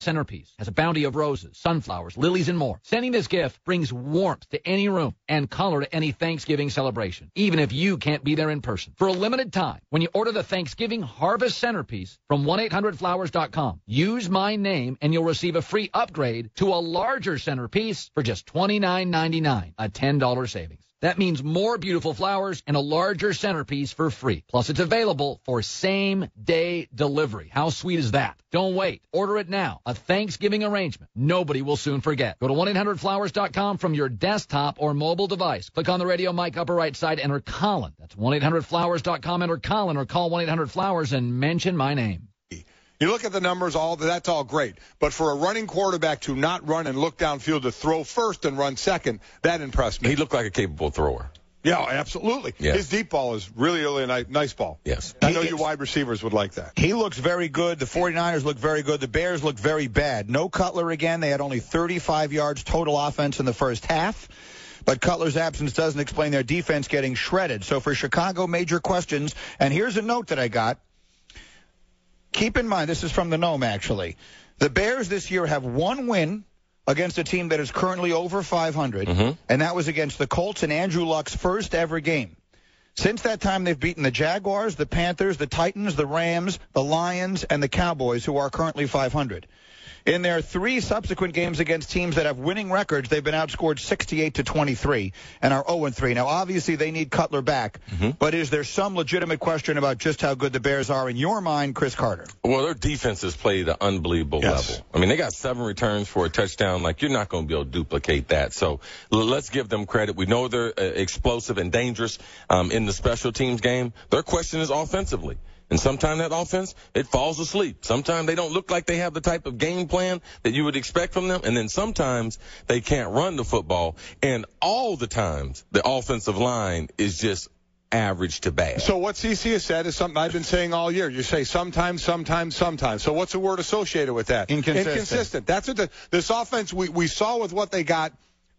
centerpiece has a bounty of roses, sunflowers, lilies, and more. Sending this gift brings warmth to any room and color to any Thanksgiving celebration, even if you can't be there in person. For a limited time, when you order the Thanksgiving Harvest Centerpiece from 1-800-Flowers.com, use my name and you'll receive a free upgrade to a larger centerpiece for just $29.99, a $10 savings. That means more beautiful flowers and a larger centerpiece for free. Plus, it's available for same-day delivery. How sweet is that? Don't wait. Order it now. A Thanksgiving arrangement nobody will soon forget. Go to 1-800-Flowers.com from your desktop or mobile device. Click on the radio mic upper right side, enter Colin. That's 1-800-Flowers.com, enter Colin, or call 1-800-Flowers and mention my name. You look at the numbers, that's all great. But for a running quarterback to not run and look downfield, to throw first and run second, that impressed me. He looked like a capable thrower. Yeah, absolutely. Yes. His deep ball is really a nice ball. Yes. I know your wide receivers would like that. He looks very good. The 49ers look very good. The Bears look very bad. No Cutler again. They had only 35 yards total offense in the first half. But Cutler's absence doesn't explain their defense getting shredded. So for Chicago, major questions. And here's a note that I got. Keep in mind, this is from the Gnome, actually. The Bears this year have one win against a team that is currently over 500, and that was against the Colts in Andrew Luck's first ever game. Since that time, they've beaten the Jaguars, the Panthers, the Titans, the Rams, the Lions, and the Cowboys, who are currently 500. In their 3 subsequent games against teams that have winning records, they've been outscored 68-23 and are 0-3. Now, obviously, they need Cutler back, but is there some legitimate question about just how good the Bears are in your mind, Chris Carter? Well, their defense has played at an unbelievable level. I mean, they got 7 returns for a touchdown. Like, you're not going to be able to duplicate that. So let's give them credit. We know they're explosive and dangerous in the special teams game. Their question is offensively. And sometimes that offense, it falls asleep. Sometimes they don't look like they have the type of game plan that you would expect from them. And then sometimes they can't run the football. And all the times, the offensive line is just average to bad. So what CC has said is something I've been saying all year. You say sometimes. So what's the word associated with that? Inconsistent. That's what this offense, we saw with what they got.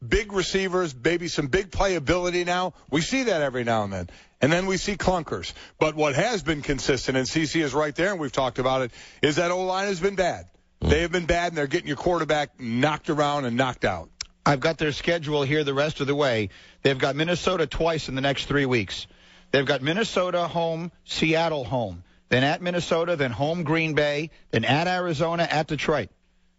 Big receivers, maybe some big playability now. We see that every now and then. And then we see clunkers. But what has been consistent, and CC is right there, and we've talked about it, is that O-line has been bad. They have been bad, and they're getting your quarterback knocked around and knocked out. I've got their schedule here the rest of the way. They've got Minnesota twice in the next 3 weeks. They've got Minnesota home, Seattle home, then at Minnesota, then home Green Bay, then at Arizona, at Detroit.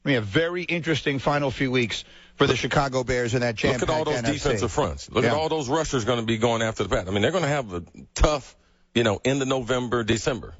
I mean, a very interesting final few weeks for the Chicago Bears in that jam-packed Look at all those NFC. defensive fronts. Look at all those rushers going to be going after the pass. I mean, they're going to have a tough, end of November, December.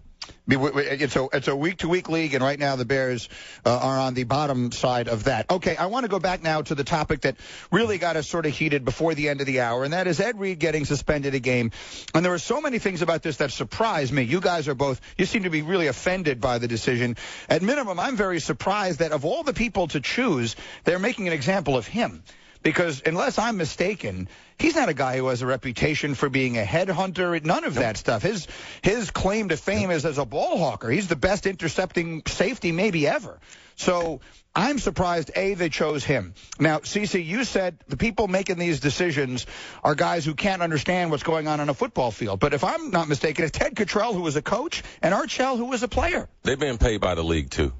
It's a week-to-week league, and right now the Bears are on the bottom side of that. Okay, I want to go back now to the topic that really got us sort of heated before the end of the hour, and that is Ed Reed getting suspended a game. And there are so many things about this that surprise me. You guys are both, you seem to be really offended by the decision. At minimum, I'm very surprised that of all the people to choose, they're making an example of him. Because unless I'm mistaken, he's not a guy who has a reputation for being a headhunter, none of that stuff. His claim to fame is as a ball hawker. He's the best intercepting safety maybe ever. So I'm surprised, A, they chose him. Now, Cece, you said the people making these decisions are guys who can't understand what's going on a football field. But if I'm not mistaken, it's Ted Cottrell, who was a coach, and Art Shell, who was a player. They've been paid by the league, too.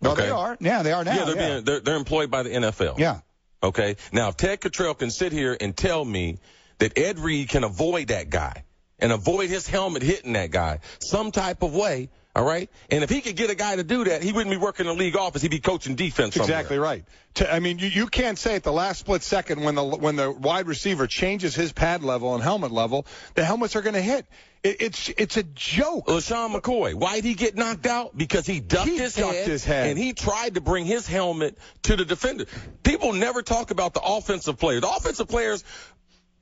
Well, they are. Yeah, they are now. Yeah, they're employed by the NFL. Yeah. Okay, now if Ted Cottrell can sit here and tell me that Ed Reed can avoid that guy and avoid his helmet hitting that guy some type of way, all right? And if he could get a guy to do that, he wouldn't be working in the league office. He'd be coaching defense somewhere. Exactly right. I mean, you can't say at the last split second when the wide receiver changes his pad level and helmet level, the helmets are going to hit. It's a joke. LaShawn McCoy, why did he get knocked out? Because he ducked his head and he tried to bring his helmet to the defender. People never talk about the offensive players. The offensive players,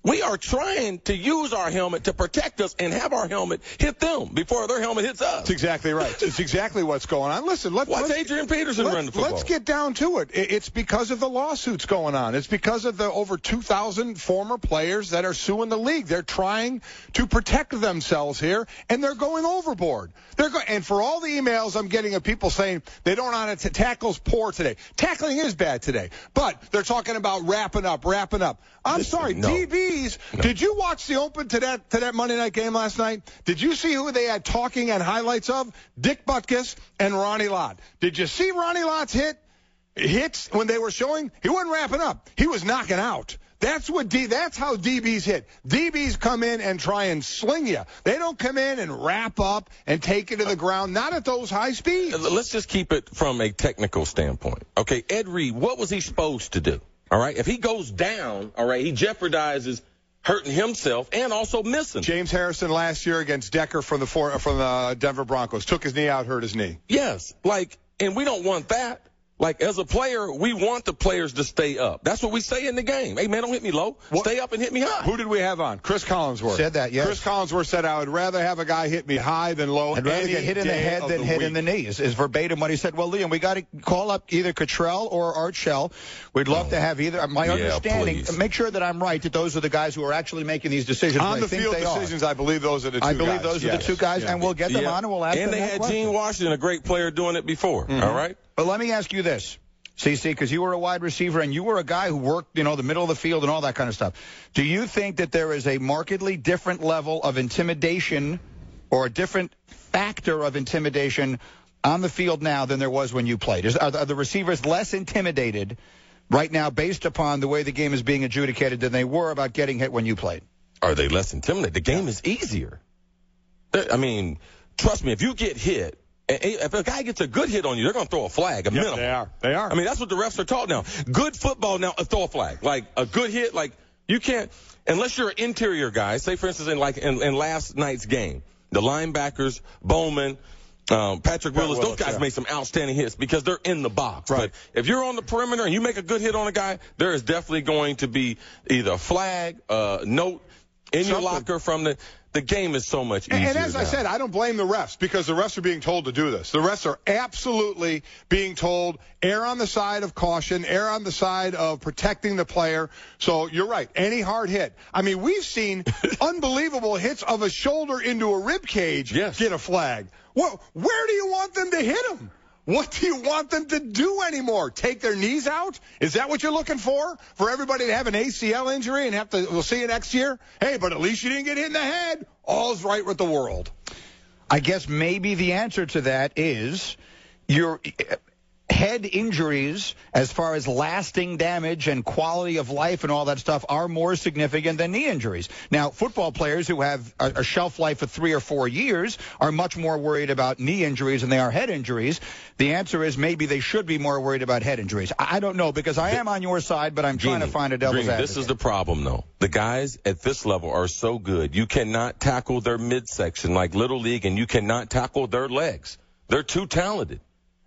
we are trying to use our helmet to protect us and have our helmet hit them before their helmet hits us. That's exactly right. It's exactly what's going on. Listen, let's Adrian Peterson run the football. Let's get down to it. It's because of the lawsuits going on. It's because of the over 2,000 former players that are suing the league. They're trying to protect themselves here, and they're going overboard. And for all the emails I'm getting of people saying they don't want to tackle's poor today. Tackling is bad today, but they're talking about wrapping up. I'm sorry, DBs DBs. No. Did you watch the open to that Monday night game last night? Did you see who they had talking and highlights of? Dick Butkus and Ronnie Lott. Did you see Ronnie Lott's hits when they were showing? He wasn't wrapping up. He was knocking out. That's how DBs hit. DBs come in and try and sling you. They don't come in and wrap up and take it to the ground, not at those high speeds. Let's just keep it from a technical standpoint. Okay, Ed Reed, what was he supposed to do? All right, if he goes down, all right, he jeopardizes hurting himself and also missing. James Harrison last year against Decker from the Denver Broncos took his knee out, hurt his knee. Yes, and we don't want that. As a player, we want the players to stay up. That's what we say in the game. Hey, man, don't hit me low. Stay up and hit me high. Who did we have on? Chris Collinsworth. Said that, yes. Chris Collinsworth said, I would rather have a guy hit me high than low. I'd rather get hit in the head than hit in the knee, is verbatim what he said. Well, Liam, we got to call up either Cottrell or Art Shell. We'd love to have either. My understanding, please. Make sure that I'm right, that those are the guys who are actually making these decisions. On the field decisions, I believe those are the two guys. I believe those are the two guys, and we'll get them on and we'll ask them that question. And they had Gene Washington, a great player, doing it before. Mm-hmm. All right? But let me ask you this. CC, because you were a wide receiver and you were a guy who worked, the middle of the field and all that kind of stuff. Do you think that there is a markedly different level of intimidation or a different factor of intimidation on the field now than there was when you played? Are the receivers less intimidated right now based upon the way the game is being adjudicated than they were about getting hit when you played? Are they less intimidated? The game is easier. I mean, trust me, if you get hit, if a guy gets a good hit on you, they're going to throw a flag, minimum. They are. I mean, that's what the refs are taught now. Good football now, throw a flag. Like a good hit, you can't, unless you're an interior guy. Say, for instance, in last night's game, the linebackers, Bowman, Patrick Willis, those guys made some outstanding hits because they're in the box. Right. But if you're on the perimeter and you make a good hit on a guy, there is definitely going to be either a flag, note in your locker from the game is so much easier. And as I said, I don't blame the refs because the refs are being told to do this. The refs are absolutely being told, err on the side of caution, err on the side of protecting the player. So you're right. Any hard hit. I mean, we've seen unbelievable hits of a shoulder into a rib cage get a flag. Well, where do you want them to hit them? What do you want them to do anymore? Take their knees out? Is that what you're looking for? For everybody to have an ACL injury and we'll see you next year? Hey, but at least you didn't get hit in the head. All's right with the world. I guess maybe the answer to that is your head injuries, as far as lasting damage and quality of life and all that stuff, are more significant than knee injuries. Now, football players who have a shelf life of 3 or 4 years are much more worried about knee injuries than they are head injuries. The answer is maybe they should be more worried about head injuries. I don't know, because I am on your side, but I'm trying to find a devil's advocate. This is the problem, though. The guys at this level are so good. You cannot tackle their midsection like Little League, and you cannot tackle their legs. They're too talented.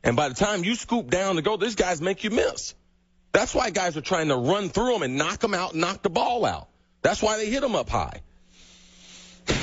And by the time you scoop down to go, these guys make you miss. That's why guys are trying to run through them and knock them out and knock the ball out. That's why they hit them up high.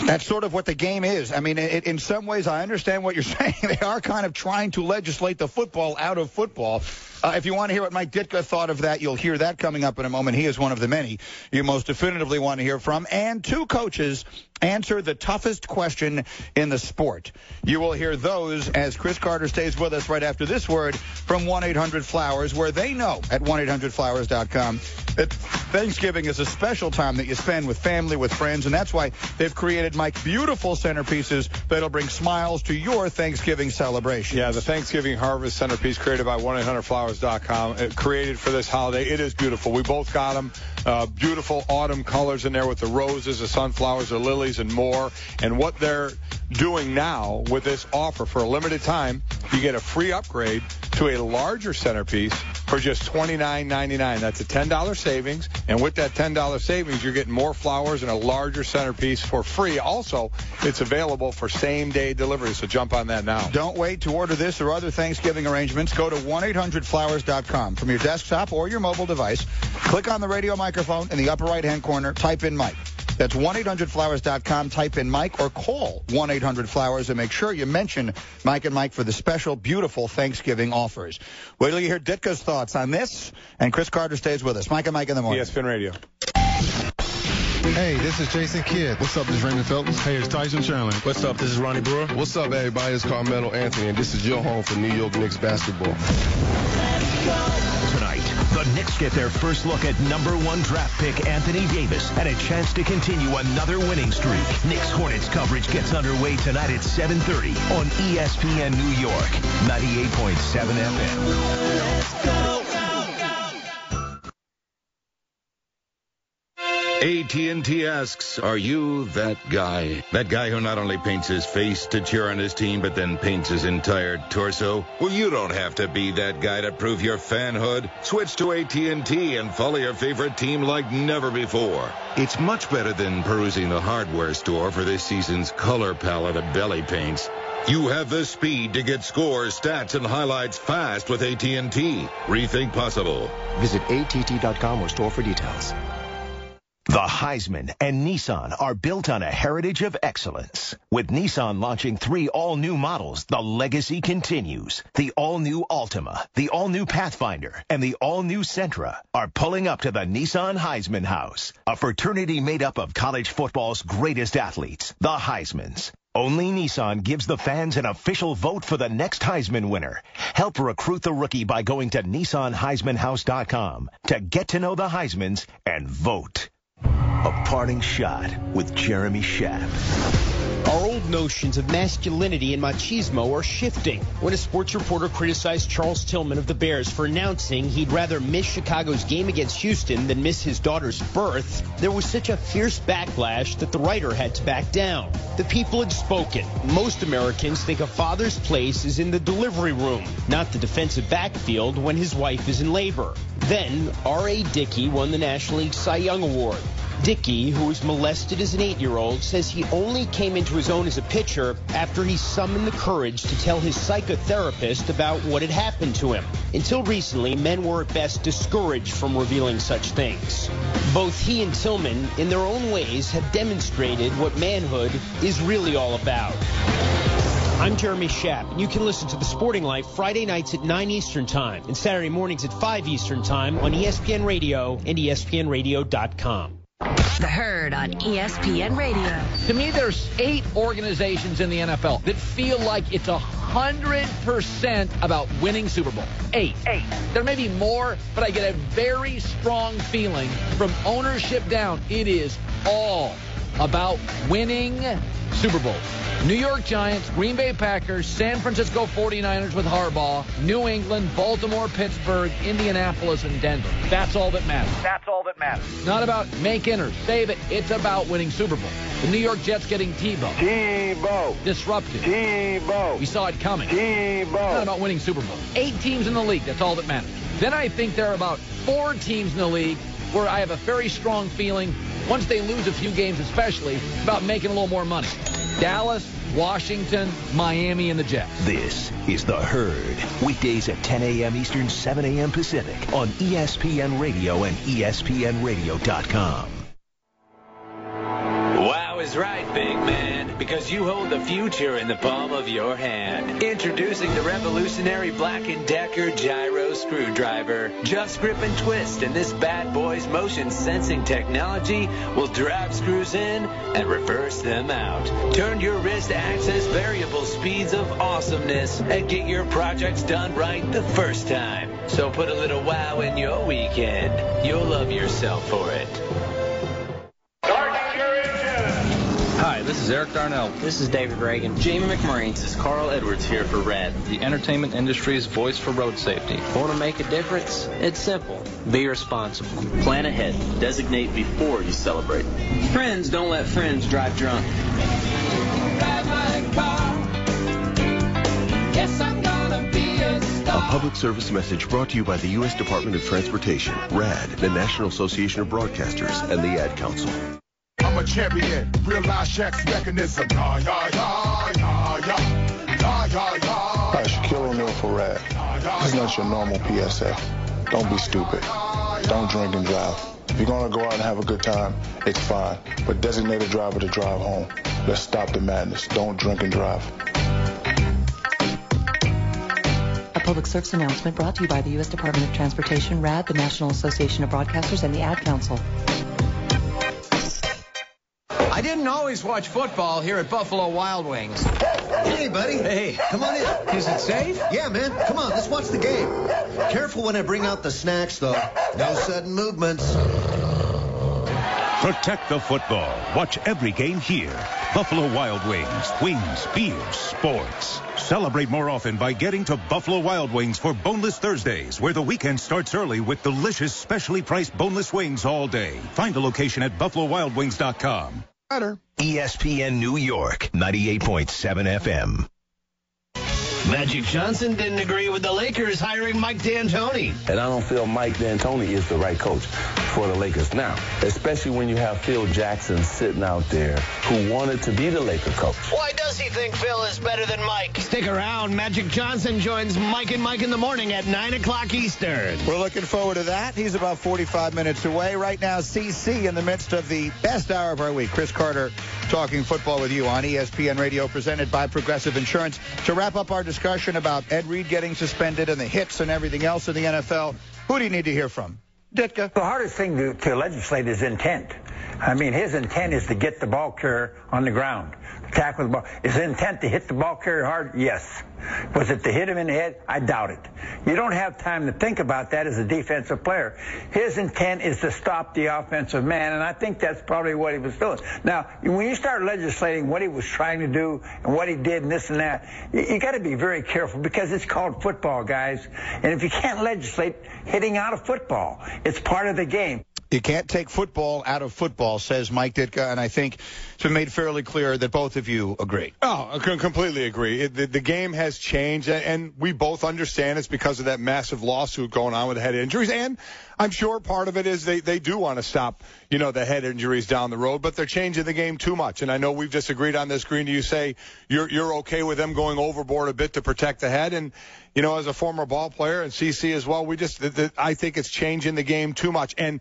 That's sort of what the game is. I mean, in some ways, I understand what you're saying. They are kind of trying to legislate the football out of football. If you want to hear what Mike Ditka thought of that, you'll hear that coming up in a moment. He is one of the many you most definitively want to hear from. And two coaches answer the toughest question in the sport. You will hear those as Chris Carter stays with us right after this word from 1-800-FLOWERS, where they know at 1-800-Flowers.com that Thanksgiving is a special time that you spend with family, with friends, and that's why they've created, Mike, beautiful centerpieces that'll bring smiles to your Thanksgiving celebration. Yeah, the Thanksgiving Harvest centerpiece created by 1-800-Flowers.com, created for this holiday. It is beautiful. We both got them. Beautiful autumn colors in there with the roses, the sunflowers, the lilies, and more. And what they're doing now with this offer for a limited time, you get a free upgrade to a larger centerpiece for just $29.99. That's a $10 savings. And with that $10 savings, you're getting more flowers and a larger centerpiece for free. Also, it's available for same-day delivery, so jump on that now. Don't wait to order this or other Thanksgiving arrangements. Go to 1-800-Flowers.com. From your desktop or your mobile device, click on the radio microphone in the upper right-hand corner, type in Mike. That's 1-800-Flowers.com. Type in Mike or call 1-800-Flowers and make sure you mention Mike and Mike for the special, beautiful Thanksgiving offers. Wait till you hear Ditka's thoughts on this, and Chris Carter stays with us. Mike and Mike in the morning. ESPN Radio. Hey, this is Jason Kidd. What's up, this is Raymond Felton. Hey, it's Tyson Chandler. What's up, this is Ronnie Brewer. What's up, everybody? It's Carmelo Anthony, and this is your home for New York Knicks basketball. Tonight, the Knicks Knicks get their first look at #1 draft pick Anthony Davis and a chance to continue another winning streak. Knicks Hornets coverage gets underway tonight at 7:30 on ESPN New York, 98.7 FM. Let's go. AT&T asks, are you that guy? That guy who not only paints his face to cheer on his team, but then paints his entire torso? Well, you don't have to be that guy to prove your fanhood. Switch to AT&T and follow your favorite team like never before. It's much better than perusing the hardware store for this season's color palette of belly paints. You have the speed to get scores, stats, and highlights fast with AT&T. Rethink possible. Visit att.com or store for details. The Heisman and Nissan are built on a heritage of excellence. With Nissan launching 3 all-new models, the legacy continues. The all-new Altima, the all-new Pathfinder, and the all-new Sentra are pulling up to the Nissan Heisman House, a fraternity made up of college football's greatest athletes, the Heismans. Only Nissan gives the fans an official vote for the next Heisman winner. Help recruit the rookie by going to NissanHeismanHouse.com to get to know the Heismans and vote. A Parting Shot with Jeremy Schaap. Our old notions of masculinity and machismo are shifting. When a sports reporter criticized Charles Tillman of the Bears for announcing he'd rather miss Chicago's game against Houston than miss his daughter's birth, there was such a fierce backlash that the writer had to back down. The people had spoken. Most Americans think a father's place is in the delivery room, not the defensive backfield when his wife is in labor. Then, R.A. Dickey won the National League Cy Young Award. Dickey, who was molested as an 8-year-old, says he only came into his own as a pitcher after he summoned the courage to tell his psychotherapist about what had happened to him. Until recently, men were at best discouraged from revealing such things. Both he and Tillman, in their own ways, have demonstrated what manhood is really all about. I'm Jeremy Schaap, and you can listen to The Sporting Life Friday nights at 9 Eastern Time and Saturday mornings at 5 Eastern Time on ESPN Radio and ESPNRadio.com. The Herd on ESPN Radio. To me, there's 8 organizations in the NFL that feel like it's 100% about winning Super Bowl. 8. There may be more, but I get a very strong feeling from ownership down. It is all about winning Super Bowl. New York Giants, Green Bay Packers, San Francisco 49ers with Harbaugh, New England, Baltimore, Pittsburgh, Indianapolis, and Denver. That's all that matters. Not about make it or save it. It's about winning Super Bowl. The New York Jets getting Tebow. Disrupted. We saw it coming. Not about winning Super Bowl. 8 teams in the league. That's all that matters. Then I think there are about 4 teams in the league where I have a very strong feeling, once they lose a few games especially, about making a little more money. Dallas, Washington, Miami, and the Jets. This is The Herd. Weekdays at 10 a.m. Eastern, 7 a.m. Pacific on ESPN Radio and ESPNRadio.com. Wow is right, big man, because you hold the future in the palm of your hand. Introducing the revolutionary Black & Decker Gyro Screwdriver. Just grip and twist, and this bad boy's motion sensing technology will drive screws in and reverse them out. Turn your wrist to access variable speeds of awesomeness and get your projects done right the first time. So put a little wow in your weekend. You'll love yourself for it. Hi, this is Eric Darnell. This is David Reagan. Jamie McMurray. This is Carl Edwards here for RAD, the entertainment industry's voice for road safety. Want to make a difference? It's simple. Be responsible. Plan ahead. Designate before you celebrate. Friends don't let friends drive drunk. Drive my car. Yes, I'm gonna be a star. A public service message brought to you by the U.S. Department of Transportation, RAD, the National Association of Broadcasters, and the Ad Council. I'm a champion, realize Shaq's mechanism. Hi, Shaquille O'Neal for RAD. This is not your normal PSA. Don't be stupid. Don't drink and drive. If you're going to go out and have a good time, it's fine. But designate a driver to drive home. Let's stop the madness. Don't drink and drive. A public service announcement brought to you by the U.S. Department of Transportation, RAD, the National Association of Broadcasters, and the Ad Council. I didn't always watch football here at Buffalo Wild Wings. Hey, buddy. Hey, come on in. Is it safe? Yeah, man. Come on, let's watch the game. Careful when I bring out the snacks, though. No sudden movements. Protect the football. Watch every game here. Buffalo Wild Wings. Wings, beers, sports. Celebrate more often by getting to Buffalo Wild Wings for Boneless Thursdays, where the weekend starts early with delicious, specially priced boneless wings all day. Find a location at BuffaloWildWings.com. ESPN New York, 98.7 FM. Magic Johnson didn't agree with the Lakers hiring Mike D'Antoni. And I don't feel Mike D'Antoni is the right coach for the Lakers now, especially when you have Phil Jackson sitting out there who wanted to be the Laker coach. Why does he think Phil is better than Mike? Stick around. Magic Johnson joins Mike and Mike in the morning at 9 o'clock Eastern. We're looking forward to that. He's about 45 minutes away. Right now, CC in the midst of the best hour of our week. Chris Carter talking football with you on ESPN Radio, presented by Progressive Insurance. To wrap up our discussion about Ed Reed getting suspended and the hits and everything else in the NFL, who do you need to hear from? Ditka. The hardest thing to legislate is intent. I mean, his intent is to get the ball carrier on the ground, tackle the ball. Is his intent to hit the ball carrier hard? Yes. Was it to hit him in the head? I doubt it. You don't have time to think about that as a defensive player. His intent is to stop the offensive man, and I think that's probably what he was doing. Now, when you start legislating what he was trying to do and what he did and this and that, you got to be very careful because it's called football, guys. And if you can't legislate hitting out of football, it's part of the game. You can't take football out of football, says Mike Ditka, and I think it's been made fairly clear that both of you agree. Oh, I completely agree. The game has changed, and we both understand it's because of that massive lawsuit going on with head injuries, and I'm sure part of it is they do want to stop, the head injuries down the road, but they're changing the game too much, and I know we've disagreed on this. Green, do you say you're okay with them going overboard a bit to protect the head? And as a former ball player and CC as well, I think it's changing the game too much. And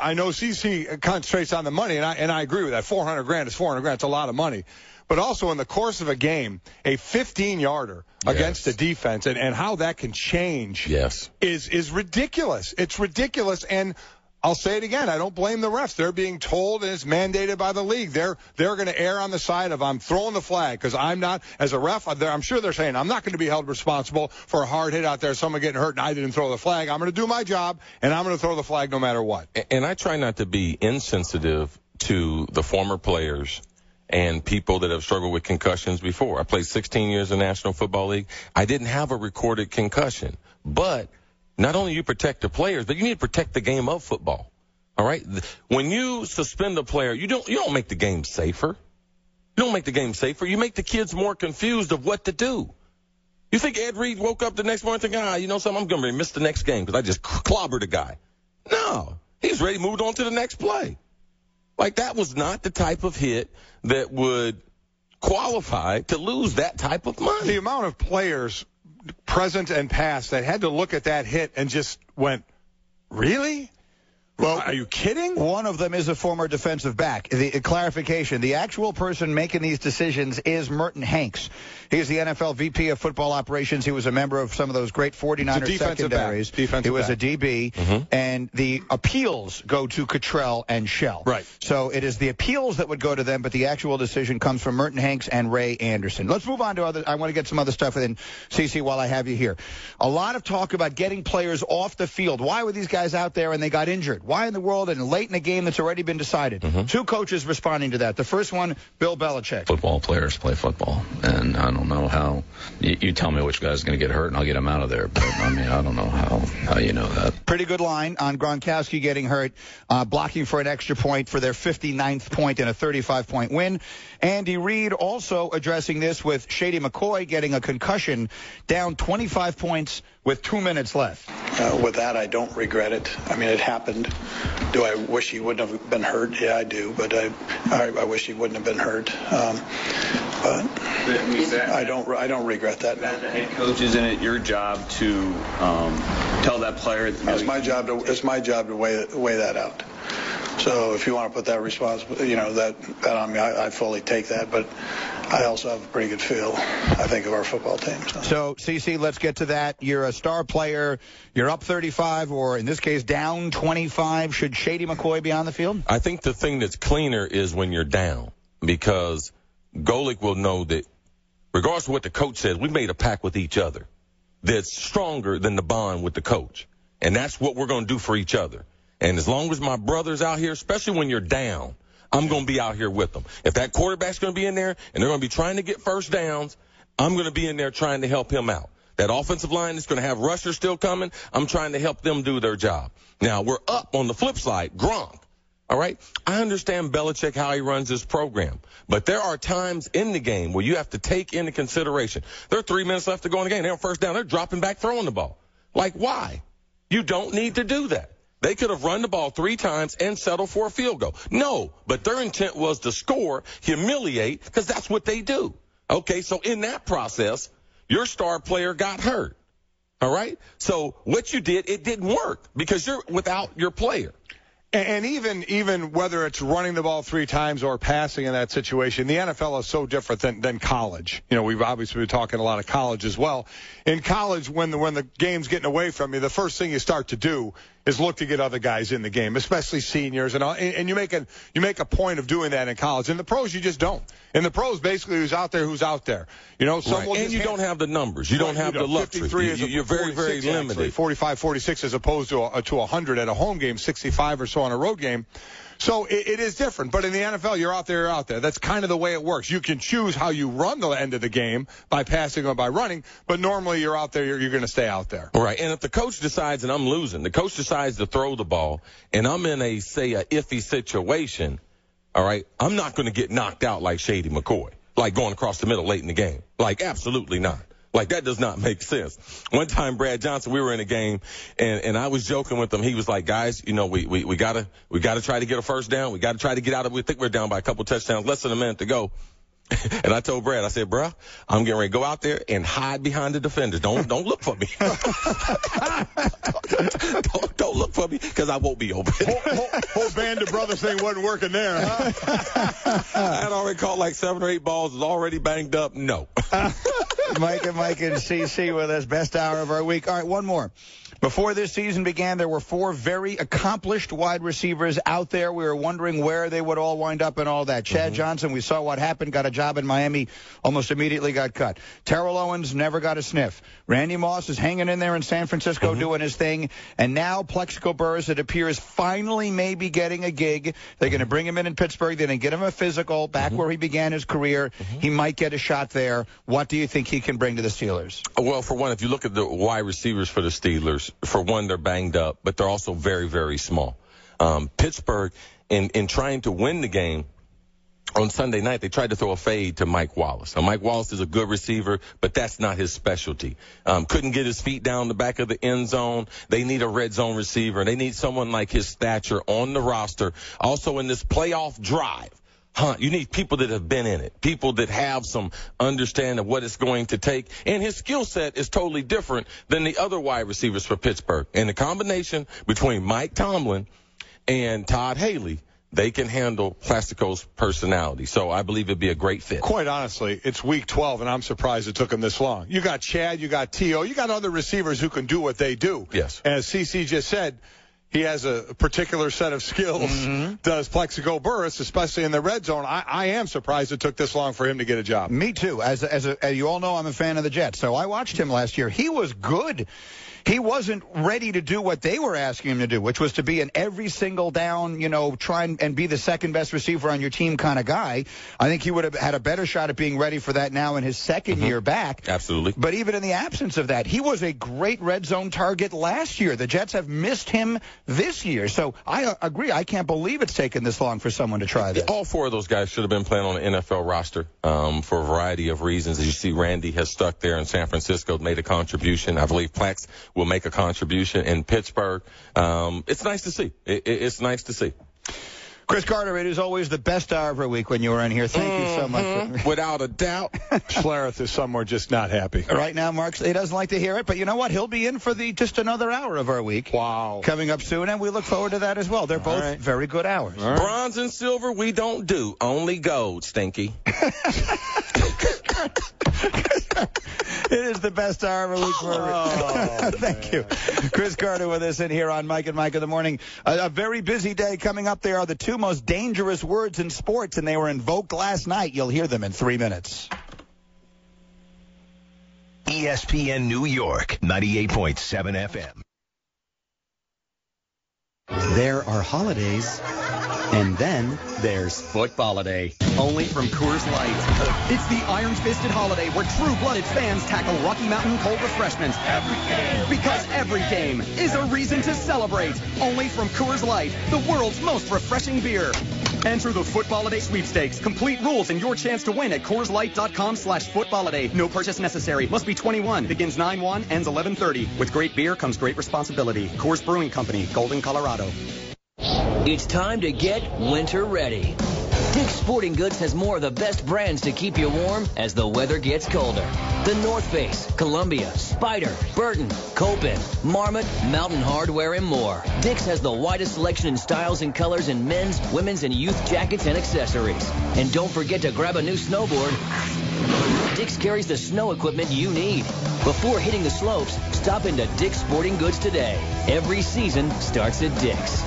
I know CC concentrates on the money, and I agree with that. $400,000 is $400,000. It's a lot of money. But also in the course of a game, a 15-yarder against the defense and how that can change is ridiculous. It's ridiculous. And I'll say it again. I don't blame the refs. They're being told, and it's mandated by the league. They're going to err on the side of I'm throwing the flag because I'm not, as a ref, I'm sure they're saying I'm not going to be held responsible for a hard hit out there, someone getting hurt, and I didn't throw the flag. I'm going to do my job, and I'm going to throw the flag no matter what. And I try not to be insensitive to the former players and people that have struggled with concussions before. I played 16 years in the National Football League. I didn't have a recorded concussion, but not only you protect the players, but you need to protect the game of football. All right? When you suspend a player, you don't make the game safer. You don't make the game safer. You make the kids more confused of what to do. You think Ed Reed woke up the next morning thinking, something, I'm going to miss the next game because I just clobbered a guy. No. He's ready to move on to the next play. Like, that was not the type of hit that would qualify to lose that type of money. The amount of players present and past that had to look at that hit and just went, really? Well, are you kidding? One of them is a former defensive back. The clarification, the actual person making these decisions is Merton Hanks. He's the NFL VP of Football Operations. He was a member of some of those great 49ers secondaries. He was a DB, and the appeals go to Cottrell and Shell. Right. So it is the appeals that would go to them, but the actual decision comes from Merton Hanks and Ray Anderson. Let's move on to other. I want to get some other stuff in, CC, while I have you here. A lot of talk about getting players off the field. Why were these guys out there and they got injured? Why in the world and late in a game that's already been decided? Two coaches responding to that. The first one, Bill Belichick. Football players play football, and I don't know how. You tell me which guy's going to get hurt, and I'll get him out of there. But, I don't know how you know that. Pretty good line on Gronkowski getting hurt, blocking for an extra point for their 59th point in a 35-point win. Andy Reid also addressing this with Shady McCoy getting a concussion, down 25 points with 2 minutes left. With that, I don't regret it. I mean, it happened. Do I wish he wouldn't have been hurt? Yeah, I do. But I wish he wouldn't have been hurt. But I don't regret that. As the head coach, isn't it your job to tell that player? It's my job to weigh that out. So if you want to put that responsibility, that on me, I fully take that. But I also have a pretty good feel, I think, of our football team. So, CC, let's get to that. You're a star player. You're up 35, or in this case, down 25. Should Shady McCoy be on the field? I think the thing that's cleaner is when you're down, because Golick will know that regardless of what the coach says, we made a pact with each other. that's stronger than the bond with the coach. And that's what we're going to do for each other. And as long as my brother's out here, especially when you're down, I'm going to be out here with them. If that quarterback's going to be in there and they're going to be trying to get first downs, I'm going to be in there trying to help him out. That offensive line is going to have rushers still coming. I'm trying to help them do their job. Now, we're up on the flip side, Gronk. All right? I understand Belichick, how he runs his program. But there are times in the game where you have to take into consideration. There are 3 minutes left to go in the game. They're on first down. They're dropping back, throwing the ball. Like, why? You don't need to do that. They could have run the ball 3 times and settled for a field goal. No, but their intent was to score, humiliate, because that's what they do. Okay, so in that process, your star player got hurt. All right? So what you did, it didn't work because you're without your player. And even whether it's running the ball 3 times or passing in that situation, the NFL is so different than college. You know, we've obviously been talking a lot of college as well. In college, when the game's getting away from you, the first thing you start to do is look to get other guys in the game, especially seniors, and you make a point of doing that in college. In the pros, you just don't. In the pros, basically, who's out there. You know, right. And you don't have the numbers. You don't have the luxury. You're very, very limited. Actually, 45, 46 as opposed to 100 at a home game, 65 or so on a road game. So it is different. But in the NFL, you're out there. That's kind of the way it works. You can choose how you run the end of the game by passing or by running, but normally you're out there, you're going to stay out there. Right. And if the coach decides, and I'm losing, the coach decides to throw the ball, and I'm in a iffy situation, all right, I'm not going to get knocked out like Shady McCoy, like going across the middle late in the game. Like, absolutely not. Like, that does not make sense. One time, Brad Johnson, we were in a game, and I was joking with him. He was like, guys, you know, we gotta try to get a first down. We gotta try to get out of it. We think we're down by a couple touchdowns, less than a minute to go. And I told Brad, I said, bruh, I'm getting ready to go out there and hide behind the defenders. Don't look for me. don't look for me, because I won't be open. Whole band of brothers thing wasn't working there, huh? I had already caught like 7 or 8 balls, was already banged up. No. Mike and CC with us, best hour of our week. All right, one more. Before this season began, there were 4 very accomplished wide receivers out there. We were wondering where they would all wind up and all that. Chad Johnson, we saw what happened, got a job in Miami, almost immediately got cut. Terrell Owens never got a sniff. Randy Moss is hanging in there in San Francisco doing his thing. And now Plexico Burress, it appears, finally maybe getting a gig. They're going to bring him in Pittsburgh. They're going to get him a physical back where he began his career. He might get a shot there. What do you think he can bring to the Steelers? Well, for one, if you look at the wide receivers for the Steelers, for one, they're banged up, but they're also very, very small. Pittsburgh, in trying to win the game on Sunday night, they tried to throw a fade to Mike Wallace. Now, Mike Wallace is a good receiver, but that's not his specialty. Couldn't get his feet down the back of the end zone. They need a red zone receiver. They need someone like his stature on the roster. Also, in this playoff drive, you need people that have been in it, people that have some understanding of what it's going to take. And his skill set is totally different than the other wide receivers for Pittsburgh. And the combination between Mike Tomlin and Todd Haley, they can handle Plaxico's personality. So I believe it'd be a great fit. Quite honestly, it's week 12, and I'm surprised it took him this long. You got Chad, you got T.O., you got other receivers who can do what they do. Yes. As CC just said, he has a particular set of skills, does Plexico Burress, especially in the red zone. I am surprised it took this long for him to get a job. Me too. As you all know, I'm a fan of the Jets, so I watched him last year. He was good. He wasn't ready to do what they were asking him to do, which was to be an every single down, try and be the second best receiver on your team kind of guy. I think he would have had a better shot at being ready for that now in his second year back. Absolutely. But even in the absence of that, he was a great red zone target last year. The Jets have missed him this year. So I agree. I can't believe it's taken this long for someone to try this. All 4 of those guys should have been playing on the NFL roster for a variety of reasons. As you see, Randy has stuck there in San Francisco, made a contribution. I believe Plex will make a contribution in Pittsburgh. It's nice to see. It's nice to see. Chris Carter, it is always the best hour of our week when you are in here. Thank you so much. Without a doubt. Schlereth is somewhere just not happy. Right now, Mark, he doesn't like to hear it, but you know what? He'll be in for just another hour of our week. Wow. Coming up soon, and we look forward to that as well. They're both very good hours. Right. Bronze and silver we don't do. Only gold, Stinky. It is the best hour of a week for Thank you. Chris Carter with us in here on Mike and Mike in the Morning. A very busy day coming up. There are the 2 most dangerous words in sports, and they were invoked last night. You'll hear them in 3 minutes. ESPN New York, 98.7 FM. There are holidays, and then there's Football-a-Day, only from Coors Light. It's the iron-fisted holiday where true-blooded fans tackle Rocky Mountain cold refreshments every game. Because every game is a reason to celebrate. Only from Coors Light, the world's most refreshing beer. Enter the Football-a-Day sweepstakes. Complete rules and your chance to win at CoorsLight.com/Football-a-Day. No purchase necessary. Must be 21. Begins 9/1, ends 11/30. With great beer comes great responsibility. Coors Brewing Company, Golden, Colorado. It's time to get winter ready. Dick's Sporting Goods has more of the best brands to keep you warm as the weather gets colder. The North Face, Columbia, Spyder, Burton, Copen, Marmot, Mountain Hardwear, and more. Dick's has the widest selection in styles and colors in men's, women's, and youth jackets and accessories. And don't forget to grab a new snowboard. Dick's carries the snow equipment you need. Before hitting the slopes, stop into Dick's Sporting Goods today. Every season starts at Dick's.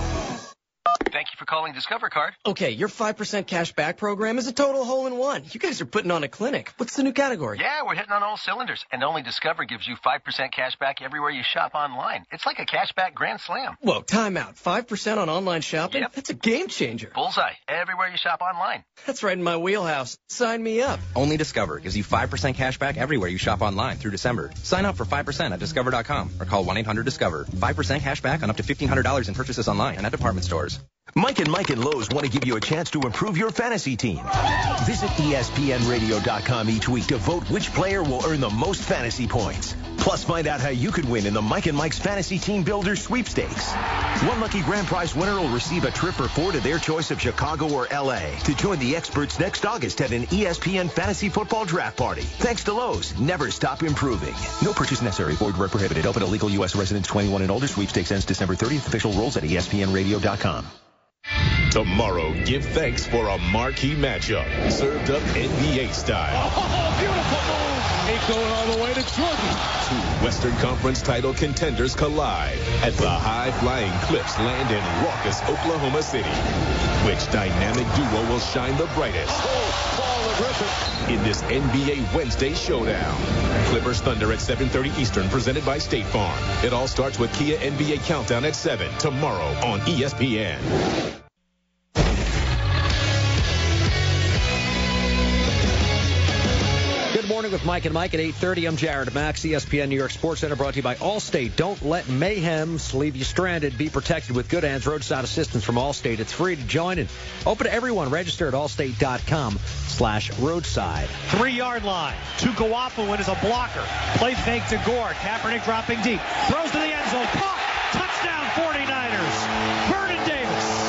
Thank you for calling Discover Card. Okay, your 5% cash back program is a total hole-in-one. You guys are putting on a clinic. What's the new category? Yeah, we're hitting on all cylinders. And only Discover gives you 5% cash back everywhere you shop online. It's like a cash back grand slam. Whoa, time out. 5% on online shopping? Yep. That's a game changer. Bullseye. Everywhere you shop online. That's right in my wheelhouse. Sign me up. Only Discover gives you 5% cash back everywhere you shop online through December. Sign up for 5% at Discover.com or call 1-800-DISCOVER. 5% cash back on up to $1,500 in purchases online and at department stores. Mike and Lowe's want to give you a chance to improve your fantasy team. Visit ESPNradio.com each week to vote which player will earn the most fantasy points. Plus, find out how you could win in the Mike and Mike's Fantasy Team Builder Sweepstakes. One lucky grand prize winner will receive a trip for 4 to their choice of Chicago or L.A. to join the experts next August at an ESPN Fantasy Football Draft Party. Thanks to Lowe's, never stop improving. No purchase necessary. Void where prohibited. Open to legal U.S. residents 21 and older. Sweepstakes ends December 30th. Official rules at ESPNradio.com. Tomorrow, give thanks for a marquee matchup, served up NBA style. Oh, beautiful move! Ain't going all the way to Jordan. Two Western Conference title contenders collide at the high-flying Clips land in raucous Oklahoma City. Which dynamic duo will shine the brightest? In this NBA Wednesday showdown. Clippers Thunder at 7:30 Eastern, presented by State Farm. It all starts with Kia NBA Countdown at 7 tomorrow on ESPN. Good morning with Mike and Mike at 8:30. I'm Jared Max, ESPN New York Sports Center, brought to you by Allstate. Don't let mayhem leave you stranded. Be protected with Good Hands roadside assistance from Allstate. It's free to join and open to everyone. Register at allstate.com/roadside. 3-yard line. Tukuafu is a blocker. Play fake to Gore. Kaepernick dropping deep. Throws to the end zone. Caught. Touchdown 49ers. Vernon Davis.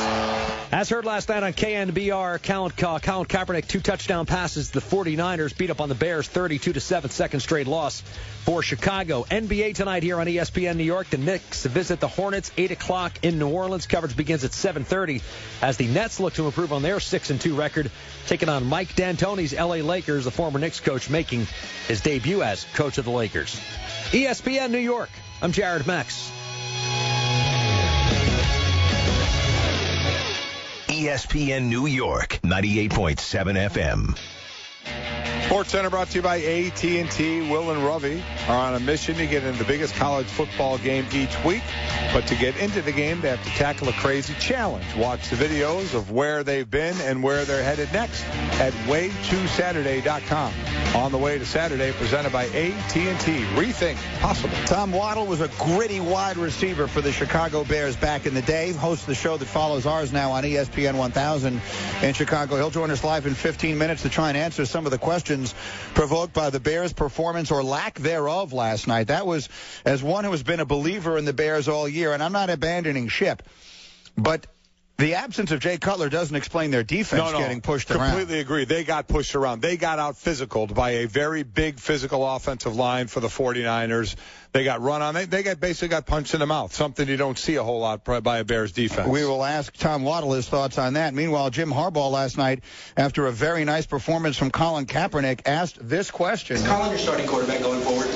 As heard last night on KNBR, Colin Kaepernick, 2 touchdown passes. The 49ers beat up on the Bears 32-7, second straight loss for Chicago. NBA tonight here on ESPN New York. The Knicks visit the Hornets, 8 o'clock in New Orleans. Coverage begins at 7:30 as the Nets look to improve on their 6-2 record, taking on Mike D'Antoni's L.A. Lakers, the former Knicks coach making his debut as coach of the Lakers. ESPN New York, I'm Jared Max. ESPN New York, 98.7 FM. Sports Center brought to you by AT&T. Will and Ravi are on a mission to get into the biggest college football game each week. But to get into the game, they have to tackle a crazy challenge. Watch the videos of where they've been and where they're headed next at way2saturday.com. On the way to Saturday, presented by AT&T. Rethink possible. Tom Waddle was a gritty wide receiver for the Chicago Bears back in the day. Hosts the show that follows ours now on ESPN 1000 in Chicago. He'll join us live in 15 minutes to try and answer some of the questions provoked by the Bears' performance or lack thereof last night. That was, as one who has been a believer in the Bears all year, and I'm not abandoning ship, but the absence of Jay Cutler doesn't explain their defense getting pushed around. Completely agree. They got pushed around. They got out-physicaled by a very big physical offensive line for the 49ers. They got run on. They basically got punched in the mouth, something you don't see a whole lot by a Bears defense. We will ask Tom Waddle his thoughts on that. Meanwhile, Jim Harbaugh last night, after a very nice performance from Colin Kaepernick, asked this question. Is Colin your starting quarterback going forward?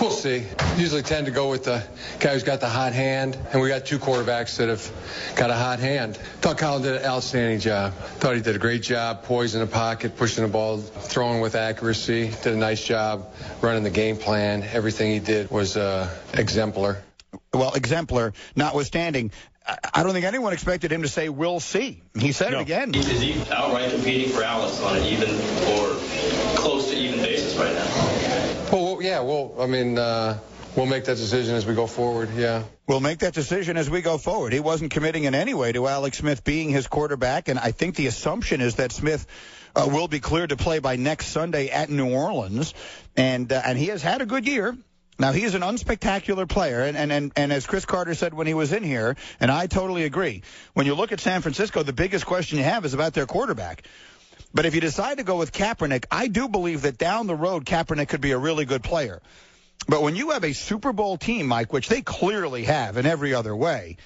We'll see. Usually tend to go with the guy who's got the hot hand, and we got two quarterbacks that have got a hot hand. Thought Colin did an outstanding job. Thought he did a great job, poised in the pocket, pushing the ball, throwing with accuracy. Did a nice job running the game plan. Everything he did was exemplar. Well, exemplar notwithstanding, I don't think anyone expected him to say, we'll see. He said it again. Is he outright competing for Alex on an even or close to even basis right now? Well, yeah, we'll make that decision as we go forward, yeah. We'll make that decision as we go forward. He wasn't committing in any way to Alex Smith being his quarterback, and I think the assumption is that Smith will be cleared to play by next Sunday at New Orleans, and he has had a good year. Now, he is an unspectacular player, and as Chris Carter said when he was in here, and I totally agree, when you look at San Francisco, the biggest question you have is about their quarterback. But if you decide to go with Kaepernick, I do believe that down the road, Kaepernick could be a really good player. But when you have a Super Bowl team, Mike, which they clearly have in every other way,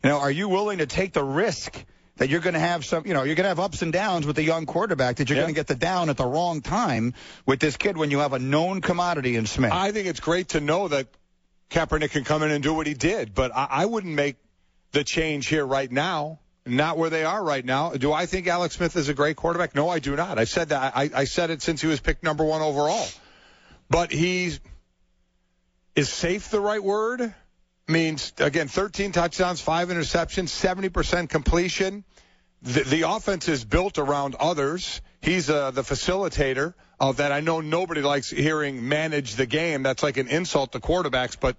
are you willing to take the risk that you're going to have you're going to have ups and downs with the young quarterback, that you're going to get the down at the wrong time with this kid when you have a known commodity in Smith? I think it's great to know that Kaepernick can come in and do what he did, but I wouldn't make the change here right now, not where they are right now. Do I think Alex Smith is a great quarterback? No, I do not. I've said that. I said it since he was picked number 1 overall. But is safe the right word? Means, again, 13 touchdowns, 5 interceptions, 70% completion. The offense is built around others. He's the facilitator of that. I know nobody likes hearing manage the game. That's like an insult to quarterbacks, but,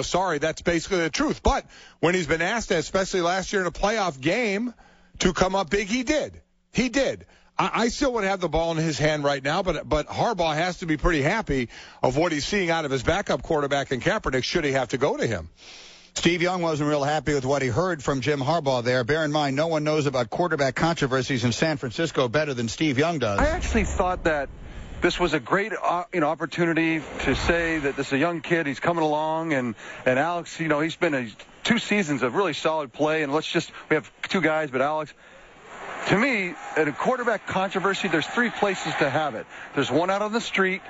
sorry, that's basically the truth. But when he's been asked, especially last year in a playoff game, to come up big, he did. He did. I still would have the ball in his hand right now, but Harbaugh has to be pretty happy of what he's seeing out of his backup quarterback in Kaepernick, should he have to go to him. Steve Young wasn't real happy with what he heard from Jim Harbaugh there. Bear in mind, no one knows about quarterback controversies in San Francisco better than Steve Young does. I actually thought that this was a great opportunity to say that this is a young kid. He's coming along, and Alex, he's been 2 seasons of really solid play, and we have 2 guys, but Alex. To me, in a quarterback controversy, there's 3 places to have it. There's one out on the street.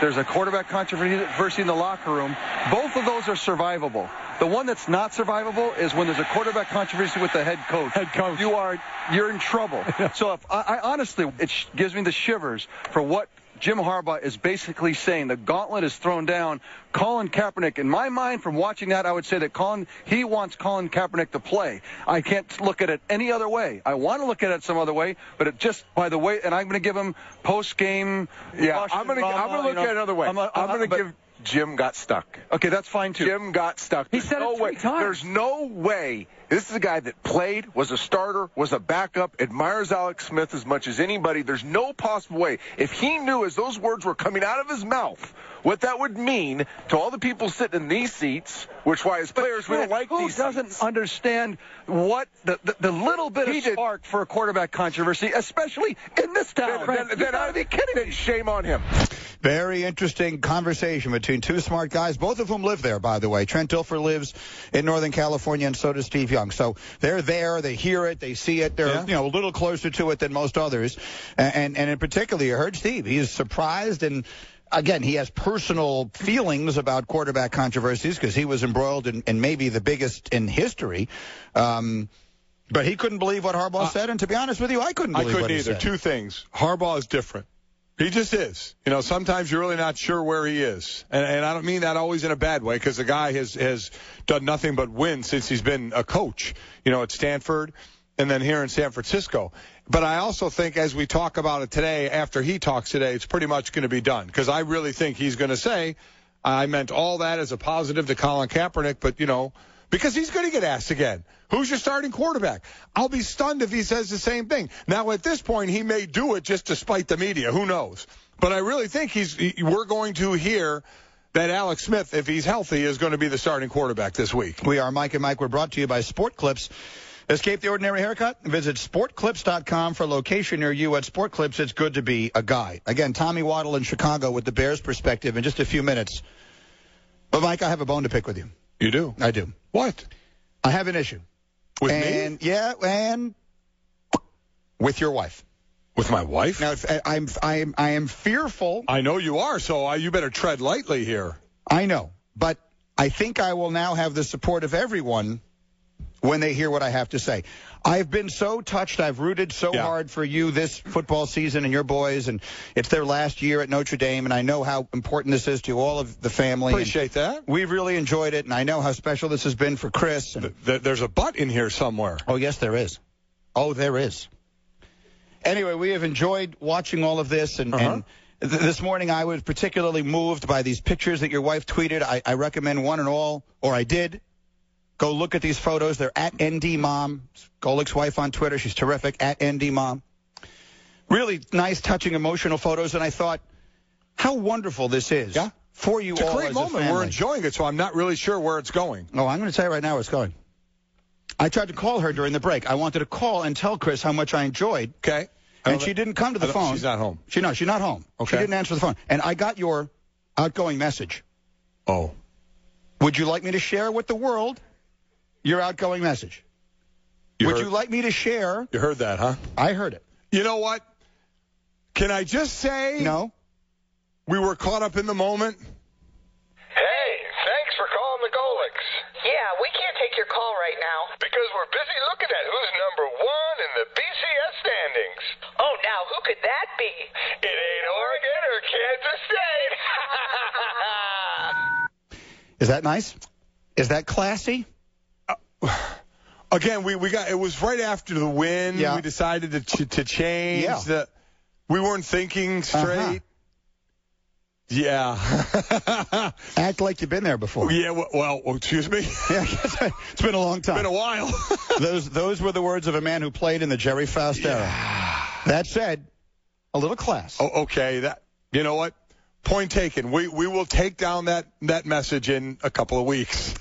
There's a quarterback controversy in the locker room. Both of those are survivable. The one that's not survivable is when there's a quarterback controversy with the head coach. You're in trouble. So if I honestly, it gives me the shivers for what Jim Harbaugh is basically saying. The gauntlet is thrown down. Colin Kaepernick, in my mind, from watching that, I would say that he wants Colin Kaepernick to play. I can't look at it any other way. I want to look at it some other way, but it just by the way, and I'm going to give him post-game. Yeah, I'm going to look at it another way. I'm going to give Jim got stuck. Okay, that's fine, too. Jim got stuck. He said it 3 times. There's no way. This is a guy that played, was a starter, was a backup, admires Alex Smith as much as anybody. There's no possible way. If he knew as those words were coming out of his mouth what that would mean to all the people sitting in these seats, which why as players we don't like these seats. Who doesn't understand what the little bit of spark for a quarterback controversy, especially in this town? Then I'd be kidding me. Shame on him. Very interesting conversation between 2 smart guys, both of whom live there, by the way. Trent Dilfer lives in Northern California, and so does Steve Young. So they're there, they hear it, they see it. They're a little closer to it than most others. And in particular, you heard Steve. He is surprised, and again, he has personal feelings about quarterback controversies because he was embroiled in maybe the biggest in history. But he couldn't believe what Harbaugh said, and to be honest with you, I couldn't believe what he said. I couldn't either. 2 things. Harbaugh is different. He just is. Sometimes you're really not sure where he is. And I don't mean that always in a bad way, because the guy has done nothing but win since he's been a coach, at Stanford and then here in San Francisco. But I also think as we talk about it today, after he talks today, it's pretty much going to be done, because I really think he's going to say, I meant all that as a positive to Colin Kaepernick, but, because he's going to get asked again. Who's your starting quarterback? I'll be stunned if he says the same thing. Now, at this point, he may do it just to spite the media. Who knows? But I really think we're going to hear that Alex Smith, if he's healthy, is going to be the starting quarterback this week. We are Mike and Mike. We're brought to you by Sport Clips. Escape the ordinary haircut? Visit sportclips.com for a location near you. At Sport Clips, it's good to be a guy. Again, Tommy Waddle in Chicago with the Bears perspective in just a few minutes. But, Mike, I have a bone to pick with you. You do? I do. What? I have an issue. With me? Yeah, and with your wife. With my wife? Now, I am fearful. I know you are, so you better tread lightly here. I know, but I think I will now have the support of everyone when they hear what I have to say. I've been so touched. I've rooted so hard for you this football season and your boys, and it's their last year at Notre Dame, and I know how important this is to all of the family. Appreciate that. We've really enjoyed it, and I know how special this has been for Chris. And there's a but in here somewhere. Oh, yes, there is. Oh, there is. Anyway, we have enjoyed watching all of this, and this morning I was particularly moved by these pictures that your wife tweeted. I recommend one and all, or I did. Go look at these photos. They're at NDMom. Golick's wife on Twitter. She's terrific, at NDMom. Really nice, touching, emotional photos, and I thought, how wonderful this is for you all. It's a great moment. Family. We're enjoying it, so I'm not really sure where it's going. No, I'm going to tell you right now where it's going. I tried to call her during the break. I wanted to call and tell Chris how much I enjoyed. Okay. And she didn't come to the phone. She's not home. She's not home. Okay. She didn't answer the phone. And I got your outgoing message. Oh. Would you like me to share with the world your outgoing message? Would you like me to share? You heard that, huh? I heard it. You know what? Can I just say? No. We were caught up in the moment. Hey, thanks for calling the Golicks. Yeah, we can't take your call right now. Because we're busy looking at who's number 1 in the BCS standings. Oh, now who could that be? It ain't Oregon or Kansas State. Is that nice? Is that classy? Again, we got, it was right after the win. We decided to change. We weren't thinking straight. Yeah. Act like you've been there before. Yeah, well, excuse me? Yeah, it's been a long time. It's been a while. Those were the words of a man who played in the Jerry Faust era. That said, a little class. Oh, okay. You know what? Point taken. We will take down that message in a couple of weeks.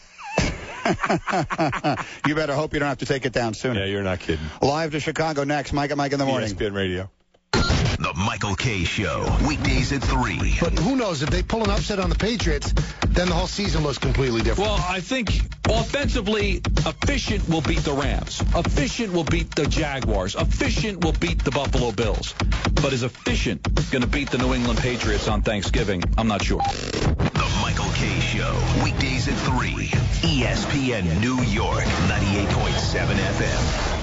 You better hope you don't have to take it down sooner. Yeah, you're not kidding. Live to Chicago next. Mike and Mike in the morning. ESPN Radio. The Michael K. Show, weekdays at 3. But who knows? If they pull an upset on the Patriots, then the whole season looks completely different. Well, I think offensively, efficient will beat the Rams. Efficient will beat the Jaguars. Efficient will beat the Buffalo Bills. But is efficient going to beat the New England Patriots on Thanksgiving? I'm not sure. The Michael K. Show, weekdays at 3. ESPN New York, 98.7 FM.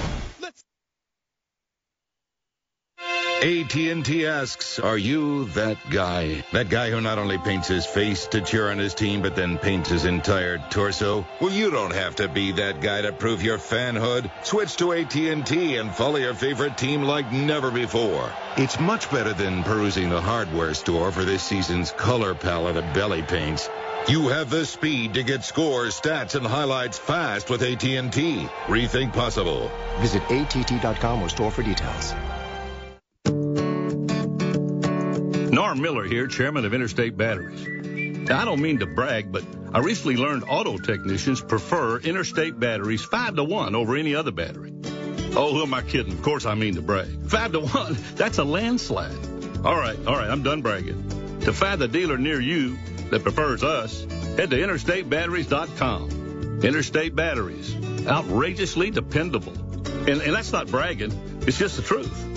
AT&T asks, are you that guy? That guy who not only paints his face to cheer on his team, but then paints his entire torso? Well, you don't have to be that guy to prove your fanhood. Switch to AT&T and follow your favorite team like never before. It's much better than perusing the hardware store for this season's color palette of belly paints. You have the speed to get scores, stats, and highlights fast with AT&T. Rethink possible. Visit att.com or store for details. Norm Miller here, chairman of Interstate Batteries. Now, I don't mean to brag, but I recently learned auto technicians prefer Interstate Batteries 5-to-1 over any other battery. Oh, who am I kidding? Of course I mean to brag. 5-to-1, that's a landslide. All right, I'm done bragging. To find the dealer near you that prefers us, head to interstatebatteries.com. Interstate Batteries, outrageously dependable. And that's not bragging, it's just the truth.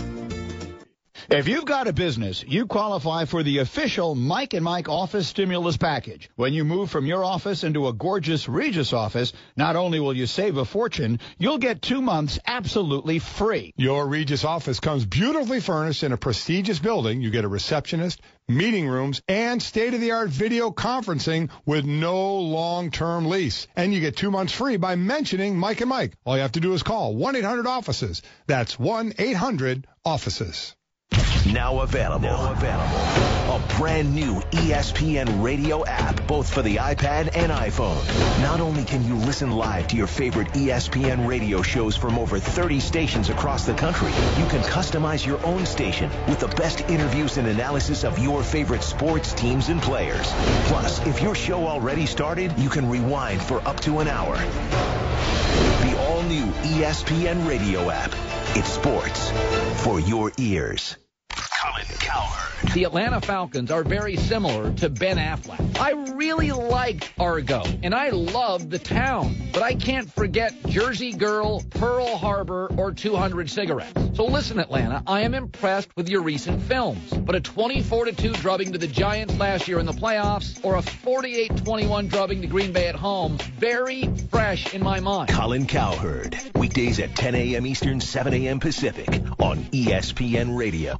If you've got a business, you qualify for the official Mike and Mike office stimulus package. When you move from your office into a gorgeous Regis office, not only will you save a fortune, you'll get 2 months absolutely free. Your Regis office comes beautifully furnished in a prestigious building. You get a receptionist, meeting rooms, and state-of-the-art video conferencing with no long-term lease. And you get 2 months free by mentioning Mike and Mike. All you have to do is call 1-800-OFFICES. That's 1-800-OFFICES. Now available. A brand new ESPN radio app, both for the iPad and iPhone. Not only can you listen live to your favorite ESPN radio shows from over 30 stations across the country, you can customize your own station with the best interviews and analysis of your favorite sports teams and players. Plus, if your show already started, you can rewind for up to an hour. The all-new ESPN radio app. It's sports for your ears. Colin Cowherd. The Atlanta Falcons are very similar to Ben Affleck. I really liked Argo, and I loved the town, but I can't forget Jersey Girl, Pearl Harbor, or 200 cigarettes. So listen, Atlanta, I am impressed with your recent films, but a 24-2 drubbing to the Giants last year in the playoffs, or a 48-21 drubbing to Green Bay at home, very fresh in my mind. Colin Cowherd, weekdays at 10 a.m. Eastern, 7 a.m. Pacific, on ESPN Radio.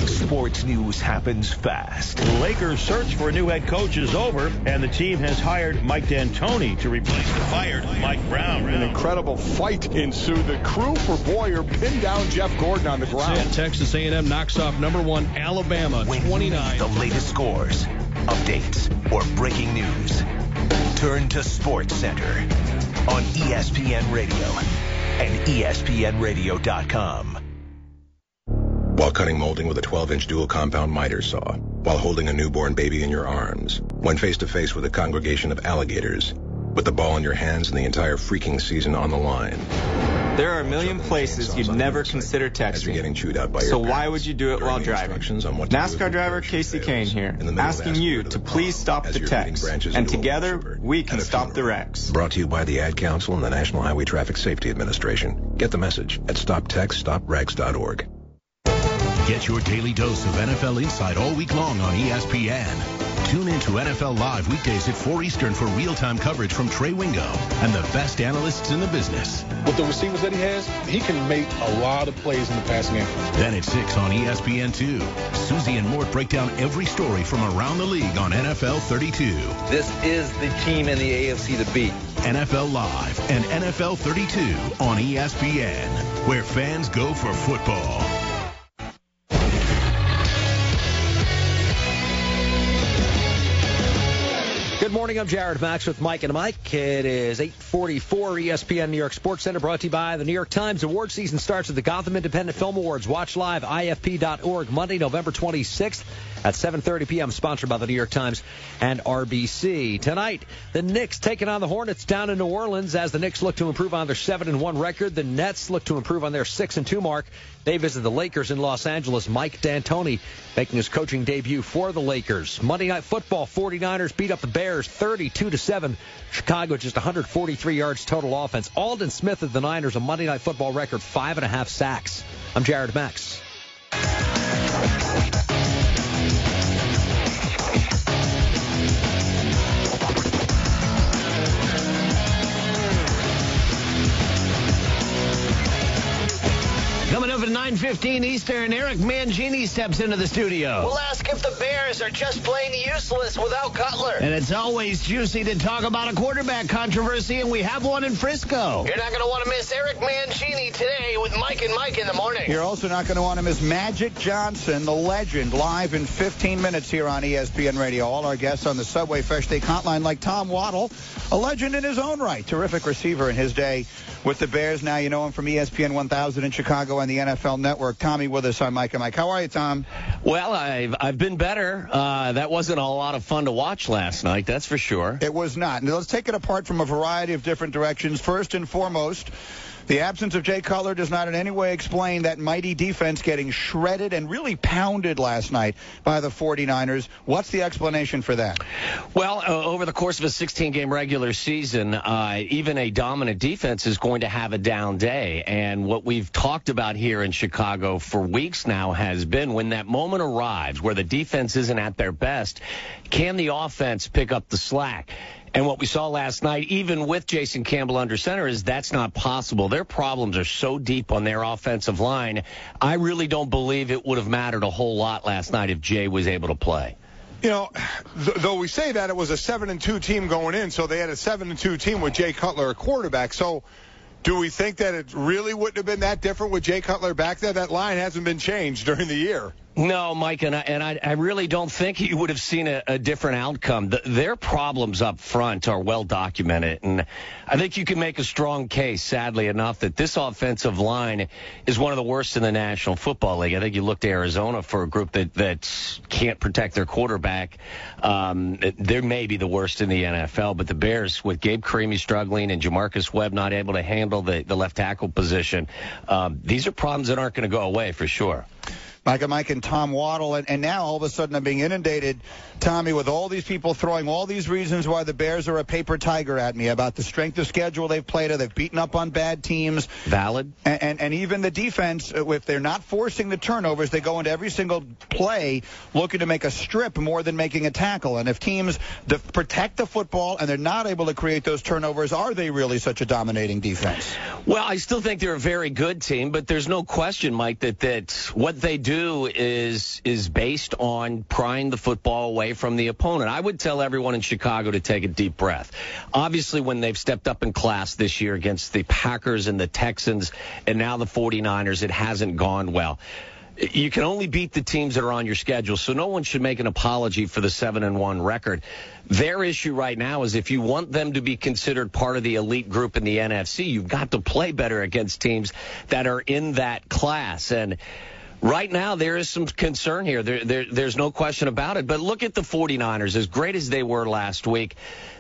Sports news happens fast. The Lakers' search for a new head coach is over, and the team has hired Mike D'Antoni to replace the fired Mike Brown. An incredible fight ensued. The crew for Boyer pinned down Jeff Gordon on the ground. Texas A&M knocks off number 1 Alabama, when 29. The latest scores, updates, or breaking news. Turn to Sports Center on ESPN Radio and ESPNradio.com. While cutting molding with a 12-inch dual compound miter saw, while holding a newborn baby in your arms, when face-to-face with a congregation of alligators, with the ball in your hands and the entire freaking season on the line. There are a million places you'd never consider texting. Getting chewed out by your so why would you do it while driving? NASCAR driver Casey Kane here, asking you to please stop the text, and together we can stop the wrecks. Brought to you by the Ad Council and the National Highway Traffic Safety Administration. Get the message at stoptextstopwrecks.org. Get your daily dose of NFL insight all week long on ESPN. Tune in to NFL Live weekdays at 4 Eastern for real-time coverage from Trey Wingo and the best analysts in the business. With the receivers that he has, he can make a lot of plays in the passing game. Then at 6 on ESPN2, Susie and Mort break down every story from around the league on NFL 32. This is the team in the AFC to beat. NFL Live and NFL 32 on ESPN, where fans go for football. Good morning, I'm Jared Max with Mike and Mike. It is 8:44 ESPN New York Sports Center, brought to you by the New York Times. Award season starts with the Gotham Independent Film Awards. Watch live, IFP.org, Monday, November 26th at 7:30 p.m., sponsored by the New York Times and RBC. Tonight, the Knicks taking on the Hornets down in New Orleans as the Knicks look to improve on their 7-1 record. The Nets look to improve on their 6-2 mark. They visit the Lakers in Los Angeles. Mike D'Antoni making his coaching debut for the Lakers. Monday Night Football, 49ers beat up the Bears 32-7. Chicago just 143 yards total offense. Aldon Smith of the Niners, a Monday Night Football record, 5.5 sacks. I'm Jared Max. Coming up at 9:15 Eastern, Eric Mangini steps into the studio. We'll ask if the Bears are just plain useless without Cutler. And it's always juicy to talk about a quarterback controversy, and we have one in Frisco. You're not going to want to miss Eric Mangini today with Mike and Mike in the morning. You're also not going to want to miss Magic Johnson, the legend, live in 15 minutes here on ESPN Radio. All our guests on the Subway Fresh Steak Hotline, like Tom Waddle, a legend in his own right. Terrific receiver in his day with the Bears. Now you know him from ESPN 1000 in Chicago and the NFL Network. Tommy with us on Mike and Mike. How are you, Tom? Well, I've been better. That wasn't a lot of fun to watch last night, that's for sure. It was not. Now, let's take it apart from a variety of different directions. First and foremost, the absence of Jay Cutler does not in any way explain that mighty defense getting shredded and really pounded last night by the 49ers. What's the explanation for that? Well, over the course of a 16-game regular season, even a dominant defense is going to have a down day. And what we've talked about here in Chicago for weeks now has been when that moment arrives where the defense isn't at their best, can the offense pick up the slack? And what we saw last night, even with Jason Campbell under center, is that's not possible. Their problems are so deep on their offensive line. I really don't believe it would have mattered a whole lot last night if Jay was able to play. You know, though we say that it was a 7-2 team going in, so they had a 7-2 team with Jay Cutler a quarterback. So do we think that it really wouldn't have been that different with Jay Cutler back there? That line hasn't been changed during the year. No, Mike, and I really don't think you would have seen a different outcome. Their problems up front are well documented, and I think you can make a strong case, sadly enough, that this offensive line is one of the worst in the National Football League. I think you look to Arizona for a group that can't protect their quarterback. They may be the worst in the NFL, but the Bears, with Gabe Carimi struggling and Jamarcus Webb not able to handle the left tackle position, these are problems that aren't going to go away for sure. Mike and Tom Waddle, and now all of a sudden I'm being inundated, Tommy, with all these people throwing all these reasons why the Bears are a paper tiger at me about the strength of schedule they've played. They've beaten up on bad teams. Valid. And even the defense, if they're not forcing the turnovers, they go into every single play looking to make a strip more than making a tackle. And if teams protect the football and they're not able to create those turnovers, are they really such a dominating defense? Well, I still think they're a very good team, but there's no question, Mike, that what they do is based on prying the football away from the opponent. I would tell everyone in Chicago to take a deep breath. Obviously, when they've stepped up in class this year against the Packers and the Texans and now the 49ers, it hasn't gone well. You can only beat the teams that are on your schedule, so no one should make an apology for the 7-1 record. Their issue right now is if you want them to be considered part of the elite group in the NFC, you've got to play better against teams that are in that class. And right now, there is some concern here. There's no question about it. But look at the 49ers. As great as they were last week,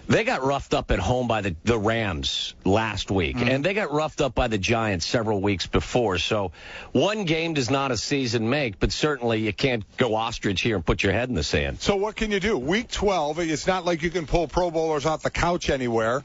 they got roughed up at home by the Rams last week, and they got roughed up by the Giants several weeks before. So one game does not a season make, but certainly you can't go ostrich here and put your head in the sand. So what can you do? Week 12, it's not like you can pull Pro Bowlers off the couch anywhere.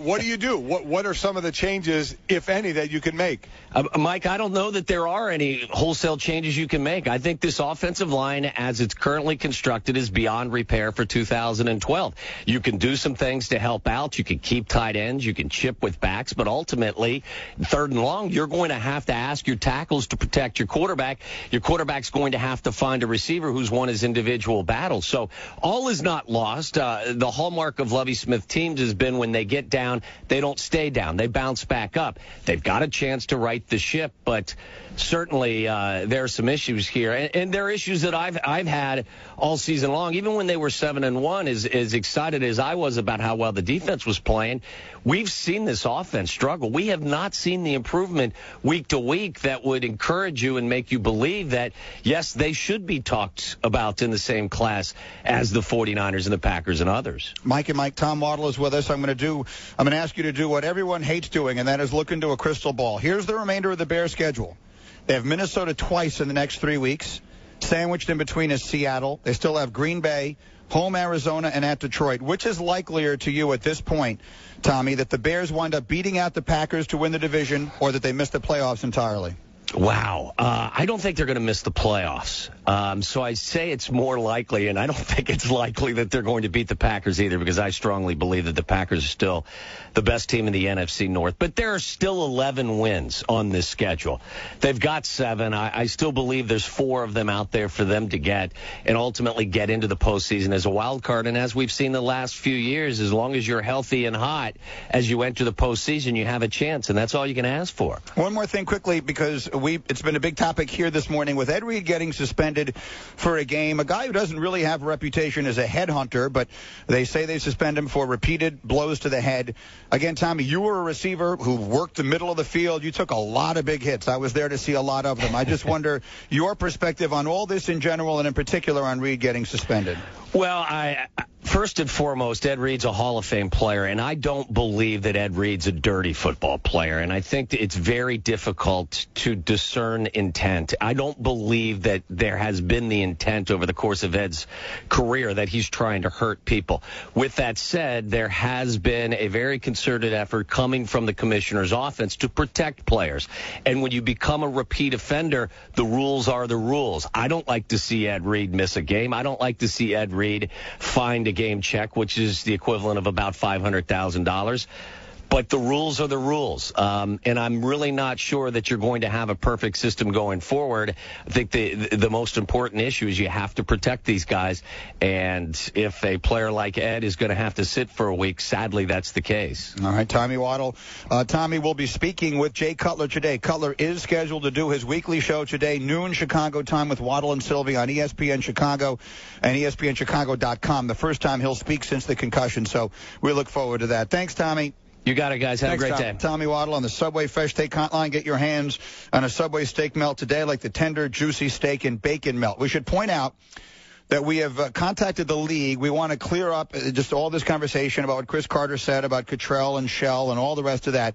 What do you do? What are some of the changes, if any, that you can make? Mike, I don't know that there are any wholesale changes you can make. I think this offensive line, as it's currently constructed, is beyond repair for 2012. You can do some things to help out. You can keep tight ends. You can chip with backs. But ultimately, third and long, you're going to have to ask your tackles to protect your quarterback. Your quarterback's going to have to find a receiver who's won his individual battles. So all is not lost. The hallmark of Lovie Smith teams has been when they get down, they don't stay down. They bounce back up. They've got a chance to right the ship, but certainly there are some issues here. And there are issues that I've had all season long. Even when they were 7-1, as excited as I was about how well the defense was playing, we've seen this offense struggle. We have not seen the improvement week to week that would encourage you and make you believe that, yes, they should be talked about in the same class as the 49ers and the Packers and others. Mike, Tom Waddle is with us. I'm going to ask you to do what everyone hates doing, and that is look into a crystal ball. Here's the remainder of the Bears schedule. They have Minnesota twice in the next 3 weeks. Sandwiched in between is Seattle. They still have Green Bay, home Arizona, and at Detroit. Which is likelier to you at this point, Tommy, that the Bears wind up beating out the Packers to win the division, or that they miss the playoffs entirely? Wow. I don't think they're going to miss the playoffs. So I say it's more likely, and I don't think it's likely that they're going to beat the Packers either, because I strongly believe that the Packers are still the best team in the NFC North. But there are still 11 wins on this schedule. They've got 7. I still believe there's 4 of them out there for them to get and ultimately get into the postseason as a wild card. And as we've seen the last few years, as long as you're healthy and hot as you enter the postseason, you have a chance, and that's all you can ask for. One more thing quickly, because it's been a big topic here this morning with Ed Reed getting suspended for a game. A guy who doesn't really have a reputation as a headhunter, but they say they suspend him for repeated blows to the head. Again, Tommy, you were a receiver who worked the middle of the field. You took a lot of big hits. I was there to see a lot of them. I just wonder your perspective on all this in general, and in particular on Reed getting suspended. Well, first and foremost, Ed Reed's a Hall of Fame player, and I don't believe that Ed Reed's a dirty football player, and I think it's very difficult to discern intent. I don't believe that there has been the intent over the course of Ed's career that he's trying to hurt people. With that said, there has been a very concerted effort coming from the commissioner's office to protect players, and when you become a repeat offender, the rules are the rules. I don't like to see Ed Reed miss a game. I don't like to see Ed Reed find a game check, which is the equivalent of about $500,000. But the rules are the rules, and I'm really not sure that you're going to have a perfect system going forward. I think the most important issue is you have to protect these guys, and if a player like Ed is going to have to sit for a week, sadly, that's the case. All right, Tommy Waddle. Tommy will be speaking with Jay Cutler today. Cutler is scheduled to do his weekly show today, noon Chicago time, with Waddle and Sylvie on ESPN Chicago and ESPNChicago.com. The first time he'll speak since the concussion, so we look forward to that. Thanks, Tommy. You got it, guys. Have a great day. Tommy Waddle on the Subway Fresh Steak Hotline. Get your hands on a Subway steak melt today, like the tender, juicy steak and bacon melt. We should point out that we have contacted the league. We want to clear up just all this conversation about what Chris Carter said about Cottrell and Shell and all the rest of that.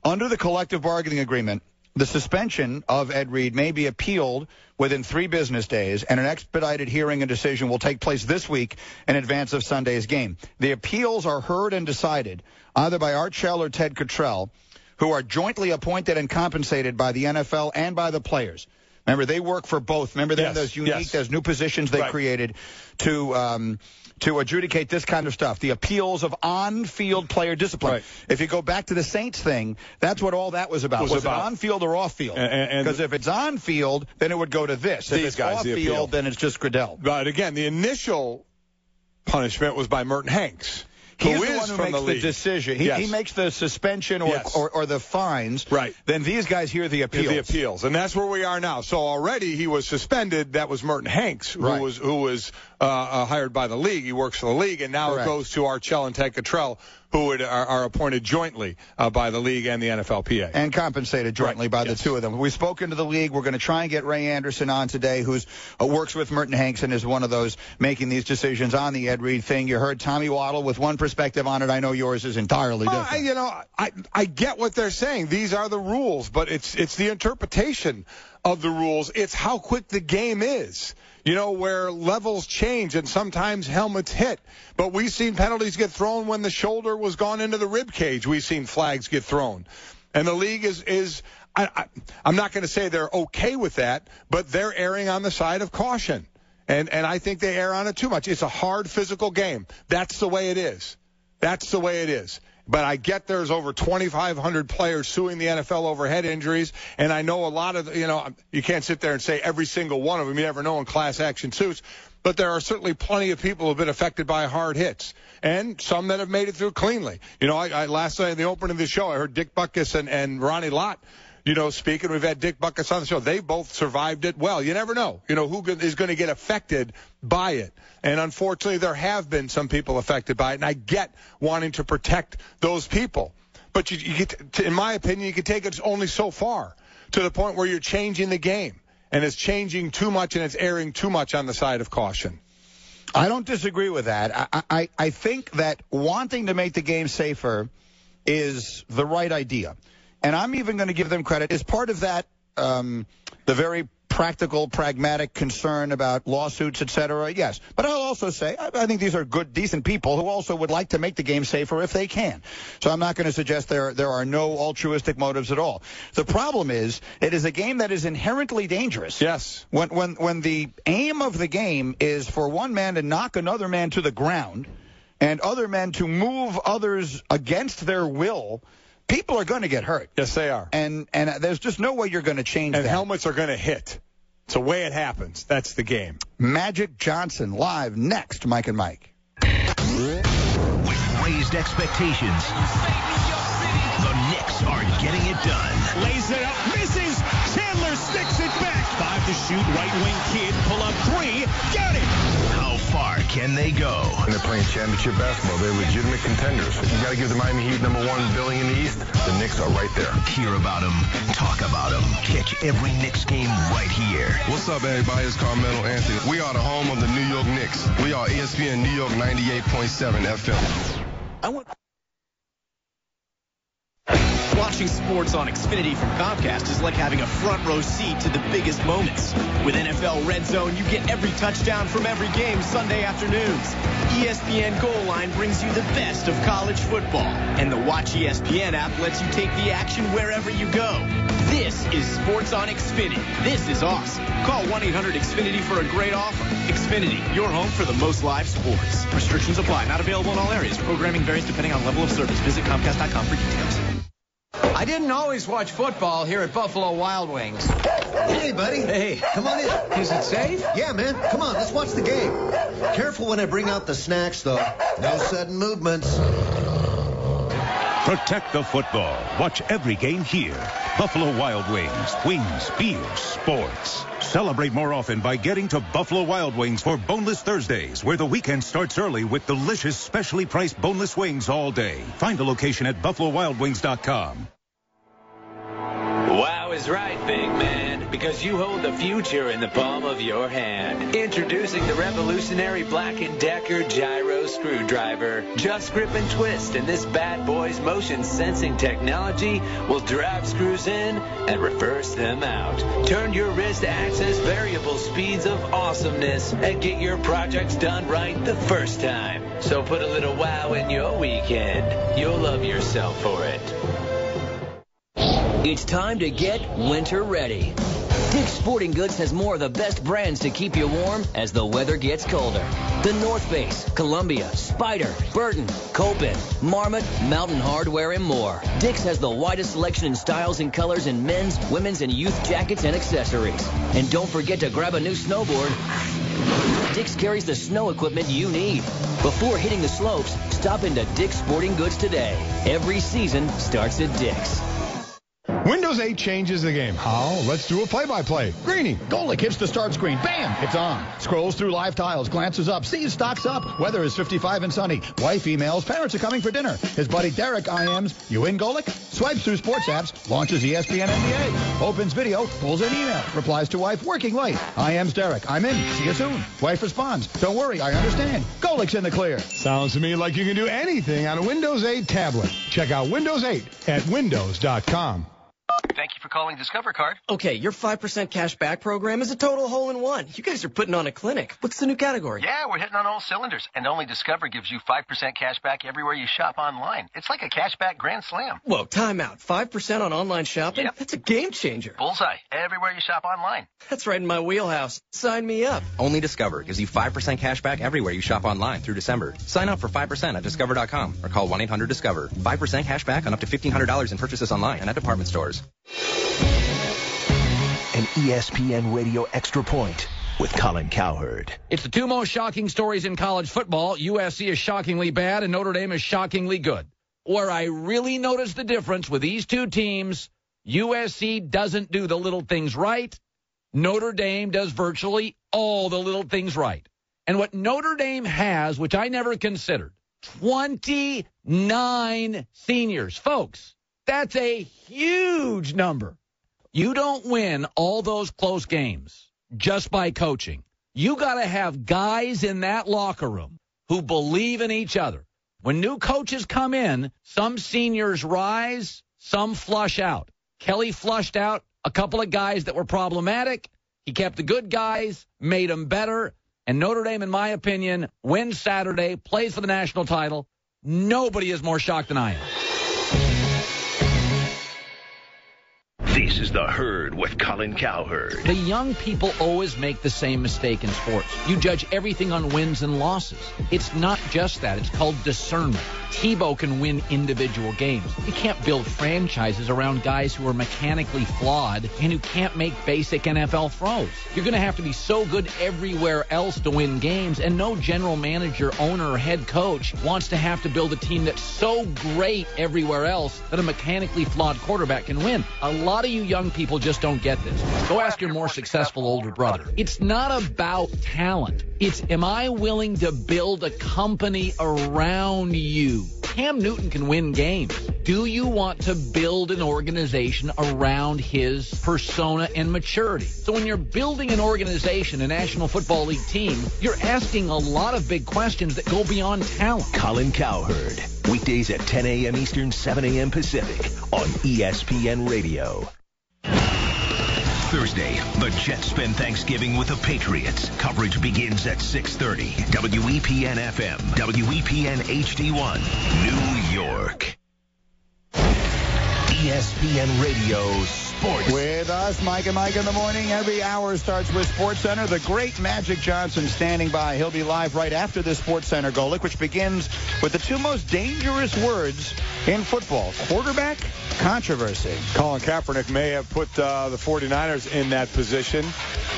Under the collective bargaining agreement, the suspension of Ed Reed may be appealed within 3 business days, and an expedited hearing and decision will take place this week in advance of Sunday's game. The appeals are heard and decided either by Art Shell or Ted Cottrell, who are jointly appointed and compensated by the NFL and by the players. Remember, they work for both. Remember, they're those unique, those new positions they created to adjudicate this kind of stuff, the appeals of on-field player discipline. Right. If you go back to the Saints thing, that's what all that was about. Was it on-field or off-field? Because if it's on-field, then it would go to this. If it's off-field, then it's just Gradell. But again, the initial punishment was by Merton Hanks. He's the one who makes the decision. He makes the suspension or the fines. Right. Then these guys hear the appeals. The appeals, and that's where we are now. So already he was suspended. That was Merton Hanks, who was hired by the league. He works for the league, and now it goes to Art Shell and Ted Cottrell, who are appointed jointly by the league and the NFLPA. And compensated jointly by the two of them. We've spoken to the league. We're going to try and get Ray Anderson on today, who works with Merton Hanks and is one of those making these decisions on the Ed Reed thing. You heard Tommy Waddle with one perspective on it. I know yours is entirely different. I get what they're saying. These are the rules, but it's the interpretation of the rules. It's how quick the game is. Where levels change and sometimes helmets hit. But we've seen penalties get thrown when the shoulder was gone into the rib cage. We've seen flags get thrown. And the league I'm not going to say they're okay with that, but they're erring on the side of caution. And I think they err on it too much. It's a hard physical game. That's the way it is. That's the way it is. But I get there's over 2,500 players suing the NFL over head injuries, and I know a lot of, you can't sit there and say every single one of them. You never know in class action suits. But there are certainly plenty of people who have been affected by hard hits, and some that have made it through cleanly. I last night in the opening of the show, I heard Dick Butkus and Ronnie Lott, speaking. We've had Dick Butkus on the show. They both survived it well. You never know, who is going to get affected by it. And unfortunately, there have been some people affected by it, and I get wanting to protect those people. But you get in my opinion, you can take it only so far, to the point where you're changing the game, and it's changing too much, and it's erring too much on the side of caution. I don't disagree with that. I think that wanting to make the game safer is the right idea. And I'm even going to give them credit as part of that, the very practical, pragmatic concern about lawsuits, et cetera, yes. But I'll also say I think these are good, decent people who also would like to make the game safer if they can. So I'm not going to suggest there are no altruistic motives at all. The problem is it is a game that is inherently dangerous. Yes. When the aim of the game is for one man to knock another man to the ground and other men to move others against their will, people are going to get hurt. Yes, they are. And there's just no way you're going to change that. And helmets are going to hit. It's the way it happens. That's the game. Magic Johnson live next, Mike and Mike. With raised expectations, the Knicks are getting it done. Lays it up, misses. Chandler sticks it back. 5 to shoot, right wing kid, pull up 3, got it. How far can they go? And they're playing championship basketball. They're legitimate contenders. You got to give the Miami Heat #1 billing in the East. The Knicks are right there. Hear about them, talk about them. Catch every Knicks game right here. What's up, everybody? It's Carmelo Anthony. We are the home of the New York Knicks. We are ESPN New York 98.7 FM. Watching sports on Xfinity from Comcast is like having a front row seat to the biggest moments. With NFL Red Zone, you get every touchdown from every game Sunday afternoons. ESPN Goal Line brings you the best of college football. And the Watch ESPN app lets you take the action wherever you go. This is Sports on Xfinity. This is awesome. Call 1-800-XFINITY for a great offer. Xfinity, your home for the most live sports. Restrictions apply. Not available in all areas. Programming varies depending on level of service. Visit Comcast.com for details. I didn't always watch football here at Buffalo Wild Wings. Hey, buddy. Hey. Come on in. Is it safe? Yeah, man. Come on, let's watch the game. Careful when I bring out the snacks, though. No sudden movements. Protect the football. Watch every game here. Buffalo Wild Wings. Wings, beer, sports. Celebrate more often by getting to Buffalo Wild Wings for Boneless Thursdays, where the weekend starts early with delicious, specially priced boneless wings all day. Find a location at BuffaloWildWings.com. Wow is right, big man, because you hold the future in the palm of your hand. Introducing the revolutionary Black & Decker Gyro Screwdriver. Just grip and twist, and this bad boy's motion sensing technology will drive screws in and reverse them out. Turn your wrist to access variable speeds of awesomeness and get your projects done right the first time. So put a little wow in your weekend. You'll love yourself for it. It's time to get winter ready. Dick's Sporting Goods has more of the best brands to keep you warm as the weather gets colder. The North Face, Columbia, Spyder, Burton, Copen, Marmot, Mountain Hardwear, and more. Dick's has the widest selection in styles and colors in men's, women's, and youth jackets and accessories. And don't forget to grab a new snowboard. Dick's carries the snow equipment you need. Before hitting the slopes, stop into Dick's Sporting Goods today. Every season starts at Dick's. Windows 8 changes the game. How? Let's do a play-by-play. Greeny, Golick hits the start screen. Bam! It's on. Scrolls through live tiles, glances up, sees stocks up. Weather is 55 and sunny. Wife emails, parents are coming for dinner. His buddy Derek IMs, you in Golick? Swipes through sports apps, launches ESPN NBA. Opens video, pulls an email. Replies to wife, working late. IMs Derek, I'm in. See you soon. Wife responds, don't worry, I understand. Golick's in the clear. Sounds to me like you can do anything on a Windows 8 tablet. Check out Windows 8 at windows.com. Thank you for calling Discover Card. Okay, your 5% cash back program is a total hole-in-one. You guys are putting on a clinic. What's the new category? Yeah, we're hitting on all cylinders. And only Discover gives you 5% cash back everywhere you shop online. It's like a cash back grand slam. Whoa, time out. 5% on online shopping? Yep. That's a game changer. Bullseye. Everywhere you shop online. That's right in my wheelhouse. Sign me up. Only Discover gives you 5% cash back everywhere you shop online through December. Sign up for 5% at Discover.com or call 1-800-DISCOVER. 5% cash back on up to $1,500 in purchases online and at department stores. An ESPN Radio Extra Point with Colin Cowherd. It's the two most shocking stories in college football. USC is shockingly bad and Notre Dame is shockingly good. Where I really notice the difference with these two teams, USC doesn't do the little things right. Notre Dame does virtually all the little things right. And what Notre Dame has, which I never considered, 29 seniors. Folks, that's a huge number. You don't win all those close games just by coaching. You got to have guys in that locker room who believe in each other. When new coaches come in, some seniors rise, some flush out. Kelly flushed out a couple of guys that were problematic. He kept the good guys, made them better. And Notre Dame, in my opinion, wins Saturday, plays for the national title. Nobody is more shocked than I am. This is The Herd with Colin Cowherd. The young people always make the same mistake in sports. You judge everything on wins and losses. It's not just that. It's called discernment. Tebow can win individual games. You can't build franchises around guys who are mechanically flawed and who can't make basic NFL throws. You're going to have to be so good everywhere else to win games, and no general manager, owner, or head coach wants to have to build a team that's so great everywhere else that a mechanically flawed quarterback can win. A lot of you young people just don't get this. Go ask your more successful older brother. It's not about talent. It's, am I willing to build a company around you? Cam Newton can win games. Do you want to build an organization around his persona and maturity? So when you're building an organization, a National Football League team, you're asking a lot of big questions that go beyond talent. Colin Cowherd, weekday Weekdays at 10 a.m. Eastern, 7 a.m. Pacific on ESPN Radio. Thursday, the Jets spend Thanksgiving with the Patriots. Coverage begins at 6:30. WEPN FM, WEPN HD1, New York. ESPN Radio Sports. With us, Mike and Mike in the morning. Every hour starts with SportsCenter. The great Magic Johnson standing by. He'll be live right after the SportsCenter Golic, which begins with the two most dangerous words in football: quarterback, controversy. Colin Kaepernick may have put the 49ers in that position.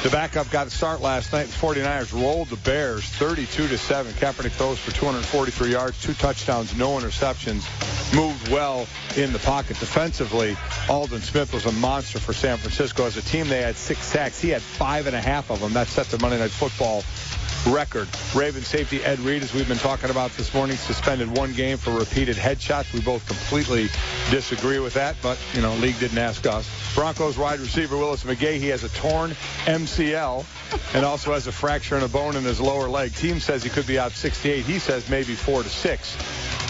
The backup got a start last night. The 49ers rolled the Bears 32-7. Kaepernick throws for 243 yards, 2 touchdowns, no interceptions. Moved well in the pocket defensively. Aldon Smith was a monster for San Francisco. As a team, they had 6 sacks. He had 5.5 of them. That set the Monday Night Football record. Ravens safety Ed Reed, as we've been talking about this morning, suspended 1 game for repeated headshots. We both completely disagree with that, but, league didn't ask us. Broncos wide receiver Willis McGahee, he has a torn MCL and also has a fracture and a bone in his lower leg. Team says he could be out 6 to 8. He says maybe 4 to 6.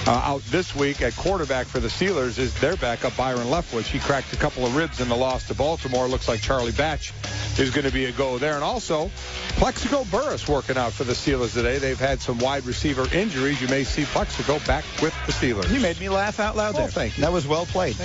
Out this week at quarterback for the Steelers is their backup, Byron Leftwich. He cracked a couple of ribs in the loss to Baltimore. Looks like Charlie Batch is going to be a go there. And also, Plexico Burress working out for the Steelers today. They've had some wide receiver injuries. You may see Plexico back with the Steelers. You made me laugh out loud there. Thank you. That was well played.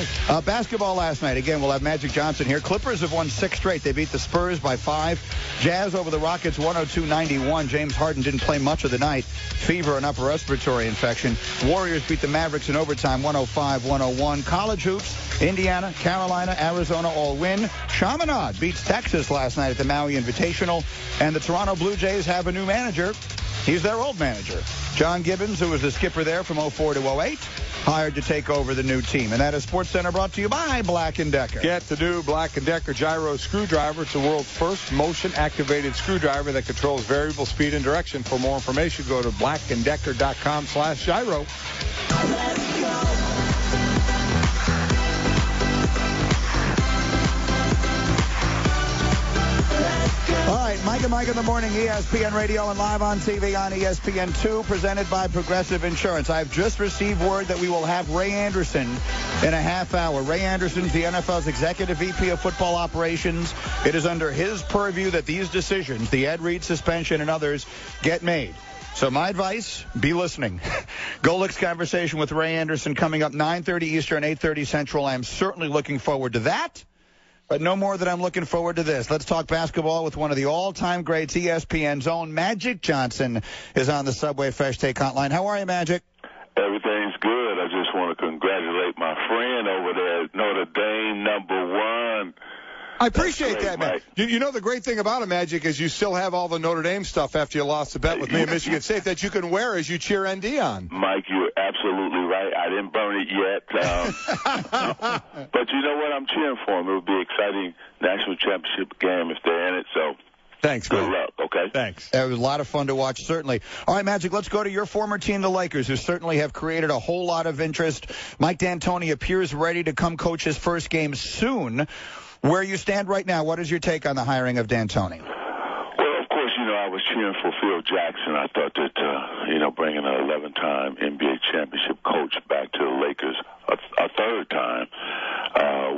Basketball last night. Again, we'll have Magic Johnson here. Clippers have won 6 straight. They beat the Spurs by 5. Jazz over the Rockets 102-91. James Harden didn't play much of the night. Fever and upper respiratory infection. Warriors beat the Mavericks in overtime 105-101. College hoops, Indiana, Carolina, Arizona all win. Chaminade beats Texas last night at the Maui Invitational. And the Toronto Blue Jays have a new manager. He's their old manager. John Gibbons, who was the skipper there from 04 to 08, hired to take over the new team. And that is SportsCenter brought to you by Black & Decker. Get the new Black & Decker Gyro screwdriver. It's the world's first motion-activated screwdriver that controls variable speed and direction. For more information, go to blackanddecker.com/gyro. Let's go. All right, Mike and Mike in the morning, ESPN Radio and live on TV on ESPN2, presented by Progressive Insurance. I've just received word that we will have Ray Anderson in a half hour. Ray Anderson's the NFL's Executive VP of Football Operations. It is under his purview that these decisions, the Ed Reed suspension and others, get made. So my advice, be listening. Golic's conversation with Ray Anderson coming up 9:30 Eastern, 8:30 Central. I am certainly looking forward to that. But no more than I'm looking forward to this. Let's talk basketball with one of the all-time greats. ESPN's own Magic Johnson is on the Subway Fresh Take Hotline. How are you, Magic? Everything's good. I just want to congratulate my friend over there at Notre Dame, #1. I appreciate that, man. You know the great thing about it, Magic, is you still have all the Notre Dame stuff after you lost the bet with me at Michigan State that you can wear as you cheer ND on. Mike, you're absolutely right. I didn't burn it yet. But you know what? I'm cheering for them. It will be an exciting national championship game if they're in it. So thanks, good luck, okay? Thanks. It was a lot of fun to watch, certainly. All right, Magic, let's go to your former team, the Lakers, who certainly have created a whole lot of interest. Mike D'Antoni appears ready to come coach his first game soon. Where you stand right now, what is your take on the hiring of D'Antoni? Well, of course, I was cheering for Phil Jackson. I thought that, bringing an 11-time NBA championship coach back to the Lakers a third time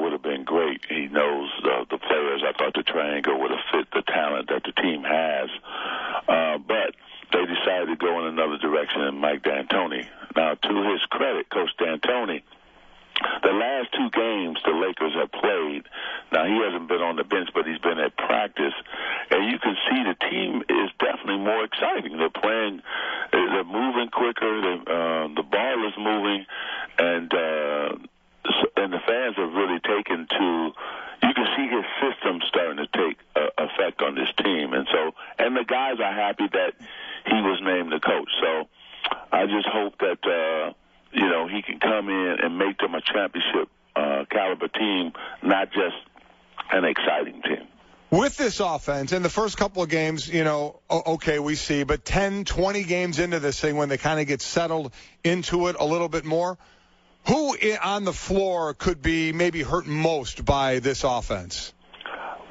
would have been great. He knows the players. I thought the triangle would have fit the talent that the team has. But they decided to go in another direction in Mike D'Antoni. Now, to his credit, Coach D'Antoni, the last 2 games the Lakers have played, now he hasn't been on the bench, but he's been at practice, and you can see the team is definitely more exciting. They're playing, they're moving quicker, the ball is moving, and the fans have really taken to, you can see his system starting to take effect on this team, and the guys are happy that he was named the coach. So I just hope that he can come in and make them a championship caliber team, not just an exciting team. With this offense, in the first couple of games, okay, we see, but 10, 20 games into this thing when they kind of get settled into it a little bit more, who on the floor could be maybe hurt most by this offense?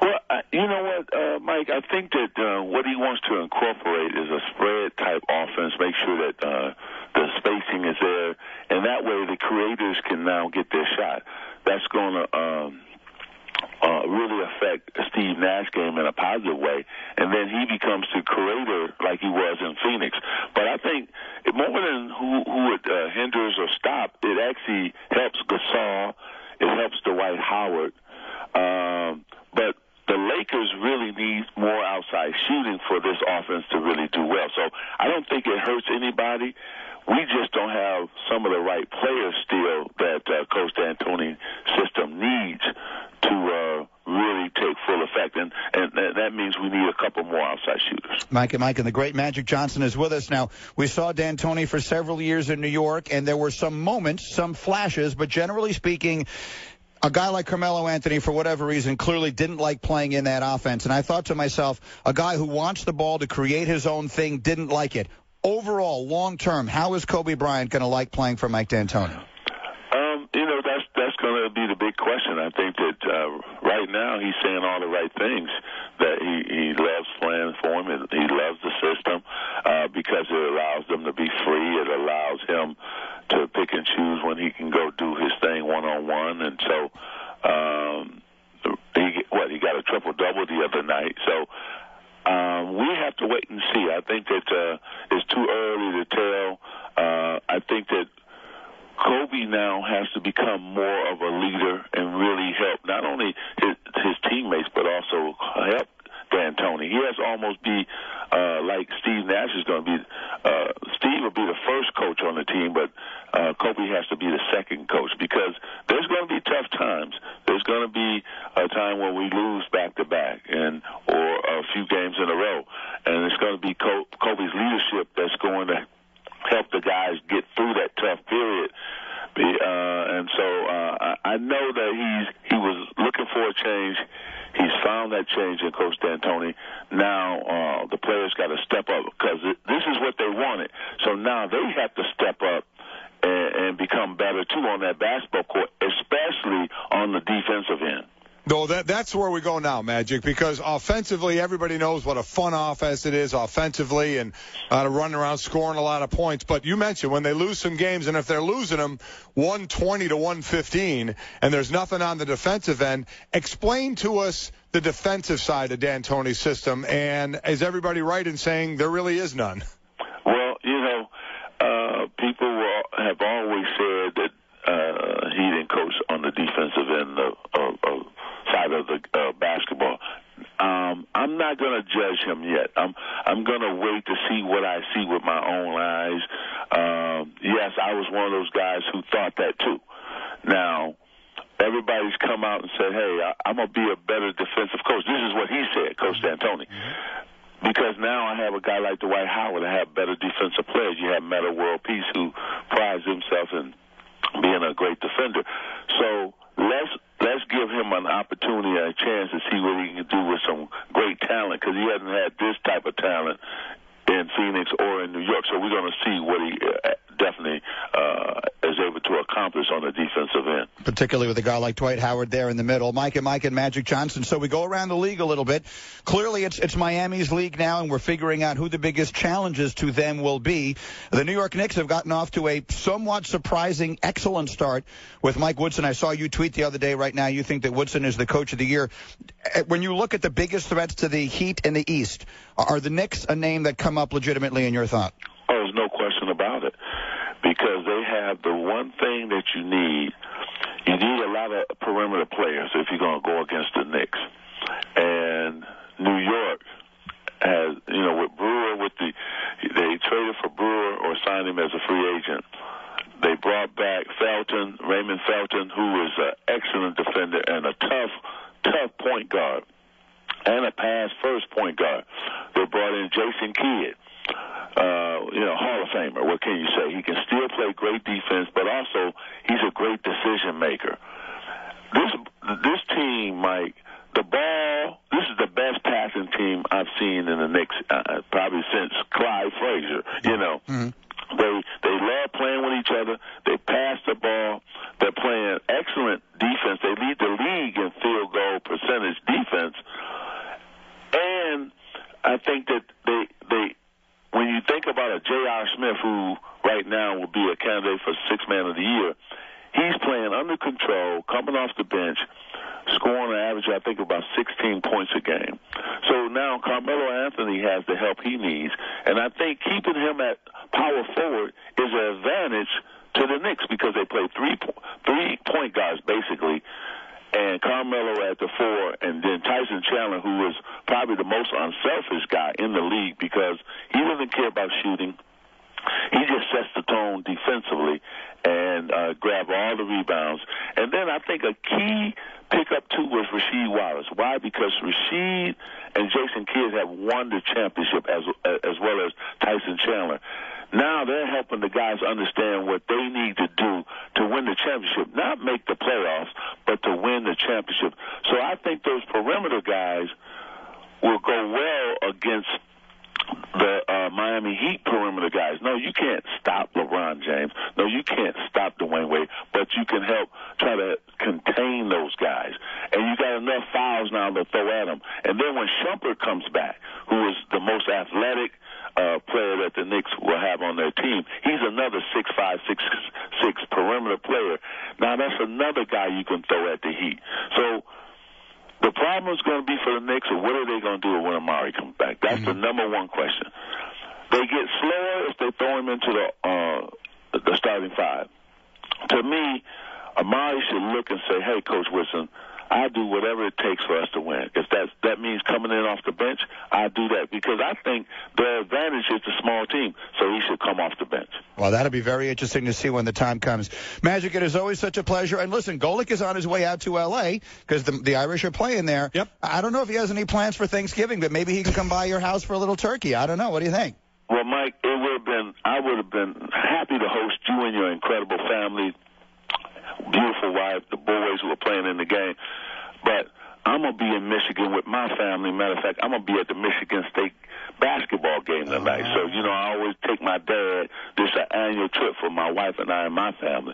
Well, you know what, Mike, I think that what he wants to incorporate is a spread-type offense, make sure that the spacing is there, and that way the creators can now get their shot. That's going to really affect Steve Nash's game in a positive way, and then he becomes the creator like he was in Phoenix. But I think more than who it hinders or stop, it actually helps Gasol, it helps Dwight Howard, but the Lakers really need more outside shooting for this offense to really do well. So I don't think it hurts anybody. We just don't have some of the right players still that Coach D'Antoni's system needs to really take full effect, and that means we need a couple more outside shooters. Mike and the great Magic Johnson is with us now. We saw D'Antoni for several years in New York, and there were some moments, some flashes, but generally speaking, a guy like Carmelo Anthony, for whatever reason, clearly didn't like playing in that offense. And I thought to myself, a guy who wants the ball to create his own thing didn't like it. Overall, long term, how is Kobe Bryant going to like playing for Mike D'Antoni? That's going to be the big question. I think that right now he's saying all the right things, that he loves playing for him, and he loves the system because it allows them to be free. It allows him to pick and choose when he can go do his thing one-on-one. And so he got a triple-double the other night. So we have to wait and see. I think that it's too early to tell. I think that Kobe now has to become more of a leader and really help not only his teammates but also help D'Antoni. He has to almost be like Steve Nash is going to be. Steve will be the first coach on the team, but Kobe has to be the second coach, because there's going to be tough times. There's going to be a time when we lose back-to-back or a few games in a row, and it's going to be Kobe's leadership that's going to help the guys get through that tough period. And so I know that he was looking for a change. He's found that change in Coach D'Antoni. Now the players got to step up, because this is what they wanted. So now they have to step up and become better, too, on that basketball court, especially on the defensive end. No, that's where we go now, Magic, because offensively, everybody knows what a fun offense it is offensively, and to run around scoring a lot of points. But you mentioned when they lose some games, and if they're losing them 120 to 115, and there's nothing on the defensive end, explain to us the defensive side of D'Antoni's system, and is everybody right in saying there really is none? Well, people have always said that he didn't coach on the defensive end of side of the basketball. I'm not going to judge him yet. I'm going to wait to see what I see with my own eyes. Yes, I was one of those guys who thought that too. Now, everybody's come out and said, hey, I'm going to be a better defensive coach. This is what he said, Coach D'Antoni. Because now I have a guy like Dwight Howard. I have better defensive players. You have Metta World Peace, who prides himself in being a great defender. So let's give him an opportunity, a chance to see what he can do with some great talent, because he hasn't had this type of talent in Phoenix or in New York. So we're going to see what he definitely is able to accomplish on the defensive end. Particularly with a guy like Dwight Howard there in the middle. Mike and Magic Johnson. So we go around the league a little bit. Clearly it's Miami's league now, and we're figuring out who the biggest challenges to them will be. The New York Knicks have gotten off to a somewhat surprising, excellent start with Mike Woodson. I saw you tweet the other day, right now you think that Woodson is the coach of the year. When you look at the biggest threats to the Heat in the East, are the Knicks a name that come up legitimately in your thought? Oh, there's no question about it, because they have the one thing that you need. You need a lot of perimeter players if you're going to go against the Knicks. And New York has, with Brewer, they traded for Brewer or signed him as a free agent. They brought back Raymond Felton, who is an excellent defender and a tough point guard, and a pass-first point guard. They brought in Jason Kidd, Hall of Famer. What can you say? He can still play great defense, but also he's a great decision maker. This team, Mike, the ball, this is the best passing team I've seen in the Knicks probably since Clyde Frazier. Mm-hmm. They love playing with each other. They pass the ball. They're playing excellent defense. They lead the league in field goal percentage defense. And I think that they when you think about a J.R. Smith, who right right now will be a candidate for Sixth Man of the Year. He's playing under control, coming off the bench, scoring an average, I think, about 16 points a game. So now Carmelo Anthony has the help he needs, and I think keeping him at power forward is an advantage to the Knicks because they play three-point guards, basically, and Carmelo at the 4, and then Tyson Chandler, who is probably the most unselfish guy in the league because he doesn't care about shooting. He just sets the tone defensively and grab all the rebounds. And then I think a key pickup, too, was Rasheed Wallace. Why? Because Rasheed and Jason Kidd have won the championship as well as Tyson Chandler. Now they're helping the guys understand what they need to do to win the championship, not make the playoffs, but to win the championship. So I think those perimeter guys will go well against the Miami Heat perimeter guys. No, you can't stop LeBron James. No, you can't stop Dwayne Wade, but you can help try to contain those guys. And you got enough fouls now to throw at them. And then when Shumpert comes back, who is the most athletic player that the Knicks will have on their team, he's another 6'5", 6'6" perimeter player. Now, that's another guy you can throw at the Heat. So the problem is going to be for the Knicks, or what are they going to do when Amari comes back? That's the number one question. They get slower if they throw him into the starting five. To me, Amari should look and say, hey, Coach Wilson, I'll do whatever it takes for us to win. If that means coming in off the bench, I'll do that because I think their advantage is the small team, so he should come off the bench. Well, that'll be very interesting to see when the time comes. Magic, it is always such a pleasure. And listen, Golic is on his way out to L.A. because the Irish are playing there. Yep. I don't know if he has any plans for Thanksgiving, but maybe he can come by your house for a little turkey. I don't know. What do you think? Well, Mike, I would have been happy to host you and your incredible family, beautiful wife, the boys who are playing in the game. But I'm going to be in Michigan with my family. Matter of fact, I'm going to be at the Michigan State basketball game tonight. So, I always take my dad. This is an annual trip for my wife and I and my family.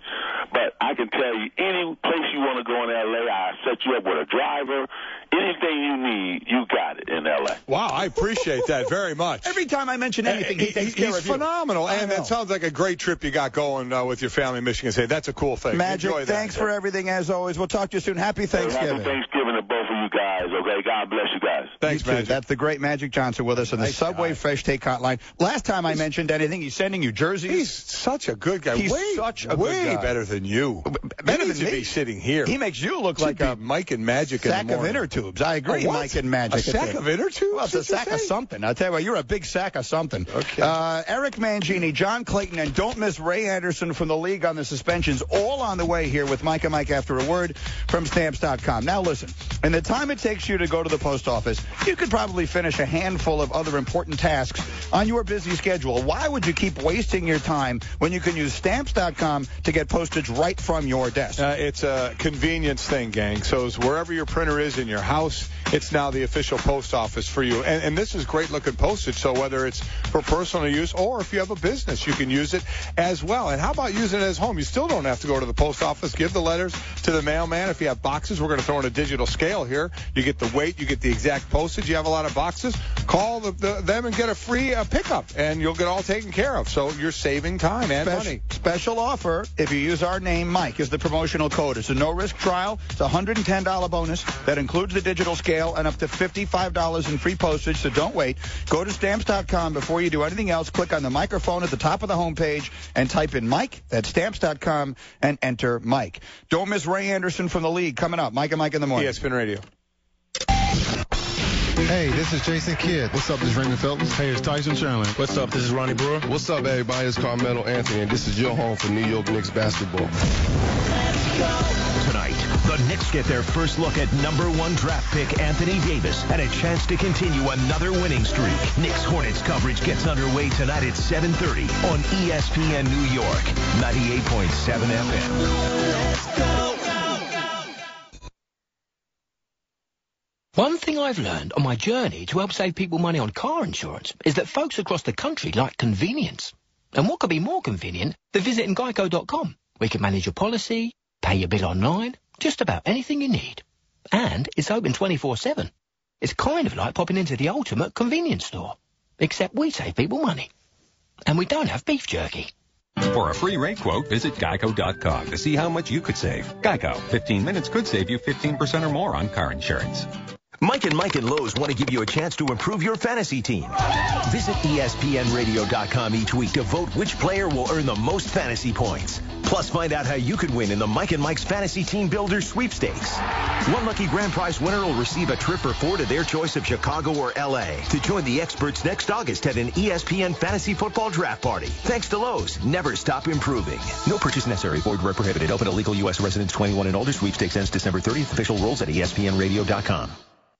But I can tell you, any place you want to go in L.A., I'll set you up with a driver. Anything you need, you got it in L.A. Wow, I appreciate that very much. Every time I mention anything, he takes care of you. He's phenomenal, and it sounds like a great trip you got going with your family in Michigan State. That's a cool thing. Magic, Enjoy that. Thanks for everything, as always. We'll talk to you soon. Happy Thanksgiving. Happy Thanksgiving to both of you guys, okay? God bless you guys. Thanks, Magic. That's the great Magic Johnson with us on the Subway Fresh Take Hotline. Last time I mentioned anything, he's sending you jerseys. He's such a good guy. He's way better than you. Better than me. Be sitting here. He makes you look like a Mike and Magic sack of inner tubes. I agree, Mike and Magic. A sack of inner tubes? Well, it's a sack of something. I'll tell you what, you're a big sack of something. Okay. Eric Mangini, John Clayton, and don't miss Ray Anderson from the league on the suspensions, all on the way here with Mike and Mike after a word from Stamps.com. Now listen, in the time it takes you to go to the post office, you could probably finish a handful of other important tasks on your busy schedule. Why would you keep wasting your time when you can use Stamps.com to get postage right from your desk? It's a convenience thing, gang. So wherever your printer is in your house, it's now the official post office for you. And this is great-looking postage, so whether it's for personal use or if you have a business, you can use it as well. And how about using it as home? You still don't have to go to the post office. Give the letters to the mailman. If you have boxes, we're going to throw in a digital scale here. You get the weight. You get the exact postage. You have a lot of boxes. Call them and get a free pickup, and you'll get all taken care of. So you're saving time and money. Special offer if you use our name, Mike, is the promotional code. It's a no-risk trial. It's a $110 bonus that includes the digital scale and up to $55 in free postage, so don't wait. Go to Stamps.com before you do anything else. Click on the microphone at the top of the homepage and type in Mike. That's Stamps.com and enter Mike. Don't miss Ray Anderson from the league coming up. Mike and Mike in the morning. ESPN Radio. Hey, this is Jason Kidd. What's up? This is Raymond Felton. Hey, it's Tyson Chandler. What's up? This is Ronnie Brewer. What's up, everybody? It's Carmelo Anthony, and this is your home for New York Knicks basketball. Tonight, the Knicks get their first look at #1 draft pick Anthony Davis and a chance to continue another winning streak. Knicks Hornets coverage gets underway tonight at 7:30 on ESPN New York, 98.7 FM. Let's go. One thing I've learned on my journey to help save people money on car insurance is that folks across the country like convenience. And what could be more convenient than visiting Geico.com? We can manage your policy, pay your bill online, just about anything you need. And it's open 24/7. It's kind of like popping into the ultimate convenience store. Except we save people money. And we don't have beef jerky. For a free rate quote, visit Geico.com to see how much you could save. Geico. 15 minutes could save you 15% or more on car insurance. Mike and Lowe's want to give you a chance to improve your fantasy team. Visit ESPNradio.com each week to vote which player will earn the most fantasy points. Plus, find out how you could win in the Mike and Mike's Fantasy Team Builder Sweepstakes. One lucky grand prize winner will receive a trip or 4 to their choice of Chicago or L.A. to join the experts next August at an ESPN Fantasy Football Draft Party. Thanks to Lowe's. Never stop improving. No purchase necessary. Void where prohibited. Open to legal U.S. residents 21 and older. Sweepstakes ends December 30th. Official rules at ESPNradio.com.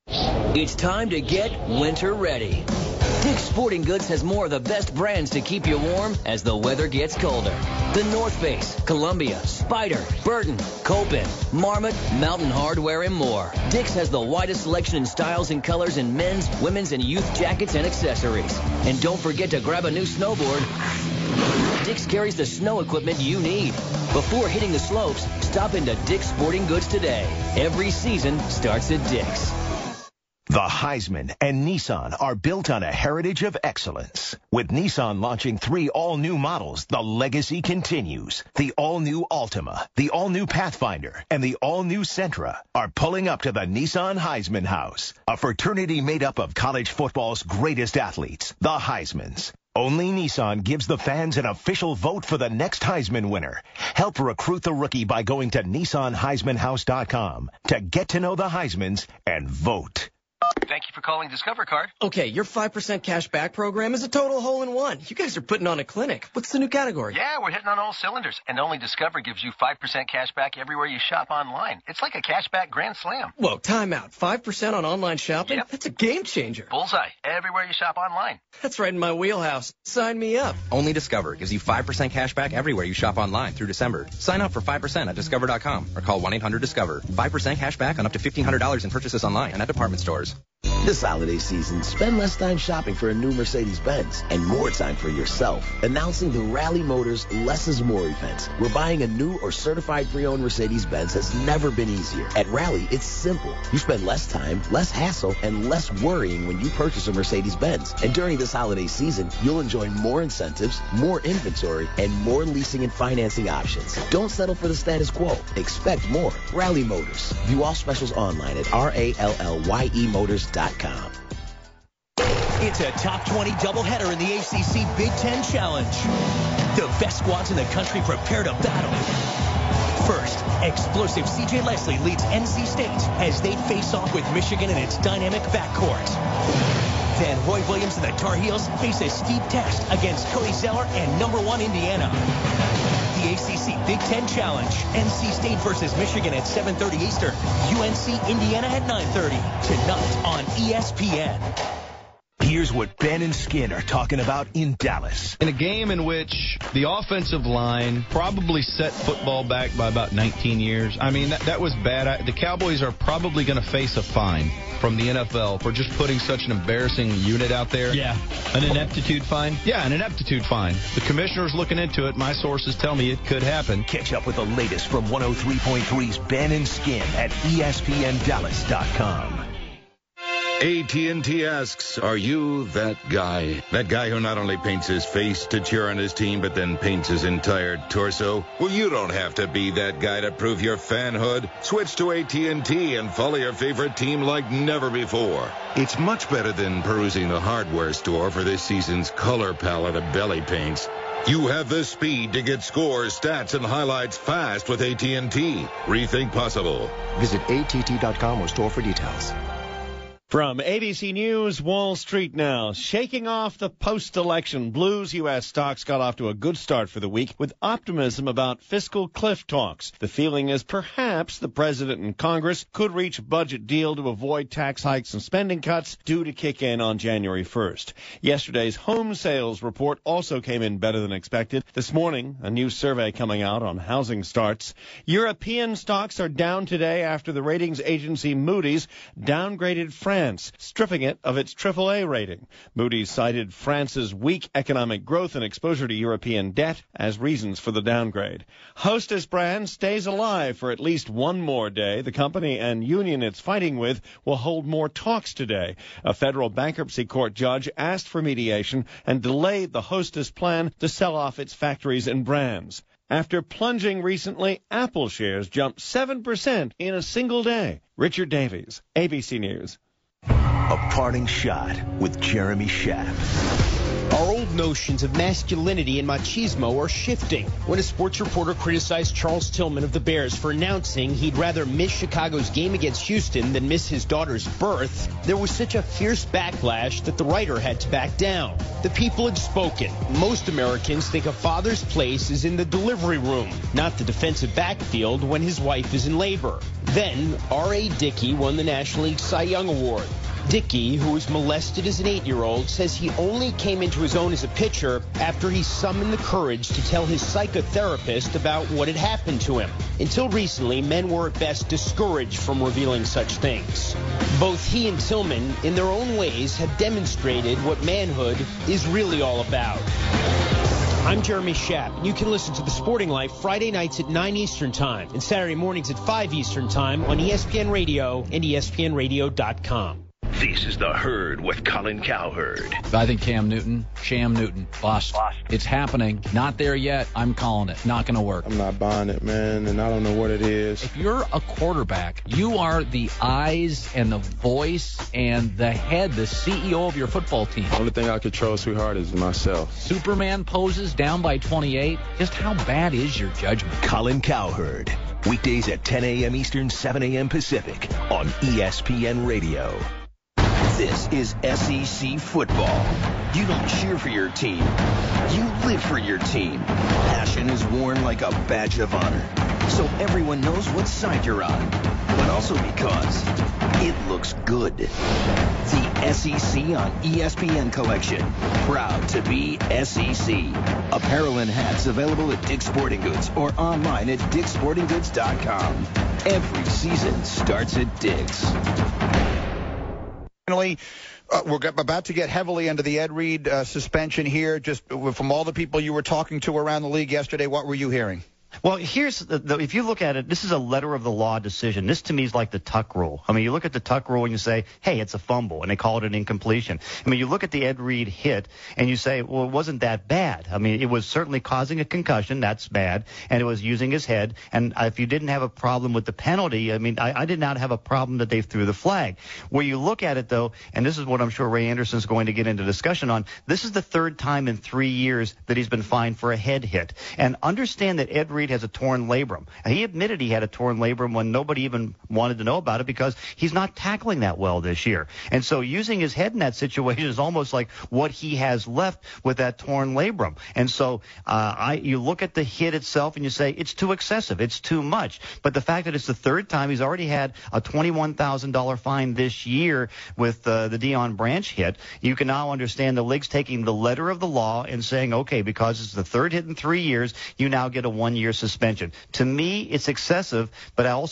It's time to get winter ready. Dick's Sporting Goods has more of the best brands to keep you warm as the weather gets colder. The North Face, Columbia, Spider, Burton, Copen, Marmot, Mountain Hardwear, and more. Dick's has the widest selection in styles and colors in men's, women's, and youth jackets and accessories. And don't forget to grab a new snowboard. Dick's carries the snow equipment you need. Before hitting the slopes, stop into Dick's Sporting Goods today. Every season starts at Dick's. The Heisman and Nissan are built on a heritage of excellence. With Nissan launching 3 all-new models, the legacy continues. The all-new Altima, the all-new Pathfinder, and the all-new Sentra are pulling up to the Nissan Heisman House, a fraternity made up of college football's greatest athletes, the Heismans. Only Nissan gives the fans an official vote for the next Heisman winner. Help recruit the rookie by going to NissanHeismanHouse.com to get to know the Heismans and vote. Thank you for calling Discover Card. Okay, your 5% cash back program is a total hole-in-one. You guys are putting on a clinic. What's the new category? Yeah, we're hitting on all cylinders. And only Discover gives you 5% cash back everywhere you shop online. It's like a cash back grand slam. Whoa, time out. 5% on online shopping? Yep. That's a game changer. Bullseye. Everywhere you shop online. That's right in my wheelhouse. Sign me up. Only Discover gives you 5% cash back everywhere you shop online through December. Sign up for 5% at Discover.com or call 1-800-DISCOVER. 5% cash back on up to $1,500 in purchases online and at department stores. This holiday season, spend less time shopping for a new Mercedes-Benz and more time for yourself. Announcing the Rally Motors Less is More event, where buying a new or certified pre-owned Mercedes-Benz has never been easier. At Rally, it's simple. You spend less time, less hassle, and less worrying when you purchase a Mercedes-Benz. And during this holiday season, you'll enjoy more incentives, more inventory, and more leasing and financing options. Don't settle for the status quo. Expect more. Rally Motors. View all specials online at RALLYEMotors.com. It's a top 20 doubleheader in the ACC Big Ten Challenge. The best squads in the country prepare to battle. First, explosive CJ Leslie leads NC State as they face off with Michigan in its dynamic backcourt. Then Roy Williams and the Tar Heels face a steep test against Cody Zeller and number 1 Indiana. The ACC Big Ten Challenge. NC State versus Michigan at 7:30 Eastern. UNC Indiana at 9:30. Tonight on ESPN. Here's what Ben and Skin are talking about in Dallas. In a game in which the offensive line probably set football back by about 19 years. I mean, that was bad. The Cowboys are probably going to face a fine from the NFL for just putting such an embarrassing unit out there. Yeah, an ineptitude fine? Yeah, an ineptitude fine. The commissioner's looking into it. My sources tell me it could happen. Catch up with the latest from 103.3's Ben and Skin at ESPNDallas.com. AT&T asks, are you that guy? That guy who not only paints his face to cheer on his team, but then paints his entire torso? Well, you don't have to be that guy to prove your fanhood. Switch to AT&T and follow your favorite team like never before. It's much better than perusing the hardware store for this season's color palette of belly paints. You have the speed to get scores, stats, and highlights fast with AT&T. Rethink possible. Visit att.com or store for details. From ABC News, Wall Street now. Shaking off the post-election blues, U.S. stocks got off to a good start for the week with optimism about fiscal cliff talks. The feeling is perhaps the president and Congress could reach a budget deal to avoid tax hikes and spending cuts due to kick in on January 1st. Yesterday's home sales report also came in better than expected. This morning, a new survey coming out on housing starts. European stocks are down today after the ratings agency Moody's downgraded France France, stripping it of its AAA rating. Moody's cited France's weak economic growth and exposure to European debt as reasons for the downgrade. Hostess brand stays alive for at least one more day. The company and union it's fighting with will hold more talks today. A federal bankruptcy court judge asked for mediation and delayed the Hostess plan to sell off its factories and brands. After plunging recently, Apple shares jumped 7% in a single day. Richard Davies, ABC News. A parting shot with Jeremy Schaap. Our old notions of masculinity and machismo are shifting. When a sports reporter criticized Charles Tillman of the Bears for announcing he'd rather miss Chicago's game against Houston than miss his daughter's birth, there was such a fierce backlash that the writer had to back down. The people had spoken. Most Americans think a father's place is in the delivery room, not the defensive backfield when his wife is in labor. Then, R.A. Dickey won the National League Cy Young Award. Dickey, who was molested as an 8-year-old, says he only came into his own as a pitcher after he summoned the courage to tell his psychotherapist about what had happened to him. Until recently, men were at best discouraged from revealing such things. Both he and Tillman, in their own ways, have demonstrated what manhood is really all about. I'm Jeremy Schaap, and you can listen to The Sporting Life Friday nights at 9 Eastern Time and Saturday mornings at 5 Eastern Time on ESPN Radio and ESPNRadio.com. This is The Herd with Colin Cowherd. I think Sham Newton, bust. It's happening. Not there yet. I'm calling it. Not going to work. I'm not buying it, man, and I don't know what it is. If you're a quarterback, you are the eyes and the voice and the head, the CEO of your football team. The only thing I control, sweetheart, is myself. Superman poses down by 28. Just how bad is your judgment? Colin Cowherd. Weekdays at 10 a.m. Eastern, 7 a.m. Pacific on ESPN Radio. This is SEC football. You don't cheer for your team. You live for your team. Passion is worn like a badge of honor. So everyone knows what side you're on. But also because it looks good. The SEC on ESPN collection. Proud to be SEC. Apparel and hats available at Dick's Sporting Goods or online at dicksportinggoods.com. Every season starts at Dick's. Finally, we're about to get heavily into the Ed Reed suspension here. Just from all the people you were talking to around the league yesterday, what were you hearing? Well, here's if you look at it, this is a letter of the law decision. This to me is like the Tuck rule. I mean, you look at the Tuck rule and you say, hey, it's a fumble, and they call it an incompletion. I mean, you look at the Ed Reed hit and you say, well, it wasn't that bad. I mean, it was certainly causing a concussion. That's bad. And it was using his head. And if you didn't have a problem with the penalty, I mean, I did not have a problem that they threw the flag. Where you look at it, though, and this is what I'm sure Ray Anderson's going to get into discussion on, this is the third time in 3 years that he's been fined for a head hit. And understand that Ed Reed has a torn labrum. And he admitted he had a torn labrum when nobody even wanted to know about it because he's not tackling that well this year. And so using his head in that situation is almost like what he has left with that torn labrum. And so you look at the hit itself and you say it's too excessive. It's too much. But the fact that it's the third time, he's already had a $21,000 fine this year with the Deion Branch hit. You can now understand the league's taking the letter of the law and saying, okay, because it's the third hit in 3 years, you now get a 1-year suspension. To me, it's excessive, but I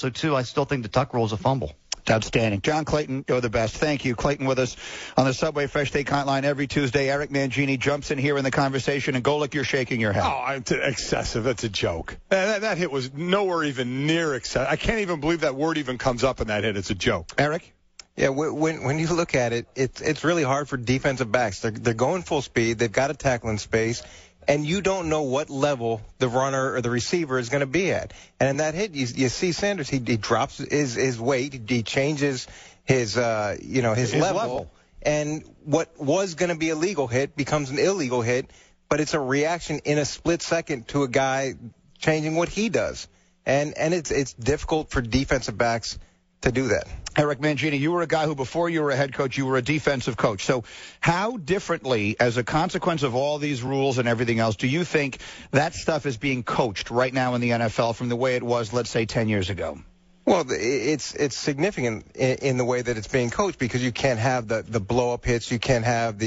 still think the Tuck rule is a fumble. Outstanding. John Clayton, you're the best. Thank you. Clayton with us on the Subway Fresh Take Hotline every Tuesday. Eric Mangini jumps in here in the conversation, and Golick, you're shaking your head. Oh, excessive. That's a joke. That hit was nowhere even near excessive. I can't even believe that word even comes up in that hit. It's a joke. Eric? Yeah, when you look at it, it's really hard for defensive backs. They're going full speed. They've got to tackle in space. And you don't know what level the runner or the receiver is going to be at. And in that hit, you see Sanders, he drops his weight, he changes his level. And what was going to be a legal hit becomes an illegal hit, but it's a reaction in a split second to a guy changing what he does. And it's difficult for defensive backs to do that. Eric Mangini, you were a guy who, before you were a head coach, you were a defensive coach. So how differently, as a consequence of all these rules and everything else, do you think that stuff is being coached right now in the NFL from the way it was, let's say, 10 years ago? Well, it's significant in the way that it's being coached because you can't have the blow-up hits. You can't have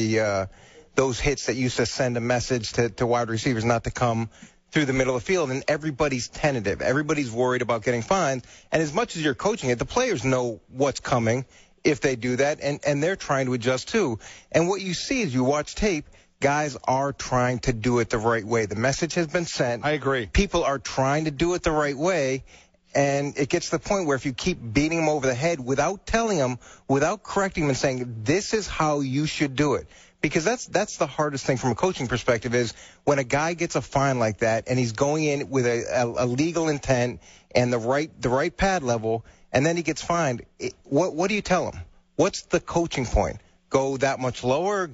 those hits that used to send a message to wide receivers not to come through the middle of the field, and everybody's tentative. Everybody's worried about getting fined. And as much as you're coaching it, the players know what's coming. if they do that, and they're trying to adjust too. And what you see is you watch tape, guys are trying to do it the right way. The message has been sent. I agree. People are trying to do it the right way, and it gets to the point where if you keep beating them over the head without telling them, without correcting them and saying, this is how you should do it. Because that's the hardest thing from a coaching perspective is when a guy gets a fine like that and he's going in with a legal intent and the right pad level, and then he gets fined. What do you tell him? What's the coaching point? Go that much lower?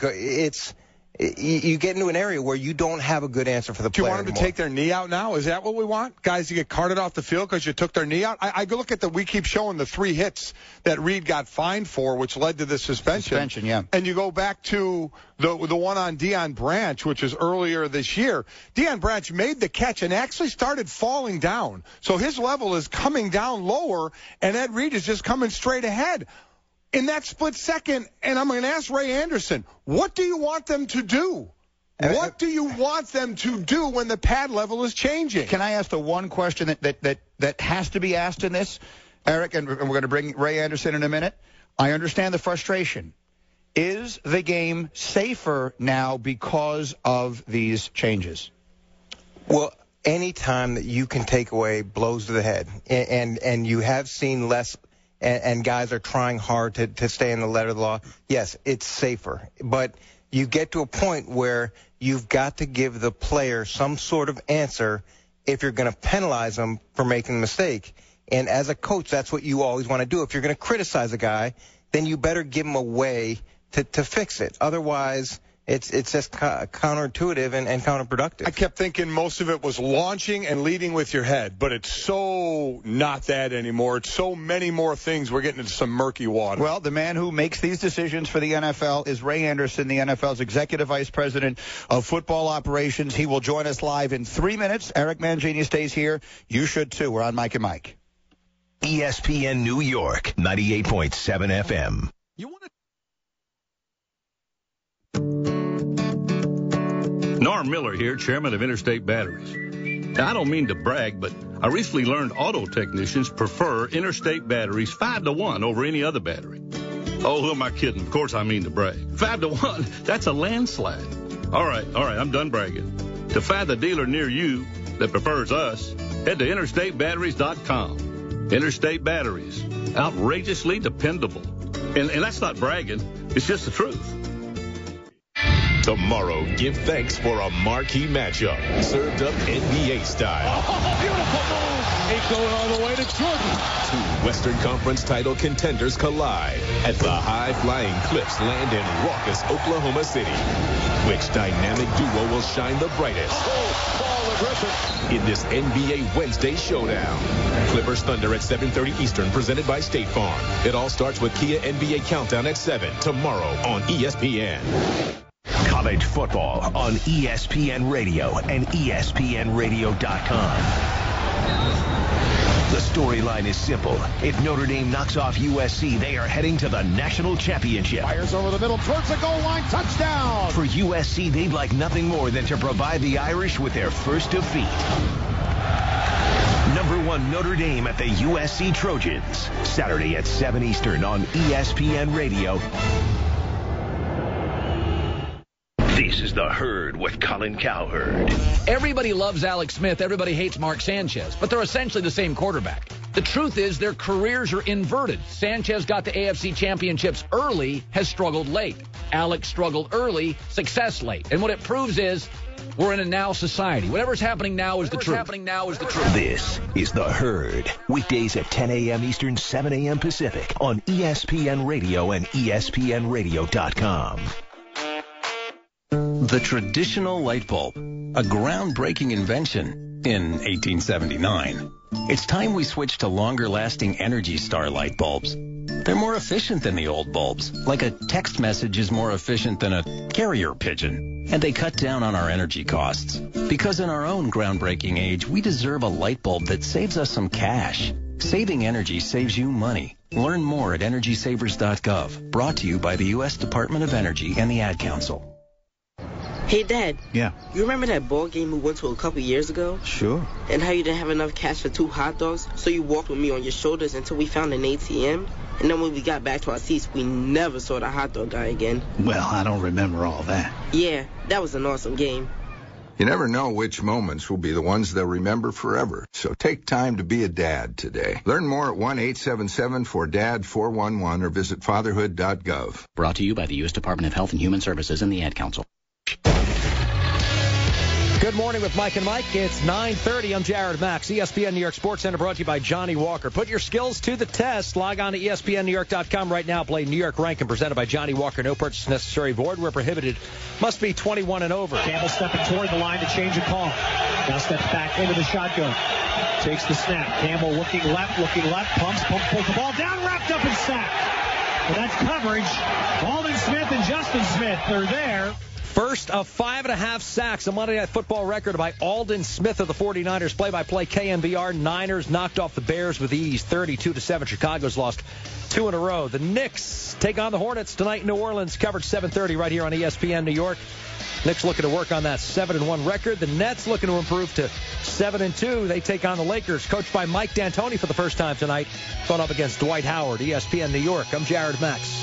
You get into an area where you don't have a good answer for the player. Do you want them to take their knee out now? Is that what we want? Guys to get carted off the field because you took their knee out? I look at we keep showing the 3 hits that Reed got fined for, which led to the suspension. Yeah. And you go back to the one on Deion Branch, which was earlier this year. Deion Branch made the catch and actually started falling down. So his level is coming down lower, and Ed Reed is just coming straight ahead. In that split second, and I'm going to ask Ray Anderson, what do you want them to do? What do you want them to do when the pad level is changing? Can I ask the one question that has to be asked in this, Eric, and we're going to bring Ray Anderson in a minute? I understand the frustration. Is the game safer now because of these changes? Well, any time that you can take away blows to the head, and you have seen less – and guys are trying hard to stay in the letter of the law, yes, it's safer. But you get to a point where you've got to give the player some sort of answer if you're going to penalize them for making a mistake. And as a coach, that's what you always want to do. If you're going to criticize a guy, then you better give him a way to fix it. Otherwise, it's just counterintuitive and counterproductive. I kept thinking most of it was launching and leading with your head, but it's so not that anymore. It's so many more things. We're getting into some murky water. Well, the man who makes these decisions for the NFL is Ray Anderson, the NFL's Executive Vice President of Football Operations. He will join us live in 3 minutes. Eric Mangini stays here. You should, too. We're on Mike and Mike. ESPN New York, 98.7 FM. You want to... Norm Miller here, chairman of Interstate Batteries. Now, I don't mean to brag, but I recently learned auto technicians prefer Interstate Batteries 5-to-1 over any other battery. Oh, who am I kidding? Of course I mean to brag. 5-to-1, that's a landslide. All right, I'm done bragging. To find the dealer near you that prefers us, head to interstatebatteries.com. Interstate Batteries, outrageously dependable. And that's not bragging, it's just the truth. Tomorrow, give thanks for a marquee matchup, served up NBA style. Oh, beautiful move! Ain't going all the way to Jordan. 2 Western Conference title contenders collide at the high-flying Cliffs land in raucous Oklahoma City. Which dynamic duo will shine the brightest? In this NBA Wednesday showdown. Clippers Thunder at 7:30 Eastern, presented by State Farm. It all starts with Kia NBA Countdown at 7 tomorrow on ESPN. College football on ESPN Radio and ESPNradio.com. The storyline is simple. If Notre Dame knocks off USC, they are heading to the national championship. Fires over the middle towards the goal line. Touchdown! For USC, they'd like nothing more than to provide the Irish with their first defeat. Number 1 Notre Dame at the USC Trojans. Saturday at 7 Eastern on ESPN Radio. This is The Herd with Colin Cowherd. Everybody loves Alex Smith. Everybody hates Mark Sanchez. But they're essentially the same quarterback. The truth is their careers are inverted. Sanchez got to AFC championships early, has struggled late. Alex struggled early, success late. And what it proves is we're in a now society. Whatever's happening now is the truth. This is The Herd. Weekdays at 10 a.m. Eastern, 7 a.m. Pacific on ESPN Radio and ESPNradio.com. The traditional light bulb, a groundbreaking invention in 1879. It's time we switch to longer-lasting Energy Star light bulbs. They're more efficient than the old bulbs, like a text message is more efficient than a carrier pigeon. And they cut down on our energy costs. Because in our own groundbreaking age, we deserve a light bulb that saves us some cash. Saving energy saves you money. Learn more at EnergySavers.gov. Brought to you by the U.S. Department of Energy and the Ad Council. Hey, Dad. Yeah. You remember that ball game we went to a couple years ago? Sure. And how you didn't have enough cash for 2 hot dogs, so you walked with me on your shoulders until we found an ATM? And then when we got back to our seats, we never saw the hot dog guy again. Well, I don't remember all that. Yeah, that was an awesome game. You never know which moments will be the ones they'll remember forever. So take time to be a dad today. Learn more at 1-877-4DAD-411 or visit fatherhood.gov. Brought to you by the U.S. Department of Health and Human Services and the Ad Council. Good morning with Mike and Mike. It's 9:30. I'm Jared Max. ESPN New York Sports Center brought to you by Johnny Walker. Put your skills to the test. Log on to ESPNNewYork.com right now. Play New York Rankin presented by Johnny Walker. No purchase necessary. Void where prohibited. Must be 21 and over. Campbell stepping toward the line to change a call. Now steps back into the shotgun. Takes the snap. Campbell looking left, pumps, pulls the ball down, wrapped up and sacked. And that's coverage. Alden Smith and Justin Smith are there. First of 5.5 sacks, a Monday Night Football record by Alden Smith of the 49ers. Play-by-play KNBR. Niners knocked off the Bears with ease, 32-7. Chicago's lost 2 in a row. The Knicks take on the Hornets tonight in New Orleans. Coverage 7:30 right here on ESPN New York. Knicks looking to work on that 7-1 record. The Nets looking to improve to 7-2. They take on the Lakers, coached by Mike D'Antoni for the first time tonight, going up against Dwight Howard. ESPN New York. I'm Jared Max.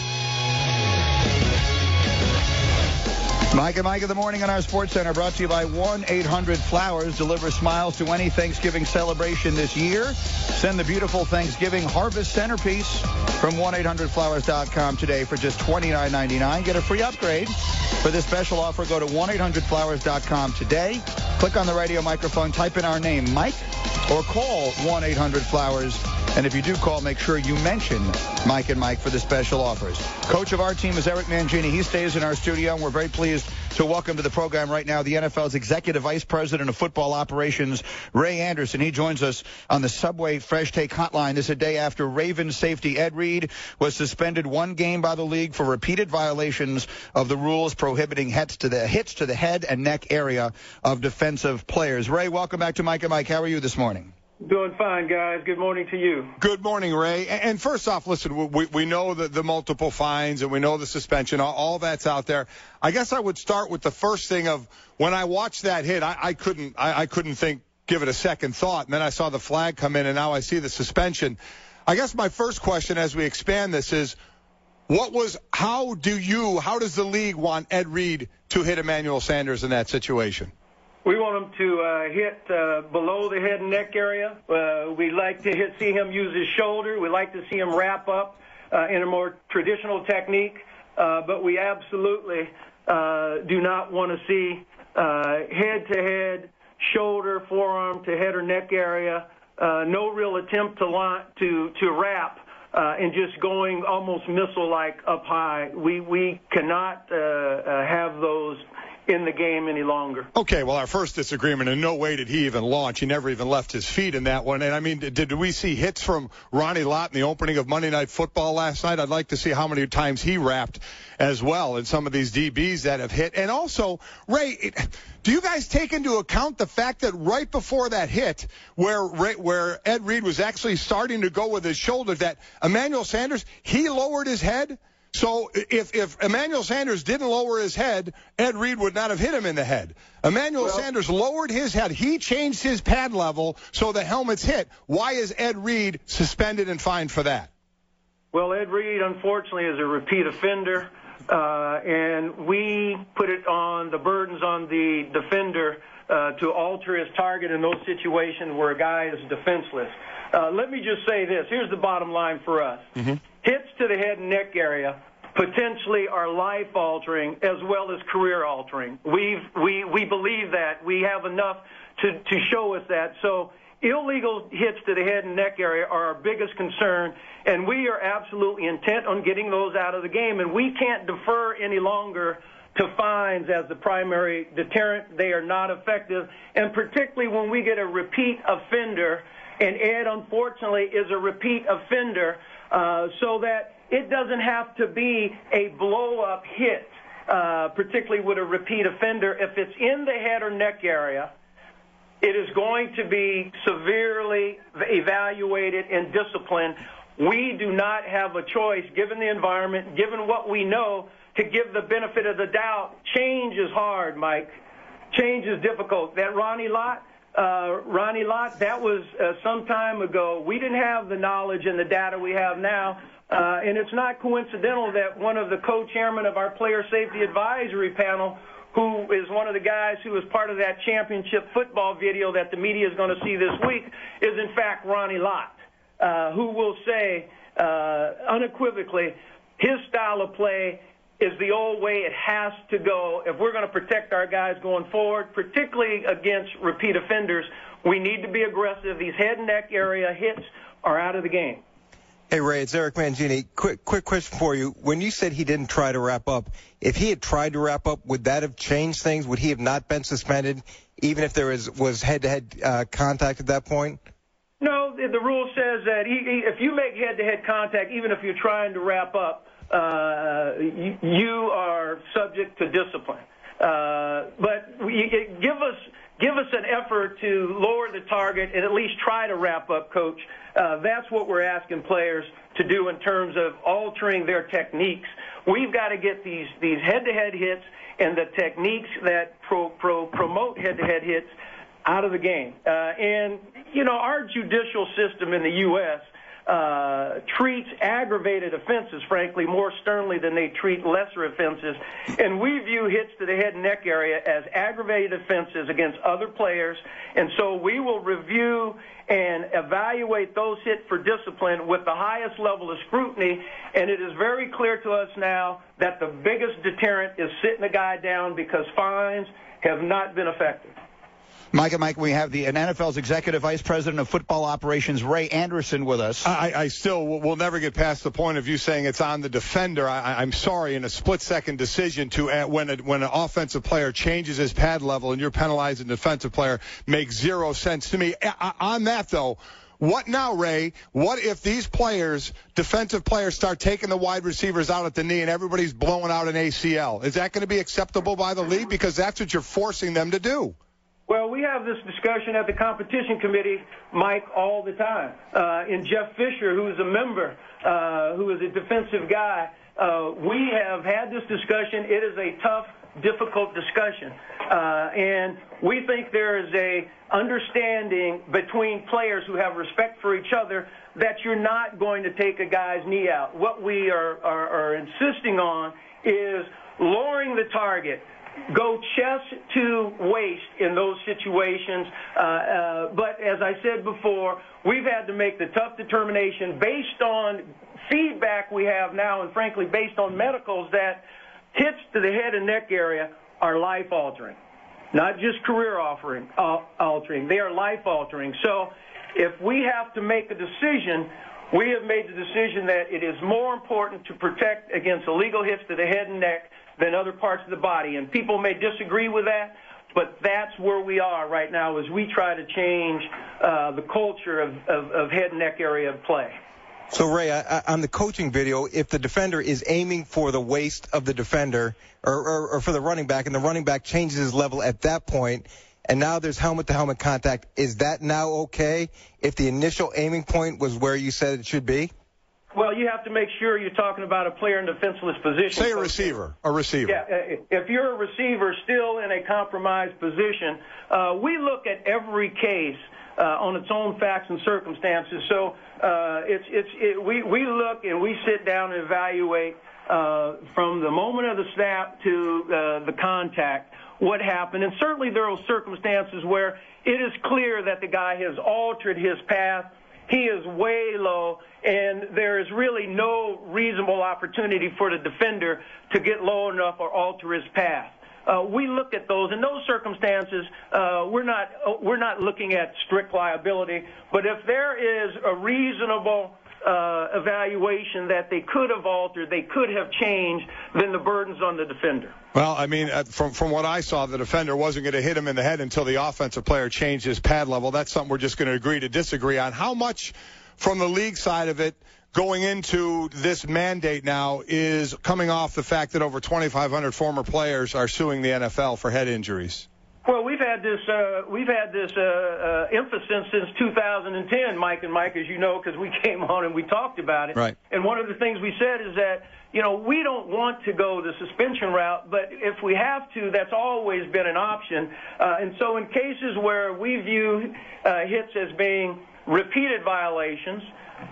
Mike and Mike in the morning on our Sports Center, brought to you by 1-800-Flowers. Deliver smiles to any Thanksgiving celebration this year. Send the beautiful Thanksgiving harvest centerpiece from 1-800-Flowers.com today for just $29.99. Get a free upgrade. For this special offer, go to 1-800-Flowers.com today. Click on the radio microphone, type in our name, Mike, or call 1-800-Flowers. And if you do call, make sure you mention Mike and Mike for the special offers. Coach of our team is Eric Mangini. He stays in our studio, and we're very pleased to welcome to the program right now the NFL's Executive Vice President of Football Operations, Ray Anderson. He joins us on the Subway Fresh Take Hotline. This is a day after Ravens safety Ed Reed was suspended 1 game by the league for repeated violations of the rules prohibiting hits to the head and neck area of defensive players. Ray, welcome back to Mike and Mike. How are you this morning? Doing fine, guys. Good morning to you. Good morning, Ray. And first off, listen, we know the multiple fines and we know the suspension. All that's out there. I guess I would start with the first thing of when I watched that hit, I couldn't give it a second thought. And then I saw the flag come in, and now I see the suspension. I guess my first question as we expand this is, how does the league want Ed Reed to hit Emmanuel Sanders in that situation? We want him to hit below the head and neck area. We like to see him use his shoulder. We like to see him wrap up in a more traditional technique. But we absolutely do not want to see head-to-head, shoulder, forearm to head or neck area. No real attempt to wrap and just going almost missile-like up high. We cannot have those in the game any longer. Okay, well, our first disagreement, in no way did he even launch. He never even left his feet in that one. And, I mean, did we see hits from Ronnie Lott in the opening of Monday Night Football last night? I'd like to see how many times he wrapped as well in some of these DBs that have hit. And also, Ray, do you guys take into account the fact that right before that hit, where Ed Reed was actually starting to go with his shoulder, that Emmanuel Sanders, he lowered his head? So if Emmanuel Sanders didn't lower his head, Ed Reed would not have hit him in the head. Emmanuel Sanders lowered his head. He changed his pad level so the helmet's hit. Why is Ed Reed suspended and fined for that? Well, Ed Reed, unfortunately, is a repeat offender, and we put it on the burdens on the defender to alter his target in those situations where a guy is defenseless. Let me just say this. Here's the bottom line for us. Mm-hmm. Hits to the head and neck area potentially are life-altering as well as career-altering. We believe that. We have enough to show us that. So illegal hits to the head and neck area are our biggest concern, and we are absolutely intent on getting those out of the game, and we can't defer any longer to fines as the primary deterrent. They are not effective, and particularly when we get a repeat offender, and Ed, unfortunately, is a repeat offender, so that it doesn't have to be a blow-up hit, particularly with a repeat offender. If it's in the head or neck area, it is going to be severely evaluated and disciplined. We do not have a choice, given the environment, given what we know, to give the benefit of the doubt. Change is hard, Mike. Change is difficult. That Ronnie Lott, that was some time ago. We didn't have the knowledge and the data we have now. And it's not coincidental that one of the co-chairmen of our player safety advisory panel, who is one of the guys who was part of that championship football video that the media is going to see this week, is in fact Ronnie Lott, who will say unequivocally his style of play is the old way. It has to go. If we're going to protect our guys going forward, particularly against repeat offenders, we need to be aggressive. These head and neck area hits are out of the game. Hey, Ray, it's Eric Mangini. Quick question for you. When you said he didn't try to wrap up, if he had tried to wrap up, would that have changed things? Would he have not been suspended, even if there was head-to-head contact at that point? No, the rule says that if you make head-to-head contact, even if you're trying to wrap up, you are subject to discipline. But give us an effort to lower the target and at least try to wrap up, Coach. That's what we're asking players to do in terms of altering their techniques. We've got to get these head-to-head hits and the techniques that promote head-to-head hits out of the game. And, you know, our judicial system in the U.S. Treats aggravated offenses, frankly, more sternly than they treat lesser offenses. And we view hits to the head and neck area as aggravated offenses against other players. And so we will review and evaluate those hits for discipline with the highest level of scrutiny. And it is very clear to us now that the biggest deterrent is sitting a guy down, because fines have not been effective. Mike, we have the NFL's Executive Vice President of Football Operations, Ray Anderson, with us. I still will never get past the point of you saying it's on the defender. I'm sorry, in a split-second decision to when an offensive player changes his pad level and you're penalizing the defensive player makes zero sense to me. On that, though, what now, Ray? What if these players, defensive players, start taking the wide receivers out at the knee and everybody's blowing out an ACL? Is that going to be acceptable by the league? Because that's what you're forcing them to do. Well, we have this discussion at the competition committee, Mike, all the time. And Jeff Fisher, who is a member, who is a defensive guy, we have had this discussion. It is a tough, difficult discussion. And we think there is a understanding between players who have respect for each other that you're not going to take a guy's knee out. What we are insisting on is lowering the target. Go chest to waist in those situations. But as I said before, we've had to make the tough determination based on feedback we have now, and frankly based on medicals, that hits to the head and neck area are life-altering, not just career-altering. They are life-altering. So if we have to make a decision, we have made the decision that it is more important to protect against illegal hits to the head and neck than other parts of the body. And people may disagree with that, but that's where we are right now as we try to change the culture of head and neck area of play. So, Ray, on the coaching video, if the defender is aiming for the waist of the defender or for the running back, and the running back changes his level at that point, and now there's helmet-to-helmet contact, is that now okay if the initial aiming point was where you said it should be? Well, you have to make sure you're talking about a player in a defenseless position. Say a receiver. Yeah, if you're a receiver still in a compromised position, we look at every case on its own facts and circumstances. So we look and we sit down and evaluate from the moment of the snap to the contact what happened. And certainly there are circumstances where it is clear that the guy has altered his path. He is way low, and there is really no reasonable opportunity for the defender to get low enough or alter his path. We look at those. In those circumstances, we're not looking at strict liability. But if there is a reasonable evaluation that they could have altered, they could have changed, then the burden's on the defender. Well, I mean, from what I saw, the defender wasn't going to hit him in the head until the offensive player changed his pad level. That's something we're just going to agree to disagree on. How much from the league side of it going into this mandate now is coming off the fact that over 2,500 former players are suing the NFL for head injuries? Well, we've had this emphasis since 2010, Mike, as you know, because we came on and we talked about it. Right. And one of the things we said is that, you know, we don't want to go the suspension route, but if we have to, that's always been an option. And so in cases where we view hits as being repeated violations,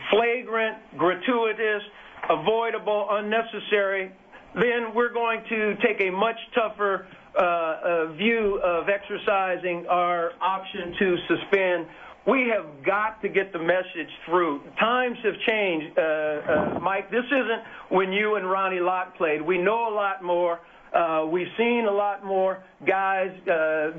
flagrant, gratuitous, avoidable, unnecessary, then we're going to take a much tougher view of exercising our option to suspend. We have got to get the message through. Times have changed, Mike. This isn't when you and Ronnie Lott played. We know a lot more. We've seen a lot more guys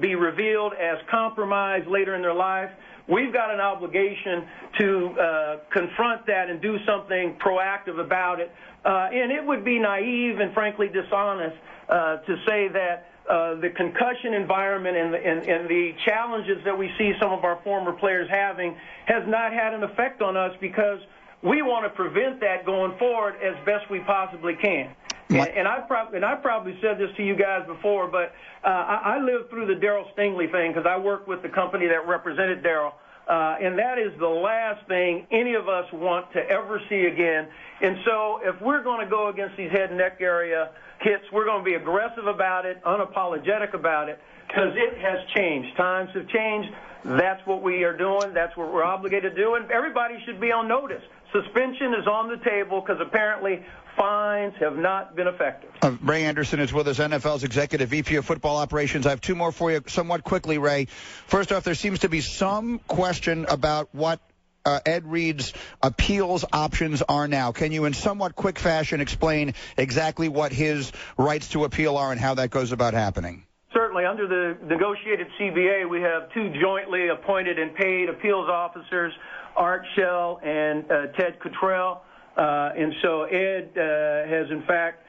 be revealed as compromised later in their life. We've got an obligation to confront that and do something proactive about it. And it would be naive and frankly dishonest to say that the concussion environment and the challenges that we see some of our former players having has not had an effect on us, because we want to prevent that going forward as best we possibly can. And I probably said this to you guys before, but I lived through the Darryl Stingley thing because I worked with the company that represented Darryl. And that is the last thing any of us want to ever see again. And so if we're going to go against these head and neck area hits, we're going to be aggressive about it, unapologetic about it, because it has changed. Times have changed. That's what we are doing. That's what we're obligated to do. And everybody should be on notice. Suspension is on the table because apparently fines have not been effective. Ray Anderson is with us, NFL's Executive VP of Football Operations. I have two more for you somewhat quickly, Ray. First off, there seems to be some question about what Ed Reed's appeals options are now. Can you, in somewhat quick fashion, explain exactly what his rights to appeal are and how that goes about happening? Certainly. Under the negotiated CBA, we have two jointly appointed and paid appeals officers, Art Shell and Ted Cottrell. And so Ed has, in fact,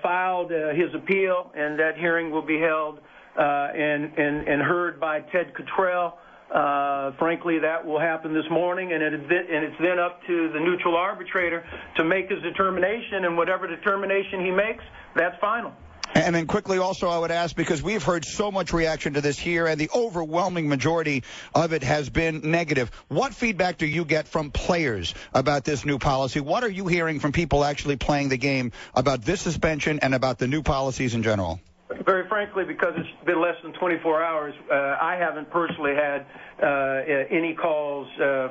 filed his appeal, and that hearing will be held and heard by Ted Cottrell. Frankly, that will happen this morning, and it's then up to the neutral arbitrator to make his determination, and whatever determination he makes, that's final. And then quickly also I would ask, because we've heard so much reaction to this here, and the overwhelming majority of it has been negative. What feedback do you get from players about this new policy? What are you hearing from people actually playing the game about this suspension and about the new policies in general? Very frankly, because it's been less than 24 hours, I haven't personally had any calls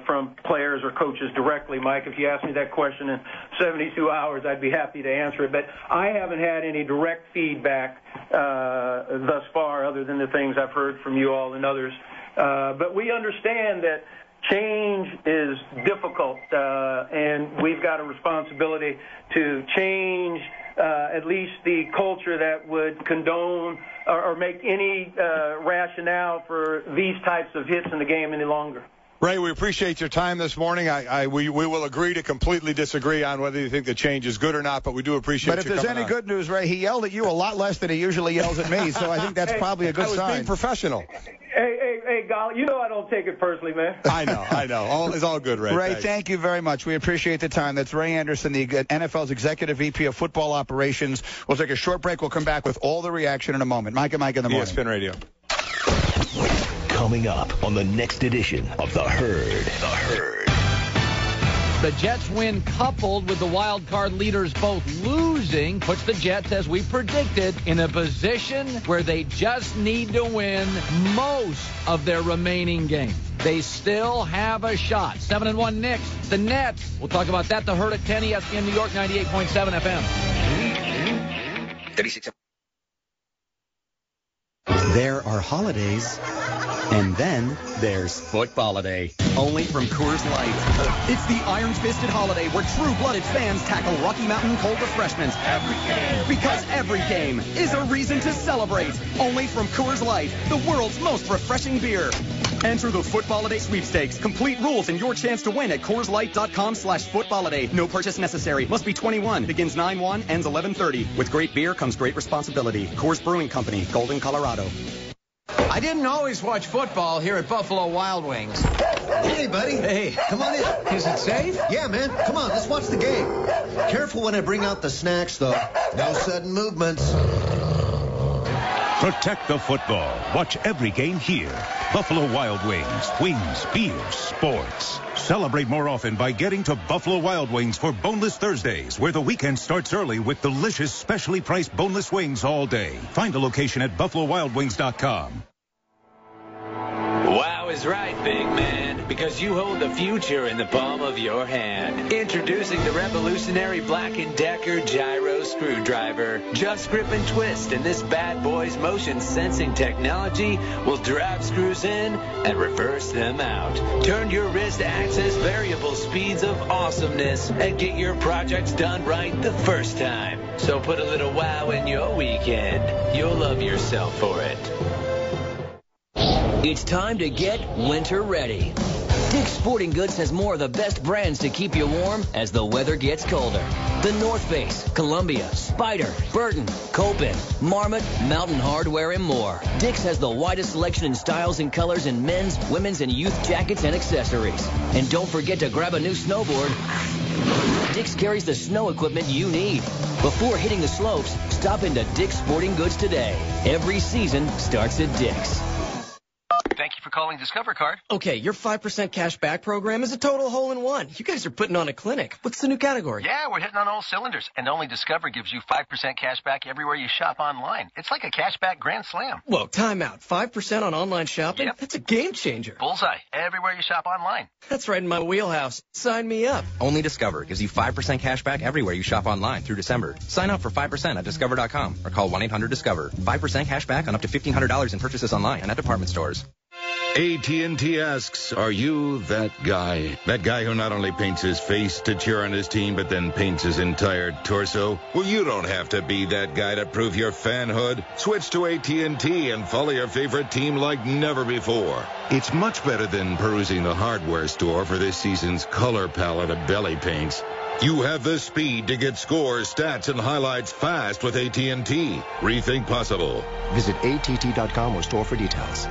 from players or coaches directly. Mike, if you asked me that question in 72 hours, I'd be happy to answer it. But I haven't had any direct feedback thus far, other than the things I've heard from you all and others. But we understand that change is difficult, and we've got a responsibility to change at least the culture that would condone or make any rationale for these types of hits in the game any longer. Ray, we appreciate your time this morning. We will agree to completely disagree on whether you think the change is good or not, but we do appreciate you coming on. But if there's any good news, Ray, he yelled at you a lot less than he usually yells at me, so I think that's probably a good sign. I was being professional. Hey, golly, you know I don't take it personally, man. I know. It's all good, Ray. Ray, thanks. Thank you very much. We appreciate the time. That's Ray Anderson, the NFL's Executive VP of Football Operations. We'll take a short break. We'll come back with all the reaction in a moment. Mike and Mike in the morning. ESPN Radio. Coming up on the next edition of The Herd. The Jets win, coupled with the wild card leaders both losing, puts the Jets, as we predicted, in a position where they just need to win most of their remaining games. They still have a shot. 7-1 Knicks. The Nets. We'll talk about that. The Herd at 10, ESPN New York 98.7 FM. 36. There are holidays, and then there's Footballiday, only from Coors Light. It's the iron-fisted holiday where true-blooded fans tackle Rocky Mountain cold refreshments every game. Because every game is a reason to celebrate. Only from Coors Light, the world's most refreshing beer. Enter the Footballiday sweepstakes. Complete rules and your chance to win at CoorsLight.com/Footballiday. No purchase necessary. Must be 21. Begins 9/1, ends 11/30. With great beer comes great responsibility. Coors Brewing Company, Golden, Colorado. I didn't always watch football here at Buffalo Wild Wings. Hey, buddy. Hey, come on in. Is it safe? Yeah, man. Come on, let's watch the game. Careful when I bring out the snacks, though. No sudden movements. Protect the football. Watch every game here. Buffalo Wild Wings. Wings, beer, sports. Celebrate more often by getting to Buffalo Wild Wings for Boneless Thursdays, where the weekend starts early with delicious, specially priced boneless wings all day. Find a location at BuffaloWildWings.com. Wow. Now is right, big man, because you hold the future in the palm of your hand. Introducing the revolutionary Black & Decker Gyro Screwdriver. Just grip and twist, and this bad boy's motion sensing technology will drive screws in and reverse them out. Turn your wrist to access variable speeds of awesomeness and get your projects done right the first time. So put a little wow in your weekend. You'll love yourself for it. It's time to get winter ready. Dick's Sporting Goods has more of the best brands to keep you warm as the weather gets colder. The North Face, Columbia, Spyder, Burton, Copen, Marmot, Mountain Hardwear, and more. Dick's has the widest selection in styles and colors in men's, women's, and youth jackets and accessories. And don't forget to grab a new snowboard. Dick's carries the snow equipment you need. Before hitting the slopes, stop into Dick's Sporting Goods today. Every season starts at Dick's. Thank you for calling Discover Card. Okay, your 5% cash back program is a total hole-in-one. You guys are putting on a clinic. What's the new category? Yeah, we're hitting on all cylinders. And only Discover gives you 5% cash back everywhere you shop online. It's like a cash back grand slam. Whoa, time out. 5% on online shopping? Yep. That's a game changer. Bullseye. Everywhere you shop online. That's right in my wheelhouse. Sign me up. Only Discover gives you 5% cash back everywhere you shop online through December. Sign up for 5% at Discover.com or call 1-800-DISCOVER. 5% cash back on up to $1,500 in purchases online and at department stores. AT&T asks, are you that guy? That guy who not only paints his face to cheer on his team, but then paints his entire torso? Well, you don't have to be that guy to prove your fanhood. Switch to AT&T and follow your favorite team like never before. It's much better than perusing the hardware store for this season's color palette of belly paints. You have the speed to get scores, stats, and highlights fast with AT&T. Rethink possible. Visit att.com or store for details.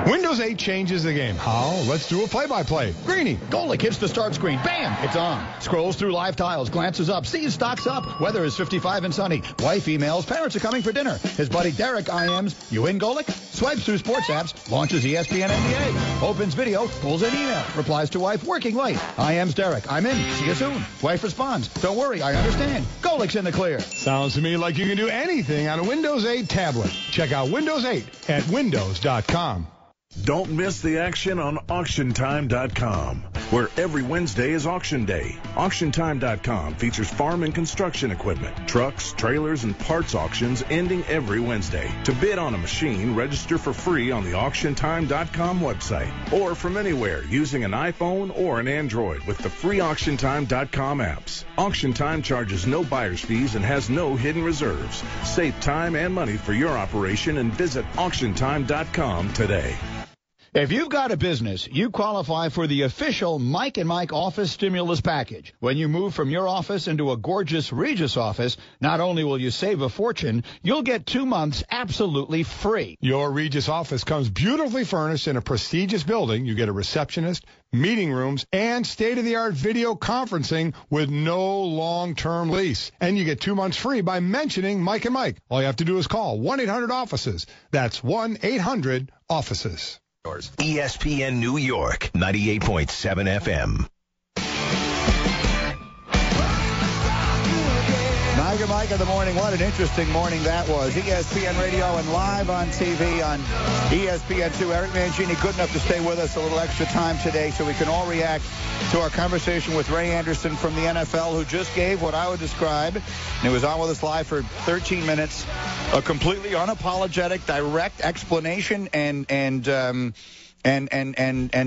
Windows 8 changes the game. How? Let's do a play-by-play. Greeny. Golick hits the start screen. Bam! It's on. Scrolls through live tiles. Glances up. Sees stocks up. Weather is 55 and sunny. Wife emails. Parents are coming for dinner. His buddy Derek IMs. You in, Golick? Swipes through sports apps. Launches ESPN NBA. Opens video. Pulls in email. Replies to wife. Working late. IMs Derek. I'm in. See you soon. Wife responds. Don't worry. I understand. Golick's in the clear. Sounds to me like you can do anything on a Windows 8 tablet. Check out Windows 8 at windows.com. Don't miss the action on AuctionTime.com, where every Wednesday is auction day. AuctionTime.com features farm and construction equipment, trucks, trailers, and parts auctions ending every Wednesday. To bid on a machine, register for free on the AuctionTime.com website or from anywhere using an iPhone or an Android with the free AuctionTime.com apps. Auction Time charges no buyer's fees and has no hidden reserves. Save time and money for your operation and visit AuctionTime.com today. If you've got a business, you qualify for the official Mike and Mike office stimulus package. When you move from your office into a gorgeous Regis office, not only will you save a fortune, you'll get 2 months absolutely free. Your Regis office comes beautifully furnished in a prestigious building. You get a receptionist, meeting rooms, and state-of-the-art video conferencing with no long-term lease. And you get 2 months free by mentioning Mike and Mike. All you have to do is call 1-800-OFFICES. That's 1-800-OFFICES. ESPN New York, 98.7 FM. Mike of the morning. What an interesting morning that was. ESPN Radio and live on TV on ESPN2. Eric Mangini good enough to stay with us a little extra time today so we can all react to our conversation with Ray Anderson from the NFL, who just gave what I would describe, and he was on with us live for 13 minutes, a completely unapologetic, direct explanation and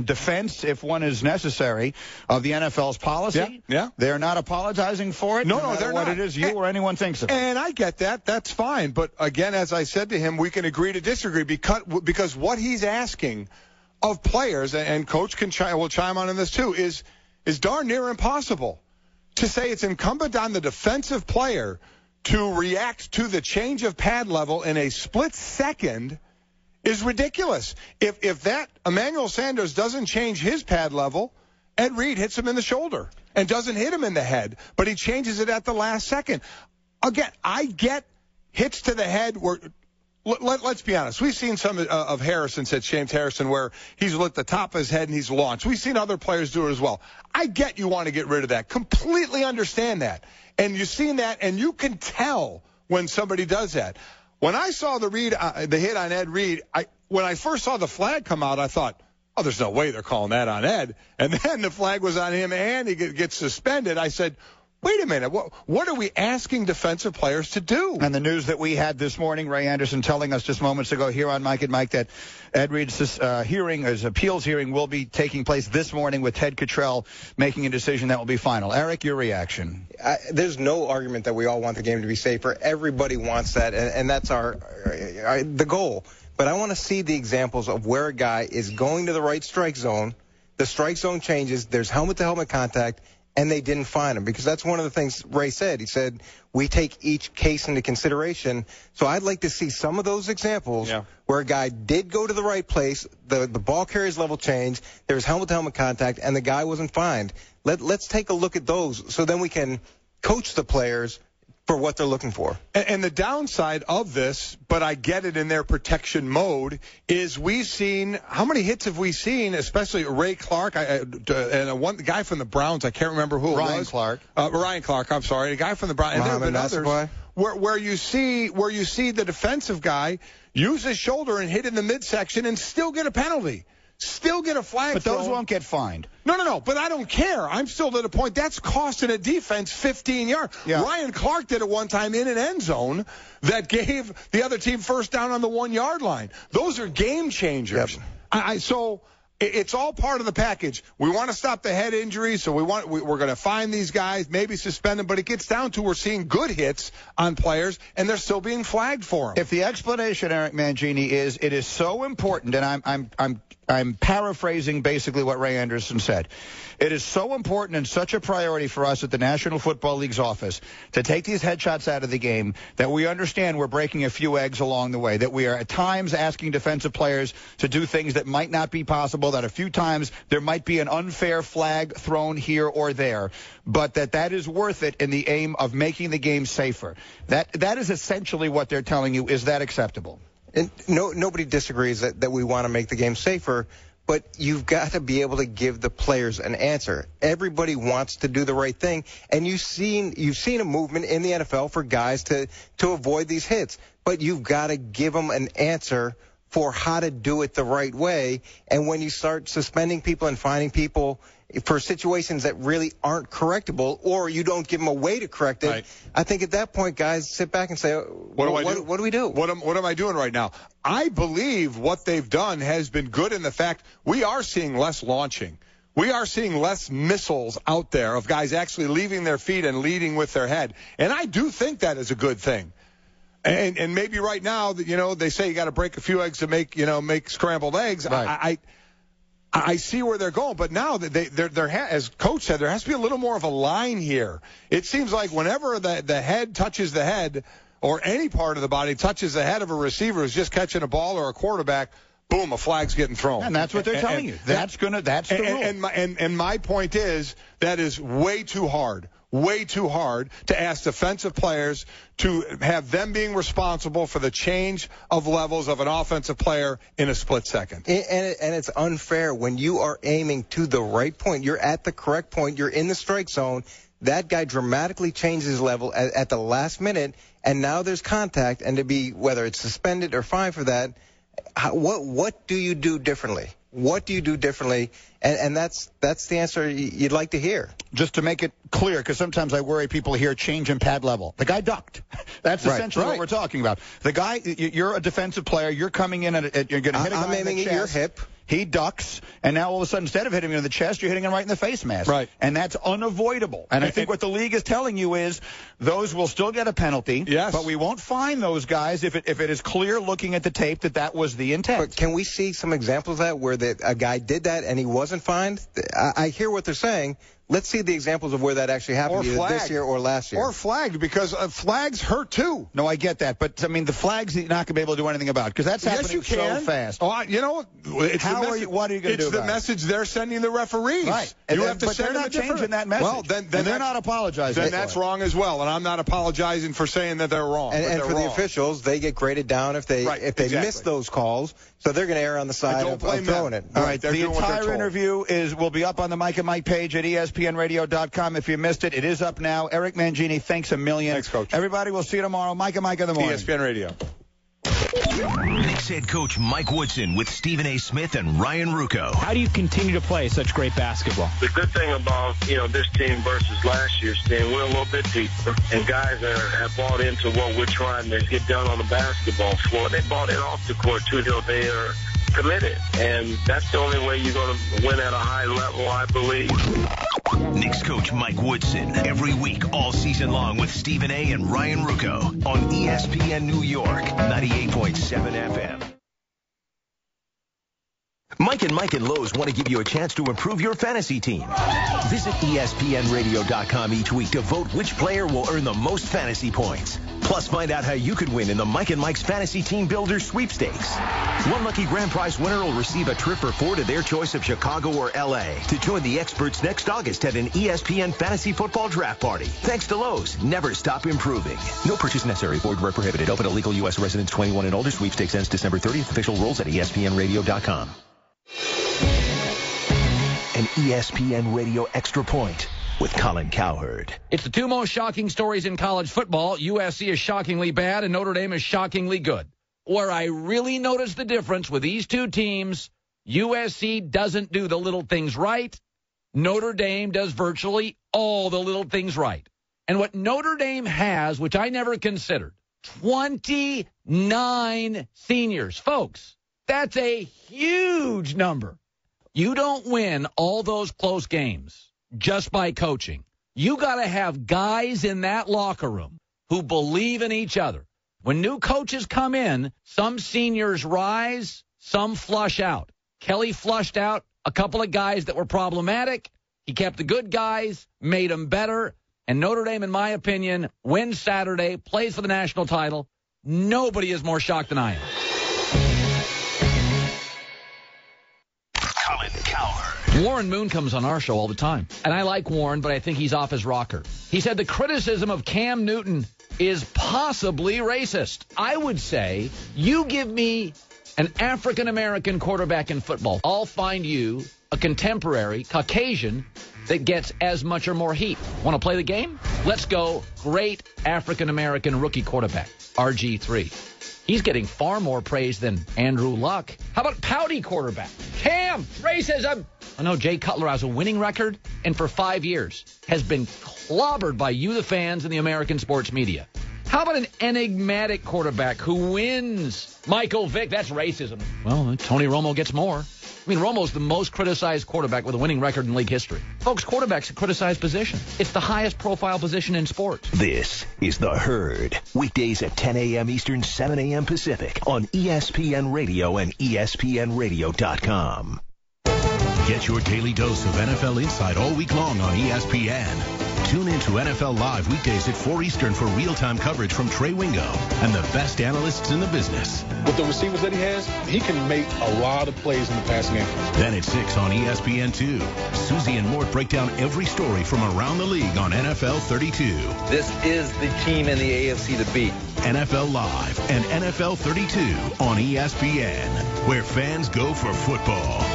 defense, if one is necessary, of the NFL's policy. Yeah. They're not apologizing for it. No, they're what not. It is you or anyone thinks of it. And I get that. That's fine. But again, as I said to him, we can agree to disagree because what he's asking of players, and Coach will chime on in this too, is darn near impossible. To say it's incumbent on the defensive player to react to the change of pad level in a split second is ridiculous. If that Emmanuel Sanders doesn't change his pad level, Ed Reed hits him in the shoulder and doesn't hit him in the head, but he changes it at the last second. Again, I get hits to the head where let's be honest. We've seen some of Harrison, said James Harrison, where he's lit the top of his head and he's launched. We've seen other players do it as well. I get you want to get rid of that. Completely understand that. And you've seen that, and you can tell when somebody does that. When I saw the hit on Ed Reed, when I first saw the flag come out, I thought, oh, there's no way they're calling that on Ed. And then the flag was on him and he gets suspended. I said, wait a minute, what are we asking defensive players to do? And the news that we had this morning, Ray Anderson telling us just moments ago here on Mike and Mike that Ed Reed's his appeals hearing will be taking place this morning with Ted Cottrell making a decision that will be final. Eric, your reaction? There's no argument that we all want the game to be safer. Everybody wants that, and that's the goal. But I want to see the examples of where a guy is going to the right strike zone, the strike zone changes, there's helmet-to-helmet contact, and they didn't find him, because that's one of the things Ray said. He said, we take each case into consideration. So I'd like to see some of those examples where a guy did go to the right place, the ball carrier's level changed, there was helmet-to-helmet contact, and the guy wasn't fined. Let's take a look at those so then we can coach the players for what they're looking for. And the downside of this, but I get it in their protection mode, is we've seen, how many hits have we seen, especially Ray Clark, and one guy from the Browns, I can't remember who it was. Ryan Clark, I'm sorry, a guy from the Browns. And there have been others where you see the defensive guy use his shoulder and hit in the midsection and still get a penalty. Still get a flag But those won't get fined. No, but I don't care. I'm still to the point. That's costing a defense 15 yards. Yeah. Ryan Clark did it one time in an end zone that gave the other team first down on the 1-yard line. Those are game changers. Yep. So it's all part of the package. We want to stop the head injuries, so we're going to find these guys, maybe suspend them, but it gets down to we're seeing good hits on players, and they're still being flagged for them. If the explanation, Eric Mangini, is it is so important, and I'm paraphrasing basically what Ray Anderson said. It is so important and such a priority for us at the National Football League's office to take these headshots out of the game that we understand we're breaking a few eggs along the way, that we are at times asking defensive players to do things that might not be possible, that a few times there might be an unfair flag thrown here or there, but that is worth it in the aim of making the game safer. That is essentially what they're telling you. Is that acceptable? And nobody disagrees that we want to make the game safer, but you've got to be able to give the players an answer. Everybody wants to do the right thing, and you've seen a movement in the NFL for guys to avoid these hits, but you've got to give them an answer for how to do it the right way. And when you start suspending people and fining people for situations that really aren't correctable, or you don't give them a way to correct it, I think at that point, guys sit back and say, what do we do? What am I doing right now? I believe what they've done has been good in the fact we are seeing less launching. We are seeing less missiles out there of guys actually leaving their feet and leading with their head. And I do think that is a good thing. And maybe right now, they say you got to break a few eggs to make scrambled eggs. Right. I see where they're going, but now that as Coach said, there has to be a little more of a line here. It seems like whenever the head touches the head, or any part of the body touches the head of a receiver who's just catching a ball or a quarterback, boom, a flag's getting thrown. And that's what they're telling you. That's the rule. And my point is that is way too hard to ask defensive players to have them being responsible for the change of levels of an offensive player in a split second. And it's unfair when you are aiming to the right point. You're at the correct point. You're in the strike zone. That guy dramatically changes his level at the last minute, and now there's contact, and to be, whether it's suspended or fined for that, what do you do differently? What do you do differently? And that's the answer you'd like to hear. Just to make it clear, because sometimes I worry people hear change in pad level. The guy ducked. That's essentially what we're talking about. The guy, you're a defensive player. You're coming in at you're going to hit a guy in the chest. Your hip. He ducks, and now all of a sudden, instead of hitting him in the chest, you're hitting him right in the face mask. Right. And that's unavoidable. And I think what the league is telling you is those will still get a penalty. Yes. But we won't fine those guys if it is clear looking at the tape that was the intent. But can we see some examples of that where a guy did that and he wasn't fined? I hear what they're saying. Let's see the examples of where that actually happened either this year or last year. Or flagged, because flags hurt too. No, I get that. But, I mean, the flags you're not going to be able to do anything about because that's happening so fast. Oh, you know what? What are you going to do about it? It's the message they're sending the referees. Right. But they're not changing that message. Well, then they're not apologizing. Then that's wrong as well, and I'm not apologizing for saying that they're wrong. And for the officials, they get graded down if they miss those calls. So they're going to err on the side of throwing it. All right, the entire interview will be up on the Mike and Mike page at ESPNRadio.com. If you missed it, it is up now. Eric Mangini, thanks a million. Thanks, Coach. Everybody, we'll see you tomorrow. Mike and Mike in the morning. ESPN Radio. Knicks head coach Mike Woodson with Stephen A. Smith and Ryan Rucco. How do you continue to play such great basketball? The good thing about, this team versus last year's team, we're a little bit deeper, and guys have bought into what we're trying to get done on the basketball floor. They bought it off the court, too. They are committed, and that's the only way you're going to win at a high level, I believe. Knicks coach Mike Woodson, every week all season long with Stephen A. and Ryan Rucco on ESPN New York, 98.7 FM. Mike and Lowe's want to give you a chance to improve your fantasy team. Visit ESPNradio.com each week to vote which player will earn the most fantasy points. Plus, find out how you could win in the Mike and Mike's Fantasy Team Builder Sweepstakes. One lucky grand prize winner will receive a trip for 4 to their choice of Chicago or L.A. to join the experts next August at an ESPN Fantasy Football Draft Party. Thanks to Lowe's, never stop improving. No purchase necessary. Void where prohibited. Open to legal U.S. residents 21 and older. Sweepstakes ends December 30th. Official rules at ESPNradio.com. An ESPN Radio Extra Point with Colin Cowherd. It's the two most shocking stories in college football. USC is shockingly bad and Notre Dame is shockingly good. Where I really notice the difference with these two teams, USC doesn't do the little things right. Notre Dame does virtually all the little things right. And what Notre Dame has, which I never considered, 29 seniors. Folks, that's a huge number. You don't win all those close games just by coaching. You got to have guys in that locker room who believe in each other. When new coaches come in, some seniors rise, some flush out. Kelly flushed out a couple of guys that were problematic. He kept the good guys, made them better. And Notre Dame, in my opinion, wins Saturday, plays for the national title. Nobody is more shocked than I am. Warren Moon comes on our show all the time. And I like Warren, but I think he's off his rocker. He said the criticism of Cam Newton is possibly racist. I would say you give me an African-American quarterback in football. I'll find you a contemporary Caucasian that gets as much or more heat. Want to play the game? Let's go. Great African-American rookie quarterback, RG3. He's getting far more praise than Andrew Luck. How about pouty quarterback? Cam, racism. I know Jay Cutler has a winning record, and for 5 years has been clobbered by you, the fans, and the American sports media. How about an enigmatic quarterback who wins? Michael Vick, that's racism. Well, Tony Romo gets more. I mean, Romo's the most criticized quarterback with a winning record in league history. Folks, quarterback's a criticized position. It's the highest profile position in sports. This is The Herd. Weekdays at 10 a.m. Eastern, 7 a.m. Pacific on ESPN Radio and ESPNradio.com. Get your daily dose of NFL insight all week long on ESPN. Tune in to NFL Live weekdays at 4 Eastern for real-time coverage from Trey Wingo and the best analysts in the business. With the receivers that he has, he can make a lot of plays in the passing game. Then at 6 on ESPN2, Susie and Mort break down every story from around the league on NFL 32. This is the team in the AFC to beat. NFL Live and NFL 32 on ESPN, where fans go for football.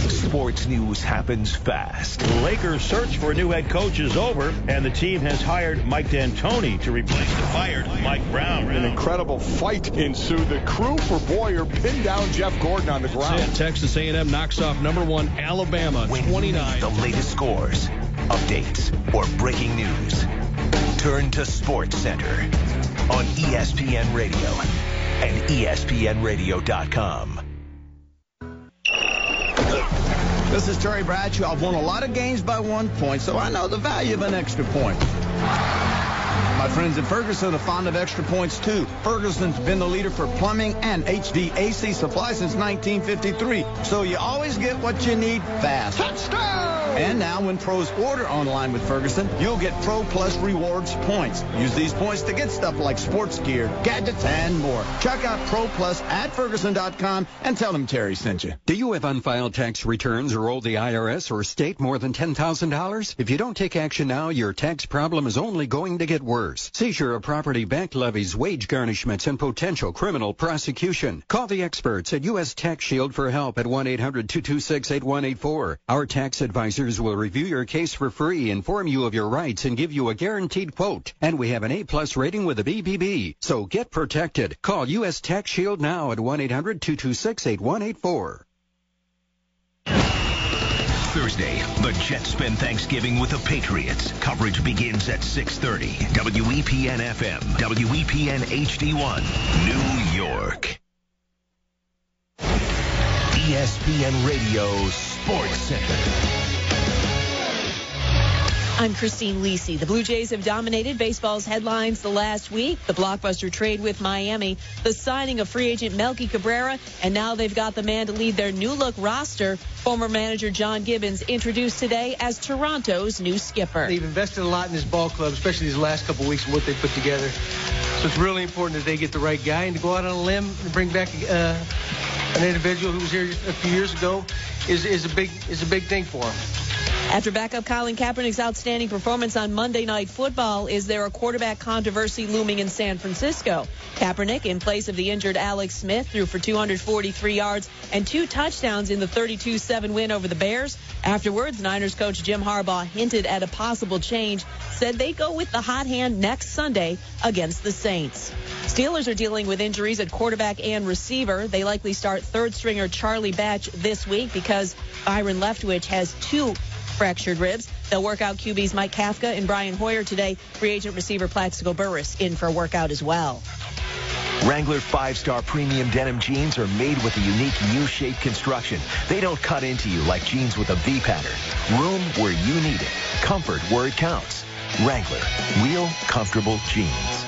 Sports news happens fast. The Lakers' search for a new head coach is over, and the team has hired Mike D'Antoni to replace the fired Mike Brown. An incredible fight ensued. The crew for Boyer pinned down Jeff Gordon on the ground. Texas A&M knocks off #1 Alabama, 29. The latest scores, updates, or breaking news. Turn to Sports Center on ESPN Radio and ESPNradio.com. This is Terry Bradshaw. I've won a lot of games by 1 point, so I know the value of an extra point. My friends at Ferguson are fond of extra points, too. Ferguson's been the leader for plumbing and HVAC supply since 1953, so you always get what you need fast. Touchdown! And now when pros order online with Ferguson, you'll get Pro Plus Rewards points. Use these points to get stuff like sports gear, gadgets, and more. Check out Pro Plus at Ferguson.com and tell them Terry sent you. Do you have unfiled tax returns or owe the IRS or state more than $10,000? If you don't take action now, your tax problem is only going to get worse. Seizure of property, bank levies, wage garnishments, and potential criminal prosecution. Call the experts at U.S. Tax Shield for help at 1-800-226-8184. Our tax advisors adjusters will review your case for free, inform you of your rights, and give you a guaranteed quote. And we have an A-plus rating with the BBB. So get protected. Call U.S. Tax Shield now at 1-800-226-8184. Thursday, the Jets spend Thanksgiving with the Patriots. Coverage begins at 6:30. WEPN FM, WEPN HD1, New York. ESPN Radio Sports Center. I'm Christine Lisi. The Blue Jays have dominated baseball's headlines the last week. The blockbuster trade with Miami, the signing of free agent Melky Cabrera, and now they've got the man to lead their new-look roster. Former manager John Gibbons introduced today as Toronto's new skipper. They've invested a lot in this ball club, especially these last couple of weeks and what they put together. So it's really important that they get the right guy, and to go out on a limb and bring back an individual who was here a few years ago is a big thing for him. After backup Colin Kaepernick's outstanding performance on Monday Night Football, is there a quarterback controversy looming in San Francisco? Kaepernick, in place of the injured Alex Smith, threw for 243 yards and 2 touchdowns in the 32-7 win over the Bears. Afterwards, Niners coach Jim Harbaugh hinted at a possible change, said they'd go with the hot hand next Sunday against the Saints. Steelers are dealing with injuries at quarterback and receiver. They likely start third-stringer Charlie Batch this week because Byron Leftwich has 2 fractured ribs. They'll work out QBs Mike Kafka and Brian Hoyer today. Free agent receiver Plaxico Burress in for a workout as well. Wrangler 5-star premium denim jeans are made with a unique U-shaped construction. They don't cut into you like jeans with a V pattern. Room where you need it. Comfort where it counts. Wrangler. Real comfortable jeans.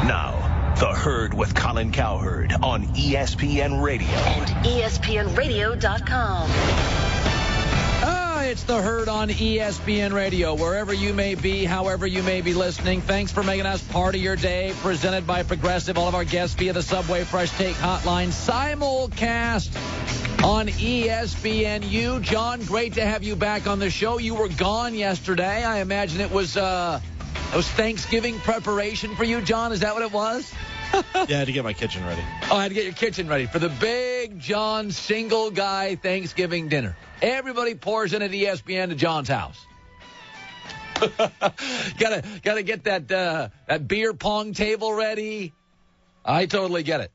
Now, The Herd with Colin Cowherd on ESPN Radio. And ESPNRadio.com. It's The Herd on ESPN Radio. Wherever you may be, however you may be listening, thanks for making us part of your day. Presented by Progressive. All of our guests via the Subway Fresh Take Hotline. Simulcast on ESPNU. John, great to have you back on the show. You were gone yesterday. I imagine it was Thanksgiving preparation for you, John. Is that what it was? Yeah, I had to get my kitchen ready. Oh, I had to get your kitchen ready for the Big John single guy Thanksgiving dinner. Everybody pours in at ESPN to John's house. Gotta get that beer pong table ready. I totally get it.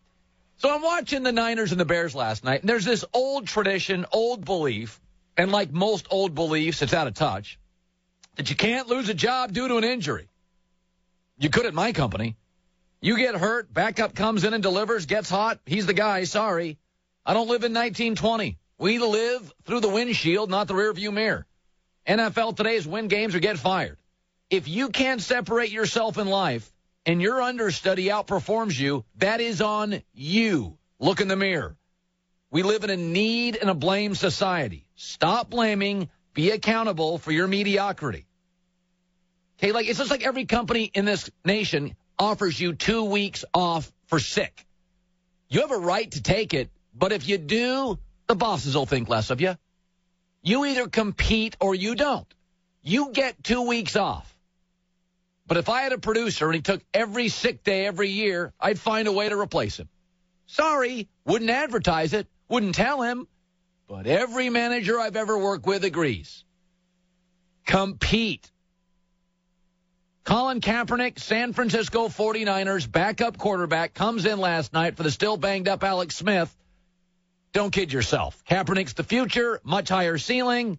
So I'm watching the Niners and the Bears last night, and there's this old tradition, old belief, and like most old beliefs, it's out of touch, that you can't lose a job due to an injury. You could at my company. You get hurt, backup comes in and delivers, gets hot, he's the guy, sorry. I don't live in 1920. We live through the windshield, not the rearview mirror. NFL today is win games or get fired. If you can't separate yourself in life and your understudy outperforms you, that is on you. Look in the mirror. We live in a need and a blame society. Stop blaming. Be accountable for your mediocrity. Okay, like it's just like every company in this nation offers you 2 weeks off for sick. You have a right to take it, but if you do, the bosses will think less of you. You either compete or you don't. You get 2 weeks off. But if I had a producer and he took every sick day every year, I'd find a way to replace him. Sorry, wouldn't advertise it, wouldn't tell him, but every manager I've ever worked with agrees. Compete. Colin Kaepernick, San Francisco 49ers, backup quarterback, comes in last night for the still banged-up Alex Smith. Don't kid yourself. Kaepernick's the future, much higher ceiling.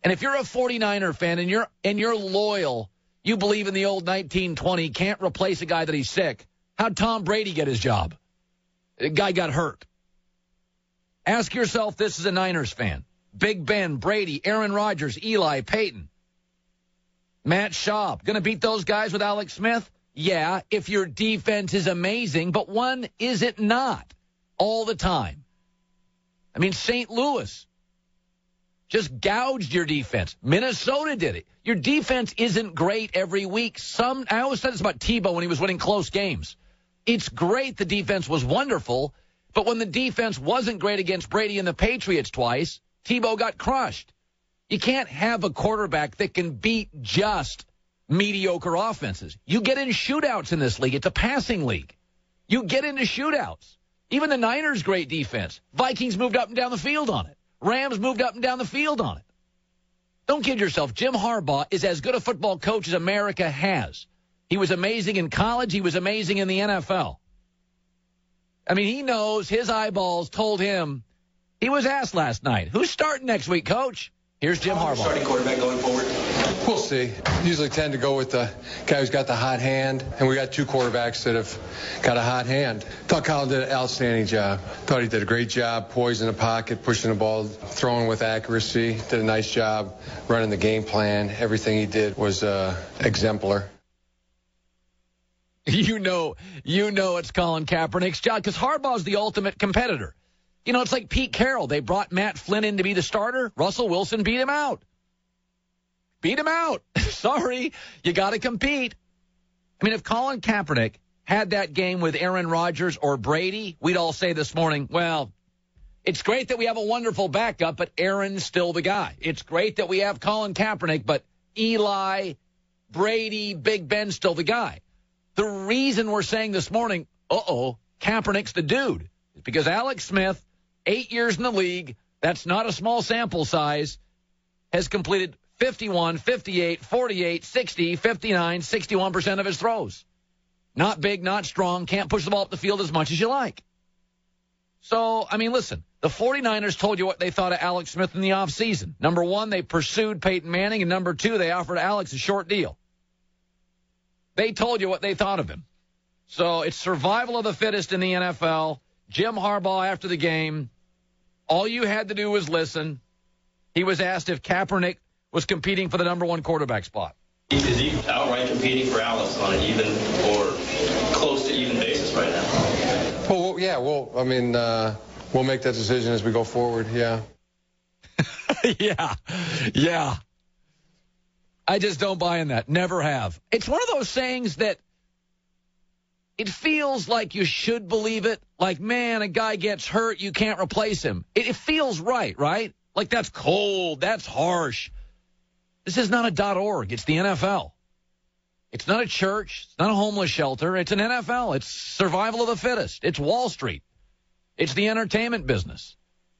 And if you're a 49er fan and you're loyal, you believe in the old 1920, can't replace a guy that he's sick. How'd Tom Brady get his job? The guy got hurt. Ask yourself this as a Niners fan. Big Ben, Brady, Aaron Rodgers, Eli, Peyton. Matt Schaub, going to beat those guys with Alex Smith? Yeah, if your defense is amazing, but one is it not all the time. I mean, St. Louis just gouged your defense. Minnesota did it. Your defense isn't great every week. I always said this about Tebow when he was winning close games. It's great the defense was wonderful, but when the defense wasn't great against Brady and the Patriots twice, Tebow got crushed. You can't have a quarterback that can beat just mediocre offenses. You get in shootouts in this league. It's a passing league. You get into shootouts. Even the Niners, great defense. Vikings moved up and down the field on it. Rams moved up and down the field on it. Don't kid yourself. Jim Harbaugh is as good a football coach as America has. He was amazing in college. He was amazing in the NFL. I mean, he knows his eyeballs told him he was asked last night. Who's starting next week, Coach? Here's Jim Harbaugh. Starting quarterback going forward? We'll see. Usually tend to go with the guy who's got the hot hand, and we got two quarterbacks that have got a hot hand. Thought Colin did an outstanding job. Thought he did a great job, poised in the pocket, pushing the ball, throwing with accuracy. Did a nice job running the game plan. Everything he did was exemplar. You know it's Colin Kaepernick's job because Harbaugh's the ultimate competitor. You know, it's like Pete Carroll. They brought Matt Flynn in to be the starter. Russell Wilson beat him out. Sorry, you got to compete. I mean, if Colin Kaepernick had that game with Aaron Rodgers or Brady, we'd all say this morning, well, it's great that we have a wonderful backup, but Aaron's still the guy. It's great that we have Colin Kaepernick, but Eli, Brady, Big Ben's still the guy. The reason we're saying this morning, Kaepernick's the dude, is because Alex Smith, 8 years in the league, that's not a small sample size, has completed 51, 58, 48, 60, 59, 61% of his throws. Not big, not strong, can't push the ball up the field as much as you like. So, I mean, listen, the 49ers told you what they thought of Alex Smith in the offseason. Number one, they pursued Peyton Manning, and number two, they offered Alex a short deal. They told you what they thought of him. So it's survival of the fittest in the NFL. Jim Harbaugh, after the game, all you had to do was listen. He was asked if Kaepernick was competing for the number one quarterback spot. Is he outright competing for Alex on an even or close to even basis right now? Well, yeah. Well, I mean, we'll make that decision as we go forward. Yeah. Yeah. I just don't buy in that. Never have. It's one of those sayings that it feels like you should believe it. Like, man, a guy gets hurt, you can't replace him. It feels right? Like, that's cold, that's harsh. This is not a .org. It's the NFL. It's not a church. It's not a homeless shelter. It's an NFL. It's survival of the fittest. It's Wall Street. It's the entertainment business.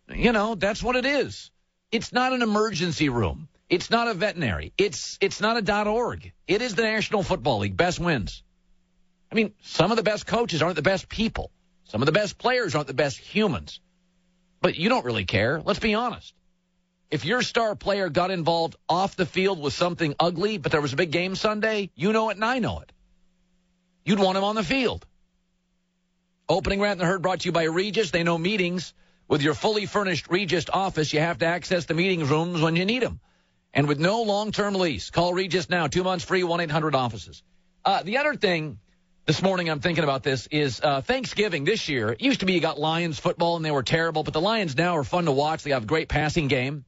You know, that's what it is. It's not an emergency room. It's not a veterinary. It's not a .org. It is the National Football League. Best wins. I mean, some of the best coaches aren't the best people. Some of the best players aren't the best humans. But you don't really care. Let's be honest. If your star player got involved off the field with something ugly, but there was a big game Sunday, you know it and I know it. You'd want him on the field. Opening Rant and the Herd brought to you by Regis. They know meetings. With your fully furnished Regis office, you have to access the meeting rooms when you need them. And with no long-term lease, call Regis now. 2 months free, 1-800-OFFICES. The other thing this morning I'm thinking about this is Thanksgiving this year. It used to be you got Lions football, and they were terrible, but the Lions now are fun to watch. They have a great passing game.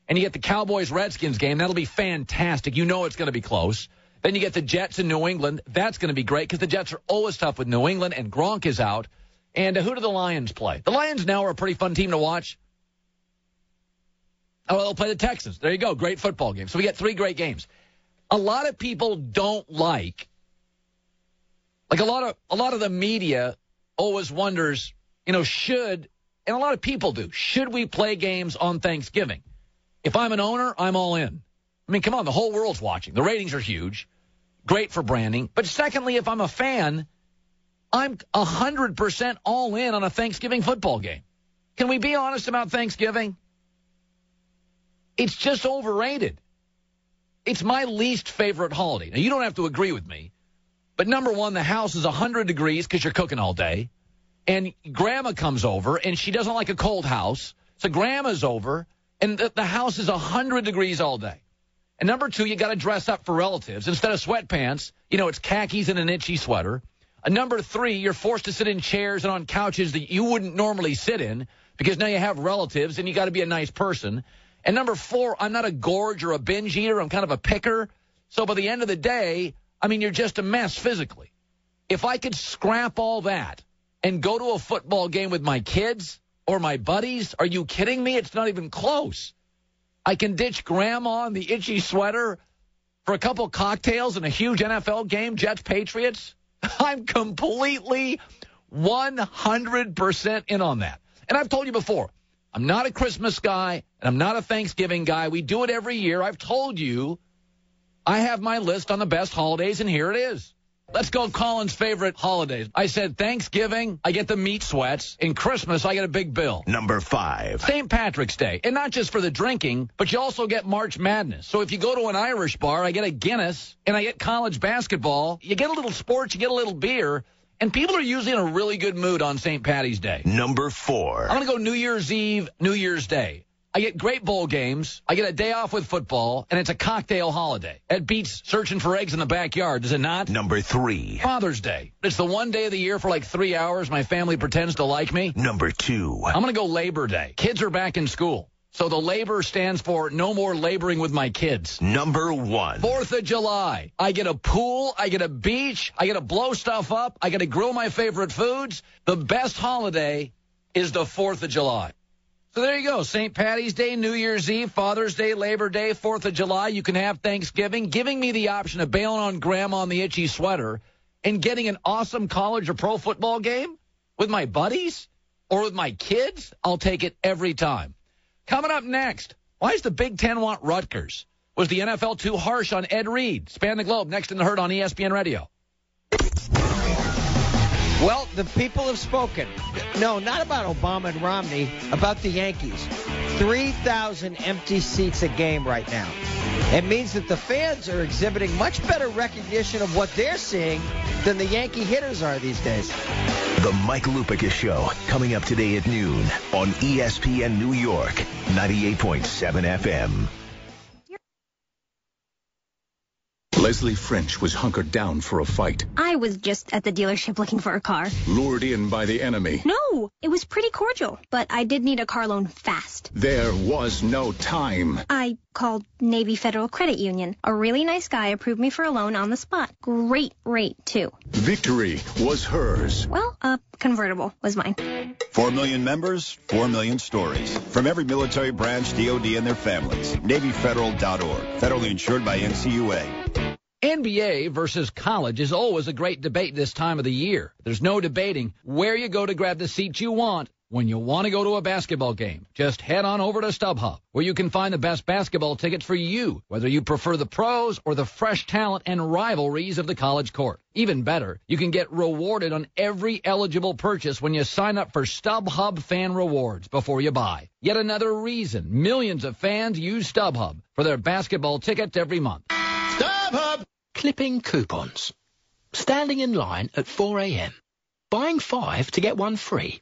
And you get the Cowboys-Redskins game. That'll be fantastic. You know it's going to be close. Then you get the Jets in New England. That's going to be great because the Jets are always tough with New England, and Gronk is out. And who do the Lions play? The Lions now are a pretty fun team to watch. Oh, they'll play the Texans. There you go. Great football game. So we get 3 great games. A lot of people don't like a lot of the media always wonders, and a lot of people do, should we play games on Thanksgiving? If I'm an owner, I'm all in. I mean, come on, the whole world's watching. The ratings are huge. Great for branding. But secondly, if I'm a fan, I'm 100% all in on a Thanksgiving football game. Can we be honest about Thanksgiving? It's just overrated. It's my least favorite holiday. Now, you don't have to agree with me, but number one, the house is 100 degrees because you're cooking all day, and Grandma comes over, and she doesn't like a cold house, so Grandma's over, and the house is 100 degrees all day. And number two, you got to dress up for relatives. Instead of sweatpants, it's khakis and an itchy sweater. And number three, you're forced to sit in chairs and on couches that you wouldn't normally sit in because now you have relatives, and you got to be a nice person. And number four, I'm not a gorge or a binge eater. I'm kind of a picker. So by the end of the day, you're just a mess physically. If I could scrap all that and go to a football game with my kids or my buddies, are you kidding me? It's not even close. I can ditch Grandma and the itchy sweater for a couple cocktails and a huge NFL game, Jets-Patriots. I'm completely 100% in on that. And I've told you before, I'm not a Christmas guy, and I'm not a Thanksgiving guy. We do it every year. I've told you I have my list on the best holidays, and here it is. Let's go Colin's favorite holidays. I said Thanksgiving, I get the meat sweats. And Christmas, I get a big bill. Number 5. St. Patrick's Day. And not just for the drinking, but you also get March Madness. So if you go to an Irish bar, I get a Guinness, and I get college basketball. You get a little sports, you get a little beer. And people are usually in a really good mood on St. Patty's Day. Number 4. I'm going to go New Year's Eve, New Year's Day. I get great bowl games, I get a day off with football, and it's a cocktail holiday. That beats searching for eggs in the backyard, does it not? Number 3. Father's Day. It's the one day of the year for like 3 hours my family pretends to like me. Number 2. I'm going to go Labor Day. Kids are back in school. So the labor stands for no more laboring with my kids. Number 1. 4th of July. I get a pool, I get a beach, I get to blow stuff up, I get to grill my favorite foods. The best holiday is the 4th of July. So there you go. St. Patty's Day, New Year's Eve, Father's Day, Labor Day, 4th of July. You can have Thanksgiving, giving me the option of bailing on Grandma on the itchy sweater and getting an awesome college or pro football game with my buddies or with my kids. I'll take it every time. Coming up next, why does the Big Ten want Rutgers? Was the NFL too harsh on Ed Reed? Span the globe, next in the Herd on ESPN Radio. Well, the people have spoken. No, not about Obama and Romney, about the Yankees. 3,000 empty seats a game right now. It means that the fans are exhibiting much better recognition of what they're seeing than the Yankee hitters are these days. The Mike Lupica Show, coming up today at noon on ESPN New York, 98.7 FM. Leslie French was hunkered down for a fight. I was just at the dealership looking for a car. Lured in by the enemy. No, it was pretty cordial, but I did need a car loan fast. There was no time. I called Navy Federal Credit Union. A really nice guy approved me for a loan on the spot. Great rate, too. Victory was hers. Well, a convertible was mine. 4 million members, 4 million stories. From every military branch, DOD, and their families. NavyFederal.org. Federally insured by NCUA. NBA versus college is always a great debate this time of the year. There's no debating where you go to grab the seat you want when you want to go to a basketball game. Just head on over to StubHub, where you can find the best basketball tickets for you, whether you prefer the pros or the fresh talent and rivalries of the college court. Even better, you can get rewarded on every eligible purchase when you sign up for StubHub Fan Rewards before you buy. Yet another reason millions of fans use StubHub for their basketball tickets every month. StubHub! Clipping coupons. Standing in line at 4 a.m. Buying 5 to get 1 free.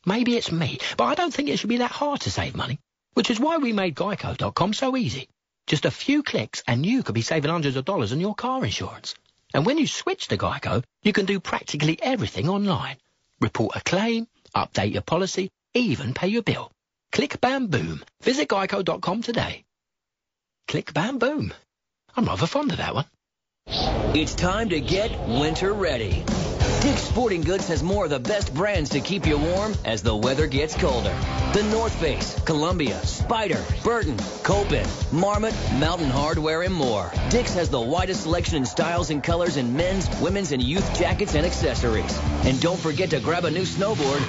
Maybe it's me, but I don't think it should be that hard to save money, which is why we made Geico.com so easy. Just a few clicks and you could be saving hundreds of dollars on your car insurance. And when you switch to Geico, you can do practically everything online. Report a claim, update your policy, even pay your bill. Click, bam, boom. Visit Geico.com today. Click, bam, boom. I'm rather fond of that one. It's time to get winter ready. Dick's Sporting Goods has more of the best brands to keep you warm as the weather gets colder. The North Face, Columbia, Spyder, Burton, Copen, Marmot, Mountain Hardwear, and more. Dick's has the widest selection in styles and colors in men's, women's, and youth jackets and accessories. And don't forget to grab a new snowboard.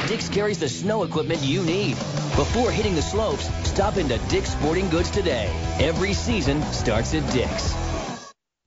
Dick's carries the snow equipment you need. Before hitting the slopes, stop into Dick's Sporting Goods today. Every season starts at Dick's.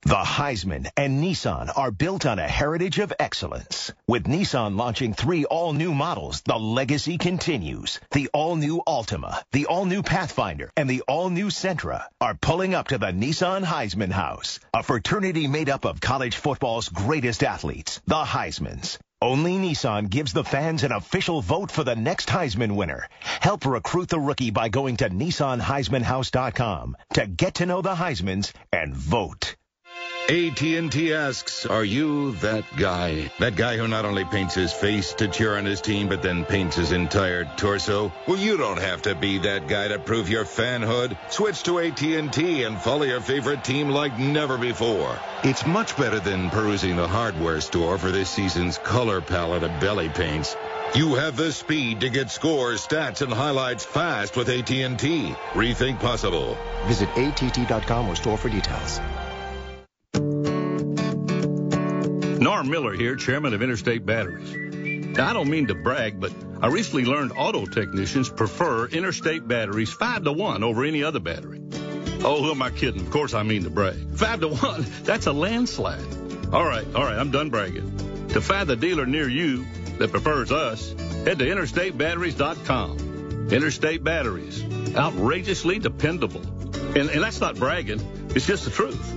The Heisman and Nissan are built on a heritage of excellence. With Nissan launching 3 all-new models, the legacy continues. The all-new Altima, the all-new Pathfinder, and the all-new Sentra are pulling up to the Nissan Heisman House, a fraternity made up of college football's greatest athletes, the Heismans. Only Nissan gives the fans an official vote for the next Heisman winner. Help recruit the rookie by going to NissanHeismanHouse.com to get to know the Heismans and vote. AT&T asks, are you that guy? That guy who not only paints his face to cheer on his team, but then paints his entire torso? Well, you don't have to be that guy to prove your fanhood. Switch to AT&T and follow your favorite team like never before. It's much better than perusing the hardware store for this season's color palette of belly paints. You have the speed to get scores, stats, and highlights fast with AT&T. Rethink possible. Visit ATT.com or store for details. Norm Miller here, chairman of Interstate Batteries. Now, I don't mean to brag, but I recently learned auto technicians prefer Interstate Batteries 5-to-1 over any other battery. Oh, who am I kidding? Of course I mean to brag. 5-to-1, that's a landslide. All right, I'm done bragging. To find the dealer near you that prefers us, head to interstatebatteries.com. Interstate Batteries, outrageously dependable. And that's not bragging, it's just the truth.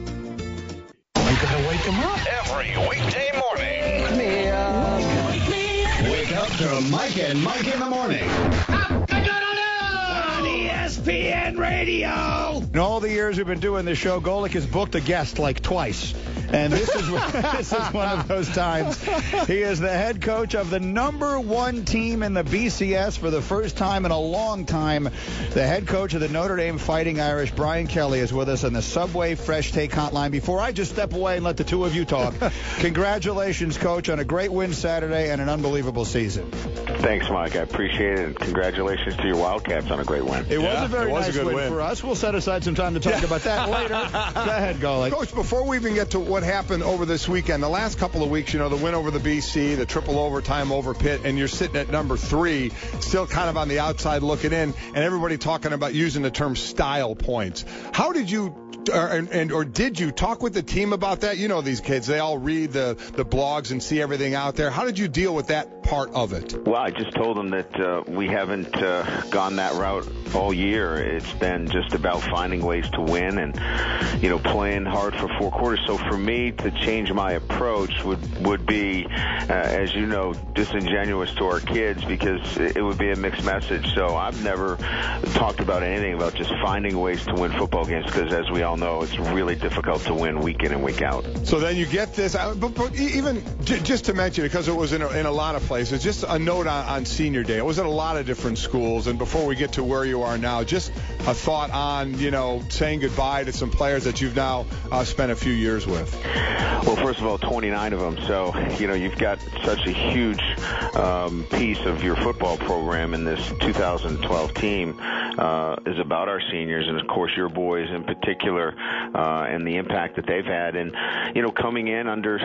You gotta wake them up. Every weekday morning. Wake up to Mike and Mike in the morning. On ESPN Radio. In all the years we've been doing this show, Golick has booked a guest like twice. And this is one of those times. He is the head coach of the #1 team in the BCS for the first time in a long time. The head coach of the Notre Dame Fighting Irish, Brian Kelly, is with us on the Subway Fresh Take Hotline. Before I just step away and let the two of you talk, congratulations, Coach, on a great win Saturday and an unbelievable season. Thanks, Mike. I appreciate it. And congratulations to your Wildcats on a great win. It was a very nice win for us. We'll set aside some time to talk about that later. Go ahead, Golick. Coach, before we even get to what happened over this weekend, the last couple of weeks, the win over the BC, the triple overtime over Pitt, and you're sitting at number 3, still kind of on the outside looking in, and everybody talking about using the term style points. How did you or did you talk with the team about that? You know these kids, they all read the blogs and see everything out there. How did you deal with that part of it? Well, I just told them that we haven't gone that route all year. It's been just about finding ways to win and, playing hard for 4 quarters. So for me to change my approach would be, as you know, disingenuous to our kids because it would be a mixed message. So I've never talked about anything about just finding ways to win football games because, as we all know, it's really difficult to win week in and week out. So then you get this, but even just to mention, because it was in a lot of places, just a note on Senior Day. It was at a lot of different schools, and before we get to where you are now, just a thought on, saying goodbye to some players that you've now spent a few years with. Well, first of all, 29 of them. So, you've got such a huge piece of your football program, and this 2012 team is about our seniors, and of course your boys in particular, and the impact that they've had. And, coming in under,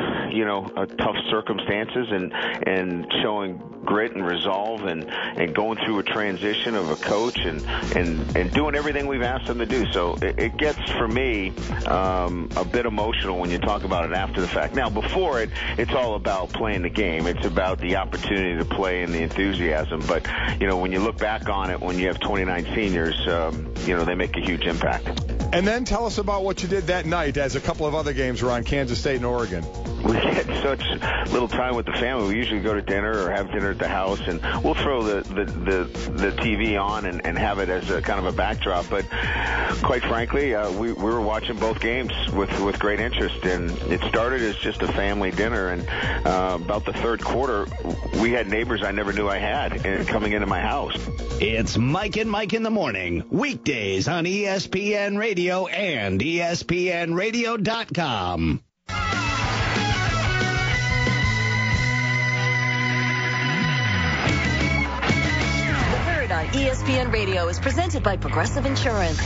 tough circumstances and showing grit and resolve and going through a transition of a coach and doing everything we've asked them to do. So it gets, for me, a bit emotional when you talk about it after the fact. Now, before it's all about playing the game. It's about the opportunity to play and the enthusiasm. But, when you look back on it, when you have 29 seniors, they make a huge impact. And then tell us about what you did that night as a couple of other games were on, Kansas State and Oregon. We had such little time with the family. We usually go to dinner or have dinner at the house, and we'll throw the TV on and have it as a kind of a backdrop. But quite frankly, we were watching both games with great interest, and it started as just a family dinner. And about the third quarter, we had neighbors I never knew I had coming into my house. It's Mike and Mike in the morning, weekdays on ESPN Radio and ESPNRadio.com. ESPN Radio is presented by Progressive Insurance.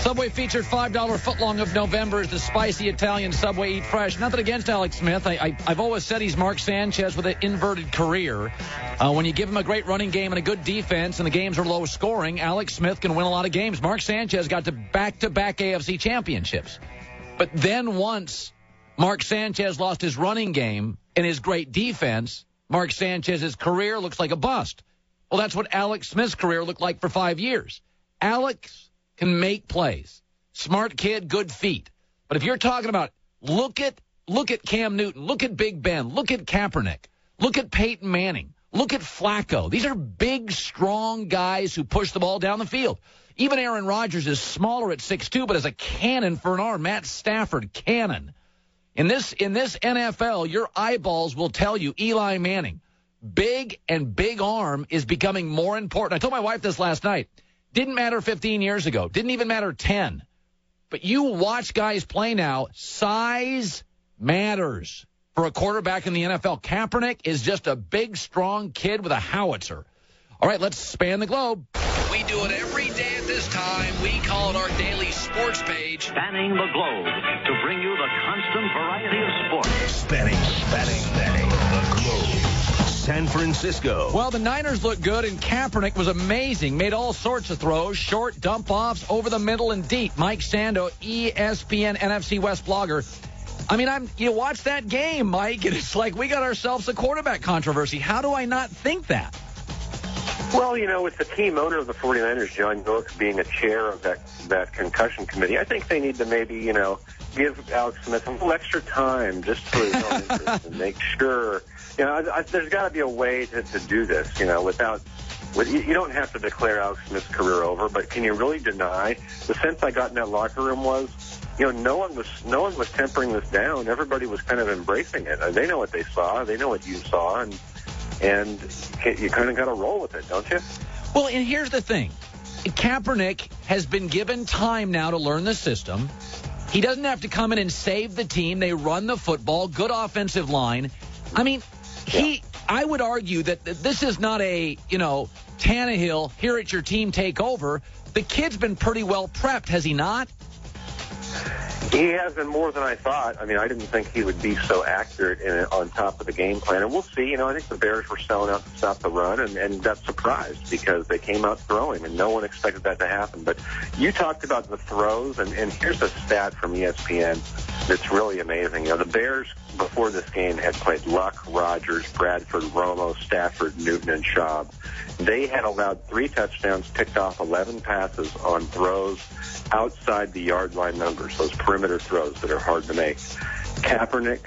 Subway featured $5 footlong of November is the spicy Italian Subway Eat Fresh. Nothing against Alex Smith. I've always said he's Mark Sanchez with an inverted career. When you give him a great running game and a good defense and the games are low scoring, Alex Smith can win a lot of games. Mark Sanchez got to back-to-back AFC championships. But then once Mark Sanchez lost his running game and his great defense, Mark Sanchez's career looks like a bust. Well, that's what Alex Smith's career looked like for 5 years. Alex can make plays. Smart kid, good feet. But if you're talking about look at Cam Newton, look at Big Ben, look at Kaepernick, look at Peyton Manning, look at Flacco. These are big, strong guys who push the ball down the field. Even Aaron Rodgers is smaller at 6'2", but has a cannon for an arm. Matt Stafford, cannon. In this NFL, your eyeballs will tell you Eli Manning. Big and big arm is becoming more important. I told my wife this last night. Didn't matter 15 years ago. Didn't even matter 10. But you watch guys play now, size matters for a quarterback in the NFL. Kaepernick is just a big, strong kid with a howitzer. All right, let's span the globe. We do it every day at this time. We call it our daily sports page. Spanning the globe to bring you the constant variety of sports. Spanning the globe. San Francisco. Well, the Niners look good, and Kaepernick was amazing. Made all sorts of throws, short, dump-offs, over the middle, and deep. Mike Sando, ESPN NFC West blogger. I mean, you watch that game, Mike, and it's like we got ourselves a quarterback controversy. How do I not think that? Well, with the team owner of the 49ers, John York, being a chair of that concussion committee, I think they need to maybe, give Alex Smith a little extra time just for his own interest and make sure, there's got to be a way to do this, you don't have to declare Alex Smith's career over, but can you really deny? The sense I got in that locker room was, no one was tempering this down. Everybody was kind of embracing it. They know what they saw. They know what you saw, and you kind of got to roll with it, don't you? Well, and here's the thing. Kaepernick has been given time now to learn the system. He doesn't have to come in and save the team. They run the football, good offensive line. I mean, I would argue that this is not a, Tannehill, here at your team, take over. The kid's been pretty well prepped, has he not? He has been more than I thought. I mean, I didn't think he would be so accurate on top of the game plan. And we'll see. I think the Bears were selling out to stop the run and got surprised because they came out throwing, and no one expected that to happen. But you talked about the throws, and here's a stat from ESPN that's really amazing. The Bears, before this game, had played Luck, Rodgers, Bradford, Romo, Stafford, Newton, and Schaub. They had allowed 3 touchdowns, picked off 11 passes on throws outside the yard line numbers, those perimeter throws that are hard to make. Kaepernick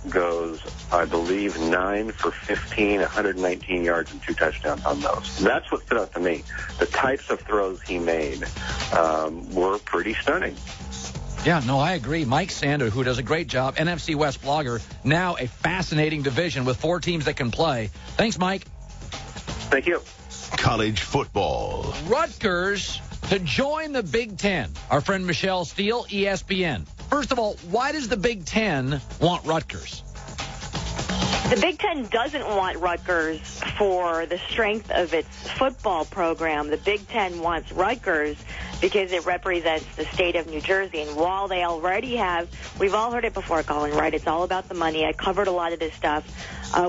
goes, I believe, 9 for 15, 119 yards and 2 touchdowns on those. That's what stood out to me. The types of throws he made were pretty stunning. Yeah, no, I agree. Mike Sando, who does a great job, NFC West blogger, now a fascinating division with 4 teams that can play. Thanks, Mike. Thank you. College football. Rutgers to join the Big Ten. Our friend Michelle Steele, ESPN. First of all, why does the Big Ten want Rutgers? The Big Ten doesn't want Rutgers for the strength of its football program. The Big Ten wants Rutgers because it represents the state of New Jersey. And while they already have, we've all heard it before, Colin, right? It's all about the money. I covered a lot of this stuff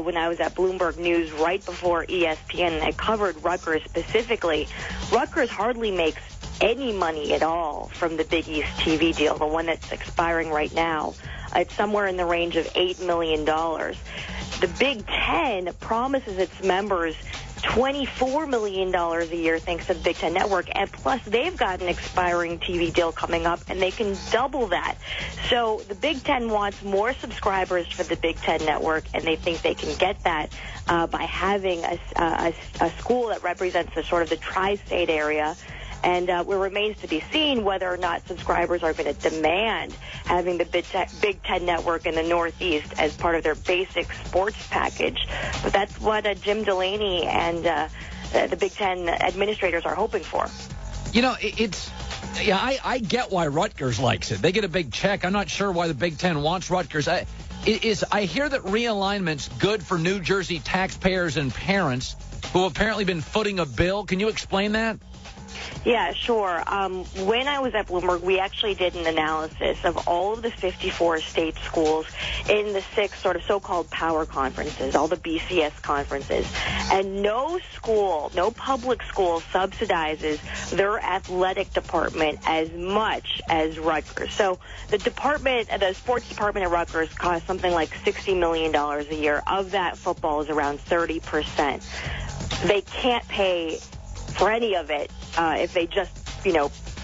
when I was at Bloomberg News right before ESPN, and I covered Rutgers specifically. Rutgers hardly makes any money at all from the Big East TV deal, the one that's expiring right now. It's somewhere in the range of $8 million. The Big Ten promises its members $24 million a year thanks to the Big Ten Network, and plus they've got an expiring TV deal coming up, and they can double that. So the Big Ten wants more subscribers for the Big Ten Network, and they think they can get that by having a school that represents the sort of the tri-state area. And it remains to be seen whether or not subscribers are going to demand having the Big Ten Network in the Northeast as part of their basic sports package. But that's what Jim Delaney and the Big Ten administrators are hoping for. I get why Rutgers likes it. They get a big check. I'm not sure why the Big Ten wants Rutgers. I hear that realignment's good for New Jersey taxpayers and parents who have apparently been footing a bill. Can you explain that? Yeah, sure. When I was at Bloomberg, we actually did an analysis of all of the 54 state schools in the 6 sort of so-called power conferences, all the BCS conferences. And no school, no public school subsidizes their athletic department as much as Rutgers. So the sports department at Rutgers costs something like $60 million a year. Of that, football is around 30%. They can't pay for any of it if they just,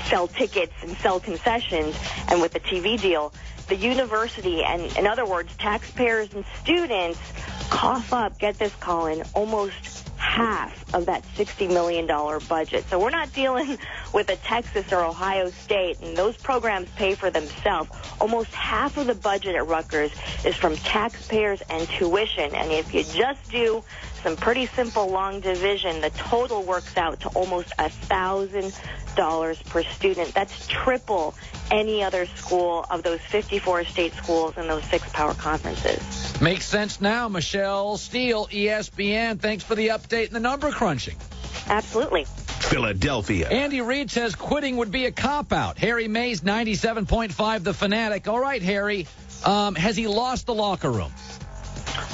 sell tickets and sell concessions. And with the TV deal, the university, and in other words, taxpayers and students cough up, get this, Colin, almost half of that $60 million budget. So we're not dealing with a Texas or Ohio State, and those programs pay for themselves. Almost half of the budget at Rutgers is from taxpayers and tuition. And if you just do some pretty simple long division, the total works out to almost $1,000 per student. That's triple any other school of those 54 state schools and those 6 power conferences. Makes sense now. Michelle Steele, ESPN. Thanks for the update and the number crunching. Absolutely. Philadelphia. Andy Reid says quitting would be a cop-out. Harry Mays, 97.5, The Fanatic. All right, Harry, has he lost the locker room?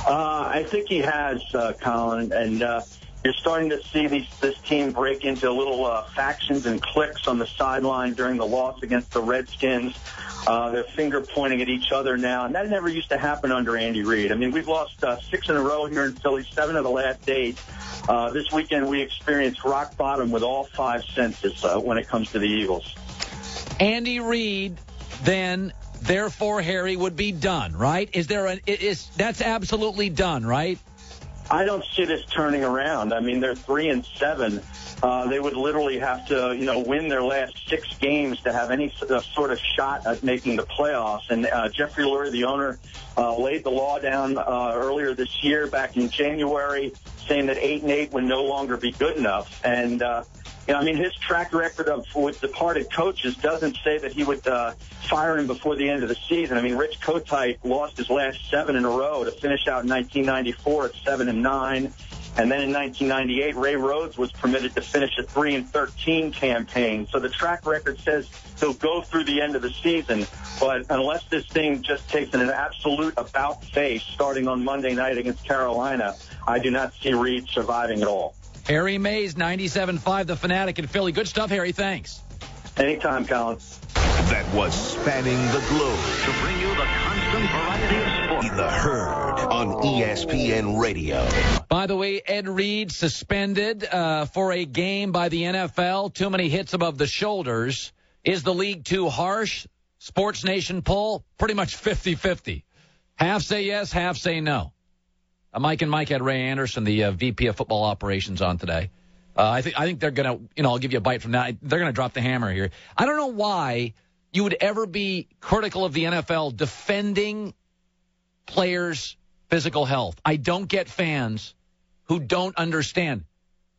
I think he has, Colin, and you're starting to see this team break into little factions and cliques on the sideline during the loss against the Redskins. They're finger-pointing at each other now, and that never used to happen under Andy Reid. I mean, we've lost 6 in a row here in Philly, 7 of the last 8. This weekend we experienced rock bottom with all 5 senses when it comes to the Eagles. Andy Reid, then, therefore, Harry, would be done, right? That's absolutely done, right? I don't see this turning around. I mean, they're 3-7. They would literally have to, win their last 6 games to have any sort of shot at making the playoffs. And Jeffrey Lurie, the owner, laid the law down earlier this year, back in January, saying that 8-8 would no longer be good enough. And his track record with departed coaches doesn't say that he would fire him before the end of the season. I mean, Rich Kotite lost his last 7 in a row to finish out in 1994 at 7-9. And then in 1998, Ray Rhodes was permitted to finish a 3-13 campaign. So the track record says he'll go through the end of the season. But unless this thing just takes an absolute about-face starting on Monday night against Carolina, I do not see Reid surviving at all. Harry Mays, 97.5, The Fanatic in Philly. Good stuff, Harry. Thanks. Anytime, Colin. That was Spanning the Globe. To bring you the constant variety of sport. The Herd on ESPN Radio. By the way, Ed Reed suspended for a game by the NFL. Too many hits above the shoulders. Is the league too harsh? Sports Nation poll, pretty much 50-50. Half say yes, half say no. Mike and Mike had Ray Anderson, the VP of Football Operations, on today. I think they're going to, I'll give you a bite from that. They're going to drop the hammer here. I don't know why you would ever be critical of the NFL defending players' physical health. I don't get fans who don't understand.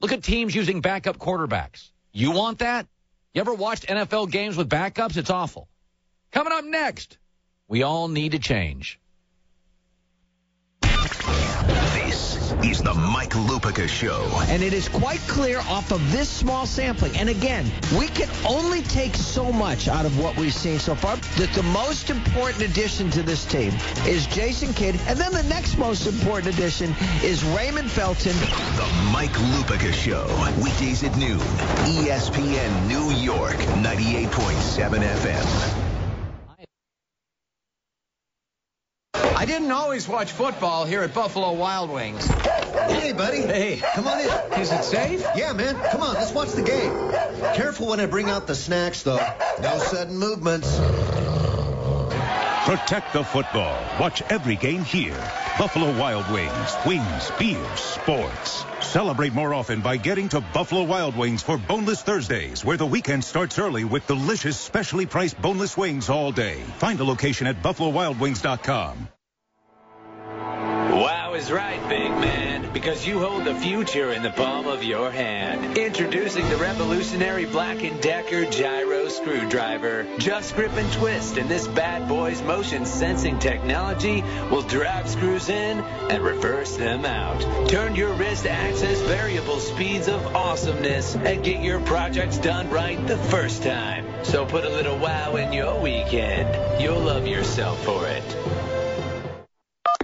Look at teams using backup quarterbacks. You want that? You ever watched NFL games with backups? It's awful. Coming up next, we all need to change. This is the Mike Lupica Show. And it is quite clear off of this small sampling, and again, we can only take so much out of what we've seen so far, that the most important addition to this team is Jason Kidd, and then the next most important addition is Raymond Felton. The Mike Lupica Show, weekdays at noon, ESPN New York, 98.7 FM. I didn't always watch football here at Buffalo Wild Wings. Hey, buddy. Hey. Come on in. Is it safe? Yeah, man. Come on, let's watch the game. Careful when I bring out the snacks, though. No sudden movements. Protect the football. Watch every game here. Buffalo Wild Wings. Wings, beer, sports. Celebrate more often by getting to Buffalo Wild Wings for Boneless Thursdays, where the weekend starts early with delicious, specially priced boneless wings all day. Find a location at BuffaloWildWings.com. Wow is right, big man, because you hold the future in the palm of your hand. Introducing the revolutionary Black & Decker Gyro Screwdriver. Just grip and twist, and this bad boy's motion sensing technology will drive screws in and reverse them out. Turn your wrist to access variable speeds of awesomeness and get your projects done right the first time. So put a little wow in your weekend. You'll love yourself for it.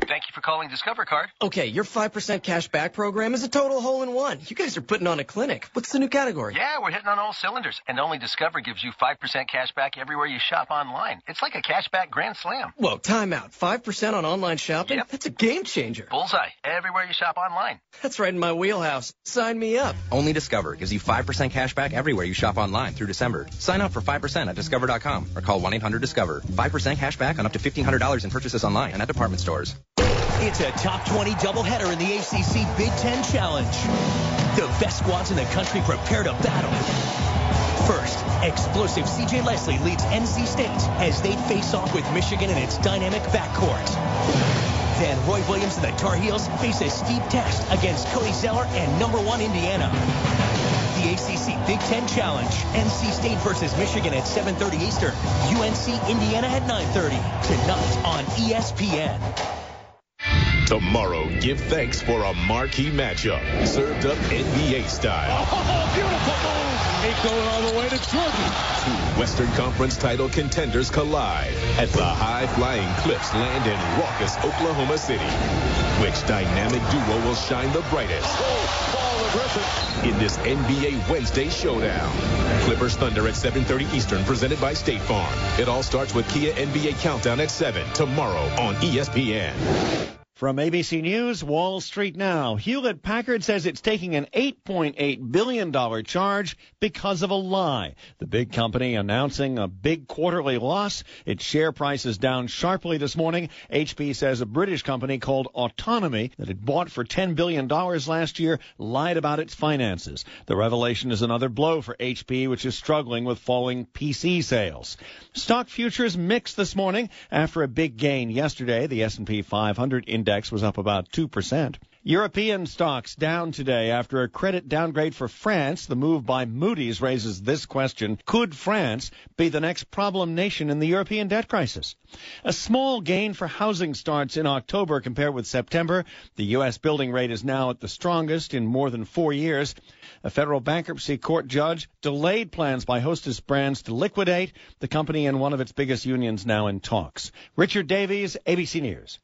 Thank you for calling Discover Card. Okay, your 5% cash back program is a total hole-in-one. You guys are putting on a clinic. What's the new category? Yeah, we're hitting on all cylinders. And only Discover gives you 5% cash back everywhere you shop online. It's like a cash back grand slam. Whoa, time out. 5% on online shopping? Yep. That's a game changer. Bullseye. Everywhere you shop online. That's right in my wheelhouse. Sign me up. Only Discover gives you 5% cash back everywhere you shop online through December. Sign up for 5% at Discover.com or call 1-800-DISCOVER. 5% cash back on up to $1,500 in purchases online and at department stores. It's a top 20 doubleheader in the ACC Big Ten Challenge. The best squads in the country prepare to battle. First, explosive C.J. Leslie leads NC State as they face off with Michigan in its dynamic backcourt. Then Roy Williams and the Tar Heels face a steep test against Cody Zeller and number 1 Indiana. The ACC Big Ten Challenge. NC State versus Michigan at 7:30 Eastern. UNC Indiana at 9:30. Tonight on ESPN. Tomorrow, give thanks for a marquee matchup, served up NBA style. Oh, beautiful move. Ain't going all the way to Jordan. Two Western Conference title contenders collide at the high-flying Cliffs land in raucous Oklahoma City. Which dynamic duo will shine the brightest in this NBA Wednesday showdown? Clippers Thunder at 7:30 Eastern, presented by State Farm. It all starts with Kia NBA Countdown at 7 tomorrow on ESPN. From ABC News, Wall Street Now, Hewlett-Packard says it's taking an $8.8 billion charge because of a lie. The big company announcing a big quarterly loss. Its share price is down sharply this morning. HP says a British company called Autonomy that it bought for $10 billion last year lied about its finances. The revelation is another blow for HP, which is struggling with falling PC sales. Stock futures mixed this morning after a big gain yesterday. The S&P 500 index was up about 2%. European stocks down today after a credit downgrade for France. The move by Moody's raises this question: could France be the next problem nation in the European debt crisis? A small gain for housing starts in October compared with September. The U.S. building rate is now at the strongest in more than 4 years. A federal bankruptcy court judge delayed plans by Hostess Brands to liquidate the company, and one of its biggest unions now in talks. Richard Davies, ABC News.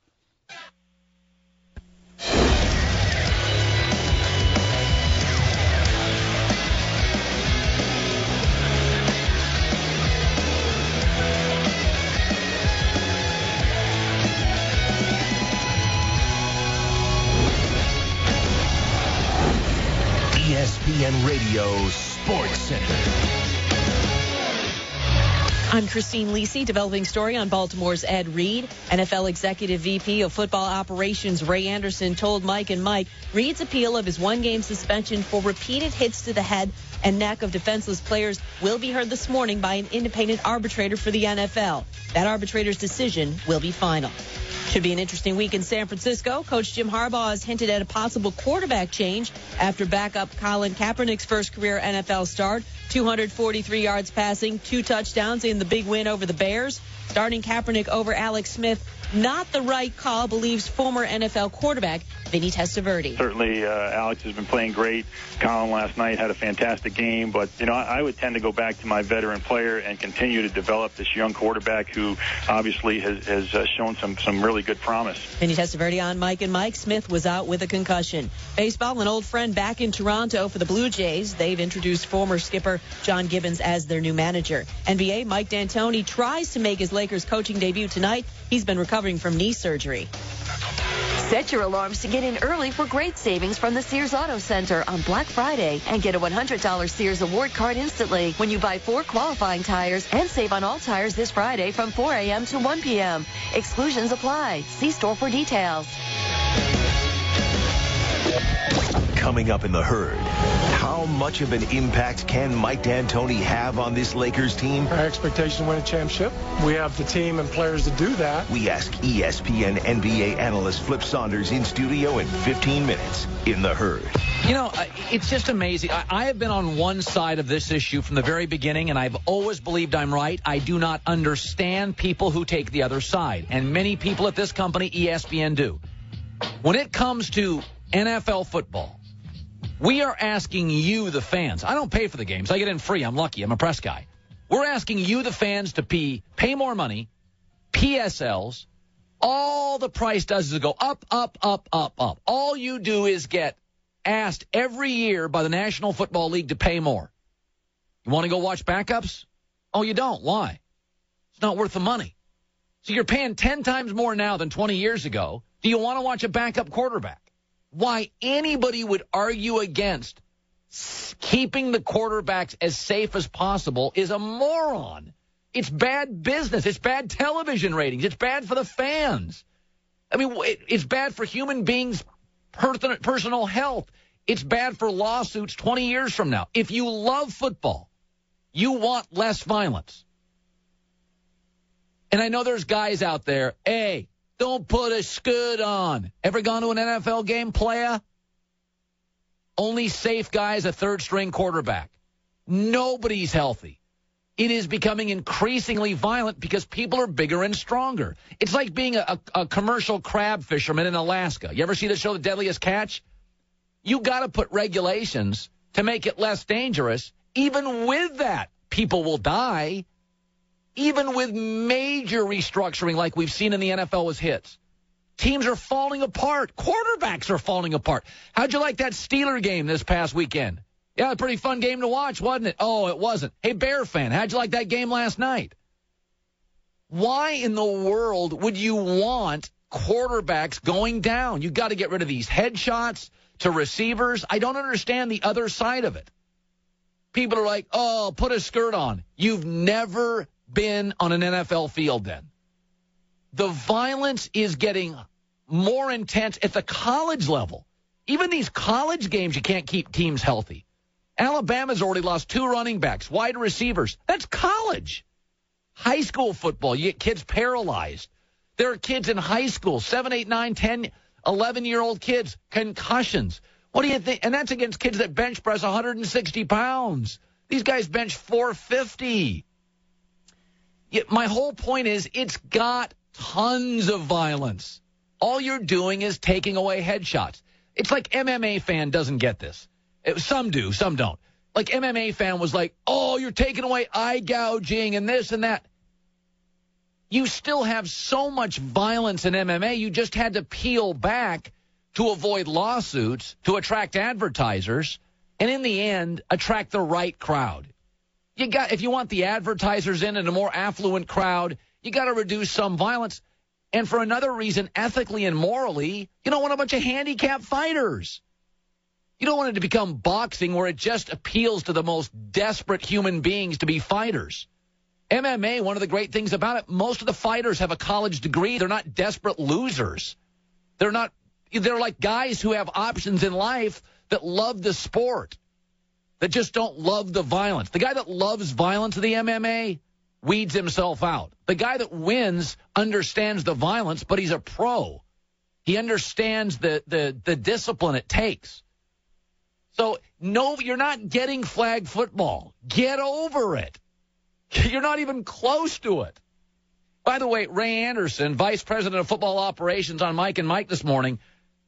ESPN Radio Sports Center. I'm Christine Lisi, developing story on Baltimore's Ed Reed. NFL Executive VP of Football Operations Ray Anderson told Mike and Mike Reed's appeal of his one-game suspension for repeated hits to the head and neck of defenseless players will be heard this morning by an independent arbitrator for the NFL. That arbitrator's decision will be final. Should be an interesting week in San Francisco. Coach Jim Harbaugh has hinted at a possible quarterback change after backup Colin Kaepernick's first career NFL start. 243 yards passing, 2 touchdowns in the big win over the Bears. Starting Kaepernick over Alex Smith, not the right call, believes former NFL quarterback Vinny Testaverde. Certainly, Alex has been playing great. Colin last night had a fantastic game, but, I would tend to go back to my veteran player and continue to develop this young quarterback who obviously has shown some really good promise. Vinny Testaverde on Mike and Mike. Smith was out with a concussion. Baseball, an old friend back in Toronto for the Blue Jays. They've introduced former skipper John Gibbons as their new manager. NBA, Mike D'Antoni tries to make his Lakers coaching debut tonight. He's been recovering from knee surgery. Set your alarms to get in early for great savings from the Sears Auto Center on Black Friday and get a $100 Sears Award card instantly when you buy 4 qualifying tires, and save on all tires this Friday from 4 a.m. to 1 p.m. Exclusions apply. See store for details. Coming up in the herd, how much of an impact can Mike D'Antoni have on this Lakers team? Our expectation to win a championship. We have the team and players to do that. We ask ESPN NBA analyst Flip Saunders in studio in 15 minutes in the herd. It's just amazing. I have been on one side of this issue from the very beginning, and I've always believed I'm right. I do not understand people who take the other side, and many people at this company, ESPN, do. When it comes to NFL football, we are asking you, the fans. I don't pay for the games. I get in free. I'm lucky. I'm a press guy. We're asking you, the fans, to pay more money, PSLs. All the price does is go up, up, up, up, up. All you do is get asked every year by the National Football League to pay more. You want to go watch backups? Oh, you don't. Why? It's not worth the money. So you're paying 10 times more now than 20 years ago. Do you want to watch a backup quarterback? Why anybody would argue against keeping the quarterbacks as safe as possible is a moron. It's bad business. It's bad television ratings. It's bad for the fans. I mean, it's bad for human beings' personal health. It's bad for lawsuits 20 years from now. If you love football, you want less violence. And I know there's guys out there, hey, don't put a scud on. Ever gone to an NFL game, playa? Only safe guy is a third-string quarterback. Nobody's healthy. It is becoming increasingly violent because people are bigger and stronger. It's like being a commercial crab fisherman in Alaska. You ever see the show The Deadliest Catch? You got to put regulations to make it less dangerous. Even with that, people will die. Even with major restructuring like we've seen in the NFL with hits. Teams are falling apart. Quarterbacks are falling apart. How'd you like that Steeler game this past weekend? Yeah, a pretty fun game to watch, wasn't it? Oh, it wasn't. Hey, Bear fan, how'd you like that game last night? Why in the world would you want quarterbacks going down? You got to get rid of these headshots to receivers. I don't understand the other side of it. People are like, oh, put a skirt on. You've never been on an NFL field then. The violence is getting more intense at the college level. Even these college games, you can't keep teams healthy. Alabama's already lost 2 running backs, wide receivers. That's college. High school football, you get kids paralyzed. There are kids in high school, 7, 8, 9, 10, 11-year-old kids, concussions. What do you think? And that's against kids that bench press 160 pounds. These guys bench 450. My whole point is it's got tons of violence. All you're doing is taking away headshots. It's like MMA fan doesn't get this. Some do, some don't. Like MMA fan was like, oh, you're taking away eye gouging and this and that. You still have so much violence in MMA, you just had to peel back to avoid lawsuits, to attract advertisers, and in the end, attract the right crowd. If you want the advertisers in and a more affluent crowd, you got to reduce some violence. And for another reason, ethically and morally, you don't want a bunch of handicapped fighters. You don't want it to become boxing where it just appeals to the most desperate human beings to be fighters. MMA, one of the great things about it, most of the fighters have a college degree. They're not desperate losers. They're like guys who have options in life that love the sport, that just don't love the violence. The guy that loves violence in the MMA weeds himself out. The guy that wins understands the violence, but he's a pro. He understands the discipline it takes. So, no, you're not getting flag football. Get over it. You're not even close to it. By the way, Ray Anderson, Vice President of Football Operations on Mike and Mike this morning,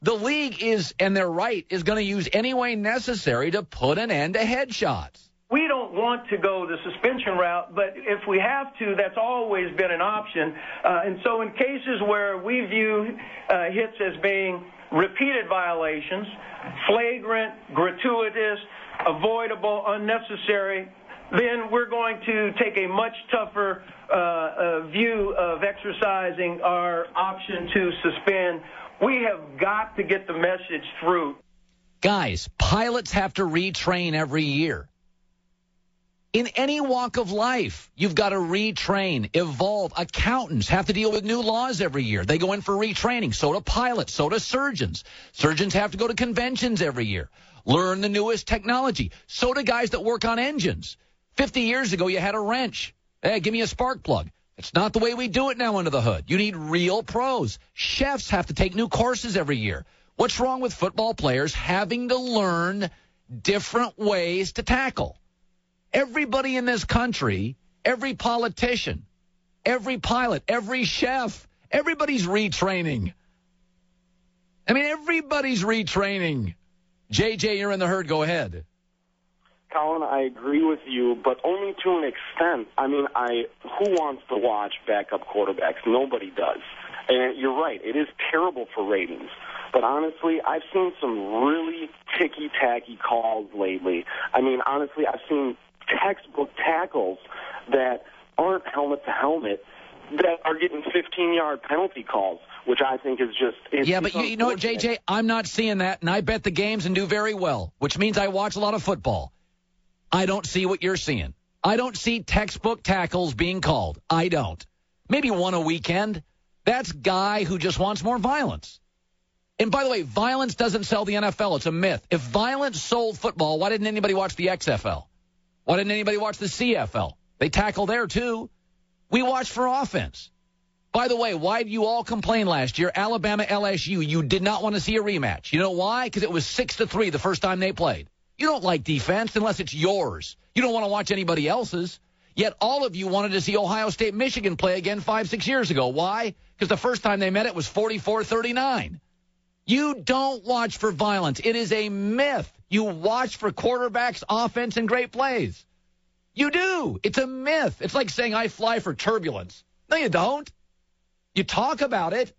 the league is, and they're right, is going to use any way necessary to put an end to headshots. We don't want to go the suspension route, but if we have to, that's always been an option. And so in cases where we view hits as being repeated violations, flagrant, gratuitous, avoidable, unnecessary, then we're going to take a much tougher view of exercising our option to suspend. We have got to get the message through. Guys, pilots have to retrain every year. In any walk of life, you've got to retrain, evolve. Accountants have to deal with new laws every year. They go in for retraining. So do pilots. So do surgeons. Surgeons have to go to conventions every year, learn the newest technology. So do guys that work on engines. 50 years ago, you had a wrench. Hey, give me a spark plug. It's not the way we do it now under the hood. You need real pros. Chefs have to take new courses every year. What's wrong with football players having to learn different ways to tackle? Everybody in this country, every politician, every pilot, every chef, everybody's retraining. I mean, everybody's retraining. JJ, you're in the herd. Go ahead. Colin, I agree with you, but only to an extent. I mean, who wants to watch backup quarterbacks? Nobody does. And you're right, it is terrible for ratings. But honestly, I've seen some really ticky-tacky calls lately. I mean, honestly, I've seen textbook tackles that aren't helmet-to-helmet that are getting 15-yard penalty calls, which I think is just... Yeah, but you know what, JJ? I'm not seeing that, and I bet the games and do very well, which means I watch a lot of football. I don't see what you're seeing. I don't see textbook tackles being called. I don't. Maybe one a weekend. That's guy who just wants more violence. And by the way, violence doesn't sell the NFL. It's a myth. If violence sold football, why didn't anybody watch the XFL? Why didn't anybody watch the CFL? They tackle there, too. We watch for offense. By the way, why did you all complain last year? Alabama, LSU, you did not want to see a rematch. You know why? Because it was 6-3 the first time they played. You don't like defense unless it's yours. You don't want to watch anybody else's. Yet all of you wanted to see Ohio State Michigan play again 5-6 years ago. Why? Because the first time they met it was 44-39. You don't watch for violence. It is a myth. You watch for quarterbacks, offense, and great plays. You do. It's a myth. It's like saying I fly for turbulence. No, you don't. You talk about it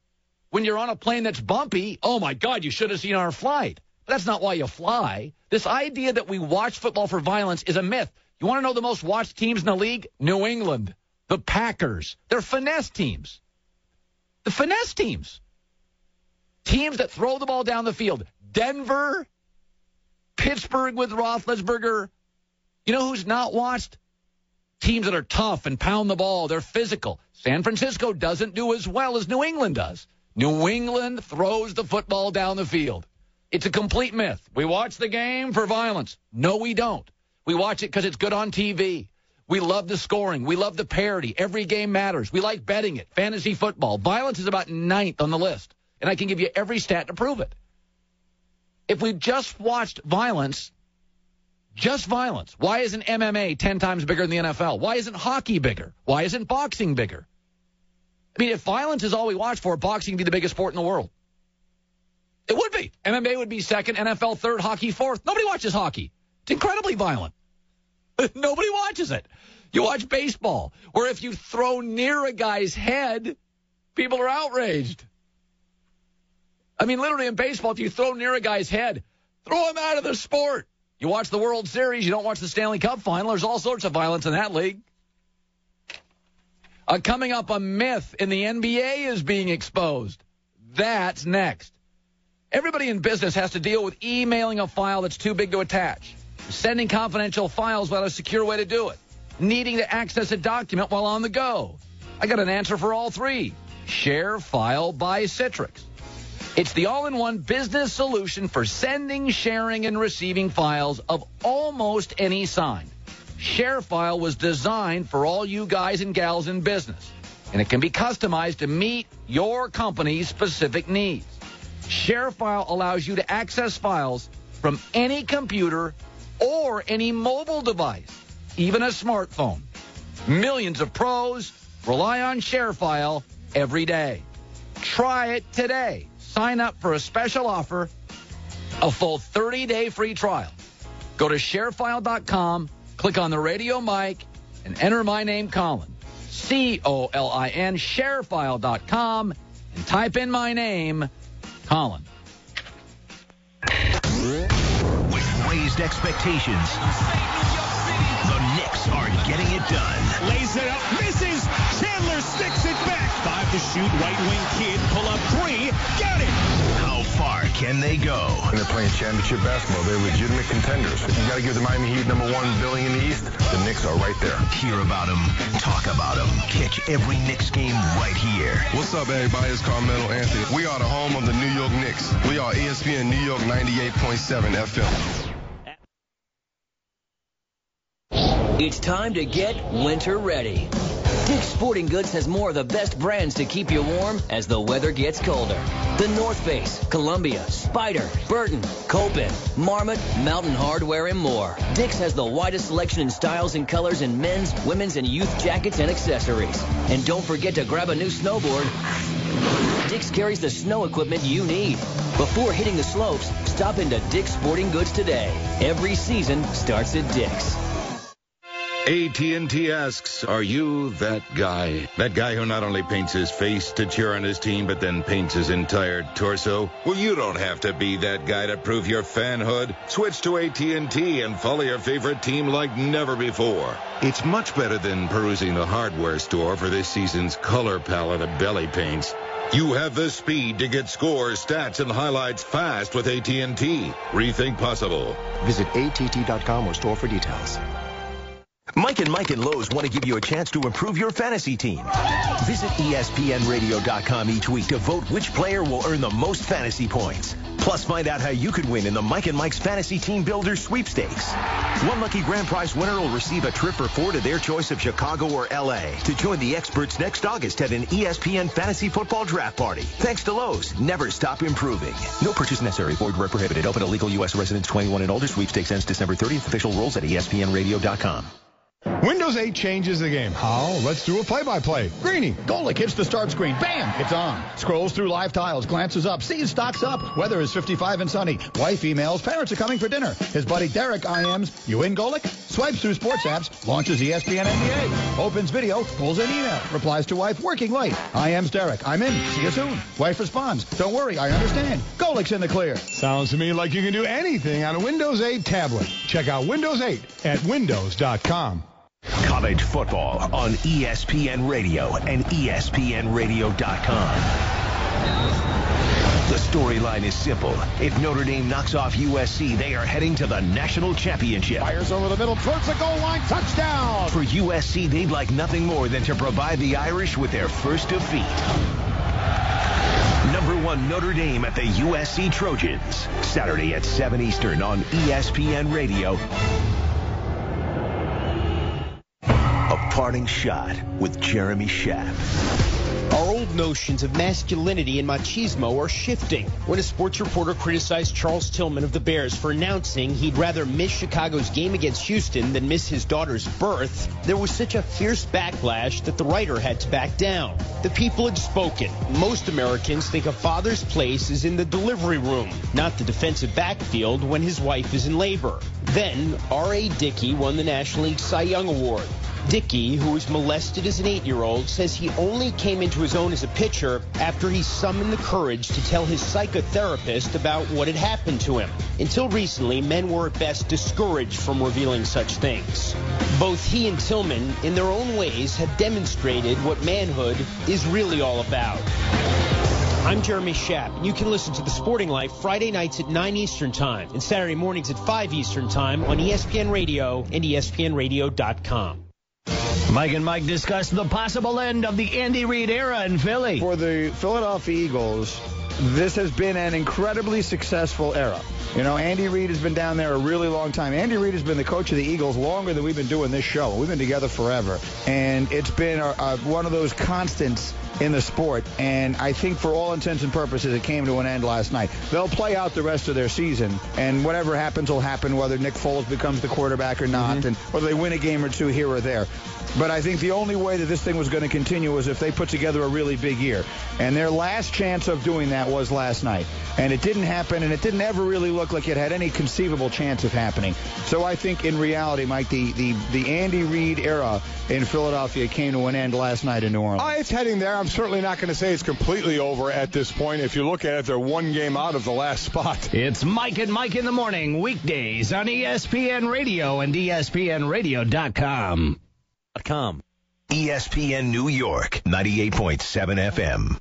when you're on a plane that's bumpy. Oh, my God, you should have seen our flight. But that's not why you fly. This idea that we watch football for violence is a myth. You want to know the most watched teams in the league? New England, the Packers. They're finesse teams. The finesse teams. Teams that throw the ball down the field. Denver, Pittsburgh with Roethlisberger. You know who's not watched? Teams that are tough and pound the ball. They're physical. San Francisco doesn't do as well as New England does. New England throws the football down the field. It's a complete myth. We watch the game for violence. No, we don't. We watch it because it's good on TV. We love the scoring. We love the parity. Every game matters. We like betting it. Fantasy football. Violence is about 9th on the list. And I can give you every stat to prove it. If we just watched violence, just violence, why isn't MMA 10 times bigger than the NFL? Why isn't hockey bigger? Why isn't boxing bigger? I mean, if violence is all we watch for, boxing would be the biggest sport in the world. It would be. MMA would be second, NFL third, hockey fourth. Nobody watches hockey. It's incredibly violent. Nobody watches it. You watch baseball, where if you throw near a guy's head, people are outraged. I mean, literally in baseball, if you throw near a guy's head, throw him out of the sport. You watch the World Series, you don't watch the Stanley Cup final. There's all sorts of violence in that league. Coming up, a myth in the NBA is being exposed. That's next. Everybody in business has to deal with emailing a file that's too big to attach, sending confidential files without a secure way to do it, needing to access a document while on the go. I got an answer for all three. Share File by Citrix. It's the all-in-one business solution for sending, sharing, and receiving files of almost any kind. ShareFile was designed for all you guys and gals in business, and it can be customized to meet your company's specific needs. ShareFile allows you to access files from any computer or any mobile device, even a smartphone. Millions of pros rely on ShareFile every day. Try it today. Sign up for a special offer, a full 30-day free trial. Go to sharefile.com, click on the radio mic, and enter my name, Colin. C-O-L-I-N, sharefile.com, and type in my name, Colin. With raised expectations, the Knicks are getting it done. Lays it up, misses. Chandler sticks it back. 5 to shoot, right wing kid, pull up 3, got it. How far can they go? They're playing championship basketball. They're legitimate contenders. You got to give the Miami Heat #1 billing in the East. The Knicks are right there. Hear about them, talk about them. Catch every Knicks game right here. What's up, everybody? It's Carmelo Anthony. We are the home of the New York Knicks. We are ESPN New York 98.7 FM. It's time to get winter ready. Dick's Sporting Goods has more of the best brands to keep you warm as the weather gets colder. The North Face, Columbia, Spyder, Burton, Copen, Marmot, Mountain Hardwear, and more. Dick's has the widest selection in styles and colors in men's, women's, and youth jackets and accessories. And don't forget to grab a new snowboard. Dick's carries the snow equipment you need. Before hitting the slopes, stop into Dick's Sporting Goods today. Every season starts at Dick's. AT&T asks, are you that guy? That guy who not only paints his face to cheer on his team, but then paints his entire torso? Well, you don't have to be that guy to prove your fanhood. Switch to AT&T and follow your favorite team like never before. It's much better than perusing the hardware store for this season's color palette of belly paints. You have the speed to get scores, stats, and highlights fast with AT&T. Rethink possible. Visit att.com or store for details. Mike and Lowe's want to give you a chance to improve your fantasy team. Visit ESPNradio.com each week to vote which player will earn the most fantasy points. Plus, find out how you could win in the Mike and Mike's Fantasy Team Builder Sweepstakes. One lucky grand prize winner will receive a trip for 4 to their choice of Chicago or L.A. to join the experts next August at an ESPN Fantasy Football Draft Party. Thanks to Lowe's, never stop improving. No purchase necessary. Void where prohibited. Open to legal U.S. residents 21 and older. Sweepstakes ends December 30th. Official rules at ESPNradio.com. Windows 8 changes the game. How? Let's do a play-by-play. Greeny, Golick hits the start screen. Bam! It's on. Scrolls through live tiles, glances up, sees stocks up. Weather is 55 and sunny. Wife emails, parents are coming for dinner. His buddy Derek IMs, you in, Golick? Swipes through sports apps, launches ESPN NBA. Opens video, pulls in email. Replies to wife, working late. IMs Derek, I'm in. See you soon. Wife responds, don't worry, I understand. Golick's in the clear. Sounds to me like you can do anything on a Windows 8 tablet. Check out Windows 8 at windows.com. College football on ESPN Radio and ESPNradio.com. The storyline is simple. If Notre Dame knocks off USC, they are heading to the national championship. Fires over the middle towards the goal line. Touchdown! For USC, they'd like nothing more than to provide the Irish with their first defeat. Number 1 Notre Dame at the USC Trojans. Saturday at 7 Eastern on ESPN Radio. A parting shot with Jeremy Schaap. Our old notions of masculinity and machismo are shifting. When a sports reporter criticized Charles Tillman of the Bears for announcing he'd rather miss Chicago's game against Houston than miss his daughter's birth, there was such a fierce backlash that the writer had to back down. The people had spoken. Most Americans think a father's place is in the delivery room, not the defensive backfield when his wife is in labor. Then, R.A. Dickey won the National League Cy Young Award. Dickey, who was molested as an 8-year-old, says he only came into his own as a pitcher after he summoned the courage to tell his psychotherapist about what had happened to him. Until recently, men were at best discouraged from revealing such things. Both he and Tillman, in their own ways, have demonstrated what manhood is really all about. I'm Jeremy Schaap, and you can listen to The Sporting Life Friday nights at 9 Eastern Time and Saturday mornings at 5 Eastern Time on ESPN Radio and ESPNradio.com. Mike and Mike discuss the possible end of the Andy Reid era in Philly. For the Philadelphia Eagles, this has been an incredibly successful era. You know, Andy Reid has been down there a really long time. Andy Reid has been the coach of the Eagles longer than we've been doing this show. We've been together forever. And it's been one of those constants in the sport, and I think for all intents and purposes it came to an end last night. They'll play out the rest of their season, and whatever happens will happen, whether Nick Foles becomes the quarterback or not, and whether they win a game or two here or there. But I think the only way that this thing was going to continue was if they put together a really big year. And their last chance of doing that was last night. And it didn't happen, and it didn't ever really look like it had any conceivable chance of happening. So I think in reality, Mike, the Andy Reid era in Philadelphia came to an end last night in New Orleans. It's heading there. I'm certainly not going to say it's completely over at this point. If you look at it, they're one game out of the last spot. It's Mike and Mike in the morning, weekdays on ESPN Radio and ESPNradio.com. ESPN New York, 98.7 FM.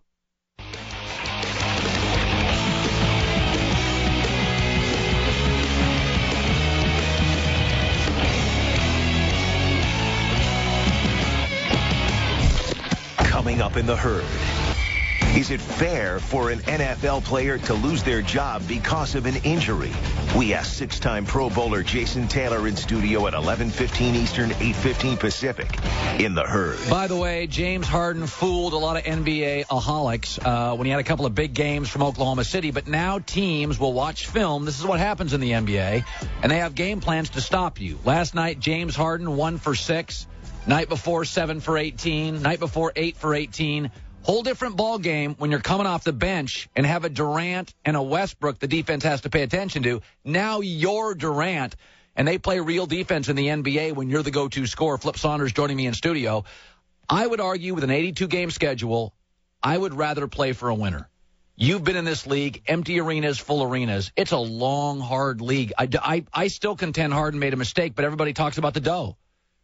Coming up in the herd. Is it fair for an NFL player to lose their job because of an injury? We asked 6-time Pro Bowler Jason Taylor in studio at 11:15 Eastern, 8:15 Pacific. In the herd. By the way, James Harden fooled a lot of NBA-aholics when he had a couple of big games from Oklahoma City, but now teams will watch film. This is what happens in the NBA, and they have game plans to stop you. Last night, James Harden 1 for 6. Night before, 7 for 18. Night before, 8 for 18. Whole different ball game when you're coming off the bench and have a Durant and a Westbrook the defense has to pay attention to. Now you're Durant, and they play real defense in the NBA when you're the go-to scorer. Flip Saunders joining me in studio. I would argue with an 82-game schedule, I would rather play for a winner. You've been in this league, empty arenas, full arenas. It's a long, hard league. I still contend Harden made a mistake, but everybody talks about the dough.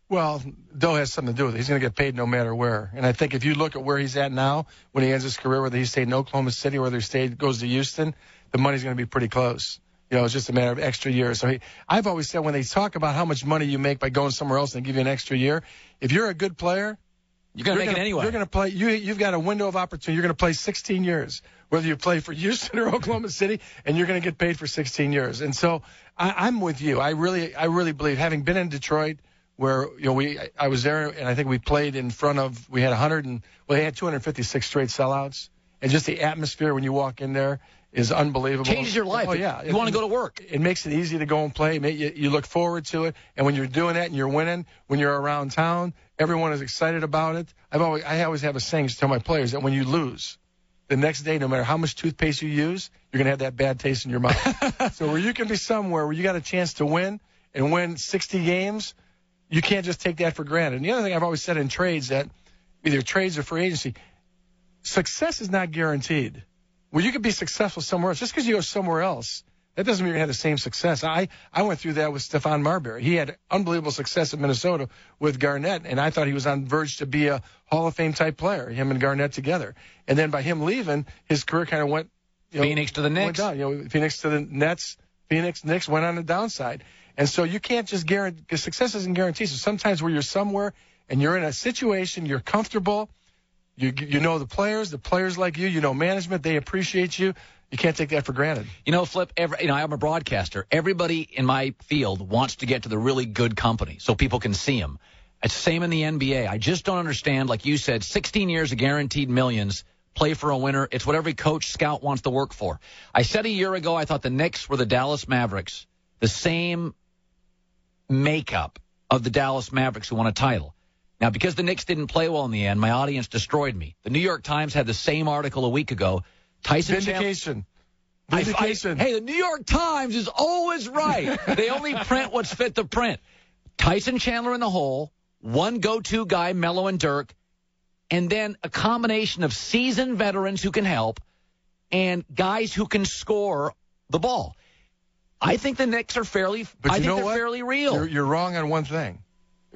Well, dough has something to do with it. He's going to get paid no matter where. And I think if you look at where he's at now, when he ends his career, whether he stayed in Oklahoma City or whether he goes to Houston, the money's going to be pretty close. You know, it's just a matter of extra years. So I've always said when they talk about how much money you make by going somewhere else and they give you an extra year, if you're a good player, you're going to make it anyway. You're going to play. You've got a window of opportunity. You're going to play 16 years, whether you play for Houston or Oklahoma City, and you're going to get paid for 16 years. And so I'm with you. I really believe, having been in Detroit, where I was there, and I think we played in front of, we had 256 straight sellouts, and just the atmosphere when you walk in there is unbelievable. Changes your life. Oh, yeah. You want to go to work. It makes it easy to go and play. You look forward to it. And when you're doing that and you're winning, when you're around town, everyone is excited about it. I always have a saying to tell my players that when you lose, the next day, no matter how much toothpaste you use, you're going to have that bad taste in your mouth. So where you can be somewhere where you got a chance to win and win 60 games, you can't just take that for granted. And the other thing I've always said in trades, that either trades or free agency, success is not guaranteed. Well, you could be successful somewhere else. Just because you go somewhere else, that doesn't mean you're going to have the same success. I went through that with Stephon Marbury. He had unbelievable success in Minnesota with Garnett, and I thought he was on verge to be a Hall of Fame type player, him and Garnett together. And then by him leaving, his career kind of went, Phoenix to the Knicks. Went down. Phoenix to the Nets. Knicks went on the downside. And so you can't just guarantee, because success isn't guaranteed. So sometimes where you're somewhere and you're in a situation, you're comfortable, you know the players like you know management, they appreciate you. You can't take that for granted. Flip, I'm a broadcaster. Everybody in my field wants to get to the really good company so people can see them. It's the same in the NBA. I just don't understand, like you said, 16 years of guaranteed millions, play for a winner. It's what every coach, scout wants to work for. I said a year ago I thought the Knicks were the Dallas Mavericks, the same makeup of the Dallas Mavericks who won a title. Now, because the Knicks didn't play well in the end, my audience destroyed me. The New York Times had the same article a week ago. Vindication. Hey, the New York Times is always right. They only print what's fit to print. Tyson Chandler in the hole, one go-to guy, Melo and Dirk, and then a combination of seasoned veterans who can help and guys who can score the ball. I think the Knicks are fairly real. You're wrong on one thing.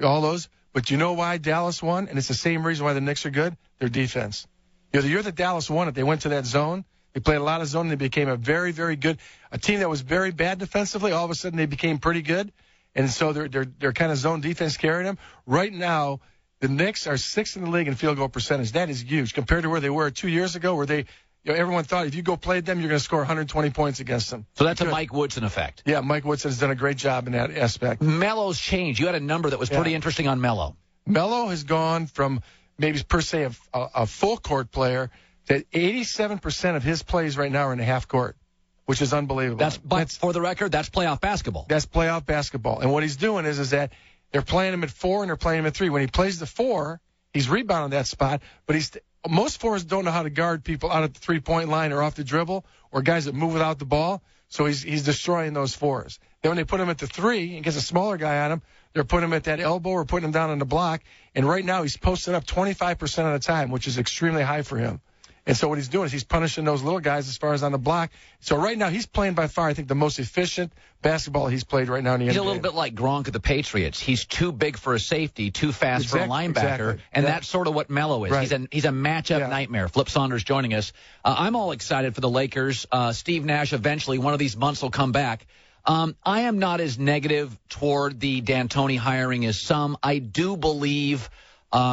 All those. But you know why Dallas won? And it's the same reason why the Knicks are good? Their defense. The year that Dallas won it, they went to that zone. They played a lot of zone, and they became a very, very good a team that was very bad defensively. All of a sudden, they became pretty good. And so their kind of zone defense carried them. Right now, the Knicks are sixth in the league in field goal percentage. That is huge compared to where they were 2 years ago, where everyone thought if you go play them, you're going to score 120 points against them. So that's a Mike Woodson effect. Yeah, Mike Woodson has done a great job in that aspect. Melo's changed. You had a number that was pretty interesting on Melo. Melo has gone from maybe per se a full court player to 87% of his plays right now are in the half court, which is unbelievable. That's for the record, that's playoff basketball. That's playoff basketball. And what he's doing is that they're playing him at 4 and they're playing him at 3. When he plays the 4, he's rebounding that spot, but most fours don't know how to guard people out at the three-point line or off the dribble or guys that move without the ball, so he's destroying those 4s. Then when they put him at the 3 and gets a smaller guy on him, they're putting him at that elbow or putting him down on the block, and right now he's posted up 25% of the time, which is extremely high for him. And so what he's doing is he's punishing those little guys as far as on the block. So right now he's playing by far, I think, the most efficient basketball he's played right now in the NBA. He's a little bit like Gronk of the Patriots. He's too big for a safety, too fast for a linebacker, and that's sort of what Melo is. Right. He's a matchup nightmare. Flip Saunders joining us. I'm all excited for the Lakers. Steve Nash eventually, one of these months, will come back. I am not as negative toward the D'Antoni hiring as some. I do believe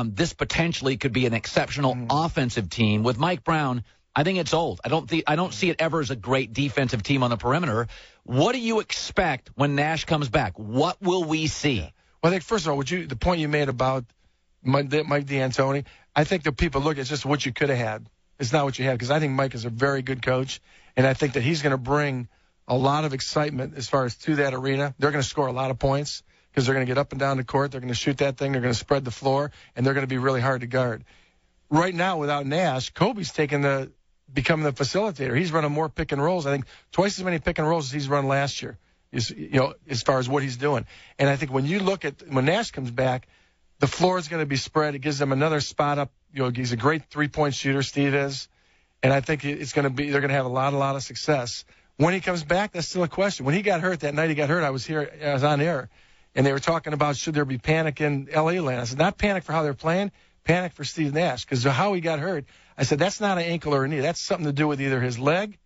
this potentially could be an exceptional offensive team. With Mike Brown, I think it's old. I don't see it ever as a great defensive team on the perimeter. What do you expect when Nash comes back? What will we see? Yeah. Well, I think, first of all, the point you made about Mike D'Antoni, I think that people look at just what you could have had. It's not what you had, because I think Mike is a very good coach, and I think that he's going to bring a lot of excitement as far as to that arena. They're going to score a lot of points, because they're going to get up and down the court. They're going to shoot that thing. They're going to spread the floor, and they're going to be really hard to guard. Right now, without Nash, Kobe's becoming the facilitator. He's running more pick and rolls. I think twice as many pick and rolls as he's run last year, as far as what he's doing. And I think when you look at when Nash comes back, the floor is going to be spread. It gives them another spot up. He's a great three-point shooter, Steve is. And I think they're going to have a lot of success. When he comes back, that's still a question. When he got hurt, that night he got hurt, I was on air. And they were talking about should there be panic in L.A. land. I said, not panic for how they're playing, panic for Steve Nash. Because how he got hurt, I said, that's not an ankle or a knee. That's something to do with either his leg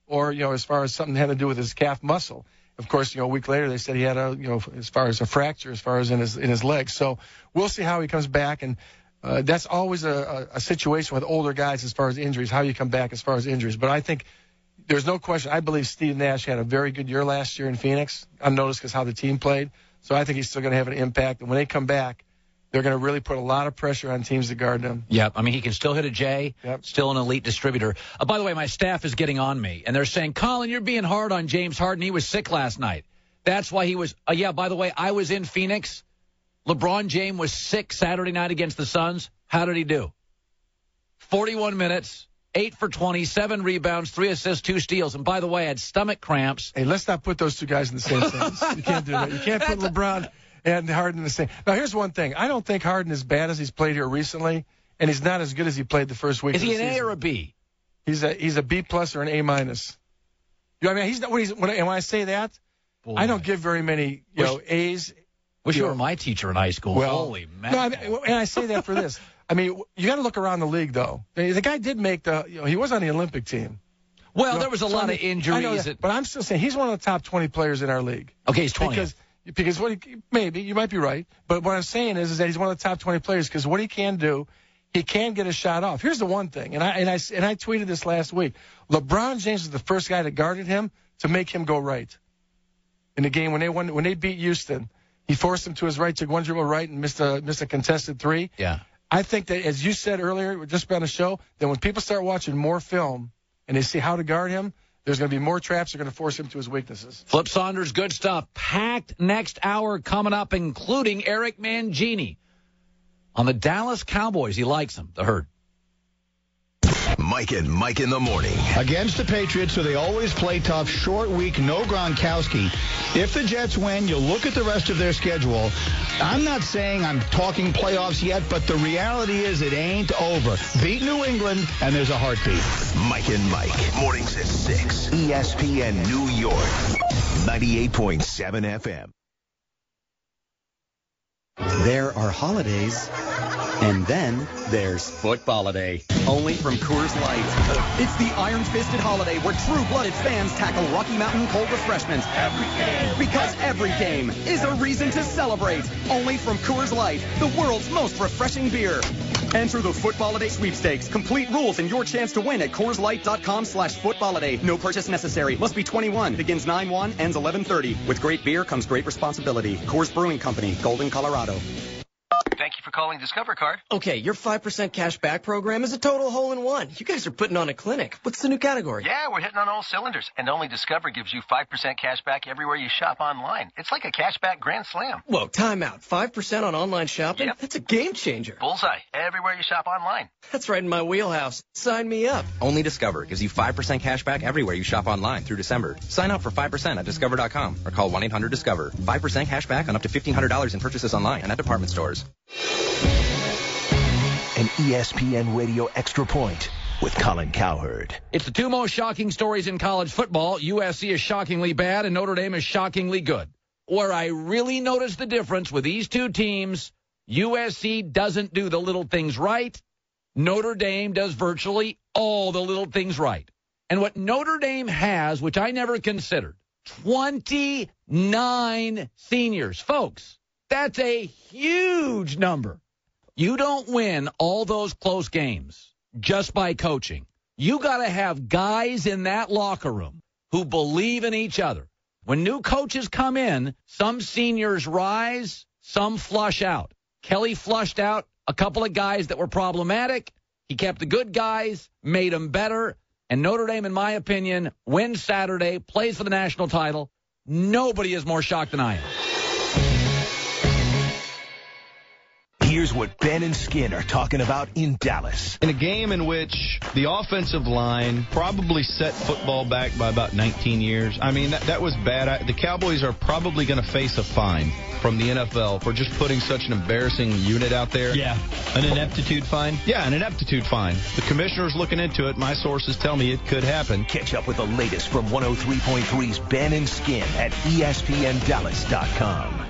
or, as far as something had to do with his calf muscle. Of course, a week later they said he had as far as a fracture, as far as in his leg. So we'll see how he comes back. And that's always a situation with older guys as far as injuries, how you come back as far as injuries. But I think there's no question. I believe Steve Nash had a very good year last year in Phoenix. Unnoticed because how the team played. So I think he's still going to have an impact. And when they come back, they're going to really put a lot of pressure on teams to guard them. Yep. I mean, he can still hit a J. Yep. Still an elite distributor. By the way, my staff is getting on me, and they're saying, Colin, you're being hard on James Harden. He was sick last night. That's why he was. Yeah, by the way, I was in Phoenix. LeBron James was sick Saturday night against the Suns. How did he do? 41 minutes, 8 for 20, 7 rebounds, 3 assists, 2 steals. And by the way, I had stomach cramps. Hey, let's not put those two guys in the same sentence. You can't do that. You can't put LeBron and Harden in the same. Now, here's one thing. I don't think Harden is bad as he's played here recently, and he's not as good as he played the first week. Is he an A or a B? He's a B plus or an A minus. You know what I mean? He's not. When I say that, boy, I don't give very many A's. Wish you were my teacher in high school. Well, holy man! No, and I say that for this. I mean, you got to look around the league, though. The guy did make he was on the Olympic team. Well, there was a lot of injuries. I know that, but I'm still saying he's one of the top 20 players in our league. Okay, he's 20. Because maybe you might be right, but what I'm saying is that he's one of the top 20 players because what he can do, he can get a shot off. Here's the one thing, and I tweeted this last week. LeBron James was the first guy that guarded him to make him go right in the game when they beat Houston. He forced him to his right, took one dribble right, and missed a contested 3. Yeah. I think that, as you said earlier, just on the show, that when people start watching more film and they see how to guard him, there's going to be more traps that are going to force him to his weaknesses. Flip Saunders, good stuff. Packed next hour coming up, including Eric Mangini on the Dallas Cowboys. He likes them, the Herd. Mike and Mike in the morning. Against the Patriots, so they always play tough. Short week, no Gronkowski. If the Jets win, you look at the rest of their schedule. I'm not saying I'm talking playoffs yet, but the reality is it ain't over. Beat New England, and there's a heartbeat. Mike and Mike, mornings at 6. ESPN New York, 98.7 FM. There are holidays, and then there's Football-a-Day, only from Coors Light. It's the iron-fisted holiday where true-blooded fans tackle Rocky Mountain cold refreshments every game. Because every game is a reason to celebrate. Only from Coors Light, the world's most refreshing beer. Enter the Football-a-Day sweepstakes. Complete rules and your chance to win at CoorsLight.com/Football-a-Day. No purchase necessary. Must be 21. Begins 9/1, ends 11/30. With great beer comes great responsibility. Coors Brewing Company, Golden, Colorado. Thank you for calling Discover Card. Okay, your 5% cash back program is a total hole-in-one. You guys are putting on a clinic. What's the new category? Yeah, we're hitting on all cylinders. And only Discover gives you 5% cash back everywhere you shop online. It's like a cash back grand slam. Whoa, time out. 5% on online shopping? Yep. That's a game changer. Bullseye. Everywhere you shop online. That's right in my wheelhouse. Sign me up. Only Discover gives you 5% cash back everywhere you shop online through December. Sign up for 5% at Discover.com or call 1-800-DISCOVER. 5% cash back on up to $1,500 in purchases online and at department stores. An ESPN Radio Extra Point with Colin Cowherd. It's the two most shocking stories in college football. USC is shockingly bad and Notre Dame is shockingly good. Where I really notice the difference with these two teams, USC doesn't do the little things right. Notre Dame does virtually all the little things right. And what Notre Dame has, which I never considered, 29 seniors. Folks, that's a huge number. You don't win all those close games just by coaching. You got to have guys in that locker room who believe in each other. When new coaches come in, some seniors rise, some flush out. Kelly flushed out a couple of guys that were problematic. He kept the good guys, made them better. And Notre Dame, in my opinion, wins Saturday, plays for the national title. Nobody is more shocked than I am. Here's what Ben and Skin are talking about in Dallas. In a game in which the offensive line probably set football back by about 19 years. I mean, that was bad. The Cowboys are probably going to face a fine from the NFL for just putting such an embarrassing unit out there. Yeah, an ineptitude fine? Yeah, an ineptitude fine. The commissioner's looking into it. My sources tell me it could happen. Catch up with the latest from 103.3's Ben and Skin at ESPNDallas.com.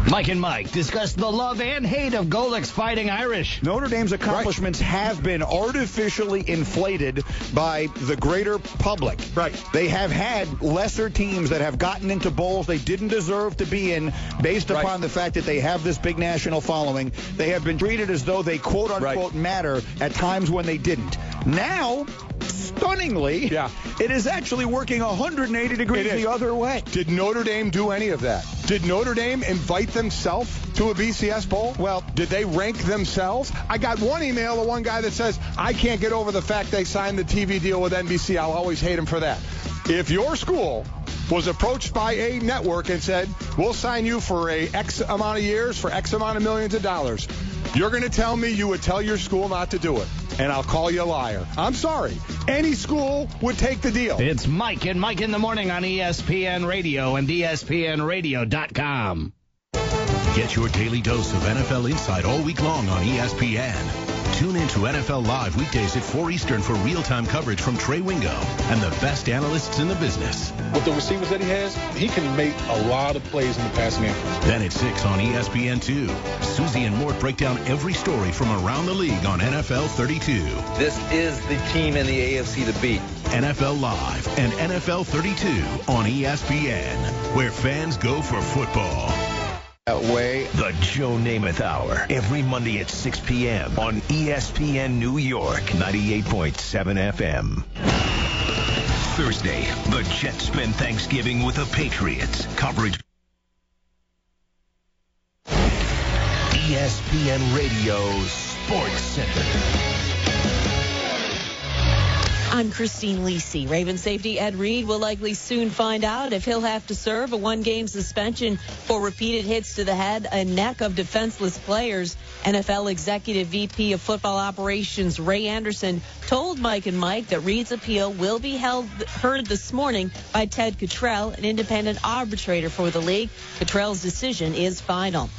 Mike and Mike discuss the love and hate of Golik's Fighting Irish. Notre Dame's accomplishments have been artificially inflated by the greater public. Right. They have had lesser teams that have gotten into bowls they didn't deserve to be in based upon the fact that they have this big national following. They have been treated as though they quote-unquote matter at times when they didn't. Now, stunningly, it is actually working 180 degrees the other way. Did Notre Dame do any of that? Did Notre Dame invite themselves to a BCS bowl? Well, did they rank themselves? I got one email of one guy that says, I can't get over the fact they signed the TV deal with NBC. I'll always hate him for that. If your school was approached by a network and said, we'll sign you for a X amount of years for X amount of millions of dollars, you're going to tell me you would tell your school not to do it. And I'll call you a liar. I'm sorry. Any school would take the deal. It's Mike and Mike in the Morning on ESPN Radio and ESPNRadio.com. Get your daily dose of NFL insight all week long on ESPN. Tune in to NFL Live weekdays at 4 Eastern for real-time coverage from Trey Wingo and the best analysts in the business. With the receivers that he has, he can make a lot of plays in the passing game. Then at 6 on ESPN2, Susie and Mort break down every story from around the league on NFL 32. This is the team in the AFC to beat. NFL Live and NFL 32 on ESPN, where fans go for football. That way, the Joe Namath Hour, every Monday at 6 p.m. on ESPN New York, 98.7 FM. Thursday, the Jets spend Thanksgiving with the Patriots. Coverage. ESPN Radio Sports Center. I'm Christine Lisi. Ravens safety Ed Reed will likely soon find out if he'll have to serve a one-game suspension for repeated hits to the head and neck of defenseless players. NFL Executive VP of Football Operations Ray Anderson told Mike and Mike that Reed's appeal will be heard this morning by Ted Cottrell, an independent arbitrator for the league. Cottrell's decision is final.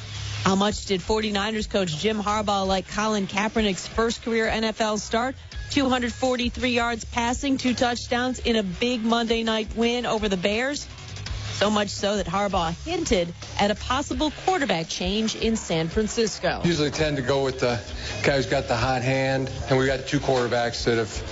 How much did 49ers coach Jim Harbaugh like Colin Kaepernick's first career NFL start? 243 yards passing, 2 touchdowns in a big Monday night win over the Bears. So much so that Harbaugh hinted at a possible quarterback change in San Francisco. Usually tend to go with the guy who's got the hot hand, and we got 2 quarterbacks that have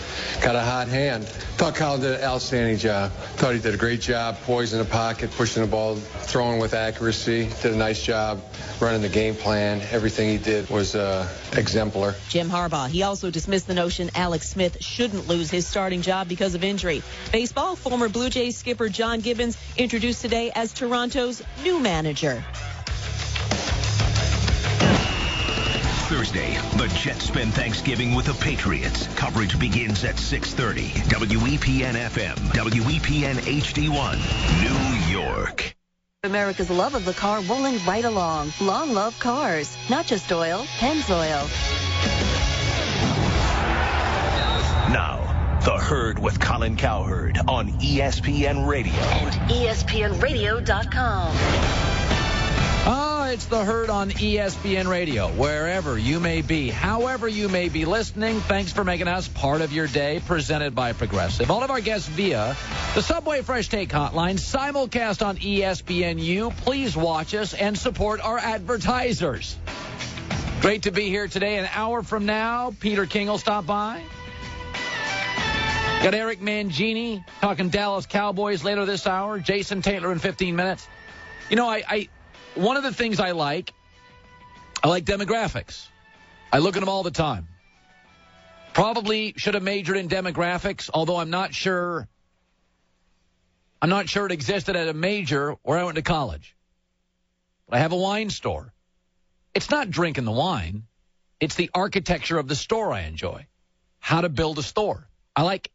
got a hot hand. Thought Colin did an outstanding job. Thought he did a great job, poising the pocket, pushing the ball, throwing with accuracy. Did a nice job running the game plan. Everything he did was exemplar. Jim Harbaugh, he also dismissed the notion Alex Smith shouldn't lose his starting job because of injury. Baseball, former Blue Jays skipper John Gibbons introduced today as Toronto's new manager. Thursday, the Jets spend Thanksgiving with the Patriots. Coverage begins at 6:30. WEPN FM, WEPN HD1, New York. America's love of the car rolling right along. Long love cars, not just oil, Pennzoil. Now, The Herd with Colin Cowherd on ESPN Radio. And ESPNRadio.com. It's The Herd on ESPN Radio. Wherever you may be, however you may be listening, thanks for making us part of your day, presented by Progressive. All of our guests via the Subway Fresh Take Hotline, simulcast on ESPNU. Please watch us and support our advertisers. Great to be here today. An hour from now, Peter King will stop by. Got Eric Mangini talking Dallas Cowboys later this hour. Jason Taylor in 15 minutes. You know, one of the things I like demographics. I look at them all the time. Probably should have majored in demographics, although I'm not sure it existed at a major where I went to college. But I have a wine store. It's not drinking the wine. It's the architecture of the store I enjoy. How to build a store. I like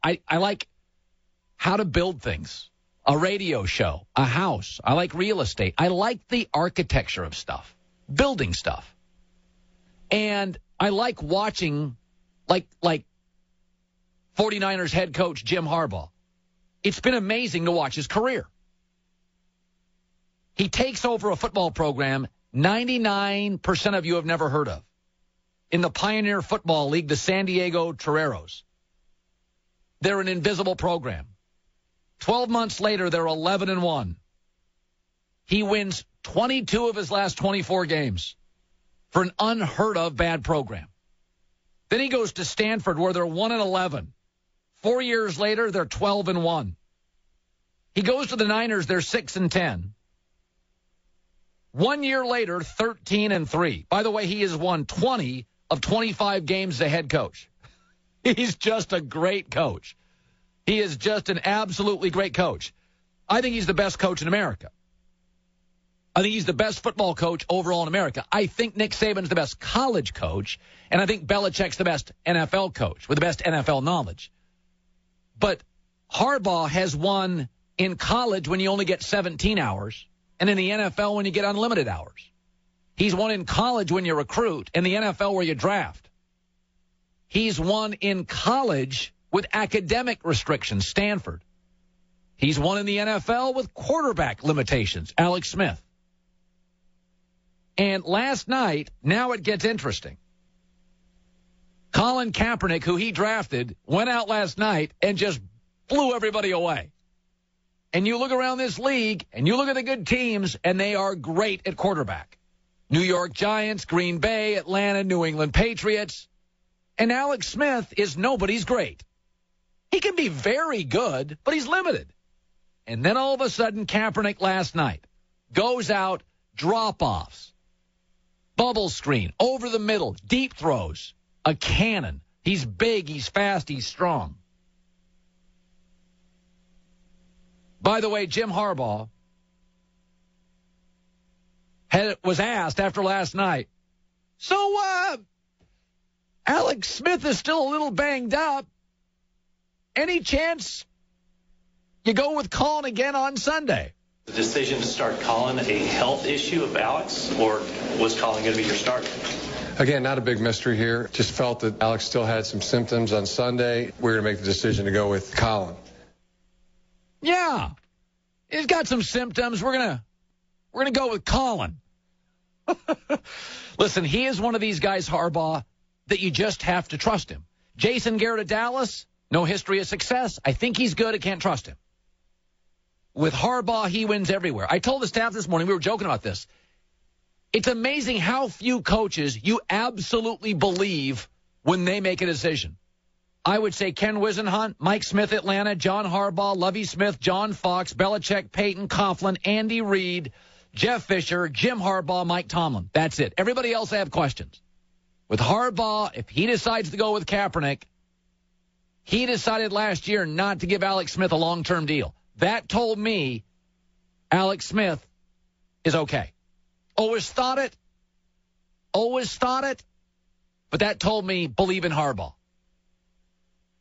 how to build things. A radio show, a house. I like real estate. I like the architecture of stuff, building stuff. And I like watching, like 49ers head coach Jim Harbaugh. It's been amazing to watch his career. He takes over a football program 99% of you have never heard of. In the Pioneer Football League, the San Diego Toreros. They're an invisible program. 12 months later, they're 11-1. He wins 22 of his last 24 games for an unheard of bad program. Then he goes to Stanford, where they're 1-11. 4 years later, they're 12-1. He goes to the Niners, they're 6-10. 1 year later, 13-3. By the way, he has won 20 of 25 games as a head coach. He's just a great coach. He is just an absolutely great coach. I think he's the best coach in America. I think he's the best football coach overall in America. I think Nick Saban's the best college coach, and I think Belichick's the best NFL coach with the best NFL knowledge. But Harbaugh has won in college when you only get 17 hours, and in the NFL when you get unlimited hours. He's won in college when you recruit, and the NFL where you draft. He's won in college with academic restrictions, Stanford. He's won in the NFL with quarterback limitations, Alex Smith. And last night, now it gets interesting. Colin Kaepernick, who he drafted, went out last night and just blew everybody away. And you look around this league, and you look at the good teams, and they are great at quarterback. New York Giants, Green Bay, Atlanta, New England Patriots. And Alex Smith is nobody's great. He can be very good, but he's limited. And then all of a sudden, Kaepernick last night goes out, drop-offs, bubble screen, over the middle, deep throws, a cannon. He's big, he's fast, he's strong. By the way, Jim Harbaugh was asked after last night, so Alex Smith is still a little banged up. Any chance you go with Colin again on Sunday? The decision to start Colin a health issue of Alex, or was Colin going to be your starter? Again, not a big mystery here. Just felt that Alex still had some symptoms on Sunday. We're going to make the decision to go with Colin. Yeah. He's got some symptoms. We're gonna go with Colin. Listen, he is one of these guys, Harbaugh, that you just have to trust him. Jason Garrett of Dallas, no history of success. I think he's good. I can't trust him. With Harbaugh, he wins everywhere. I told the staff this morning, we were joking about this. It's amazing how few coaches you absolutely believe when they make a decision. I would say Ken Wisenhunt, Mike Smith, Atlanta, John Harbaugh, Lovie Smith, John Fox, Belichick, Peyton, Coughlin, Andy Reid, Jeff Fisher, Jim Harbaugh, Mike Tomlin. That's it. Everybody else I have questions. With Harbaugh, if he decides to go with Kaepernick, he decided last year not to give Alex Smith a long-term deal. That told me Alex Smith is okay. Always thought it, but that told me believe in Harbaugh.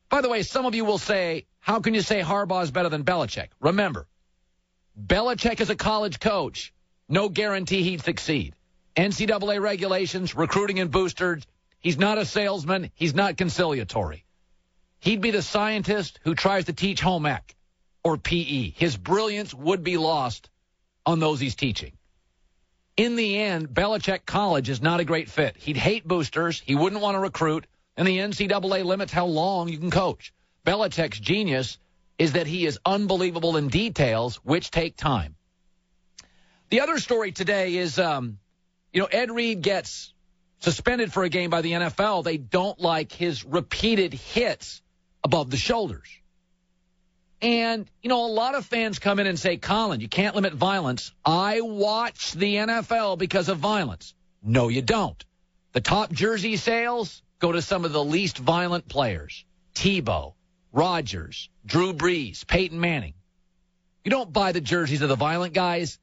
By the way, some of you will say, how can you say Harbaugh is better than Belichick? Remember, Belichick is a college coach. No guarantee he'd succeed. NCAA regulations, recruiting and boosters. He's not a salesman. He's not conciliatory. He'd be the scientist who tries to teach home ec or PE. His brilliance would be lost on those he's teaching. In the end, Belichick College is not a great fit. He'd hate boosters. He wouldn't want to recruit. And the NCAA limits how long you can coach. Belichick's genius is that he is unbelievable in details, which take time. The other story today is, Ed Reed gets suspended for a game by the NFL. They don't like his repeated hits above the shoulders. And, a lot of fans come in and say, Colin, you can't limit violence. I watch the NFL because of violence. No, you don't. The top jersey sales go to some of the least violent players. Tebow, Rodgers, Drew Brees, Peyton Manning. You don't buy the jerseys of the violent guys.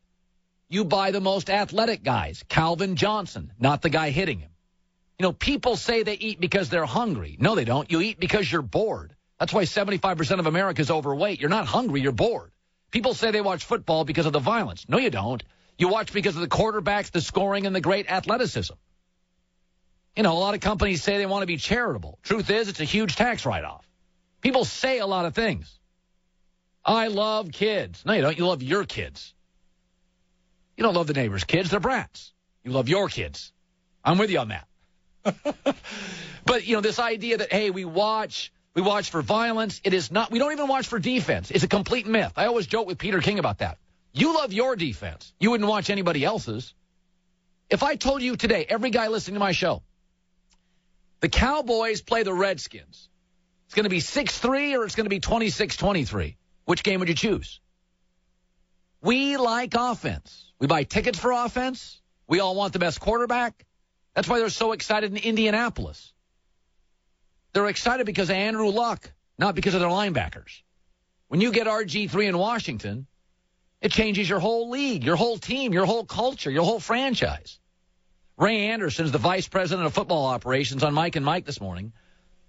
You buy the most athletic guys. Calvin Johnson, not the guy hitting him. People say they eat because they're hungry. No, they don't. You eat because you're bored. That's why 75% of America is overweight. You're not hungry, you're bored. People say they watch football because of the violence. No, you don't. You watch because of the quarterbacks, the scoring, and the great athleticism. A lot of companies say they want to be charitable. Truth is, it's a huge tax write-off. People say a lot of things. I love kids. No, you don't. You love your kids. You don't love the neighbor's kids. They're brats. You love your kids. I'm with you on that. But, this idea that, hey, we watch for violence. It is not. We don't even watch for defense. It's a complete myth. I always joke with Peter King about that. You love your defense. You wouldn't watch anybody else's. If I told you today, every guy listening to my show, the Cowboys play the Redskins, it's going to be 6-3 or it's going to be 26-23. Which game would you choose? We like offense. We buy tickets for offense. We all want the best quarterback. That's why they're so excited in Indianapolis. They're excited because of Andrew Luck, not because of their linebackers. When you get RG3 in Washington It changes your whole league, your whole team, your whole culture, your whole franchise. Ray Anderson's the vice president of football operations on Mike and Mike this morning,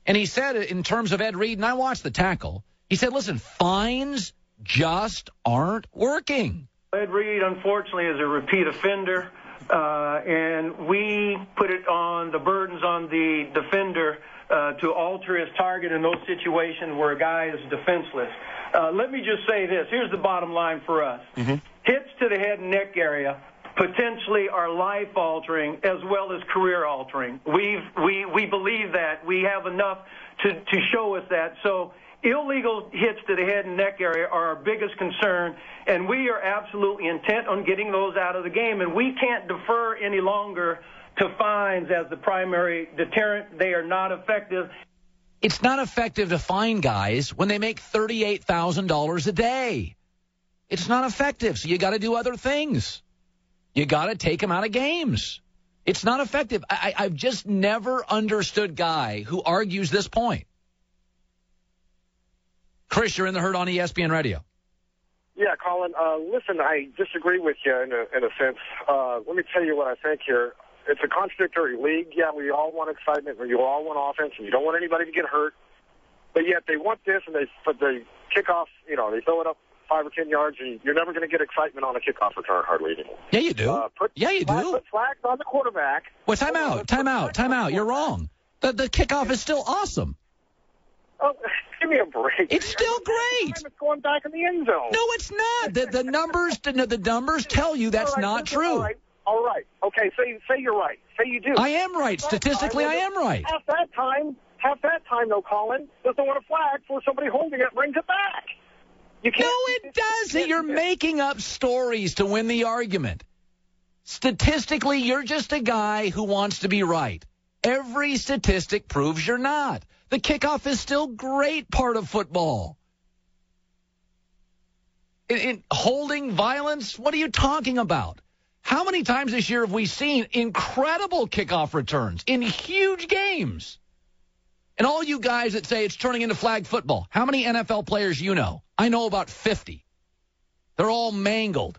and he said in terms of Ed Reed, and I watched the tackle, he said, listen, fines just aren't working. Ed Reed, unfortunately, is a repeat offender, and we put it on the burdens on the defender to alter his target in those situations where a guy is defenseless. Let me just say this. Here's the bottom line for us. Hits to the head and neck area potentially are life-altering as well as career-altering. We believe that. We have enough to show us that. So illegal hits to the head and neck area are our biggest concern, and we are absolutely intent on getting those out of the game, and we can't defer any longer to fines as the primary deterrent. They are not effective. It's not effective to fine guys when they make $38,000 a day. It's not effective, so you got to do other things. You got to take them out of games. It's not effective. I've just never understood guy who argues this point. Chris, you're in the herd on ESPN Radio. Yeah, Colin, listen, I disagree with you in a sense. Let me tell you what I think here. It's a contradictory league. Yeah, we all want excitement, and you all want offense, and you don't want anybody to get hurt. But yet they want this, and they kick off, they throw it up 5 or 10 yards, and you're never going to get excitement on a kickoff return hardly anymore. Yeah, you do. Put flags on the quarterback. Well, time out. You're wrong. The kickoff is still awesome. Oh, give me a break. It's still great. It's going back in the end zone. No, it's not. The numbers tell you that's not true. All right. Okay, say you're right. Say you do. I am right. Statistically, I am right. Half that time, though, Colin, doesn't want a flag for somebody holding it, brings it back. You can't. No, it doesn't. You're making up stories to win the argument. Statistically, you're just a guy who wants to be right. Every statistic proves you're not. The kickoff is still a great part of football. In holding violence, what are you talking about? How many times this year have we seen incredible kickoff returns in huge games? And all you guys that say it's turning into flag football, how many NFL players you know? I know about 50. They're all mangled.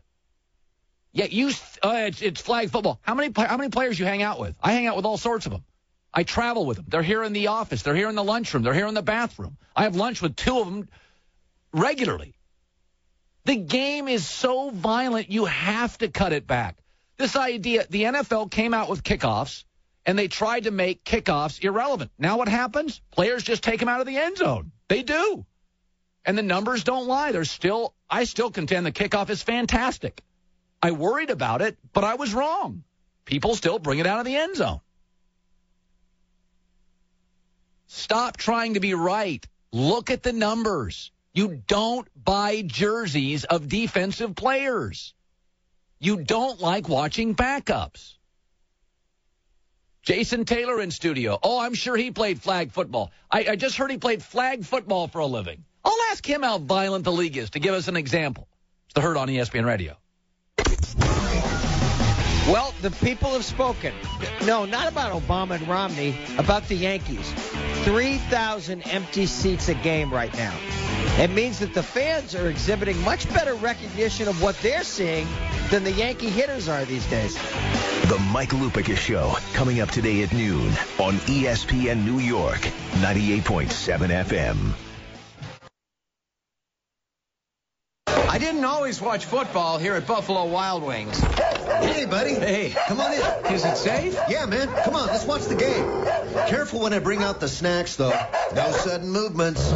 Yet it's flag football. How many players you hang out with? I hang out with all sorts of them. I travel with them. They're here in the office. They're here in the lunchroom. They're here in the bathroom. I have lunch with 2 of them regularly. The game is so violent, you have to cut it back. This idea, the NFL came out with kickoffs, and they tried to make kickoffs irrelevant. Now what happens? Players just take them out of the end zone. They do. And the numbers don't lie. I still contend the kickoff is fantastic. I worried about it, but I was wrong. People still bring it out of the end zone. Stop trying to be right. Look at the numbers. You don't buy jerseys of defensive players. You don't like watching backups. Jason Taylor in studio. Oh, I'm sure he played flag football. I just heard he played flag football for a living. I'll ask him how violent the league is to give us an example. It's the Herd on ESPN Radio. Well, the people have spoken. No, not about Obama and Romney, about the Yankees. 3,000 empty seats a game right now. It means that the fans are exhibiting much better recognition of what they're seeing than the Yankee hitters are these days. The Mike Lupica Show, coming up today at noon on ESPN New York, 98.7 FM. I didn't always watch football here at Buffalo Wild Wings. Hey, buddy. Hey. Come on in. Is it safe? Yeah, man. Come on, let's watch the game. Careful when I bring out the snacks, though. No sudden movements.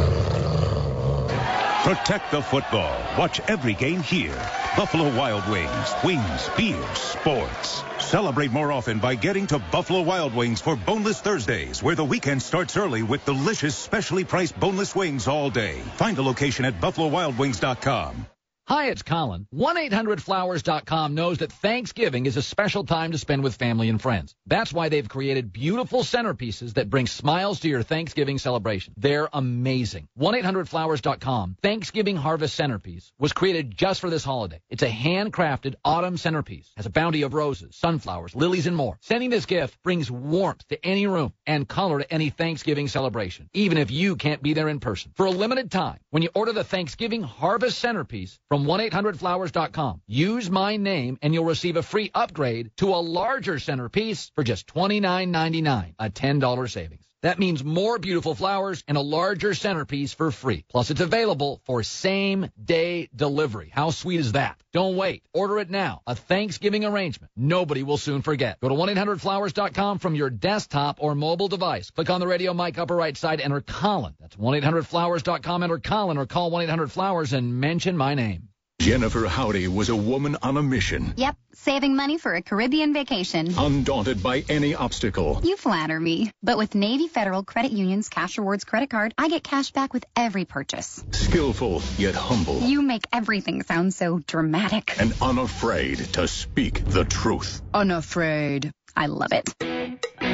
Protect the football. Watch every game here. Buffalo Wild Wings. Wings, beer, sports. Celebrate more often by getting to Buffalo Wild Wings for Boneless Thursdays, where the weekend starts early with delicious, specially priced boneless wings all day. Find a location at BuffaloWildWings.com. Hi, it's Colin. 1-800-Flowers.com knows that Thanksgiving is a special time to spend with family and friends. That's why they've created beautiful centerpieces that bring smiles to your Thanksgiving celebration. They're amazing. 1-800-Flowers.com Thanksgiving Harvest Centerpiece was created just for this holiday. It's a handcrafted autumn centerpiece. Has a bounty of roses, sunflowers, lilies, and more. Sending this gift brings warmth to any room and color to any Thanksgiving celebration, even if you can't be there in person. For a limited time, when you order the Thanksgiving Harvest Centerpiece from from 1-800-Flowers.com. Use my name and you'll receive a free upgrade to a larger centerpiece for just $29.99, a $10 savings. That means more beautiful flowers and a larger centerpiece for free. Plus, it's available for same-day delivery. How sweet is that? Don't wait. Order it now. A Thanksgiving arrangement nobody will soon forget. Go to 1-800-Flowers.com from your desktop or mobile device. Click on the radio mic upper right side, enter Colin. That's 1-800-Flowers.com, enter Colin, or call 1-800-Flowers and mention my name. Jennifer Howdy was a woman on a mission. Yep, saving money for a Caribbean vacation. Undaunted by any obstacle. You flatter me. But with Navy Federal Credit Union's Cash Rewards credit card, I get cash back with every purchase. Skillful, yet humble. You make everything sound so dramatic. And unafraid to speak the truth. Unafraid. I love it.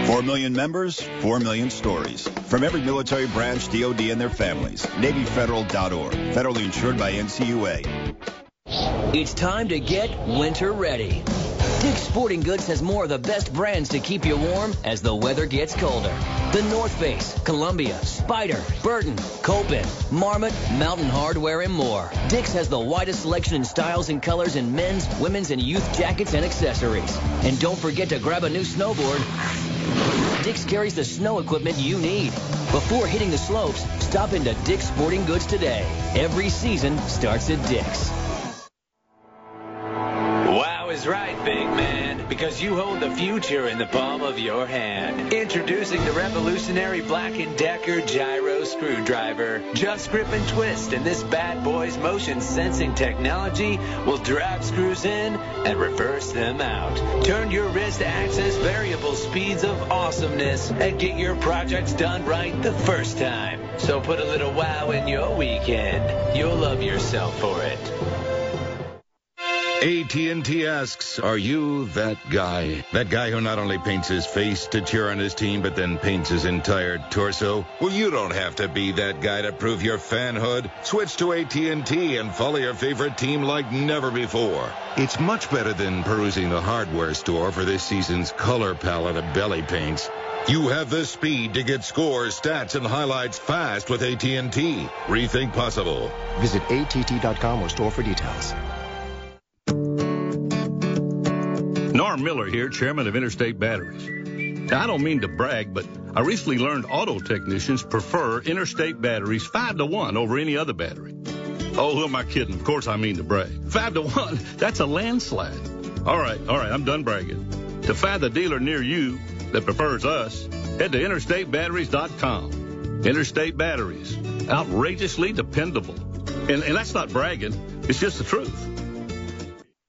4 million members, 4 million stories. From every military branch, DOD, and their families. NavyFederal.org. Federally insured by NCUA. It's time to get winter ready. Dick's Sporting Goods has more of the best brands to keep you warm as the weather gets colder. The North Face, Columbia, Spyder, Burton, Copen, Marmot, Mountain Hardwear, and more. Dick's has the widest selection in styles and colors in men's, women's, and youth jackets and accessories. And don't forget to grab a new snowboard. Dick's carries the snow equipment you need. Before hitting the slopes, stop into Dick's Sporting Goods today. Every season starts at Dick's. Wow is right, big man, because you hold the future in the palm of your hand. Introducing the revolutionary Black & Decker Gyro Screwdriver. Just grip and twist, and this bad boy's motion sensing technology will drive screws in and reverse them out. Turn your wrist to access variable speeds of awesomeness and get your projects done right the first time. So put a little wow in your weekend. You'll love yourself for it. AT&T asks, are you that guy? That guy who not only paints his face to cheer on his team, but then paints his entire torso? Well, you don't have to be that guy to prove your fanhood. Switch to AT&T and follow your favorite team like never before. It's much better than perusing the hardware store for this season's color palette of belly paints. You have the speed to get scores, stats, and highlights fast with AT&T. Rethink possible. Visit att.com or store for details. Norm Miller here, chairman of Interstate Batteries. Now, I don't mean to brag, but I recently learned auto technicians prefer Interstate Batteries 5-to-1 over any other battery. Oh, who am I kidding? Of course I mean to brag. 5-to-1, that's a landslide. All right, I'm done bragging. To find the dealer near you that prefers us, head to interstatebatteries.com. Interstate Batteries, outrageously dependable. And that's not bragging, it's just the truth.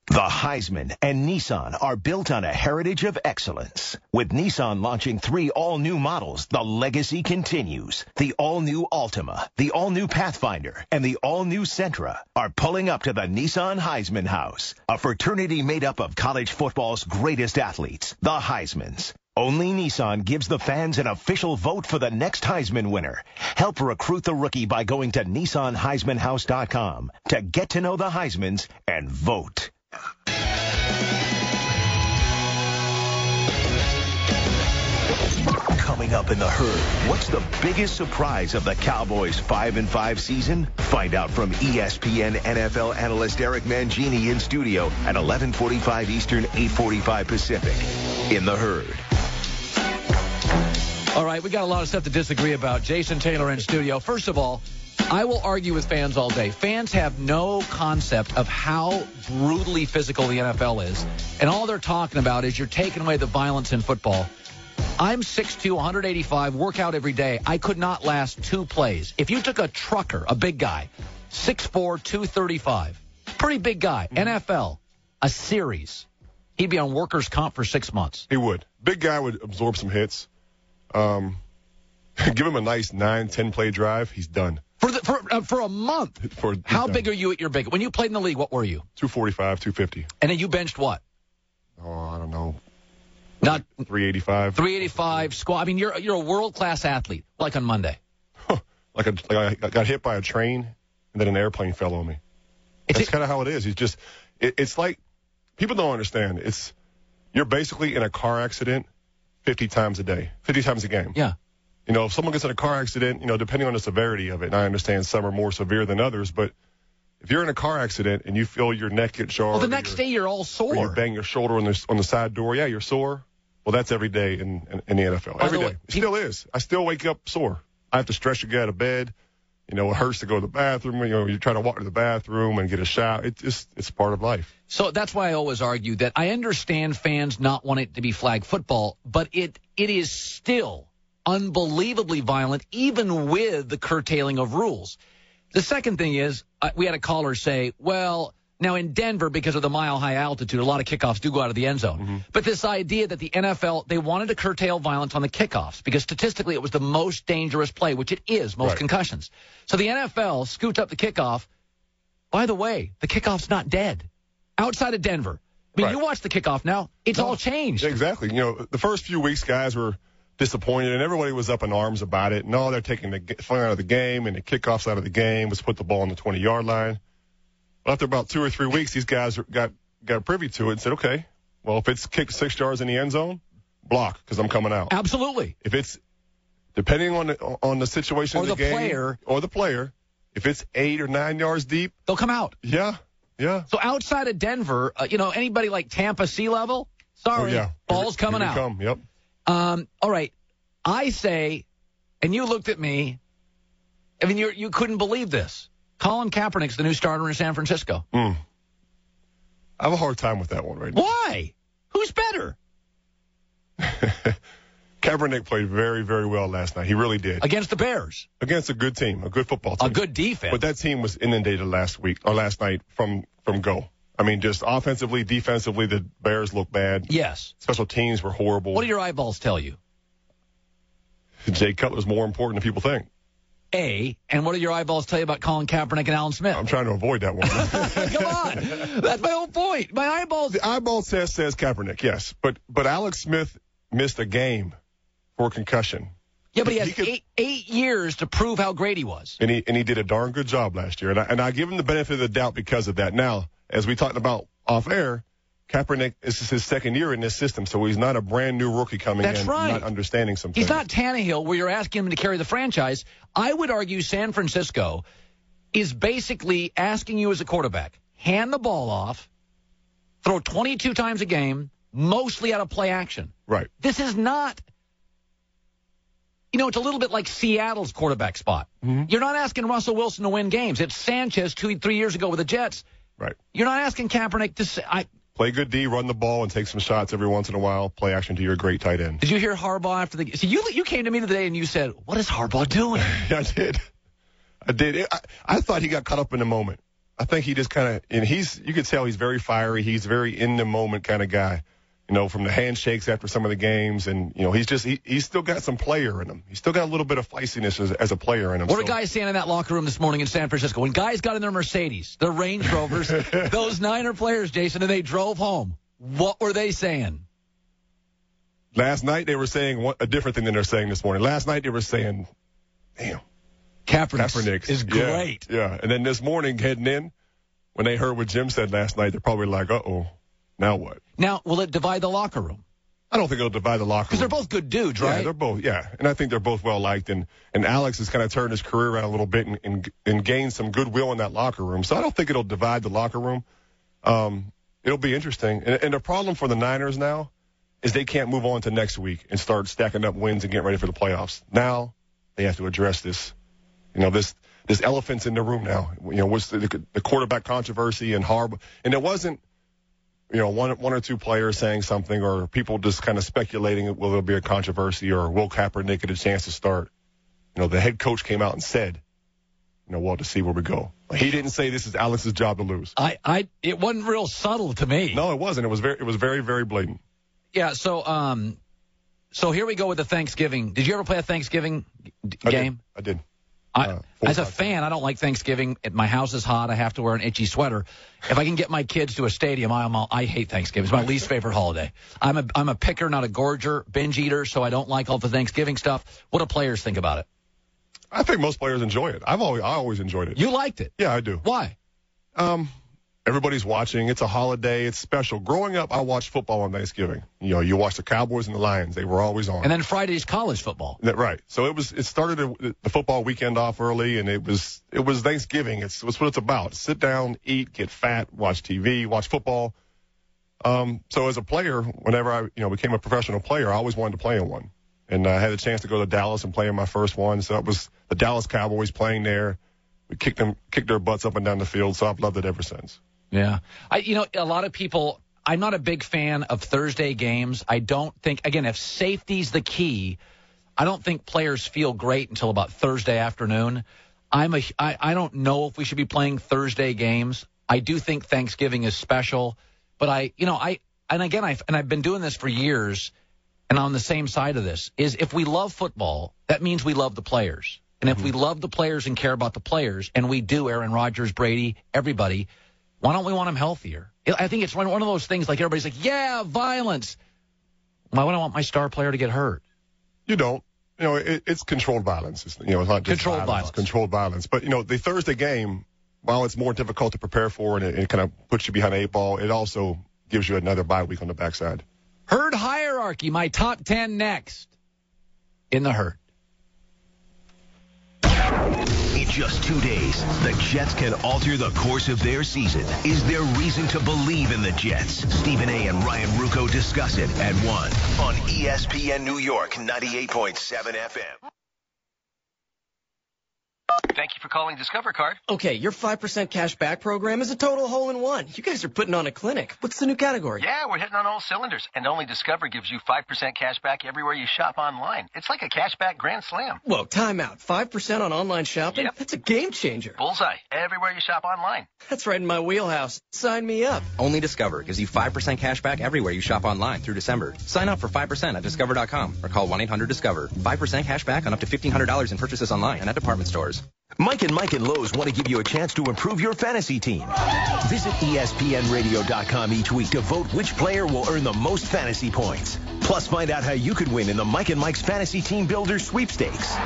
The Heisman and Nissan are built on a heritage of excellence. With Nissan launching 3 all-new models, the legacy continues. The all-new Altima, the all-new Pathfinder, and the all-new Sentra are pulling up to the Nissan Heisman House, a fraternity made up of college football's greatest athletes, the Heismans. Only Nissan gives the fans an official vote for the next Heisman winner. Help recruit the rookie by going to NissanHeismanHouse.com to get to know the Heismans and vote. Coming up in the herd, what's the biggest surprise of the Cowboys' 5-5 season? Find out from ESPN NFL analyst Eric Mangini in studio at 11:45 Eastern, 8:45 Pacific. In the herd. All right, we got a lot of stuff to disagree about. Jason Taylor in studio. First of all, I will argue with fans all day. Fans have no concept of how brutally physical the NFL is. And all they're talking about is you're taking away the violence in football. I'm 6'2", 185, work out every day. I could not last 2 plays. If you took a trucker, a big guy, 6'4", 235, pretty big guy, NFL, a series, he'd be on workers' comp for 6 months. He would. Big guy would absorb some hits. Give him a nice 9-10 play drive, he's done. For a month? How big are you at your big? When you played in the league, what were you? 245, 250. And then you benched what? Oh, I don't know. Not 385. 385 squat. I mean, you're a world-class athlete, like on Monday. Like I got hit by a train, and then an airplane fell on me. That's kind of how it is. It's like, people don't understand. You're basically in a car accident 50 times a day, 50 times a game. Yeah. You know, if someone gets in a car accident, depending on the severity of it, and I understand some are more severe than others, but If you're in a car accident and you feel your neck get jarred, well, the next day you're all sore. Or you bang your shoulder on the side door, yeah, you're sore. Well, that's every day in the NFL. Every day. It still is. I still wake up sore. I have to stretch to get out of bed. You know, it hurts to go to the bathroom. You know, you try to walk to the bathroom and get a shower. It's part of life. So that's why I always argue that I understand fans not wanting it to be flag football, but it is still unbelievably violent, even with the curtailing of rules. The second thing is, we had a caller say, well, now in Denver, because of the mile-high altitude, a lot of kickoffs do go out of the end zone. Mm-hmm. But this idea that the NFL, they wanted to curtail violence on the kickoffs because statistically it was the most dangerous play, which it is, most concussions. So the NFL scooped up the kickoff. By the way, the kickoff's not dead. Outside of Denver. I mean, you watch the kickoff now, it's all changed. Exactly. You know, the first few weeks, guys were disappointed, and everybody was up in arms about it. No, they're taking the fun out of the game, and the kickoff's out of the game. Let's put the ball on the 20-yard line. But after about 2 or 3 weeks, these guys got privy to it and said, okay, well, if it's kicked 6 yards in the end zone, block, because I'm coming out. Absolutely. If it's, depending on the situation of the game. Or the player, if it's 8 or 9 yards deep, they'll come out. Yeah. So outside of Denver, anybody like Tampa sea level, sorry, ball's coming out. Yep. All right. I say, and you looked at me, I mean, you couldn't believe this. Colin Kaepernick's the new starter in San Francisco. I have a hard time with that one right now. Why? Who's better? Kaepernick played very, very well last night. He really did. Against the Bears. Against a good team, a good football team. A good defense. But that team was inundated last night from go. I mean, just offensively, defensively, the Bears looked bad. Yes. Special teams were horrible. What do your eyeballs tell you? Jay Cutler's more important than people think. And what do your eyeballs tell you about Colin Kaepernick and Alan Smith? I'm trying to avoid that one. Come on. That's my whole point. My eyeballs. The eyeball says Kaepernick, yes. But Alex Smith missed a game for concussion. Yeah, but he has 8 years to prove how great he was. And he did a darn good job last year. And I give him the benefit of the doubt because of that. Now, as we talked about off air, Kaepernick, this is his second year in this system, so he's not a brand-new rookie coming in, not understanding some things. He's not Tannehill, where you're asking him to carry the franchise. I would argue San Francisco is basically asking you as a quarterback, hand the ball off, throw 22 times a game, mostly out of play action. Right. This is not, it's a little bit like Seattle's quarterback spot. Mm-hmm. You're not asking Russell Wilson to win games. It's Sanchez 2-3 years ago with the Jets. Right. You're not asking Kaepernick to say, play good D, run the ball, and take some shots every once in a while. Play action to your great tight end. Did you hear Harbaugh after the? So you came to me today and you said, "What is Harbaugh doing?" Yeah, I did. I thought he got caught up in the moment. I think he just kind of, and you could tell he's very fiery. He's very in the moment kind of guy. From the handshakes after some of the games, and he's still got some player in him. He's still got a little bit of feistiness as a player in him. What are guys saying in that locker room this morning in San Francisco? When guys got in their Mercedes, their Range Rovers, those Niner players, Jason, and they drove home, what were they saying? Last night they were saying a different thing than they're saying this morning. Last night they were saying, damn, Kaepernick is great. Yeah, and then this morning heading in, when they heard what Jim said last night, they're probably like, uh-oh. Now what? Now, will it divide the locker room? I don't think it'll divide the locker room. Because they're both good dudes, right? Yeah, they're both, and I think they're both well-liked. And Alex has kind of turned his career around a little bit and gained some goodwill in that locker room. So I don't think it'll divide the locker room. It'll be interesting. And the problem for the Niners now is they can't move on to next week and start stacking up wins and getting ready for the playoffs. Now they have to address this. This elephant's in the room now. What's the quarterback controversy and Harbaugh. And it wasn't, one or two players saying something or people just kind of speculating, will there be a controversy or will Kaepernick get a chance to start? The head coach came out and said, we'll have to see where we go. He didn't say this is Alex's job to lose. It wasn't real subtle to me. No, it wasn't. It was very, very blatant. Yeah. So here we go with the Thanksgiving. Did you ever play a Thanksgiving game? I did. As a fan, I don't like Thanksgiving. My house is hot. I have to wear an itchy sweater. If I can get my kids to a stadium, I hate Thanksgiving. It's my least favorite holiday. I'm a picker, not a gorger, binge eater, so I don't like all the Thanksgiving stuff. What do players think about it? I think most players enjoy it. I always enjoyed it. You liked it? Yeah, I do. Why? Everybody's watching. It's a holiday. It's special. Growing up, I watched football on Thanksgiving. You watch the Cowboys and the Lions. They were always on. And then Friday's college football. Right. So it started the football weekend off early, and it was Thanksgiving. It's what it's about. Sit down, eat, get fat, watch TV, watch football. So as a player, whenever I became a professional player, I always wanted to play in one. And I had a chance to go to Dallas and play in my first one. So it was the Dallas Cowboys playing there. We kicked their butts up and down the field. So I've loved it ever since. Yeah. A lot of people, I'm not a big fan of Thursday games. I don't think, again, if safety's the key, I don't think players feel great until about Thursday afternoon. I don't know if we should be playing Thursday games. I do think Thanksgiving is special, but I've been doing this for years, and on the same side of this is if we love football, that means we love the players. And if we love the players and care about the players, and we do, Aaron Rodgers, Brady, everybody, why don't we want them healthier? I think it's one of those things like everybody's like, yeah, violence. Why would I want my star player to get hurt? You don't. It's controlled violence. It's not just controlled violence. Controlled violence. But, the Thursday game, while it's more difficult to prepare for and it kind of puts you behind the 8 ball, it also gives you another bye week on the backside. Herd hierarchy, my top 10 next in the herd. In just 2 days, the Jets can alter the course of their season. Is there reason to believe in the Jets? Stephen A. and Ryan Rucco discuss it at 1 on ESPN New York 98.7 FM. Thank you for calling Discover Card. Okay, your 5% cash back program is a total hole-in-one. You guys are putting on a clinic. What's the new category? Yeah, we're hitting on all cylinders. And only Discover gives you 5% cash back everywhere you shop online. It's like a cash back grand slam. Whoa, time out. 5% on online shopping? Yep. That's a game changer. Bullseye. Everywhere you shop online. That's right in my wheelhouse. Sign me up. Only Discover gives you 5% cash back everywhere you shop online through December. Sign up for 5% at discover.com or call 1-800-DISCOVER. 5% cash back on up to $1,500 in purchases online and at department stores. Mike and Lowe's want to give you a chance to improve your fantasy team. Visit ESPNradio.com each week to vote which player will earn the most fantasy points. Plus, find out how you could win in the Mike and Mike's Fantasy Team Builder Sweepstakes.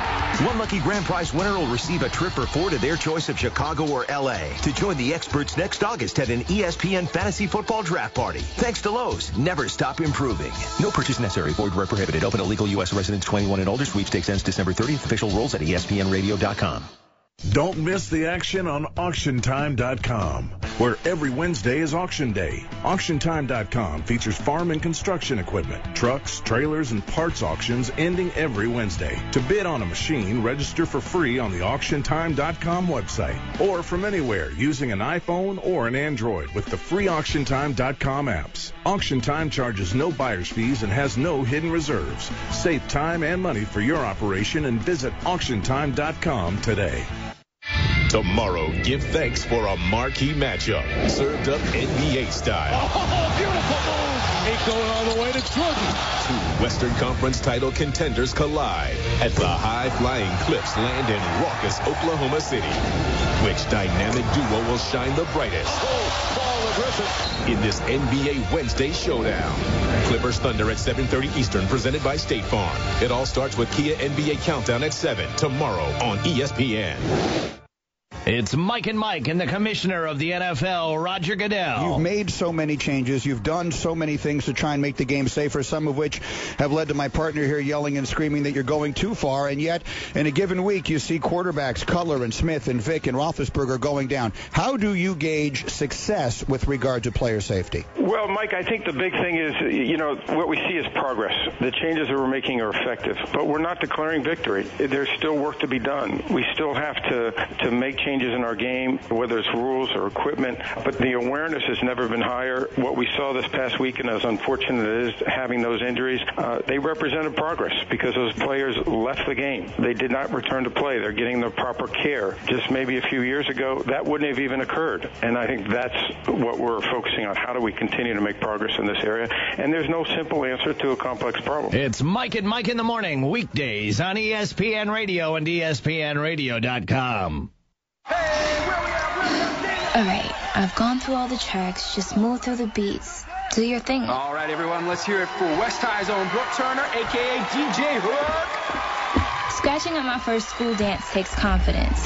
One lucky grand prize winner will receive a trip or 4 to their choice of Chicago or L.A. to join the experts next August at an ESPN Fantasy Football Draft Party. Thanks to Lowe's, never stop improving. No purchase necessary. Void where prohibited. Open to legal U.S. residents 21 and older. Sweepstakes ends December 30th. Official rules at ESPNradio.com. Don't miss the action on AuctionTime.com, where every Wednesday is auction day. AuctionTime.com features farm and construction equipment, trucks, trailers, and parts auctions ending every Wednesday. To bid on a machine, register for free on the AuctionTime.com website or from anywhere using an iPhone or an Android with the free AuctionTime.com apps. AuctionTime charges no buyer's fees and has no hidden reserves. Save time and money for your operation and visit AuctionTime.com today. Tomorrow, give thanks for a marquee matchup, served up NBA style. Oh, beautiful move! Ain't going all the way to Jordan. Two Western Conference title contenders collide at the high-flying Cliffs land in raucous Oklahoma City. Which dynamic duo will shine the brightest in this NBA Wednesday showdown? Clippers Thunder at 7:30 Eastern, presented by State Farm. It all starts with Kia NBA Countdown at 7 tomorrow on ESPN. It's Mike and Mike and the commissioner of the NFL, Roger Goodell. You've made so many changes. You've done so many things to try and make the game safer, some of which have led to my partner here yelling and screaming that you're going too far. And yet, in a given week, you see quarterbacks Cutler and Smith and Vick and Roethlisberger going down. How do you gauge success with regard to player safety? Well, Mike, I think the big thing is, what we see is progress. The changes that we're making are effective, but we're not declaring victory. There's still work to be done. We still have to make changes in our game, whether it's rules or equipment, but the awareness has never been higher. What we saw this past weekend, as unfortunate as it is having those injuries, they represented progress because those players left the game. They did not return to play. They're getting the proper care. Just maybe a few years ago, that wouldn't have even occurred. And I think that's what we're focusing on. How do we continue to make progress in this area? And there's no simple answer to a complex problem. It's Mike and Mike in the morning, weekdays on ESPN Radio and ESPNradio.com. All right, I've gone through all the tracks. Just move through the beats. Do your thing. All right, everyone, let's hear it for West High's own Brooke Turner, a.k.a. DJ Hook. Scratching at my first school dance takes confidence.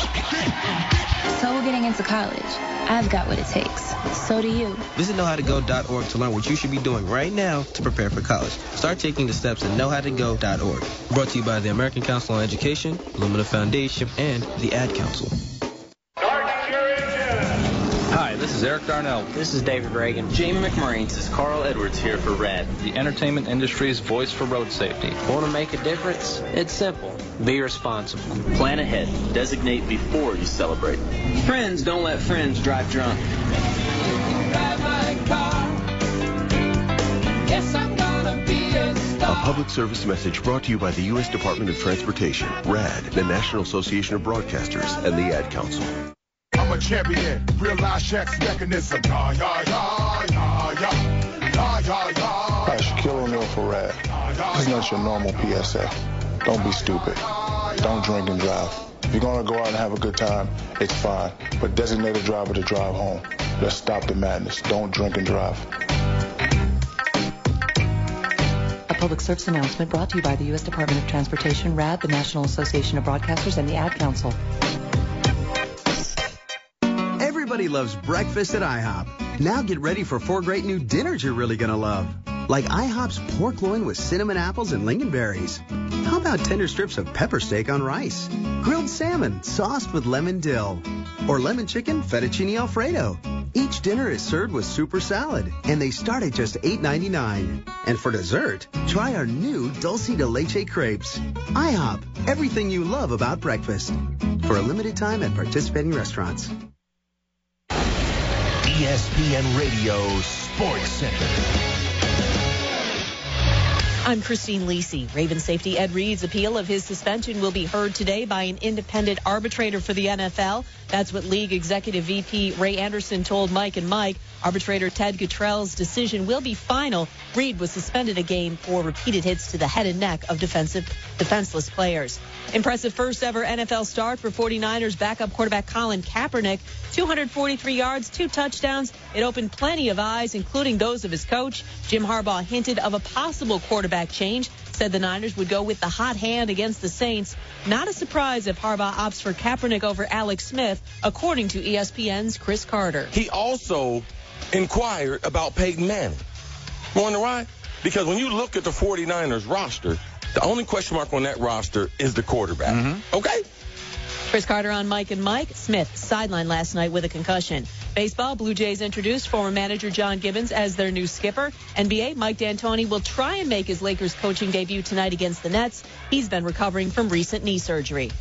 So we're getting into college. I've got what it takes. So do you. Visit knowhowtogo.org to learn what you should be doing right now to prepare for college. Start taking the steps at knowhowtogo.org. Brought to you by the American Council on Education, Lumina Foundation, and the Ad Council. Hi, this is Eric Darnell. This is David Reagan. Jamie McMurray. This is Carl Edwards here for RAD, the entertainment industry's voice for road safety. Want to make a difference? It's simple. Be responsible. Plan ahead. Designate before you celebrate. Friends don't let friends drive drunk. Drive my car. Yes, I'm gonna be a star. A public service message brought to you by the U.S. Department of Transportation, RAD, the National Association of Broadcasters, and the Ad Council. I'm a champion, real-life Shaq's mechanism. Yeah, yeah, yeah, yeah, yeah, yeah, yeah, yeah. Hi, Shaquille O'Neal for RAD. This is not your normal PSA. Don't be stupid. Don't drink and drive. If you're going to go out and have a good time, it's fine. But designate a driver to drive home. Let's stop the madness. Don't drink and drive. A public service announcement brought to you by the U.S. Department of Transportation, RAD, the National Association of Broadcasters, and the Ad Council. Everybody loves breakfast at IHOP. Now get ready for 4 great new dinners you're really going to love. Like IHOP's pork loin with cinnamon apples and lingonberries. How about tender strips of pepper steak on rice? Grilled salmon sauced with lemon dill. Or lemon chicken fettuccine alfredo. Each dinner is served with super salad, and they start at just $8.99. And for dessert, try our new dulce de leche crepes. IHOP, everything you love about breakfast. For a limited time at participating restaurants. ESPN Radio Sports Center. I'm Christine Lisi. Ravens safety Ed Reed's appeal of his suspension will be heard today by an independent arbitrator for the NFL. That's what League Executive VP Ray Anderson told Mike and Mike. Arbitrator Ted Cottrell's decision will be final. Reed was suspended a game for repeated hits to the head and neck of defenseless players. Impressive first ever NFL start for 49ers backup quarterback Colin Kaepernick. 243 yards, 2 touchdowns. It opened plenty of eyes, including those of his coach. Jim Harbaugh hinted of a possible quarterback change, said the Niners would go with the hot hand against the Saints. Not a surprise if Harbaugh opts for Kaepernick over Alex Smith, according to ESPN's Chris Carter. He also inquired about Peyton Manning. You wonder why? Because when you look at the 49ers roster, the only question mark on that roster is the quarterback. Mm-hmm. Okay? Chris Carter on Mike and Mike. Smith sidelined last night with a concussion. Baseball, Blue Jays introduced former manager John Gibbons as their new skipper. NBA, Mike D'Antoni will try and make his Lakers coaching debut tonight against the Nets. He's been recovering from recent knee surgery.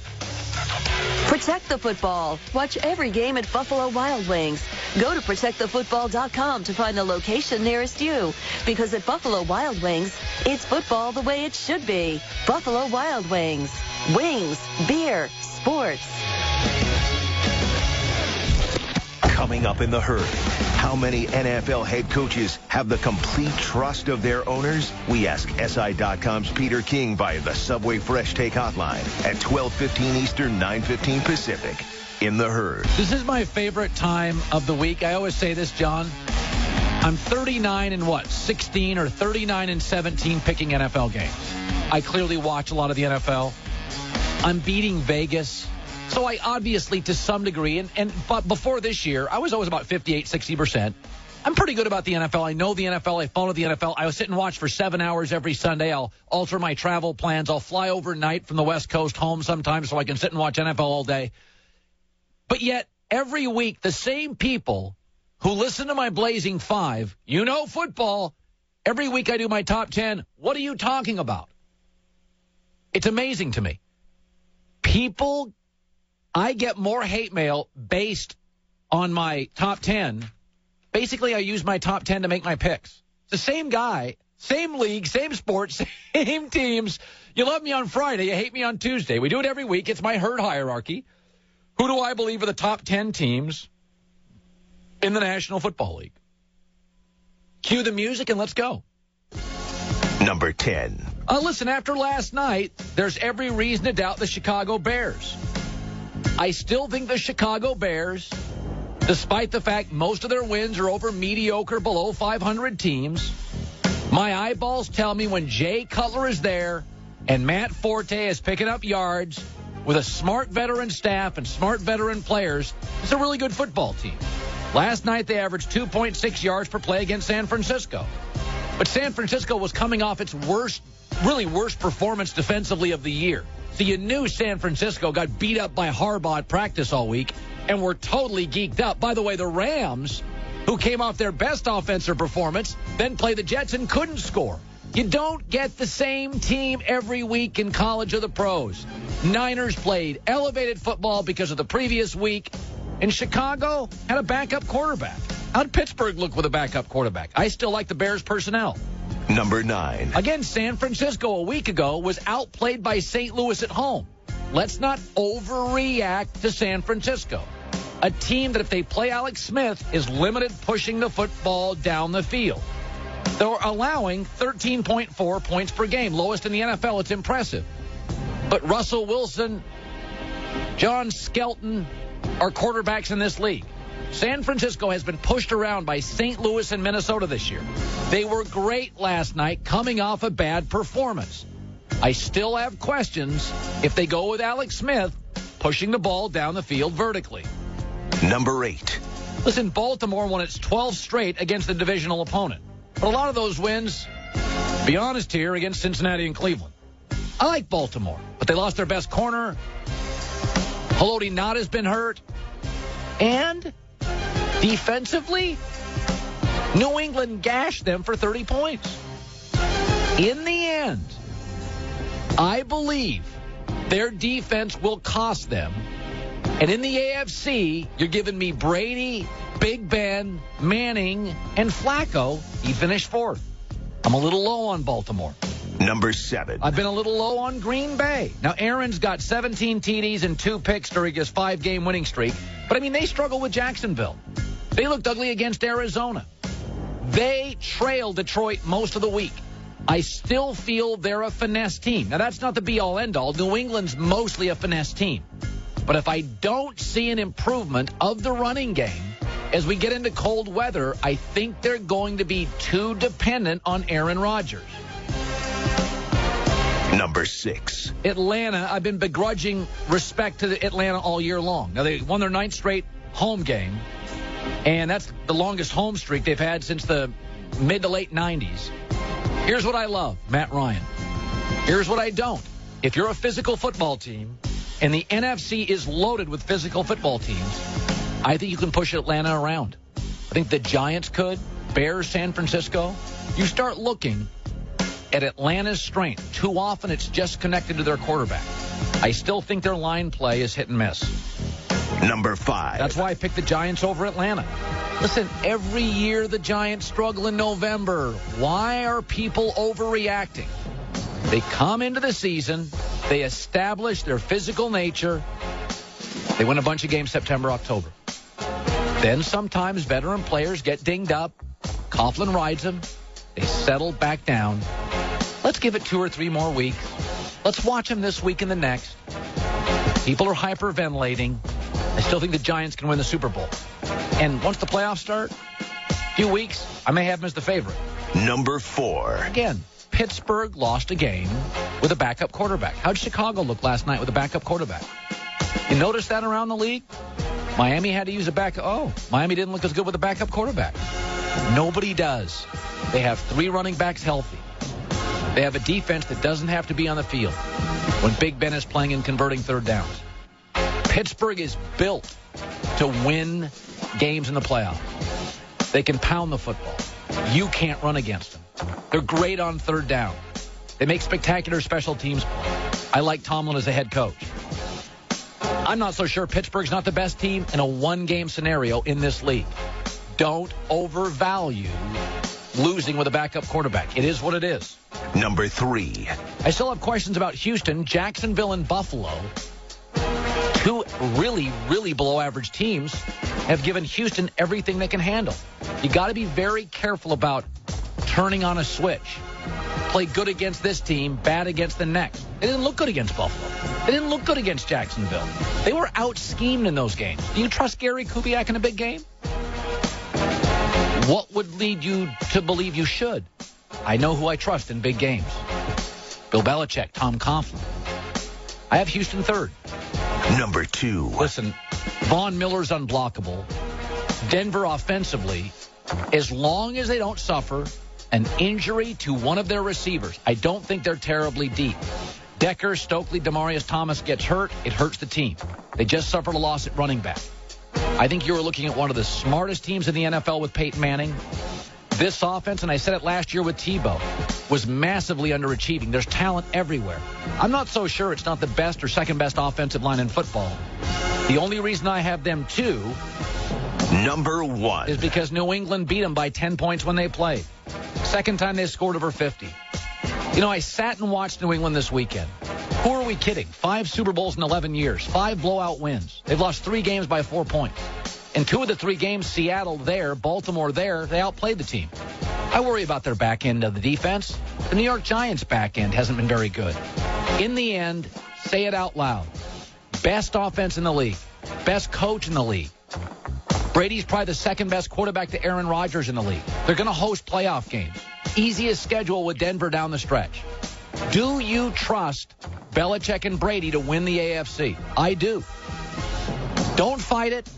Protect the football. Watch every game at Buffalo Wild Wings. Go to protectthefootball.com to find the location nearest you. Because at Buffalo Wild Wings, it's football the way it should be. Buffalo Wild Wings. Wings, beer, sports. Coming up in the herd, how many NFL head coaches have the complete trust of their owners? We ask SI.com's Peter King via the Subway Fresh Take hotline at 12:15 Eastern, 9:15 Pacific. In the herd. This is my favorite time of the week. I always say this, John. I'm 39 and 16 or 39 and 17 picking NFL games. I clearly watch a lot of the NFL. I'm beating Vegas. So I obviously, to some degree, but before this year, I was always about 58, 60%. I'm pretty good about the NFL. I know the NFL. I follow the NFL. I'll sit and watch for 7 hours every Sunday. I'll alter my travel plans. I'll fly overnight from the West Coast home sometimes so I can sit and watch NFL all day. But yet, every week, the same people who listen to my Blazing Five, you know football, every week I do my top 10. What are you talking about? It's amazing to me. I get more hate mail based on my top 10. Basically, I use my top 10 to make my picks. It's the same guy, same league, same sports, same teams. You love me on Friday, you hate me on Tuesday. We do it every week. It's my herd hierarchy. Who do I believe are the top 10 teams in the National Football League? Cue the music and let's go. Number 10. Listen, after last night, there's every reason to doubt the Chicago Bears. I still think the Chicago Bears, despite the fact most of their wins are over mediocre, below 500 teams, my eyeballs tell me when Jay Cutler is there and Matt Forte is picking up yards with a smart veteran staff and smart veteran players, it's a really good football team. Last night, they averaged 2.6 yards per play against San Francisco. But San Francisco was coming off its worst performance defensively of the year. So you knew San Francisco got beat up by Harbaugh at practice all week and were totally geeked up. By the way, the Rams, who came off their best offensive performance, then played the Jets and couldn't score. You don't get the same team every week in college or the pros. Niners played elevated football because of the previous week, and Chicago had a backup quarterback. How'd Pittsburgh look with a backup quarterback? I still like the Bears' personnel. Number 9. Again, San Francisco a week ago was outplayed by St. Louis at home. Let's not overreact to San Francisco. A team that if they play Alex Smith is limited pushing the football down the field. They're allowing 13.4 points per game, lowest in the NFL. It's impressive. But Russell Wilson, John Skelton are quarterbacks in this league. San Francisco has been pushed around by St. Louis and Minnesota this year. They were great last night coming off a bad performance. I still have questions if they go with Alex Smith pushing the ball down the field vertically. Number 8. Listen, Baltimore won its 12th straight against the divisional opponent. But a lot of those wins, be honest here, against Cincinnati and Cleveland. I like Baltimore, but they lost their best corner. Haloti Ngata has been hurt. And defensively, New England gashed them for 30 points. In the end, I believe their defense will cost them. And in the AFC, you're giving me Brady, Big Ben, Manning, and Flacco. He finished 4th. I'm a little low on Baltimore. Number 7. I've been a little low on Green Bay. Now, Aaron's got 17 TDs and 2 picks during his 5-game winning streak. But, I mean, they struggle with Jacksonville. They looked ugly against Arizona. They trailed Detroit most of the week. I still feel they're a finesse team. Now, that's not the be-all, end-all. New England's mostly a finesse team. But if I don't see an improvement of the running game as we get into cold weather, I think they're going to be too dependent on Aaron Rodgers. Number 6. Atlanta. I've been begrudging respect to Atlanta all year long. Now, they won their 9th straight home game, and that's the longest home streak they've had since the mid to late 90s. Here's what I love, Matt Ryan. Here's what I don't. If you're a physical football team, and the NFC is loaded with physical football teams, I think you can push Atlanta around. I think the Giants could, Bears, San Francisco. You start looking at Atlanta's strength. Too often it's just connected to their quarterback. I still think their line play is hit and miss. Number 5. That's why I picked the Giants over Atlanta. Listen, every year the Giants struggle in November. Why are people overreacting? They come into the season, they establish their physical nature, they win a bunch of games September, October. Then sometimes veteran players get dinged up, Coughlin rides them, they settle back down. Let's give it 2 or 3 more weeks. Let's watch them this week and the next. People are hyperventilating. I still think the Giants can win the Super Bowl. And once the playoffs start, a few weeks, I may have them as the favorite. Number 4. Again, Pittsburgh lost a game with a backup quarterback. How'd Chicago look last night with a backup quarterback? You notice that around the league? Miami had to use a backup. Oh, Miami didn't look as good with a backup quarterback. Nobody does. They have 3 running backs healthy. They have a defense that doesn't have to be on the field when Big Ben is playing and converting 3rd downs. Pittsburgh is built to win games in the playoffs. They can pound the football. You can't run against them. They're great on 3rd down. They make spectacular special teams play. I like Tomlin as a head coach. I'm not so sure Pittsburgh's not the best team in a 1-game scenario in this league. Don't overvalue losing with a backup quarterback. It is what it is. Number 3. I still have questions about Houston, Jacksonville, and Buffalo. 2 really, really below-average teams have given Houston everything they can handle. You got to be very careful about turning on a switch. Play good against this team, bad against the next. They didn't look good against Buffalo. They didn't look good against Jacksonville. They were out-schemed in those games. Do you trust Gary Kubiak in a big game? What would lead you to believe you should? I know who I trust in big games. Bill Belichick, Tom Coughlin. I have Houston 3rd. Number 2. Listen, Von Miller's unblockable. Denver offensively, as long as they don't suffer an injury to one of their receivers. I don't think they're terribly deep. Decker, Stokely, Demaryius Thomas gets hurt. It hurts the team. They just suffered a loss at running back. I think you were looking at one of the smartest teams in the NFL with Peyton Manning. This offense, and I said it last year with Tebow, was massively underachieving. There's talent everywhere. I'm not so sure it's not the best or second best offensive line in football. The only reason I have them 2, number 1, is because New England beat them by 10 points when they played. Second time they scored over 50. You know, I sat and watched New England this weekend. Who are we kidding? 5 Super Bowls in 11 years, 5 blowout wins. They've lost 3 games by 4 points. In 2 of the 3 games, Seattle there, Baltimore there, they outplayed the team. I worry about their back end of the defense. The New York Giants back end hasn't been very good. In the end, say it out loud. Best offense in the league. Best coach in the league. Brady's probably the second best quarterback to Aaron Rodgers in the league. They're going to host playoff games. Easiest schedule with Denver down the stretch. Do you trust Belichick and Brady to win the AFC? I do. Don't fight it.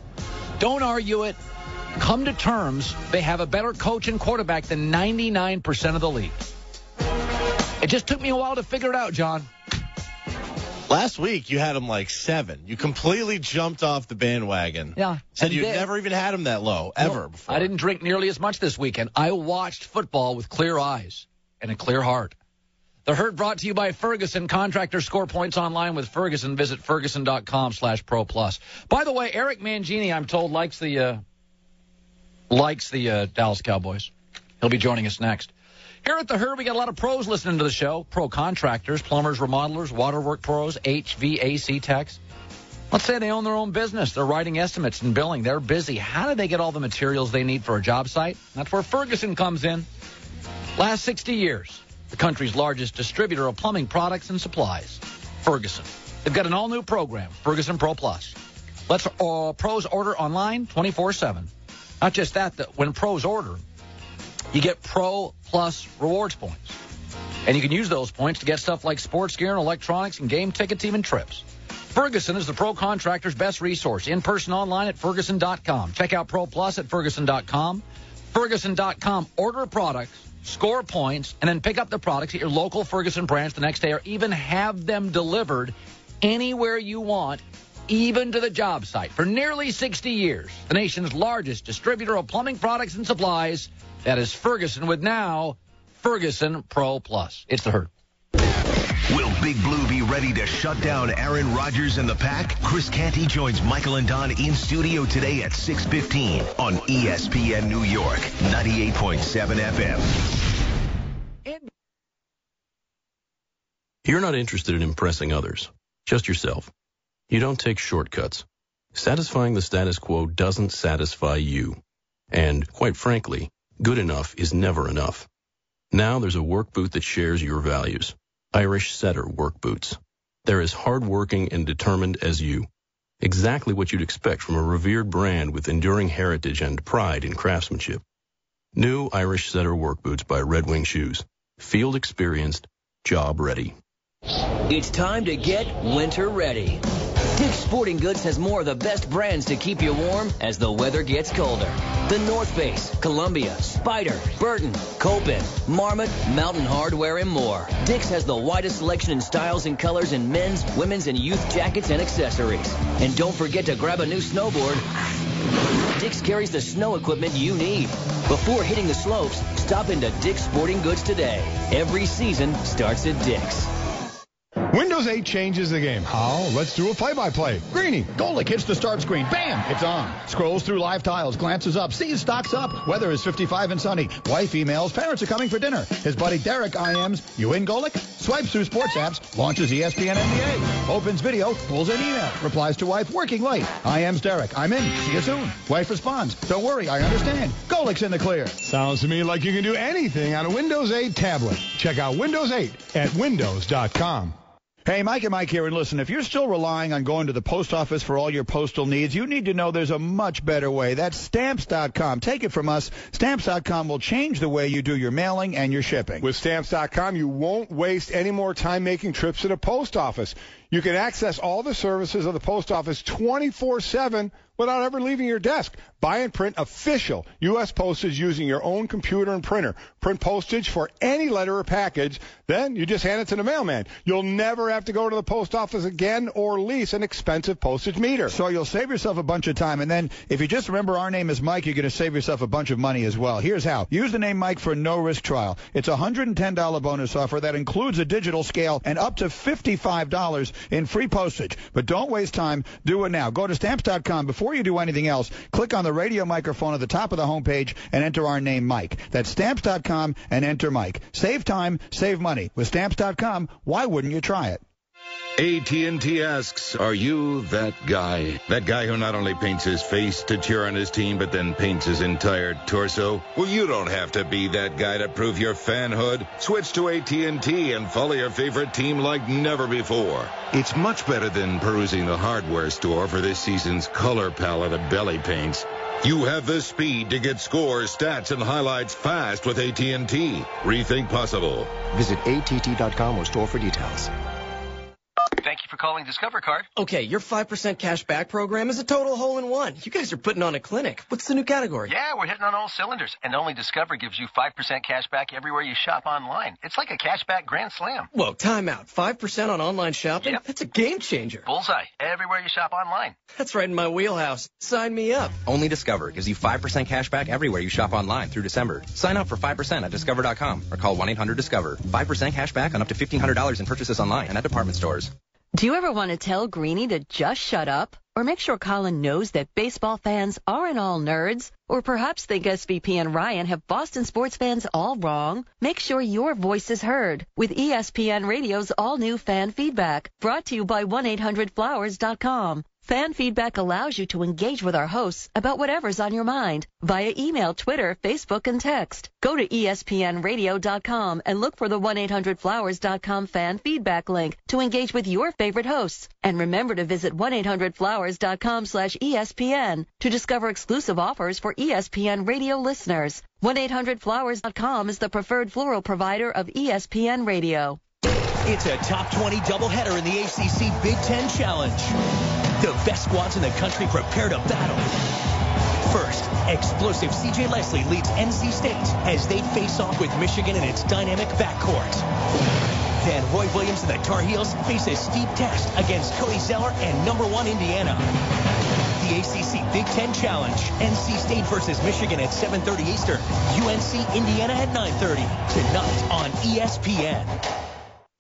Don't argue it. Come to terms. They have a better coach and quarterback than 99% of the league. It just took me a while to figure it out, John. Last week, you had him like 7. You completely jumped off the bandwagon. Yeah. Said you'd never even had him that low, ever before. I didn't drink nearly as much this weekend. I watched football with clear eyes and a clear heart. The Herd brought to you by Ferguson. Contractors score points online with Ferguson. Visit Ferguson.com/Pro Plus. By the way, Eric Mangini, I'm told, likes the Dallas Cowboys. He'll be joining us next. Here at the Herd, we got a lot of pros listening to the show. Pro contractors, plumbers, remodelers, waterwork pros, HVAC techs. Let's say they own their own business. They're writing estimates and billing. They're busy. How do they get all the materials they need for a job site? That's where Ferguson comes in. Last 60 years, the country's largest distributor of plumbing products and supplies. Ferguson. They've got an all-new program, Ferguson Pro Plus. Let's pros order online 24/7. Not just that, when pros order, you get Pro Plus rewards points. And you can use those points to get stuff like sports gear and electronics and game tickets, even trips. Ferguson is the pro contractor's best resource. In person, online at Ferguson.com. Check out Pro Plus at Ferguson.com. Ferguson.com. Order products, score points, and then pick up the products at your local Ferguson branch the next day, or even have them delivered anywhere you want, even to the job site. For nearly 60 years, the nation's largest distributor of plumbing products and supplies. That is Ferguson, with now Ferguson Pro Plus. It's the Herd. Will Big Blue be ready to shut down Aaron Rodgers and the Pack? Chris Canty joins Michael and Don in studio today at 6:15 on ESPN New York, 98.7 FM. You're not interested in impressing others, just yourself. You don't take shortcuts. Satisfying the status quo doesn't satisfy you. And, quite frankly, good enough is never enough. Now there's a work boot that shares your values. Irish Setter work boots. They're as hardworking and determined as you. Exactly what you'd expect from a revered brand with enduring heritage and pride in craftsmanship. New Irish Setter work boots by Red Wing Shoes. Field experienced, job ready. It's time to get winter ready. Dick's Sporting Goods has more of the best brands to keep you warm as the weather gets colder. The North Face, Columbia, Spyder, Burton, Copen, Marmot, Mountain Hardwear, and more. Dick's has the widest selection in styles and colors in men's, women's, and youth jackets and accessories. And don't forget to grab a new snowboard. Dick's carries the snow equipment you need. Before hitting the slopes, stop into Dick's Sporting Goods today. Every season starts at Dick's. Windows 8 changes the game. How? Let's do a play-by-play. Greeny. Golick hits the start screen. Bam! It's on. Scrolls through live tiles, glances up, sees stocks up. Weather is 55 and sunny. Wife emails, parents are coming for dinner. His buddy Derek IMs, you in Golick? Swipes through sports apps, launches ESPN NBA. Opens video, pulls in email. Replies to wife, working late. IMs Derek, I'm in. See you soon. Wife responds, don't worry, I understand. Golick's in the clear. Sounds to me like you can do anything on a Windows 8 tablet. Check out Windows 8 at windows.com. Hey, Mike and Mike here, and listen, if you're still relying on going to the post office for all your postal needs, you need to know there's a much better way. That's Stamps.com. Take it from us. Stamps.com will change the way you do your mailing and your shipping. With Stamps.com, you won't waste any more time making trips to the post office. You can access all the services of the post office 24/7 without ever leaving your desk. Buy and print official U.S. postage using your own computer and printer. Print postage for any letter or package. Then you just hand it to the mailman. You'll never have to go to the post office again or lease an expensive postage meter. So you'll save yourself a bunch of time. And then if you just remember our name is Mike, you're going to save yourself a bunch of money as well. Here's how. Use the name Mike for a no-risk trial. It's a $110 bonus offer that includes a digital scale and up to $55 in free postage. But don't waste time. Do it now. Go to Stamps.com. Before you do anything else, click on the radio microphone at the top of the homepage and enter our name, Mike. That's Stamps.com and enter Mike. Save time, save money. With Stamps.com, why wouldn't you try it? AT&T asks, are you that guy? That guy who not only paints his face to cheer on his team, but then paints his entire torso? Well, you don't have to be that guy to prove your fanhood. Switch to AT&T and follow your favorite team like never before. It's much better than perusing the hardware store for this season's color palette of belly paints. You have the speed to get scores, stats, and highlights fast with AT&T. Rethink possible. Visit att.com or store for details. Thank you for calling Discover Card. Okay, your 5% cash back program is a total hole-in-one. You guys are putting on a clinic. What's the new category? Yeah, we're hitting on all cylinders. And only Discover gives you 5% cash back everywhere you shop online. It's like a cashback grand slam. Whoa, time out. 5% on online shopping? Yep. That's a game changer. Bullseye. Everywhere you shop online. That's right in my wheelhouse. Sign me up. Only Discover gives you 5% cash back everywhere you shop online through December. Sign up for 5% at Discover.com or call 1-800-DISCOVER. 5% cash back on up to $1,500 in purchases online and at department stores. Do you ever want to tell Greeny to just shut up? Or make sure Colin knows that baseball fans aren't all nerds? Or perhaps think SVP and Ryan have Boston sports fans all wrong? Make sure your voice is heard with ESPN Radio's all-new Fan Feedback, brought to you by 1-800-Flowers.com. Fan Feedback allows you to engage with our hosts about whatever's on your mind via email, Twitter, Facebook, and text. Go to ESPNradio.com and look for the 1-800-Flowers.com Fan Feedback link to engage with your favorite hosts. And remember to visit 1-800-Flowers.com/ESPN to discover exclusive offers for ESPN Radio listeners. 1-800-Flowers.com is the preferred floral provider of ESPN Radio. It's a top 20 doubleheader in the ACC Big Ten Challenge. The best squads in the country prepare to battle. First, explosive C.J. Leslie leads NC State as they face off with Michigan in its dynamic backcourt. Then Roy Williams and the Tar Heels face a steep test against Cody Zeller and number 1 Indiana. The ACC Big Ten Challenge. NC State versus Michigan at 7:30 Eastern. UNC Indiana at 9:30. Tonight on ESPN.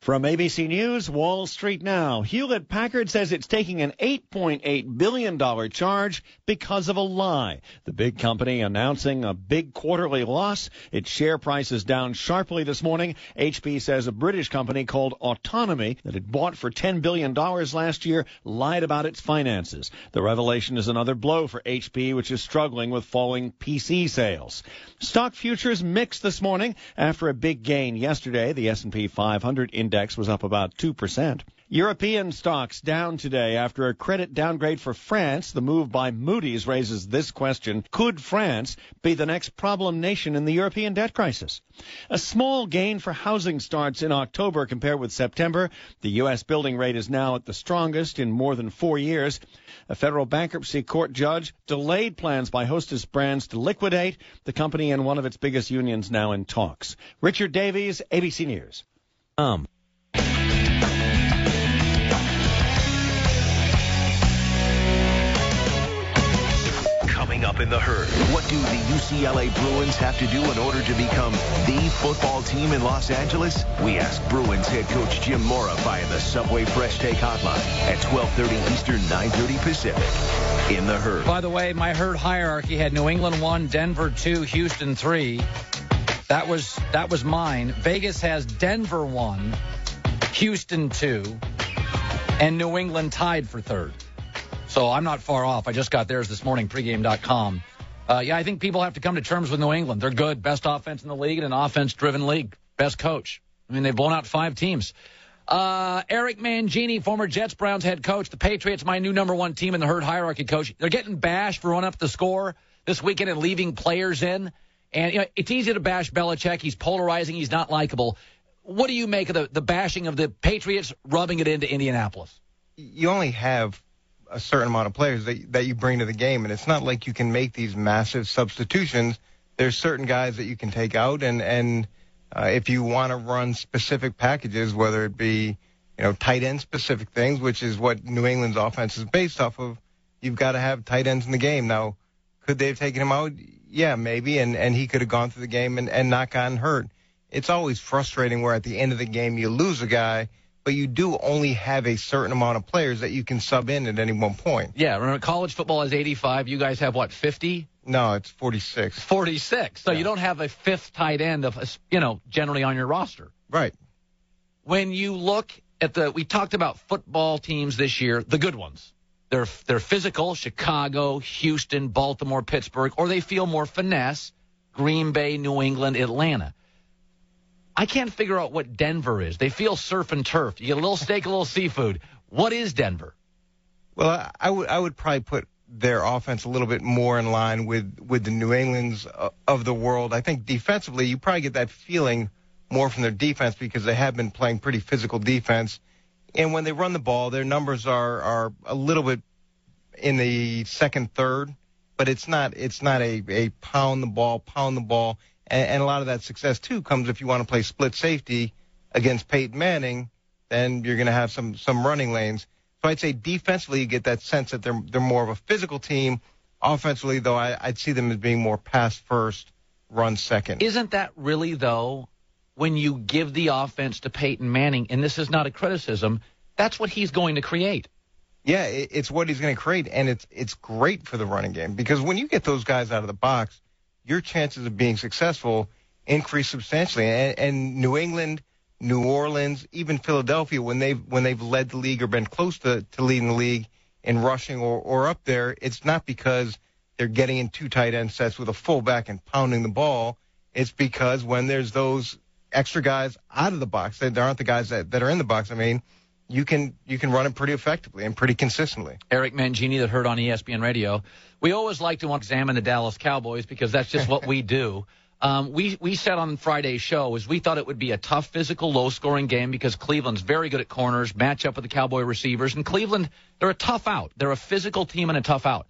From ABC News, Wall Street Now. Hewlett-Packard says it's taking an $8.8 billion charge because of a lie. The big company announcing a big quarterly loss. Its share price is down sharply this morning. HP says a British company called Autonomy that it bought for $10 billion last year lied about its finances. The revelation is another blow for HP, which is struggling with falling PC sales. Stock futures mixed this morning after a big gain yesterday. The S&P 500 index was up about 2%. European stocks down today after a credit downgrade for France. The move by Moody's raises this question: could France be the next problem nation in the European debt crisis? A small gain for housing starts in October compared with September. The U.S. building rate is now at the strongest in more than 4 years. A federal bankruptcy court judge delayed plans by Hostess Brands to liquidate the company, and one of its biggest unions now in talks. Richard Davies, ABC News. Coming up in the herd, what do the UCLA Bruins have to do in order to become the football team in Los Angeles? We ask Bruins head coach Jim Mora via the Subway Fresh Take hotline at 12:30 Eastern, 9:30 Pacific. In the herd. By the way, my herd hierarchy had New England 1, Denver 2, Houston 3. That was mine. Vegas has Denver 1, Houston 2, and New England tied for third. So I'm not far off. I just got theirs this morning, pregame.com. I think people have to come to terms with New England. They're good. Best offense in the league and an offense-driven league. Best coach. I mean, they've blown out 5 teams. Eric Mangini, former Jets-Browns head coach. The Patriots, my new number 1 team in the herd hierarchy coach. They're getting bashed for running up the score this weekend and leaving players in. And, it's easy to bash Belichick. He's polarizing. He's not likable. What do you make of the bashing of the Patriots rubbing it into Indianapolis? You only have a certain amount of players that you bring to the game, and it's not like you can make these massive substitutions. There's certain guys that you can take out, and if you want to run specific packages, whether it be tight end specific things, which is what New England's offense is based off of, you've got to have tight ends in the game. Now, could they have taken him out? Yeah, maybe, and he could have gone through the game and not gotten hurt. It's always frustrating where at the end of the game you lose a guy, but you do only have a certain amount of players that you can sub in at any one point. Yeah, remember college football is 85. You guys have, what, 50? No, it's 46. 46. So you don't have a fifth tight end of, generally on your roster. Right. When you look at we talked about football teams this year, the good ones. They're physical, Chicago, Houston, Baltimore, Pittsburgh, or they feel more finesse, Green Bay, New England, Atlanta. I can't figure out what Denver is. They feel surf and turf. You get a little steak, a little seafood. What is Denver? Well, I would probably put their offense a little bit more in line with the New Englands of the world. I think defensively, you probably get that feeling more from their defense because they have been playing pretty physical defense. And when they run the ball, their numbers are a little bit in the second, third, but it's not a pound the ball. And a lot of that success, too, comes if you want to play split safety against Peyton Manning, then you're going to have some running lanes. So I'd say defensively you get that sense that they're more of a physical team. Offensively, though, I'd see them as being more pass first, run second. Isn't that really, though, when you give the offense to Peyton Manning, and this is not a criticism, that's what he's going to create? Yeah, it's what he's going to create, and it's great for the running game because when you get those guys out of the box, your chances of being successful increase substantially. And New England, New Orleans, even Philadelphia, when they've led the league or been close to leading the league in rushing or up there, it's not because they're getting in two tight end sets with a fullback and pounding the ball. It's because when there's those extra guys out of the box, there aren't the guys that are in the box. I mean, you can run it pretty effectively and pretty consistently. Eric Mangini that heard on ESPN Radio. We always like to examine the Dallas Cowboys because that's just what we do. We said on Friday's show is we thought it would be a tough, physical, low-scoring game because Cleveland's very good at corners, match up with the Cowboy receivers. And Cleveland, they're a tough out. They're a physical team and a tough out.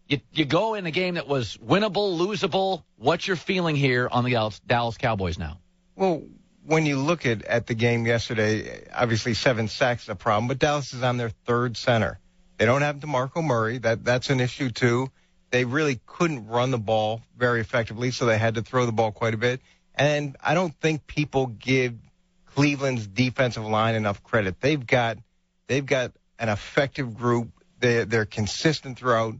You go in a game that was winnable, losable. What's your feeling here on the Dallas Cowboys now? Well, when you look at the game yesterday, obviously 7 sacks is a problem, but Dallas is on their third center. They don't have DeMarco Murray. That's an issue, too. They really couldn't run the ball very effectively, so they had to throw the ball quite a bit. And I don't think people give Cleveland's defensive line enough credit. They've got an effective group. They're consistent throughout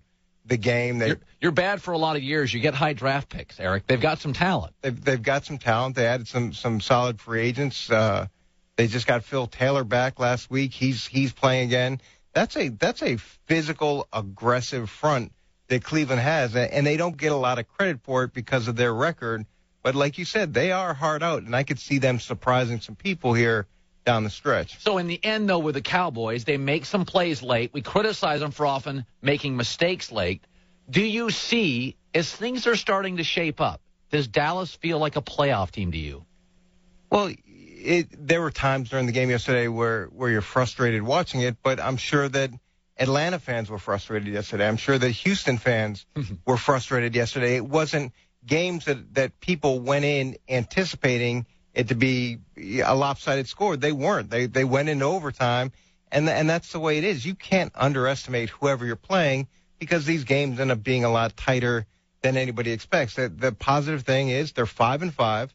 the game. You're bad for a lot of years. You get high draft picks, Eric. They've got some talent. They've got some talent. They added some solid free agents. They just got Phil Taylor back last week. He's playing again. That's a physical, aggressive front that Cleveland has, and they don't get a lot of credit for it because of their record. But like you said, they are hard out, and I could see them surprising some people here down the stretch. So in the end, though, with the Cowboys, they make some plays late. We criticize them for often making mistakes late. Do you see, as things are starting to shape up, does Dallas feel like a playoff team to you? Well, there were times during the game yesterday where you're frustrated watching it, but I'm sure that Atlanta fans were frustrated yesterday. I'm sure that Houston fans were frustrated yesterday. It wasn't games that people went in anticipating it to be a lopsided score. They weren't. They went into overtime, and that's the way it is. You can't underestimate whoever you're playing because these games end up being a lot tighter than anybody expects. The positive thing is they're 5-5.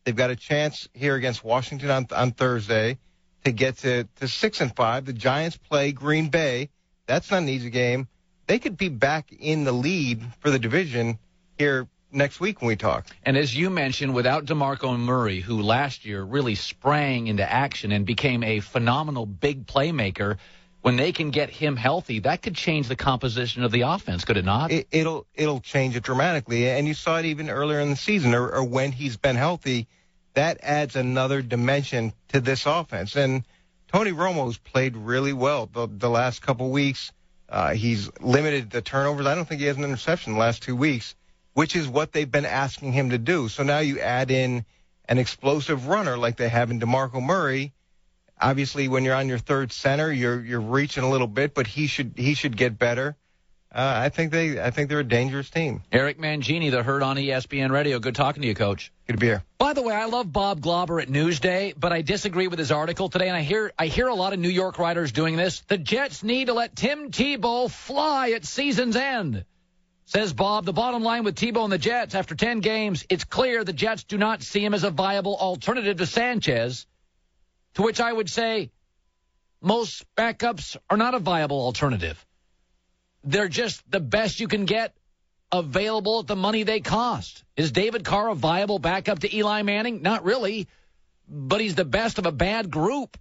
They've got a chance here against Washington on Thursday to get to 6-5. The Giants play Green Bay. That's not an easy game. They could be back in the lead for the division here next week when we talk. And as you mentioned, without DeMarco Murray, who last year really sprang into action and became a phenomenal big playmaker, when they can get him healthy, that could change the composition of the offense, could it not? It'll change it dramatically. And you saw it even earlier in the season or when he's been healthy. That adds another dimension to this offense. And Tony Romo's played really well the last couple weeks. He's limited the turnovers. I don't think he has an interception the last 2 weeks, which is what they've been asking him to do. So now you add in an explosive runner like they have in DeMarco Murray. Obviously, when you're on your third center, you're reaching a little bit, but he should get better. I think they're a dangerous team. Eric Mangini, the Herd on ESPN Radio. Good talking to you, Coach. Good to be here. By the way, I love Bob Glauber at Newsday, but I disagree with his article today, and I hear a lot of New York writers doing this. The Jets need to let Tim Tebow fly at season's end. Says Bob, the bottom line with Tebow and the Jets, after 10 games, it's clear the Jets do not see him as a viable alternative to Sanchez, to which I would say most backups are not a viable alternative. They're just the best you can get available at the money they cost. Is David Carr a viable backup to Eli Manning? Not really, but he's the best of a bad group.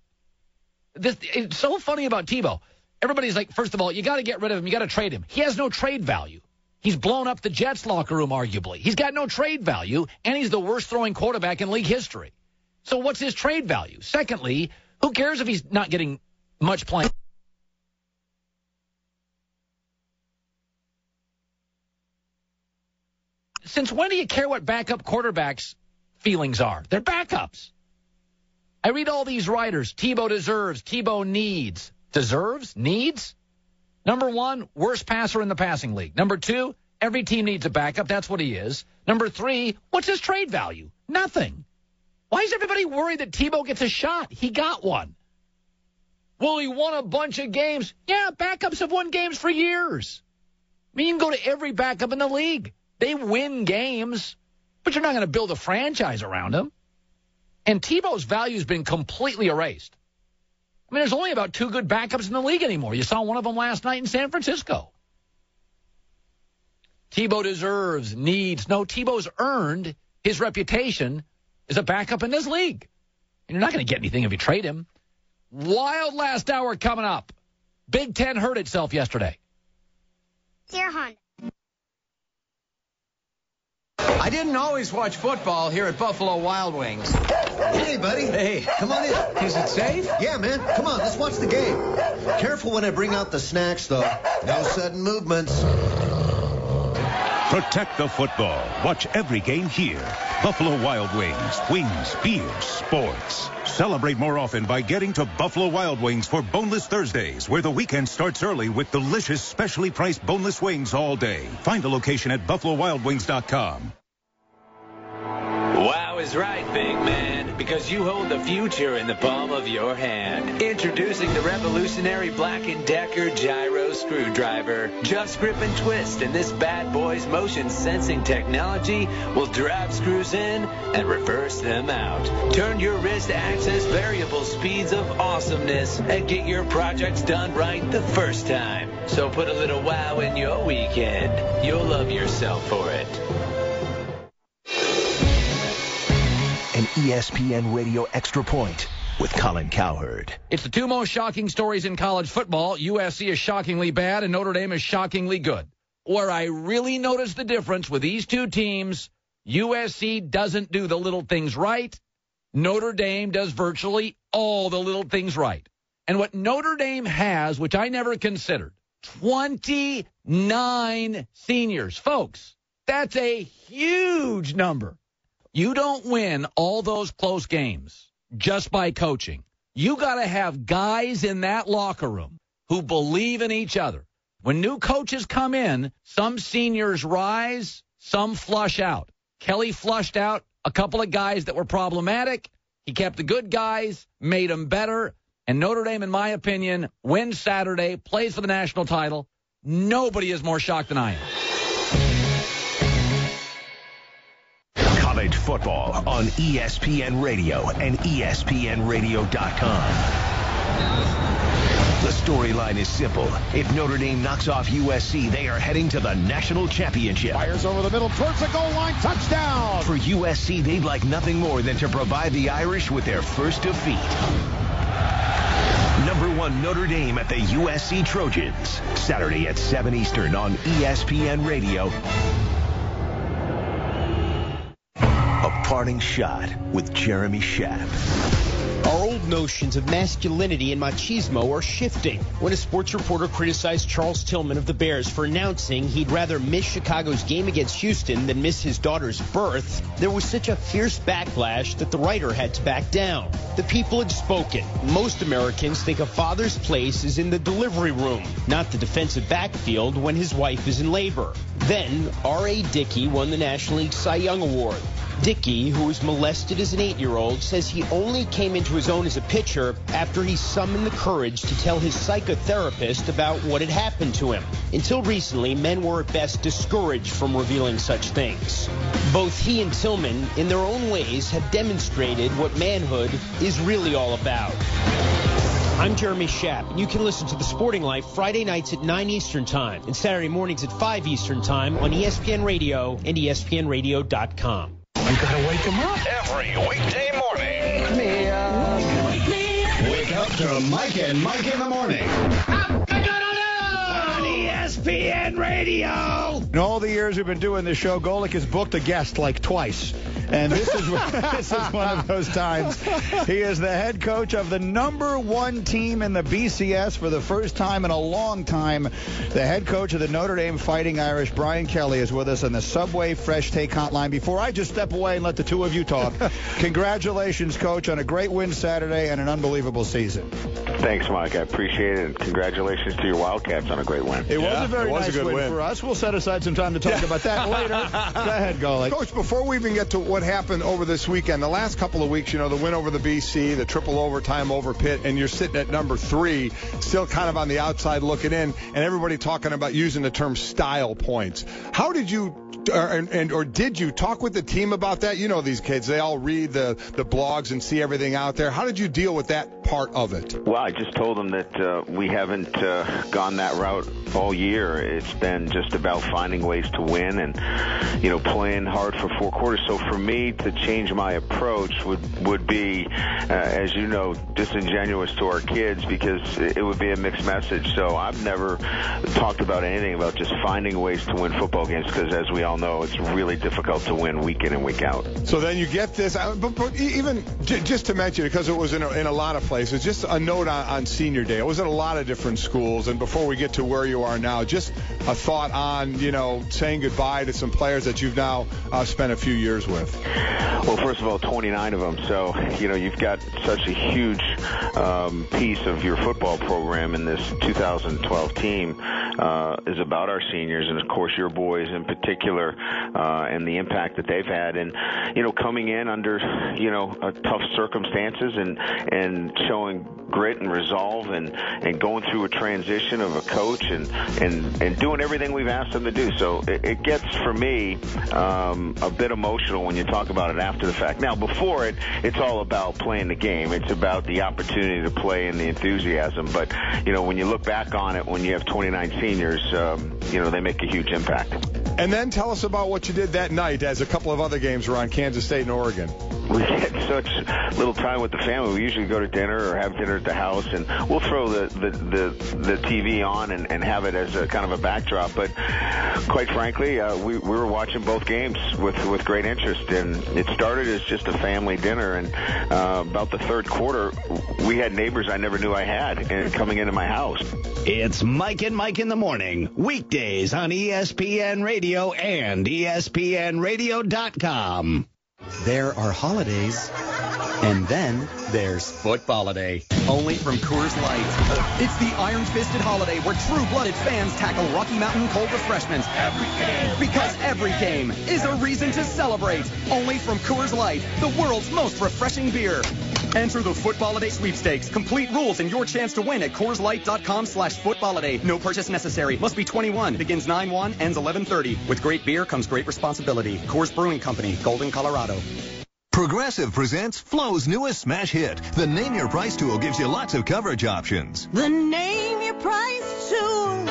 It's so funny about Tebow. Everybody's like, first of all, you got to get rid of him. You got to trade him. He has no trade value. He's blown up the Jets locker room, arguably. He's got no trade value, and he's the worst throwing quarterback in league history. So what's his trade value? Secondly, who cares if he's not getting much playing? Since when do you care what backup quarterbacks' feelings are? They're backups. I read all these writers. Tebow deserves. Tebow needs. Deserves? Needs? Number one, worst passer in the passing league. Number two, every team needs a backup. That's what he is. Number three, what's his trade value? Nothing. Why is everybody worried that Tebow gets a shot? He got one. Well, he won a bunch of games. Yeah, backups have won games for years. I mean, you can go to every backup in the league. They win games, but you're not going to build a franchise around him. And Tebow's value has been completely erased. I mean, there's only about 2 good backups in the league anymore. You saw one of them last night in San Francisco. Tebow deserves, needs. No, Tebow's earned his reputation as a backup in this league. And you're not going to get anything if you trade him. Wild last hour coming up. Big Ten hurt itself yesterday. Dear Honda. I didn't always watch football here at Buffalo Wild Wings. Hey, buddy. Hey. Come on in. Is it safe? Yeah, man. Come on, let's watch the game. Careful when I bring out the snacks, though. No sudden movements. Protect the football. Watch every game here. Buffalo Wild Wings. Wings, beer, sports. Celebrate more often by getting to Buffalo Wild Wings for Boneless Thursdays, where the weekend starts early with delicious, specially priced boneless wings all day. Find a location at BuffaloWildWings.com. Wow is right, big man, because you hold the future in the palm of your hand. Introducing the revolutionary Black & Decker Gyro Screwdriver. Just grip and twist, and this bad boy's motion sensing technology will drive screws in and reverse them out. Turn your wrist to access variable speeds of awesomeness and get your projects done right the first time. So put a little wow in your weekend. You'll love yourself for it. An ESPN Radio Extra Point with Colin Cowherd. It's the 2 most shocking stories in college football. USC is shockingly bad and Notre Dame is shockingly good. Where I really notice the difference with these 2 teams, USC doesn't do the little things right. Notre Dame does virtually all the little things right. And what Notre Dame has, which I never considered, 29 seniors. Folks, that's a huge number. You don't win all those close games just by coaching. You got to have guys in that locker room who believe in each other. When new coaches come in, some seniors rise, some flush out. Kelly flushed out a couple of guys that were problematic. He kept the good guys, made them better. And Notre Dame, in my opinion, wins Saturday, plays for the national title. Nobody is more shocked than I am. College football on ESPN Radio and ESPNRadio.com. The storyline is simple. If Notre Dame knocks off USC, they are heading to the national championship. Fires over the middle towards the goal line. Touchdown! For USC, they'd like nothing more than to provide the Irish with their first defeat. Number 1 Notre Dame at the USC Trojans. Saturday at 7 Eastern on ESPN Radio. A parting shot with Jeremy Schaap. Our old notions of masculinity and machismo are shifting. When a sports reporter criticized Charles Tillman of the Bears for announcing he'd rather miss Chicago's game against Houston than miss his daughter's birth, there was such a fierce backlash that the writer had to back down. The people had spoken. Most Americans think a father's place is in the delivery room, not the defensive backfield when his wife is in labor. Then, R.A. Dickey won the National League Cy Young Award. Dickey, who was molested as an 8-year-old, says he only came into his own as a pitcher after he summoned the courage to tell his psychotherapist about what had happened to him. Until recently, men were at best discouraged from revealing such things. Both he and Tillman, in their own ways, have demonstrated what manhood is really all about. I'm Jeremy Schaap, and you can listen to The Sporting Life Friday nights at 9 Eastern Time and Saturday mornings at 5 Eastern Time on ESPN Radio and ESPNRadio.com. You gotta wake him up. Every weekday morning. Wake up to Mike and Mike in the morning. On ESPN Radio. In all the years we've been doing this show, Golick has booked a guest like twice. And this is one of those times. He is the head coach of the #1 team in the BCS for the first time in a long time. The head coach of the Notre Dame Fighting Irish, Brian Kelly, is with us on the Subway Fresh Take Hotline. Before I just step away and let the two of you talk, congratulations, Coach, on a great win Saturday and an unbelievable season. Thanks, Mike. I appreciate it. And congratulations to your Wildcats on a great win. It was a very nice win for us. We'll set aside some time to talk about that later. Go ahead, Golick. Coach, before we even get to what happened over this weekend, the last couple of weeks, you know, the win over the BC, the triple overtime over Pitt, and you're sitting at number 3, still kind of on the outside looking in, and everybody talking about using the term style points. How did you, or did you talk with the team about that? You know these kids, they all read the blogs and see everything out there. How did you deal with that part of it? Well, I just told them that we haven't gone that route all year. It's been just about finding ways to win and, you know, playing hard for 4 quarters. So for me to change my approach would be, as you know, disingenuous to our kids because it would be a mixed message. So I've never talked about anything about just finding ways to win football games because, as we all know, it's really difficult to win week in and week out. So then you get this, but even just to mention, because it was in a lot of places, just a note on Senior Day. It was at a lot of different schools, and before we get to where you are now, just a thought on, you know, saying goodbye to some players that you've now spent a few years with. Well, first of all, 29 of them. So, you know, you've got such a huge piece of your football program in this 2012 team is about our seniors and, of course, your boys in particular and the impact that they've had. And, you know, coming in under, you know, tough circumstances and showing grit and resolve and going through a transition of a coach and doing everything we've asked them to do. So it gets, for me, a bit emotional when you talk about it after the fact. Now, before it, it's all about playing the game. It's about the opportunity to play and the enthusiasm. But, you know, when you look back on it, when you have 29 seniors, you know, they make a huge impact. And then tell us about what you did that night as a couple of other games were on, Kansas State and Oregon. We get such little time with the family. We usually go to dinner or have dinner at the house, and we'll throw the TV on and have it as a kind of a backdrop. But quite frankly, we were watching both games with great interest, and it started as just a family dinner. And about the third quarter, we had neighbors I never knew I had coming into my house. It's Mike and Mike in the morning, weekdays on ESPN Radio and ESPNRadio.com. There are holidays, and then there's Footballiday, only from Coors Light. It's the iron-fisted holiday where true-blooded fans tackle Rocky Mountain cold refreshments every game. Because every game is a reason to celebrate. Only from Coors Light, the world's most refreshing beer. Enter the Footballiday sweepstakes. Complete rules and your chance to win at CoorsLight.com/Footballiday. No purchase necessary. Must be 21. Begins 9/1, ends 11/30. With great beer comes great responsibility. Coors Brewing Company, Golden, Colorado. Progressive presents Flo's newest smash hit. The Name Your Price tool gives you lots of coverage options. The Name Your Price tool.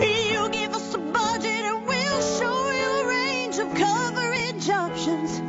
You give us a budget and we'll show you a range of coverage options.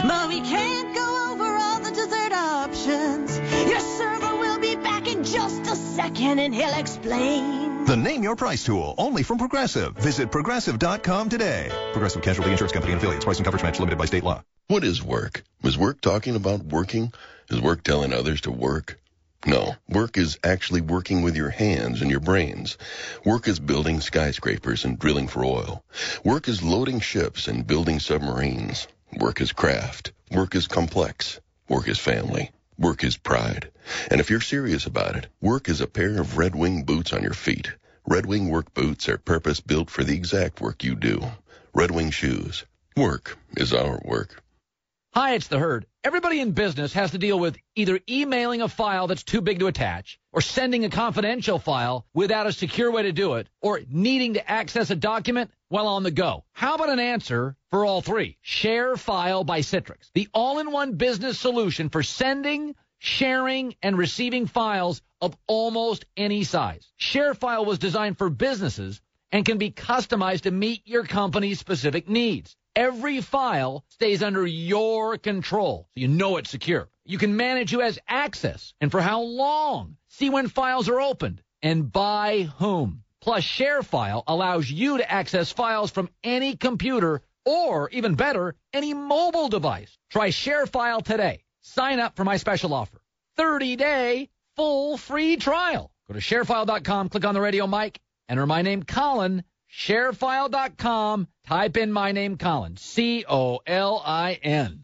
But we can't go over all the dessert options. Your server will be back in just a second and he'll explain. The Name Your Price tool, only from Progressive. Visit Progressive.com today. Progressive Casualty Insurance Company and affiliates. Price and coverage match limited by state law. What is work? Is work talking about working? Is work telling others to work? No, work is actually working with your hands and your brains. Work is building skyscrapers and drilling for oil. Work is loading ships and building submarines. Work is craft. Work is complex. Work is family. Work is pride. And if you're serious about it, work is a pair of Red Wing boots on your feet. Red Wing work boots are purpose-built for the exact work you do. Red Wing shoes. Work is our work. Hi, it's the Herd. Everybody in business has to deal with either emailing a file that's too big to attach, or sending a confidential file without a secure way to do it, or needing to access a document while on the go. How about an answer for all three? ShareFile by Citrix, the all-in-one business solution for sending, sharing, and receiving files of almost any size. ShareFile was designed for businesses and can be customized to meet your company's specific needs. Every file stays under your control, so you know it's secure. You can manage who has access and for how long, see when files are opened, and by whom. Plus, ShareFile allows you to access files from any computer or, even better, any mobile device. Try ShareFile today. Sign up for my special offer. 30-day full free trial. Go to ShareFile.com, click on the radio mic, enter my name, Colin. ShareFile.com, type in my name, Colin, C-O-L-I-N.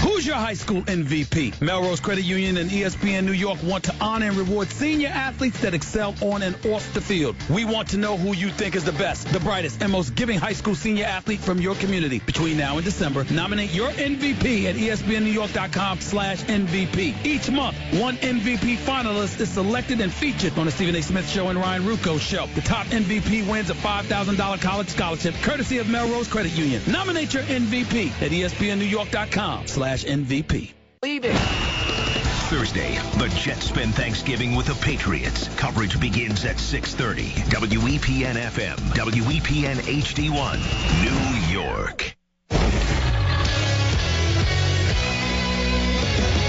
Who's your high school MVP? Melrose Credit Union and ESPN New York want to honor and reward senior athletes that excel on and off the field. We want to know who you think is the best, the brightest, and most giving high school senior athlete from your community. Between now and December, nominate your MVP at ESPNNewYork.com/MVP. Each month, one MVP finalist is selected and featured on the Stephen A. Smith Show and Ryan Rucco Show. The top MVP wins a $5,000 college scholarship, courtesy of Melrose Credit Union. Nominate your MVP at ESPNNewYork.com/MVP. Leaving. Thursday, the Jets spend Thanksgiving with the Patriots. Coverage begins at 6:30. WEPN FM, WEPN HD1, New York.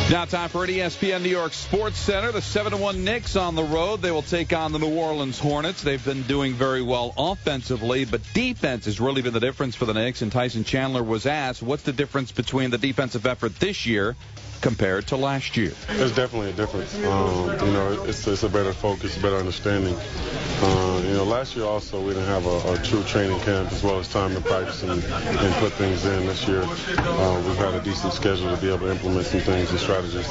Now time for an ESPN New York Sports Center. The 7-1 Knicks on the road. They will take on the New Orleans Hornets. They've been doing very well offensively, but defense has really been the difference for the Knicks. And Tyson Chandler was asked, what's the difference between the defensive effort this year compared to last year? There's definitely a difference. It's a better focus, better understanding. Last year also we didn't have a true training camp as well as time to practice and put things in. This year we've had a decent schedule to be able to implement some things and strategies.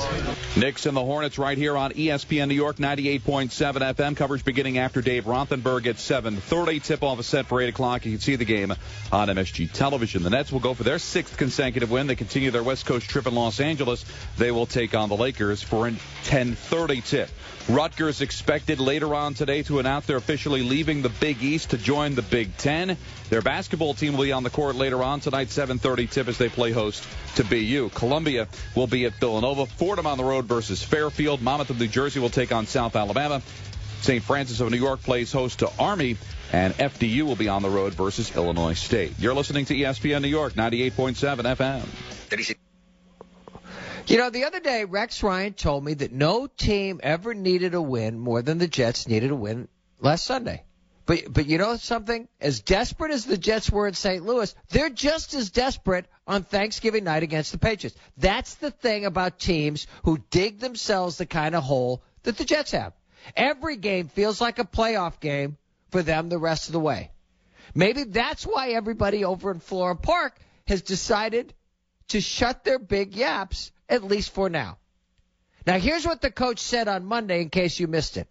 Knicks and the Hornets right here on ESPN New York, 98.7 FM. Coverage beginning after Dave Rothenberg at 7:30. Tip-off is set for 8 o'clock. You can see the game on MSG Television. The Nets will go for their 6th consecutive win. They continue their West Coast trip in Los Angeles. They will take on the Lakers for a 10:30 tip. Rutgers expected later on today to announce they're officially leaving the Big East to join the Big Ten. Their basketball team will be on the court later on tonight, 7:30 tip as they play host to BU. Columbia will be at Villanova. Fordham on the road versus Fairfield. Monmouth of New Jersey will take on South Alabama. St. Francis of New York plays host to Army. And FDU will be on the road versus Illinois State. You're listening to ESPN New York, 98.7 FM. You know, the other day, Rex Ryan told me that no team ever needed a win more than the Jets needed a win last Sunday. But you know something? As desperate as the Jets were in St. Louis, they're just as desperate on Thanksgiving night against the Patriots. That's the thing about teams who dig themselves the kind of hole that the Jets have. Every game feels like a playoff game for them the rest of the way. Maybe that's why everybody over in Florham Park has decided to shut their big yaps, at least for now. Now, here's what the coach said on Monday in case you missed it.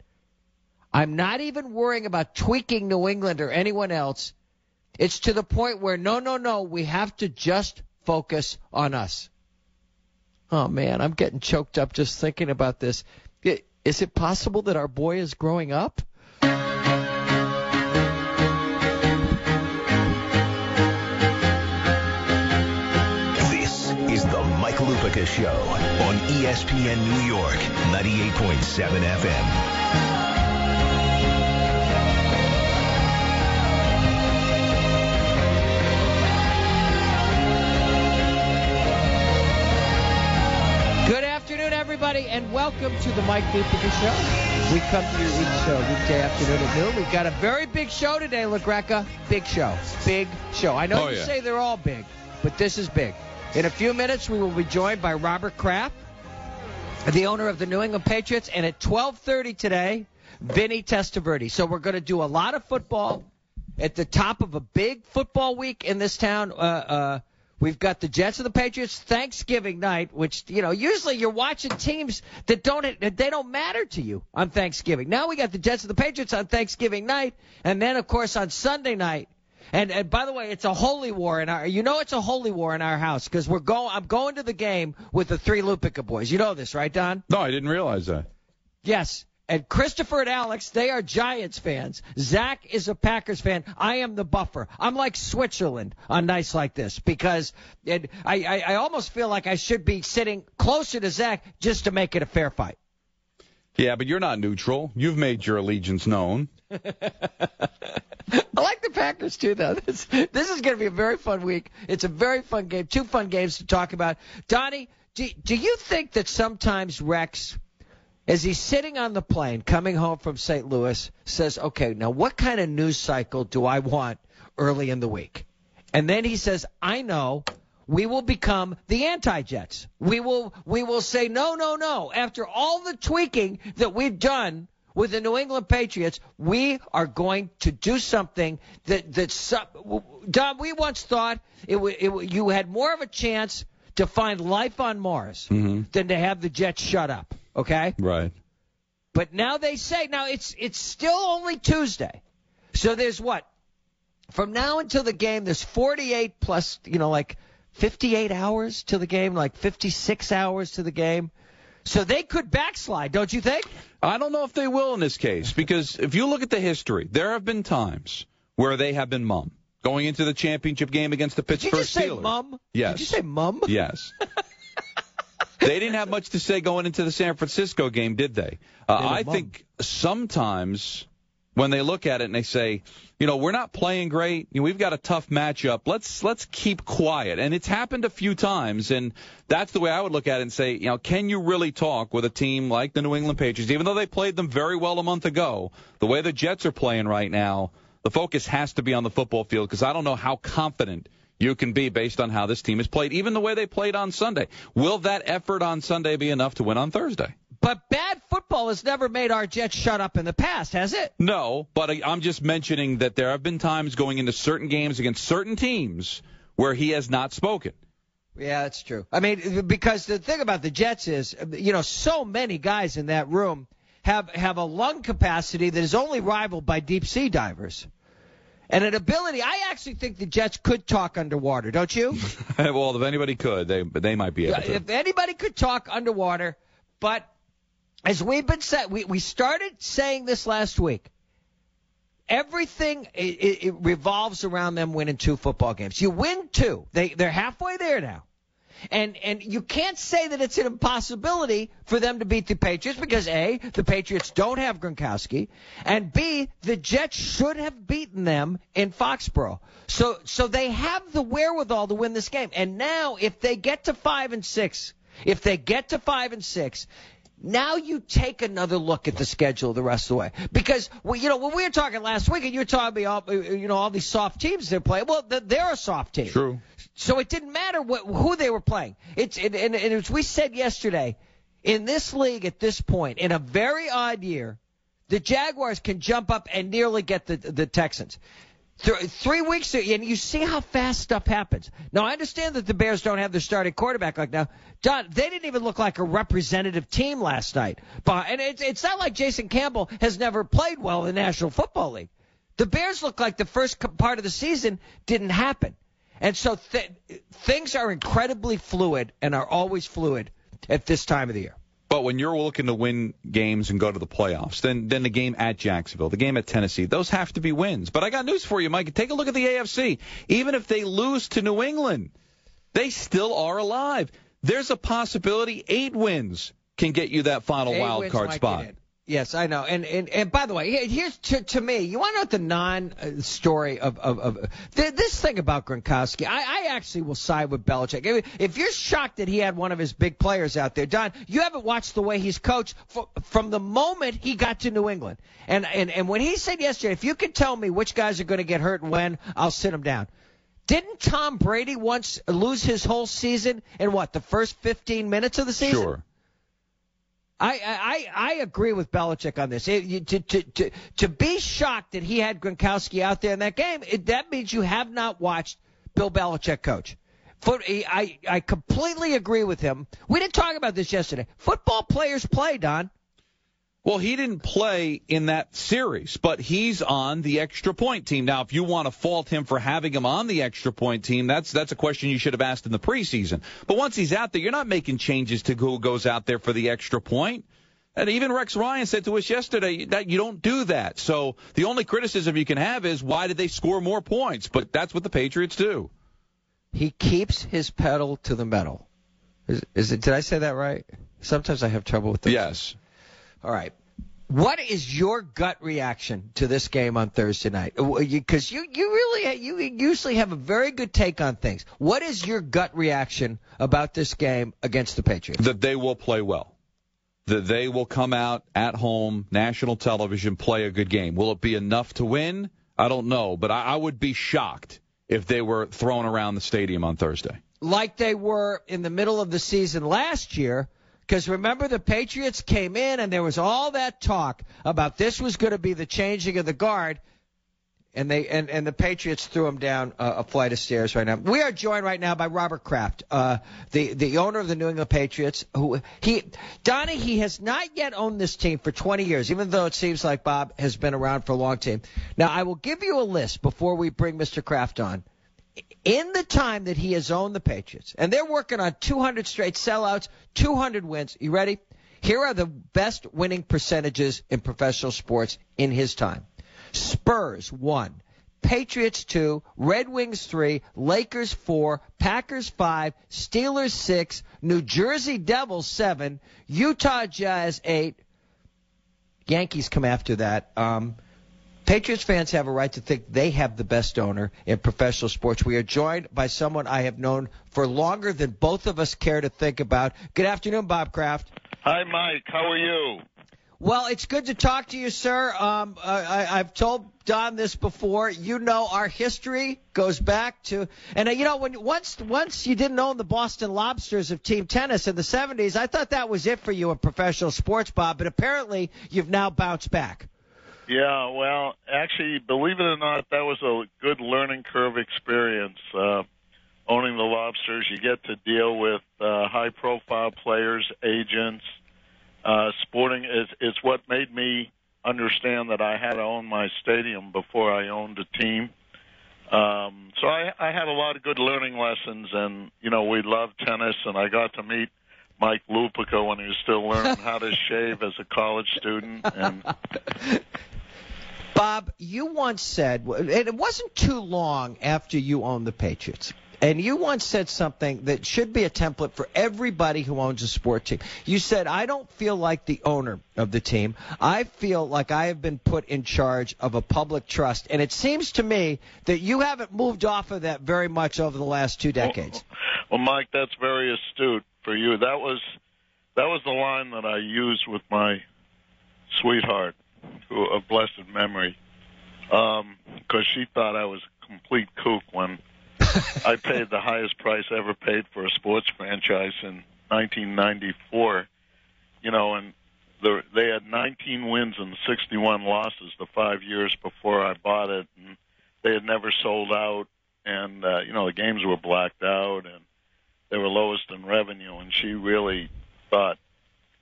I'm not even worrying about tweaking New England or anyone else. It's to the point where, no, we have to just focus on us. Oh, man, I'm getting choked up just thinking about this. Is it possible that our boy is growing up? Lupica Show on ESPN New York, 98.7 FM. Good afternoon, everybody, and welcome to the Mike Lupica Show. We come to you each weekday afternoon at noon. We've got a very big show today, LaGreca. Big show. Big show. I know you say they're all big, but this is big. In a few minutes, we will be joined by Robert Kraft, the owner of the New England Patriots, and at 12:30 today, Vinny Testaverde. So we're going to do a lot of football at the top of a big football week in this town. We've got the Jets and the Patriots Thanksgiving night, which, usually you're watching teams that don't matter to you on Thanksgiving. Now we got the Jets and the Patriots on Thanksgiving night, and then, of course, on Sunday night. And by the way, it's a holy war it's a holy war in our house because I'm going to the game with the 3 Lupica boys. You know this, right, Don? No, I didn't realize that. Yes. And Christopher and Alex, they are Giants fans. Zach is a Packers fan. I am the buffer. I'm like Switzerland on nights like this because I almost feel like I should be sitting closer to Zach just to make it a fair fight. Yeah, but you're not neutral. You've made your allegiance known. I like the Packers, too, though. This is going to be a very fun week. It's a very fun game. 2 fun games to talk about. Donnie, do you think that sometimes Rex, as he's sitting on the plane coming home from St. Louis, says, okay, now what kind of news cycle do I want early in the week? And then he says, I know. We will become the anti-Jets. We will say, no. After all the tweaking that we've done with the New England Patriots, we are going to do something Don, we once thought you had more of a chance to find life on Mars than to have the Jets shut up, okay? Right. But now they say, it's still only Tuesday. So there's what? From now until the game, there's 48 plus, 58 hours to the game, 56 hours to the game. So they could backslide, don't you think? I don't know if they will in this case, because if you look at the history, there have been times where they have been mum. Going into the championship game against the Pittsburgh Steelers. Did you just say mum? Yes. Did you say mum? Yes. They didn't have much to say going into the San Francisco game, did they? I think sometimes when they look at it and they say, we're not playing great. We've got a tough matchup. Let's keep quiet. And it's happened a few times, and that's the way I would look at it and say, can you really talk with a team like the New England Patriots, even though they played them very well a month ago? The way the Jets are playing right now, the focus has to be on the football field because I don't know how confident you can be based on how this team has played, even the way they played on Sunday. Will that effort on Sunday be enough to win on Thursday? But bad football has never made our Jets shut up in the past, has it? No, but I'm just mentioning that there have been times going into certain games against certain teams where he has not spoken. Yeah, that's true. I mean, because the thing about the Jets is, so many guys in that room have a lung capacity that is only rivaled by deep sea divers. And an ability, I actually think the Jets could talk underwater, don't you? Well, if anybody could, they might be able to. If anybody could talk underwater, but as we've been saying, we started saying this last week. Everything it revolves around them winning 2 football games. You win 2. They're halfway there now. And you can't say that it's an impossibility for them to beat the Patriots because, A, the Patriots don't have Gronkowski, and, B, the Jets should have beaten them in Foxborough. So they have the wherewithal to win this game. And now if they get to 5-6, now you take another look at the schedule the rest of the way. Because, when we were talking last week and you were talking about, all these soft teams they're playing, well, they're a soft team. True. So it didn't matter who they were playing. And as we said yesterday, in this league at this point, in a very odd year, the Jaguars can jump up and nearly get the Texans. 3 weeks, and you see how fast stuff happens. Now, I understand that the Bears don't have their starting quarterback like now. Don, they didn't even look like a representative team last night. And it's not like Jason Campbell has never played well in the National Football League. The Bears look like the first part of the season didn't happen. And so things are incredibly fluid and are always fluid at this time of the year. But when you're looking to win games and go to the playoffs, then the game at Jacksonville, the game at Tennessee, those have to be wins. But I got news for you, Mike. Take a look at the AFC. Even if they lose to New England, they still are alive. There's a possibility 8 wins can get you that final wild card spot. Yes, I know. And by the way, here's to me, you want to know what the non-story of this thing about Gronkowski? I actually will side with Belichick. If you're shocked that he had one of his big players out there, Don, you haven't watched the way he's coached from the moment he got to New England. And when he said yesterday, if you could tell me which guys are going to get hurt and when, I'll sit them down. Didn't Tom Brady once lose his whole season in the first 15 minutes of the season? Sure. I agree with Belichick on this. To be shocked that he had Gronkowski out there in that game, that means you have not watched Bill Belichick coach. I completely agree with him. We didn't talk about this yesterday. Football players play, Don. Well, he didn't play in that series, but he's on the extra point team. Now, if you want to fault him for having him on the extra point team, that's a question you should have asked in the preseason. But once he's out there, you're not making changes to who goes out there for the extra point. And even Rex Ryan said to us yesterday that you don't do that. So the only criticism you can have is why did they score more points? But that's what the Patriots do. He keeps his pedal to the metal. Is it? Did I say that right? Sometimes I have trouble with this. Yes. All right. What is your gut reaction to this game on Thursday night? Because you usually have a very good take on things. What is your gut reaction about this game against the Patriots? That they will play well. That they will come out at home, national television, play a good game. Will it be enough to win? I don't know, but I would be shocked if they were thrown around the stadium on Thursday. Like they were in the middle of the season last year. Because remember, the Patriots came in and there was all that talk about this was going to be the changing of the guard, and the Patriots threw him down a flight of stairs right now. We are joined right now by Robert Kraft, the owner of the New England Patriots. Donnie, he has not yet owned this team for 20 years, even though it seems like Bob has been around for a long time. Now, I will give you a list before we bring Mr. Kraft on. In the time that he has owned the Patriots, and they're working on 200 straight sellouts, 200 wins. You ready? Here are the best winning percentages in professional sports in his time. Spurs 1, Patriots 2, Red Wings 3, Lakers 4, Packers 5, Steelers 6, New Jersey Devils 7, Utah Jazz 8. Yankees come after that. Patriots fans have a right to think they have the best owner in professional sports. We are joined by someone I have known for longer than both of us care to think about. Good afternoon, Bob Kraft. Hi, Mike. How are you? Well, it's good to talk to you, sir. I've told Don this before. You know, our history goes back to, and once you didn't own the Boston Lobsters of team tennis in the 70s, I thought that was it for you in professional sports, Bob. But apparently, you've now bounced back. Yeah, well, actually, believe it or not, that was a good learning curve experience. Owning the Lobsters, you get to deal with high-profile players, agents. Sporting is what made me understand that I had to own my stadium before I owned a team. So I had a lot of good learning lessons, and, we loved tennis, and I got to meet Mike Lupica when he was still learning how to shave as a college student. And Bob, you once said, and it wasn't too long after you owned the Patriots, and you once said something that should be a template for everybody who owns a sport team. You said, I don't feel like the owner of the team. I feel like I have been put in charge of a public trust. And it seems to me that you haven't moved off of that very much over the last 2 decades. Well, Mike, that's very astute for you. That was the line that I used with my sweetheart, of blessed memory, because she thought I was a complete kook when I paid the highest price ever paid for a sports franchise in 1994. And they had 19 wins and 61 losses the 5 years before I bought it, and they had never sold out, and the games were blacked out, and they were lowest in revenue, and she really thought,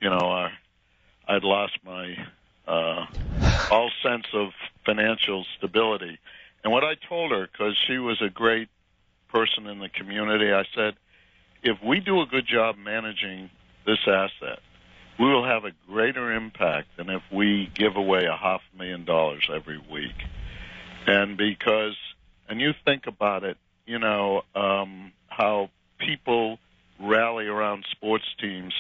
I'd lost my all sense of financial stability. And what I told her, because she was a great person in the community, I said, if we do a good job managing this asset, we will have a greater impact than if we give away $500,000 every week. And you think about it, how people rally around sports teams.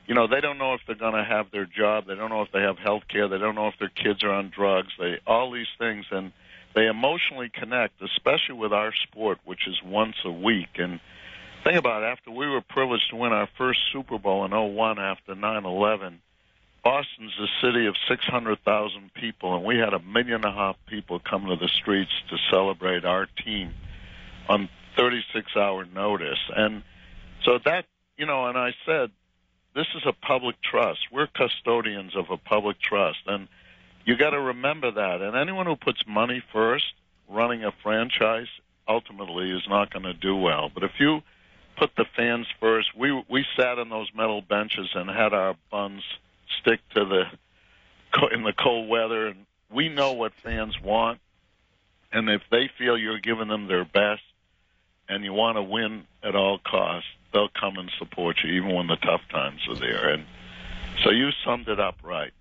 They don't know if they're going to have their job. They don't know if they have health care. They don't know if their kids are on drugs. All these things, and they emotionally connect, especially with our sport, which is once a week. And think about it, after we were privileged to win our first Super Bowl in 2001 after 9/11, Boston's a city of 600,000 people, and we had 1.5 million people come to the streets to celebrate our team. on 36-hour notice. And so that, and I said, this is a public trust. We're custodians of a public trust. And you got to remember that. And anyone who puts money first running a franchise ultimately is not going to do well. But if you put the fans first, we sat on those metal benches and had our buns stick to in the cold weather, and we know what fans want. And if they feel you're giving them their best and you want to win at all costs, they'll come and support you even when the tough times are there. And so you summed it up right.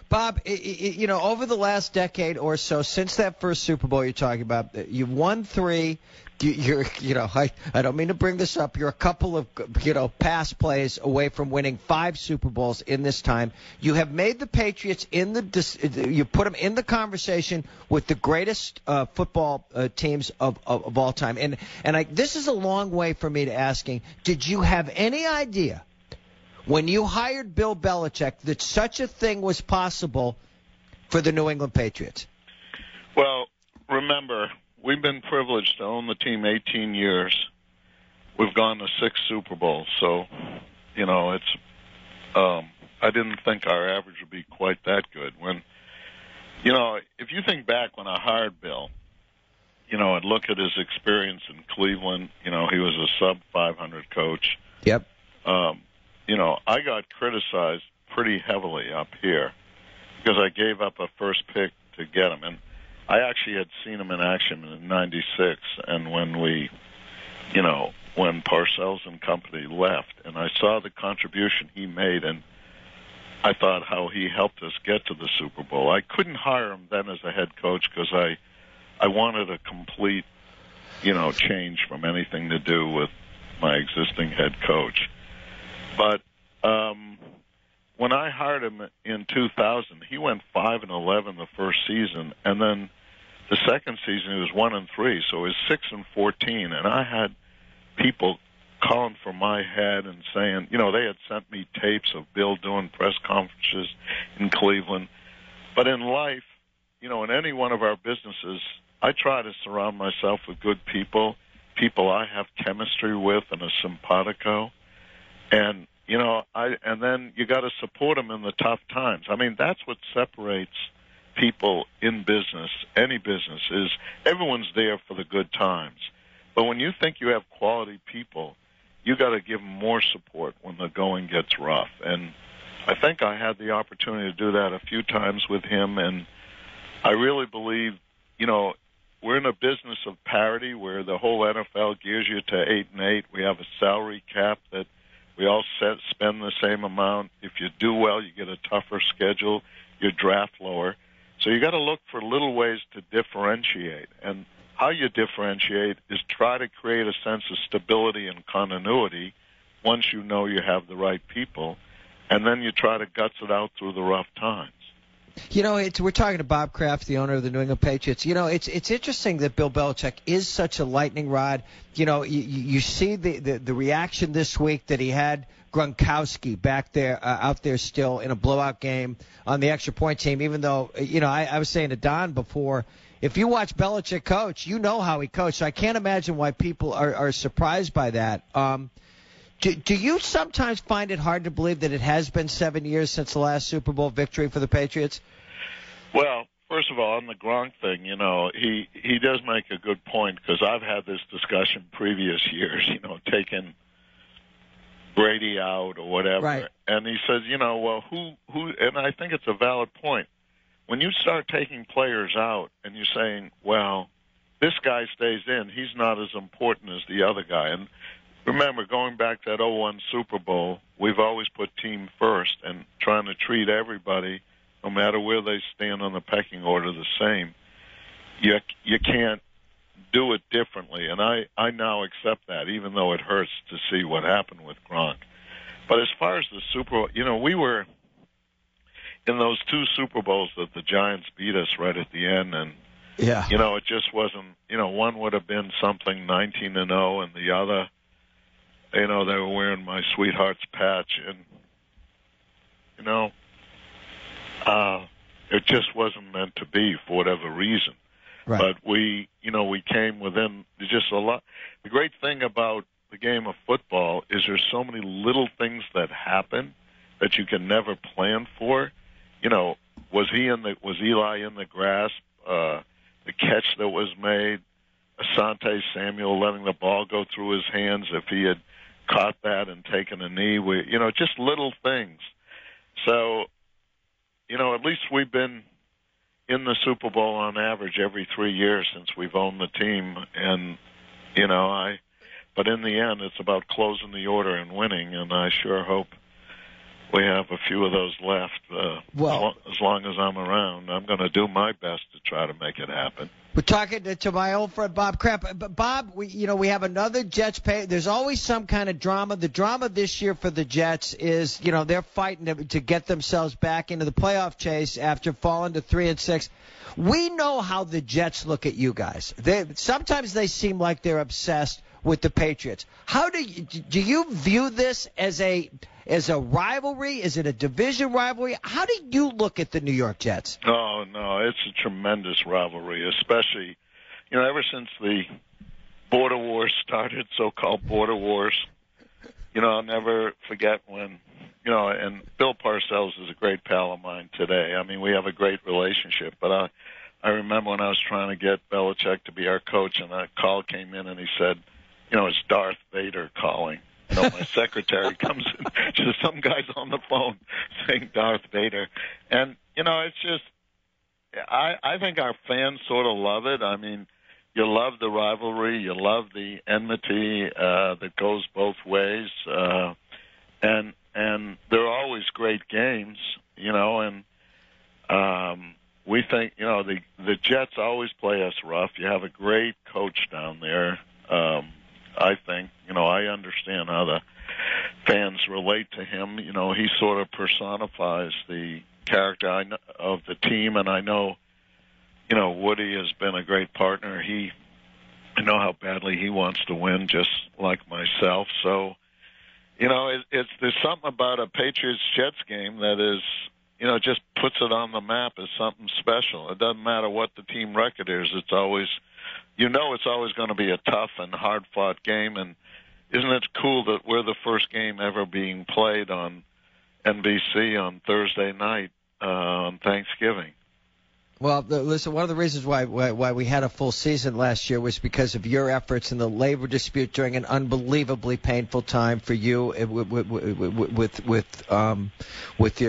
Bob, over the last decade or so, since that first Super Bowl you're talking about, you've won 3. I don't mean to bring this up. You're a couple of, pass plays away from winning 5 Super Bowls in this time. You have made the Patriots you put them in the conversation with the greatest football teams of all time. And this is a long way for me to asking, did you have any idea when you hired Bill Belichick that such a thing was possible for the New England Patriots? Well, remember, we've been privileged to own the team 18 years. We've gone to 6 Super Bowls. So, it's I didn't think our average would be quite that good. When, if you think back when I hired Bill, and look at his experience in Cleveland, he was a sub-500 coach. Yep. I got criticized pretty heavily up here because I gave up a first pick to get him. And I actually had seen him in action in '96, and when when Parcells and company left, and I saw the contribution he made, and I thought how he helped us get to the Super Bowl. I couldn't hire him then as a head coach because I wanted a complete, change from anything to do with my existing head coach. But when I hired him in 2000, he went 5-11 the first season, and then the second season he was 1-3, so it was 6-14, and I had people calling for my head and saying, they had sent me tapes of Bill doing press conferences in Cleveland. But in life, in any one of our businesses, I try to surround myself with good people I have chemistry with and a simpatico, and and then you got to support them in the tough times. I mean, that's what separates people in business, any business, is everyone's there for the good times. But when you think you have quality people, you got to give them more support when the going gets rough. And I think I had the opportunity to do that a few times with him, and I really believe, we're in a business of parity where the whole NFL gears you to 8-8. We have a salary cap that we all spend the same amount. If you do well, you get a tougher schedule. You draft lower. So you got to look for little ways to differentiate. And how you differentiate is try to create a sense of stability and continuity once you know you have the right people, and then you try to guts it out through the rough times. We're talking to Bob Kraft, the owner of the New England Patriots. It's interesting that Bill Belichick is such a lightning rod. You see the reaction this week that he had Gronkowski back there, out there still in a blowout game on the extra point team, even though, I was saying to Don before, if you watch Belichick coach, you know how he coached. So I can't imagine why people are surprised by that. Do you sometimes find it hard to believe that it has been 7 years since the last Super Bowl victory for the Patriots? Well, first of all, on the Gronk thing, he does make a good point because I've had this discussion previous years, taking Brady out or whatever. Right. And he says, well, who, and I think it's a valid point. When you start taking players out and you're saying, well, this guy stays in, he's not as important as the other guy. And remember, going back to that 2001 Super Bowl, we've always put team first and trying to treat everybody, no matter where they stand on the pecking order, the same. You can't do it differently, and I now accept that, even though it hurts to see what happened with Gronk. But as far as the Super Bowl, we were in those 2 Super Bowls that the Giants beat us right at the end, and yeah, it just wasn't. One would have been something 19-0, and the other, they were wearing my sweetheart's patch, and it just wasn't meant to be for whatever reason. But we came within just a lot. The great thing about the game of football is there's so many little things that happen that you can never plan for. Was Eli in the grasp? The catch that was made, Asante Samuel letting the ball go through his hands if he had caught that and taken a knee. Just little things. So, at least we've been in the Super Bowl on average every 3 years since we've owned the team. And, but in the end, it's about closing the order and winning, and I sure hope we have a few of those left. As long as I'm around, I'm going to do my best to try to make it happen. We're talking to my old friend Bob Kraft. But Bob, we have another Jets pay. There's always some kind of drama. The drama this year for the Jets is, they're fighting to get themselves back into the playoff chase after falling to 3-6. We know how the Jets look at you guys. Sometimes they seem like they're obsessed with the Patriots. How do you view this as a rivalry? Is it a division rivalry? How do you look at the New York Jets? Oh, no, it's a tremendous rivalry, especially, ever since the border wars started, so-called border wars. I'll never forget when, and Bill Parcells is a great pal of mine today. I mean, we have a great relationship, but I remember when I was trying to get Belichick to be our coach, and a call came in, and he said, it's Darth Vader calling. My secretary comes in, just some guy's on the phone saying Darth Vader. And, it's just, I think our fans sort of love it. I mean, you love the rivalry, you love the enmity that goes both ways. And there are always great games, and we think, the Jets always play us rough. You have a great coach down there. I think, I understand how the fans relate to him. He sort of personifies the character of the team, and I know, Woody has been a great partner. I know how badly he wants to win, just like myself. So, there's something about a Patriots-Jets game that is, just puts it on the map as something special. It doesn't matter what the team record is. It's always going to be a tough and hard-fought game, and isn't it cool that we're the first game ever being played on NBC on Thursday night on Thanksgiving? Well, listen, one of the reasons why we had a full season last year was because of your efforts in the labor dispute during an unbelievably painful time for you with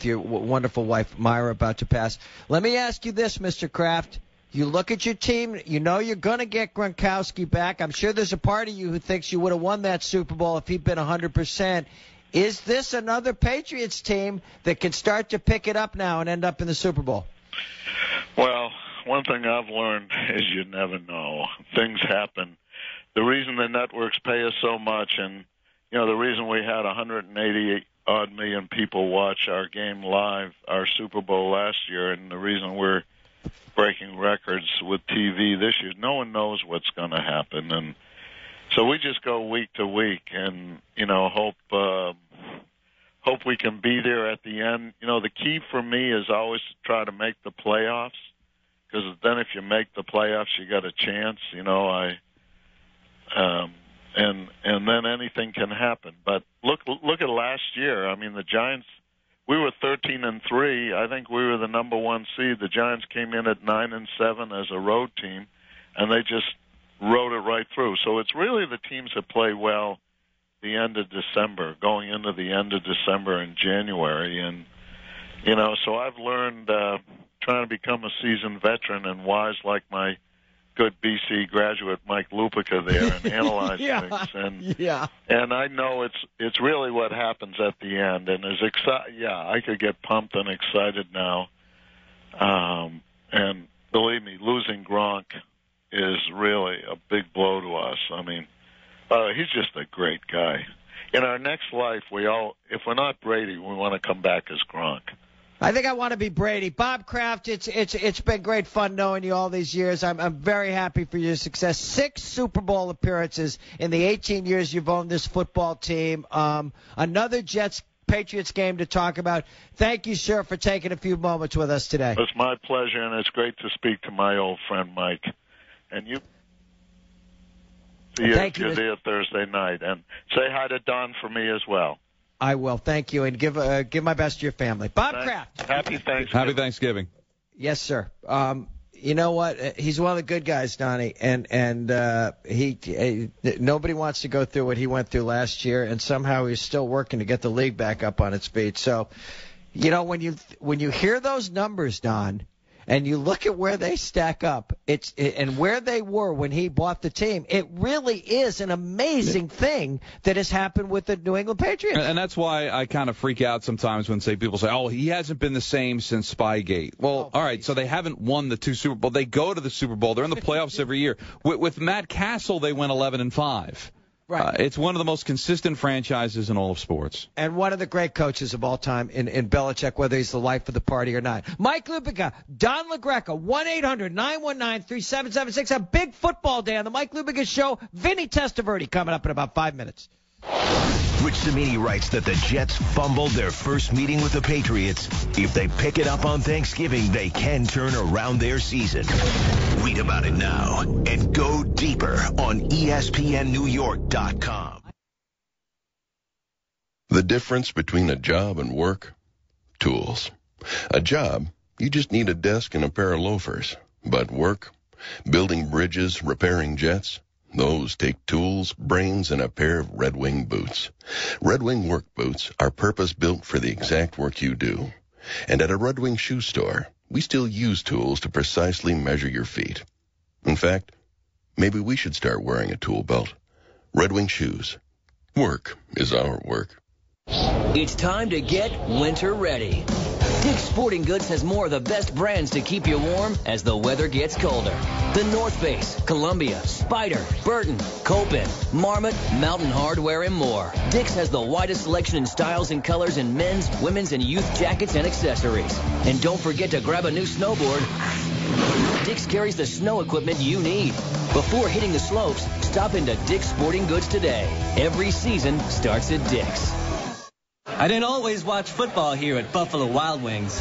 your wonderful wife Myra about to pass. Let me ask you this, Mr. Kraft. You look at your team, you're going to get Gronkowski back. I'm sure there's a part of you who thinks you would have won that Super Bowl if he'd been 100%. Is this another Patriots team that can start to pick it up now and end up in the Super Bowl? Well, one thing I've learned is you never know. Things happen. The reason the networks pay us so much, and, the reason we had 180-odd million people watch our game live, our Super Bowl last year, and the reason we're breaking records with TV this year, no one knows what's going to happen. And so we just go week to week and, hope we can be there at the end. The key for me is always to try to make the playoffs, because then if you make the playoffs, you got a chance. And then anything can happen. But look at last year. I mean, the Giants, we were 13-3. I think we were the number one seed. The Giants came in at 9-7 as a road team, and they just rode it right through. So it's really the teams that play well the end of December, going into the end of December and January. And, so I've learned trying to become a seasoned veteran and wise like my good BC graduate Mike Lupica there and analyze things. And I know it's really what happens at the end. And I could get pumped and excited now. And believe me, losing Gronk is really a big blow to us. I mean, he's just a great guy. In our next life, if we're not Brady, we want to come back as Gronk. I think I want to be Brady. Bob Kraft, it's been great fun knowing you all these years. I'm very happy for your success. 6 Super Bowl appearances in the 18 years you've owned this football team. Another Jets Patriots game to talk about. Thank you, sir, for taking a few moments with us today. It's my pleasure, and it's great to speak to my old friend Mike. And you see you there Thursday night. And say hi to Don for me as well. I will. Thank you, and give my best to your family. Bob Kraft. Happy Thanksgiving. Happy Thanksgiving. Yes, sir. You know what? He's one of the good guys, Donnie, and nobody wants to go through what he went through last year, and somehow he's still working to get the league back up on its feet. So, you know, when you hear those numbers, Don, and you look at where they stack up, and where they were when he bought the team, it really is an amazing thing that has happened with the New England Patriots. And that's why I kind of freak out sometimes when people say, oh, he hasn't been the same since Spygate. Well, all right, so they haven't won the 2 Super Bowls. They go to the Super Bowl. They're in the playoffs every year. With Matt Castle, they went 11-5. Right. It's one of the most consistent franchises in all of sports. And one of the great coaches of all time in Belichick, whether he's the life of the party or not. Mike Lupica, Don LaGreca, 1-800-919-3776. A big football day on the Mike Lupica Show. Vinny Testaverde coming up in about 5 minutes. Rich Cimini writes that the Jets fumbled their first meeting with the Patriots. If they pick it up on Thanksgiving, they can turn around their season. Read about it now and go deeper on ESPNNewYork.com. The difference between a job and work? Tools. A job, you just need a desk and a pair of loafers. But work? Building bridges, repairing jets? Those take tools, brains, and a pair of Red Wing boots. Red Wing work boots are purpose-built for the exact work you do. And at a Red Wing shoe store, we still use tools to precisely measure your feet. In fact, maybe we should start wearing a tool belt. Red Wing shoes. Work is our work. It's time to get winter ready. Dick's Sporting Goods has more of the best brands to keep you warm as the weather gets colder. The North Face, Columbia, Spyder, Burton, Copen, Marmot, Mountain Hardwear, and more. Dick's has the widest selection in styles and colors in men's, women's, and youth jackets and accessories. And don't forget to grab a new snowboard. Dick's carries the snow equipment you need. Before hitting the slopes, stop into Dick's Sporting Goods today. Every season starts at Dick's. I didn't always watch football here at Buffalo Wild Wings.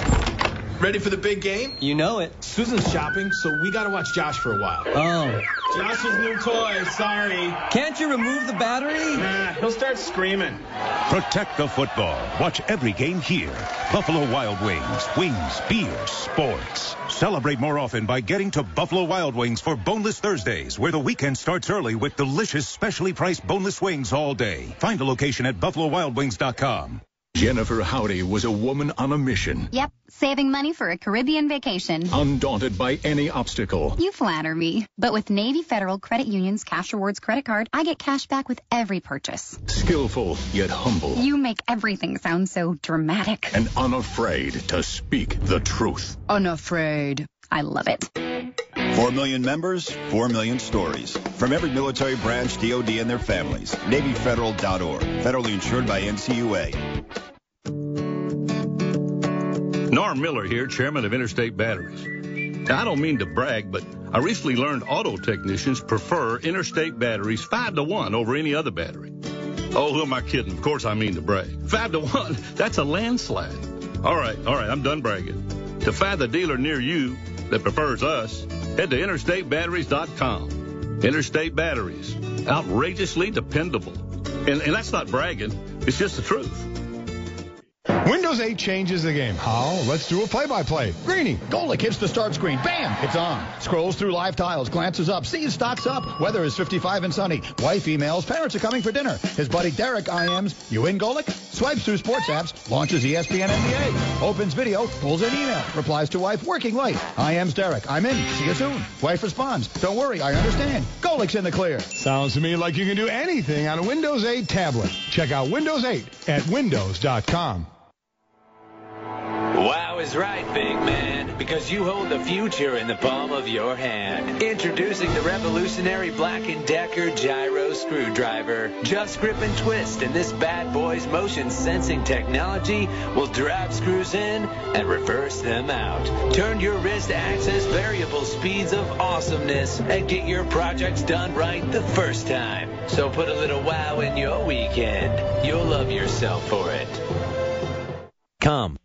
Ready for the big game? You know it. Susan's shopping, so we gotta watch Josh for a while. Oh. Josh's new toy, sorry. Can't you remove the battery? Nah, he'll start screaming. Protect the football. Watch every game here. Buffalo Wild Wings. Wings, beer, sports. Celebrate more often by getting to Buffalo Wild Wings for Boneless Thursdays, where the weekend starts early with delicious, specially priced boneless wings all day. Find a location at BuffaloWildWings.com. Jennifer Howdy was a woman on a mission. Yep, saving money for a Caribbean vacation. Undaunted by any obstacle. You flatter me. But with Navy Federal Credit Union's Cash Rewards credit card, I get cash back with every purchase. Skillful, yet humble. You make everything sound so dramatic. And unafraid to speak the truth. Unafraid. I love it. 4 million members, 4 million stories. From every military branch, DOD, and their families. NavyFederal.org. Federally insured by NCUA. Norm Miller here, chairman of Interstate Batteries. Now, I don't mean to brag, but I recently learned auto technicians prefer Interstate Batteries 5-to-1 over any other battery. Oh, who am I kidding? Of course I mean to brag. 5-to-1, that's a landslide. All right, I'm done bragging. To find the dealer near you that prefers us, head to InterstateBatteries.com. Interstate Batteries, outrageously dependable. And that's not bragging, it's just the truth. Windows 8 changes the game. How? Let's do a play-by-play. Greeny. Golick hits the start screen. Bam! It's on. Scrolls through live tiles. Glances up. Sees stocks up. Weather is 55 and sunny. Wife emails. Parents are coming for dinner. His buddy Derek IMs. You in, Golick? Swipes through sports apps. Launches ESPN NBA. Opens video. Pulls in email. Replies to wife. Working late. IMs Derek. I'm in. See you soon. Wife responds. Don't worry. I understand. Golick's in the clear. Sounds to me like you can do anything on a Windows 8 tablet. Check out Windows 8 at Windows.com. Wow is right, big man, because you hold the future in the palm of your hand. Introducing the revolutionary Black & Decker gyro screwdriver. Just grip and twist, and this bad boy's motion sensing technology will drive screws in and reverse them out. Turn your wrist to access variable speeds of awesomeness and get your projects done right the first time. So put a little wow in your weekend. You'll love yourself for it. ESPN.com.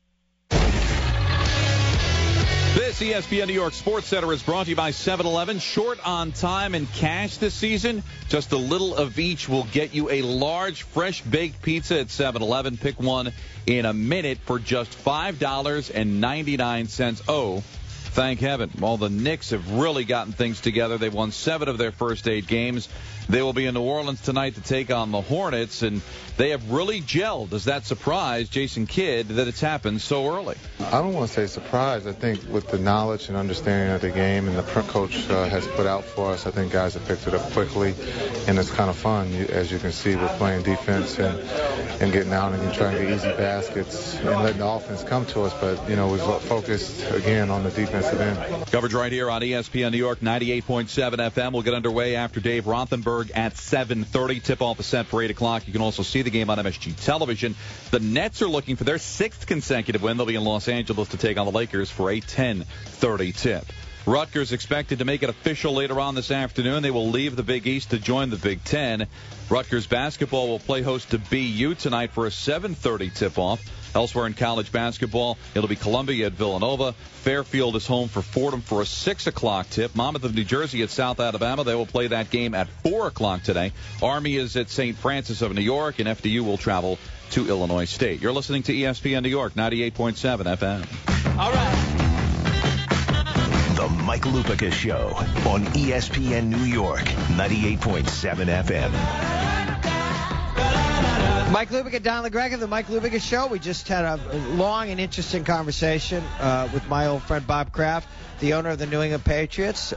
This ESPN New York Sports Center is brought to you by 7-Eleven. Short on time and cash this season. Just a little of each will get you a large, fresh-baked pizza at 7-Eleven. Pick one in a minute for just $5.99. Oh, thank heaven. Well, the Knicks have really gotten things together. They've won 7 of their first 8 games. They will be in New Orleans tonight to take on the Hornets, and they have really gelled. Does that surprise Jason Kidd that it's happened so early? I don't want to say surprise. I think with the knowledge and understanding of the game and the coach has put out for us, I think guys have picked it up quickly, and it's kind of fun. As you can see, we're playing defense and getting out and trying to get easy baskets and letting the offense come to us, but, we've focused, again, on the defensive end. Coverage right here on ESPN New York, 98.7 FM. We'll get underway after Dave Rothenberg at 7:30. Tip-off is set for 8 o'clock. You can also see the game on MSG Television. The Nets are looking for their 6th consecutive win. They'll be in Los Angeles to take on the Lakers for a 10:30 tip. Rutgers expected to make it official later on this afternoon. They will leave the Big East to join the Big Ten. Rutgers basketball will play host to BU tonight for a 7:30 tip-off. Elsewhere in college basketball, it'll be Columbia at Villanova. Fairfield is home for Fordham for a 6 o'clock tip. Monmouth of New Jersey at South Alabama. They will play that game at 4 o'clock today. Army is at St. Francis of New York, and FDU will travel to Illinois State. You're listening to ESPN New York, 98.7 FM. All right. The Mike Lupica Show on ESPN New York, 98.7 FM. Mike Lupica, Don LaGreca, the Mike Lupica Show. We just had a long and interesting conversation with my old friend Bob Kraft, the owner of the New England Patriots.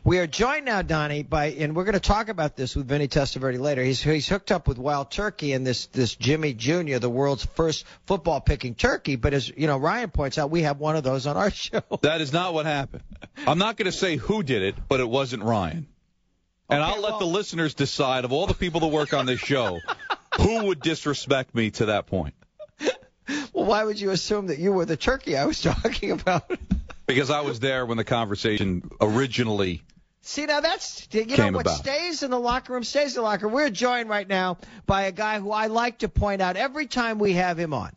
We are joined now, Donnie, and we're going to talk about this with Vinny Testaverde later. He's hooked up with Wild Turkey and this Jimmy Jr., the world's first football-picking turkey. But as Ryan points out, we have one of those on our show. That is not what happened. I'm not going to say who did it, but it wasn't Ryan. And Okay, I'll let the listeners decide, of all the people that work on this show, who would disrespect me to that point. Well, why would you assume that you were the turkey I was talking about? Because I was there when the conversation originally See, now that's, came what about. stays in the locker room stays in the locker room. We're joined right now by a guy who I like to point out every time we have him on.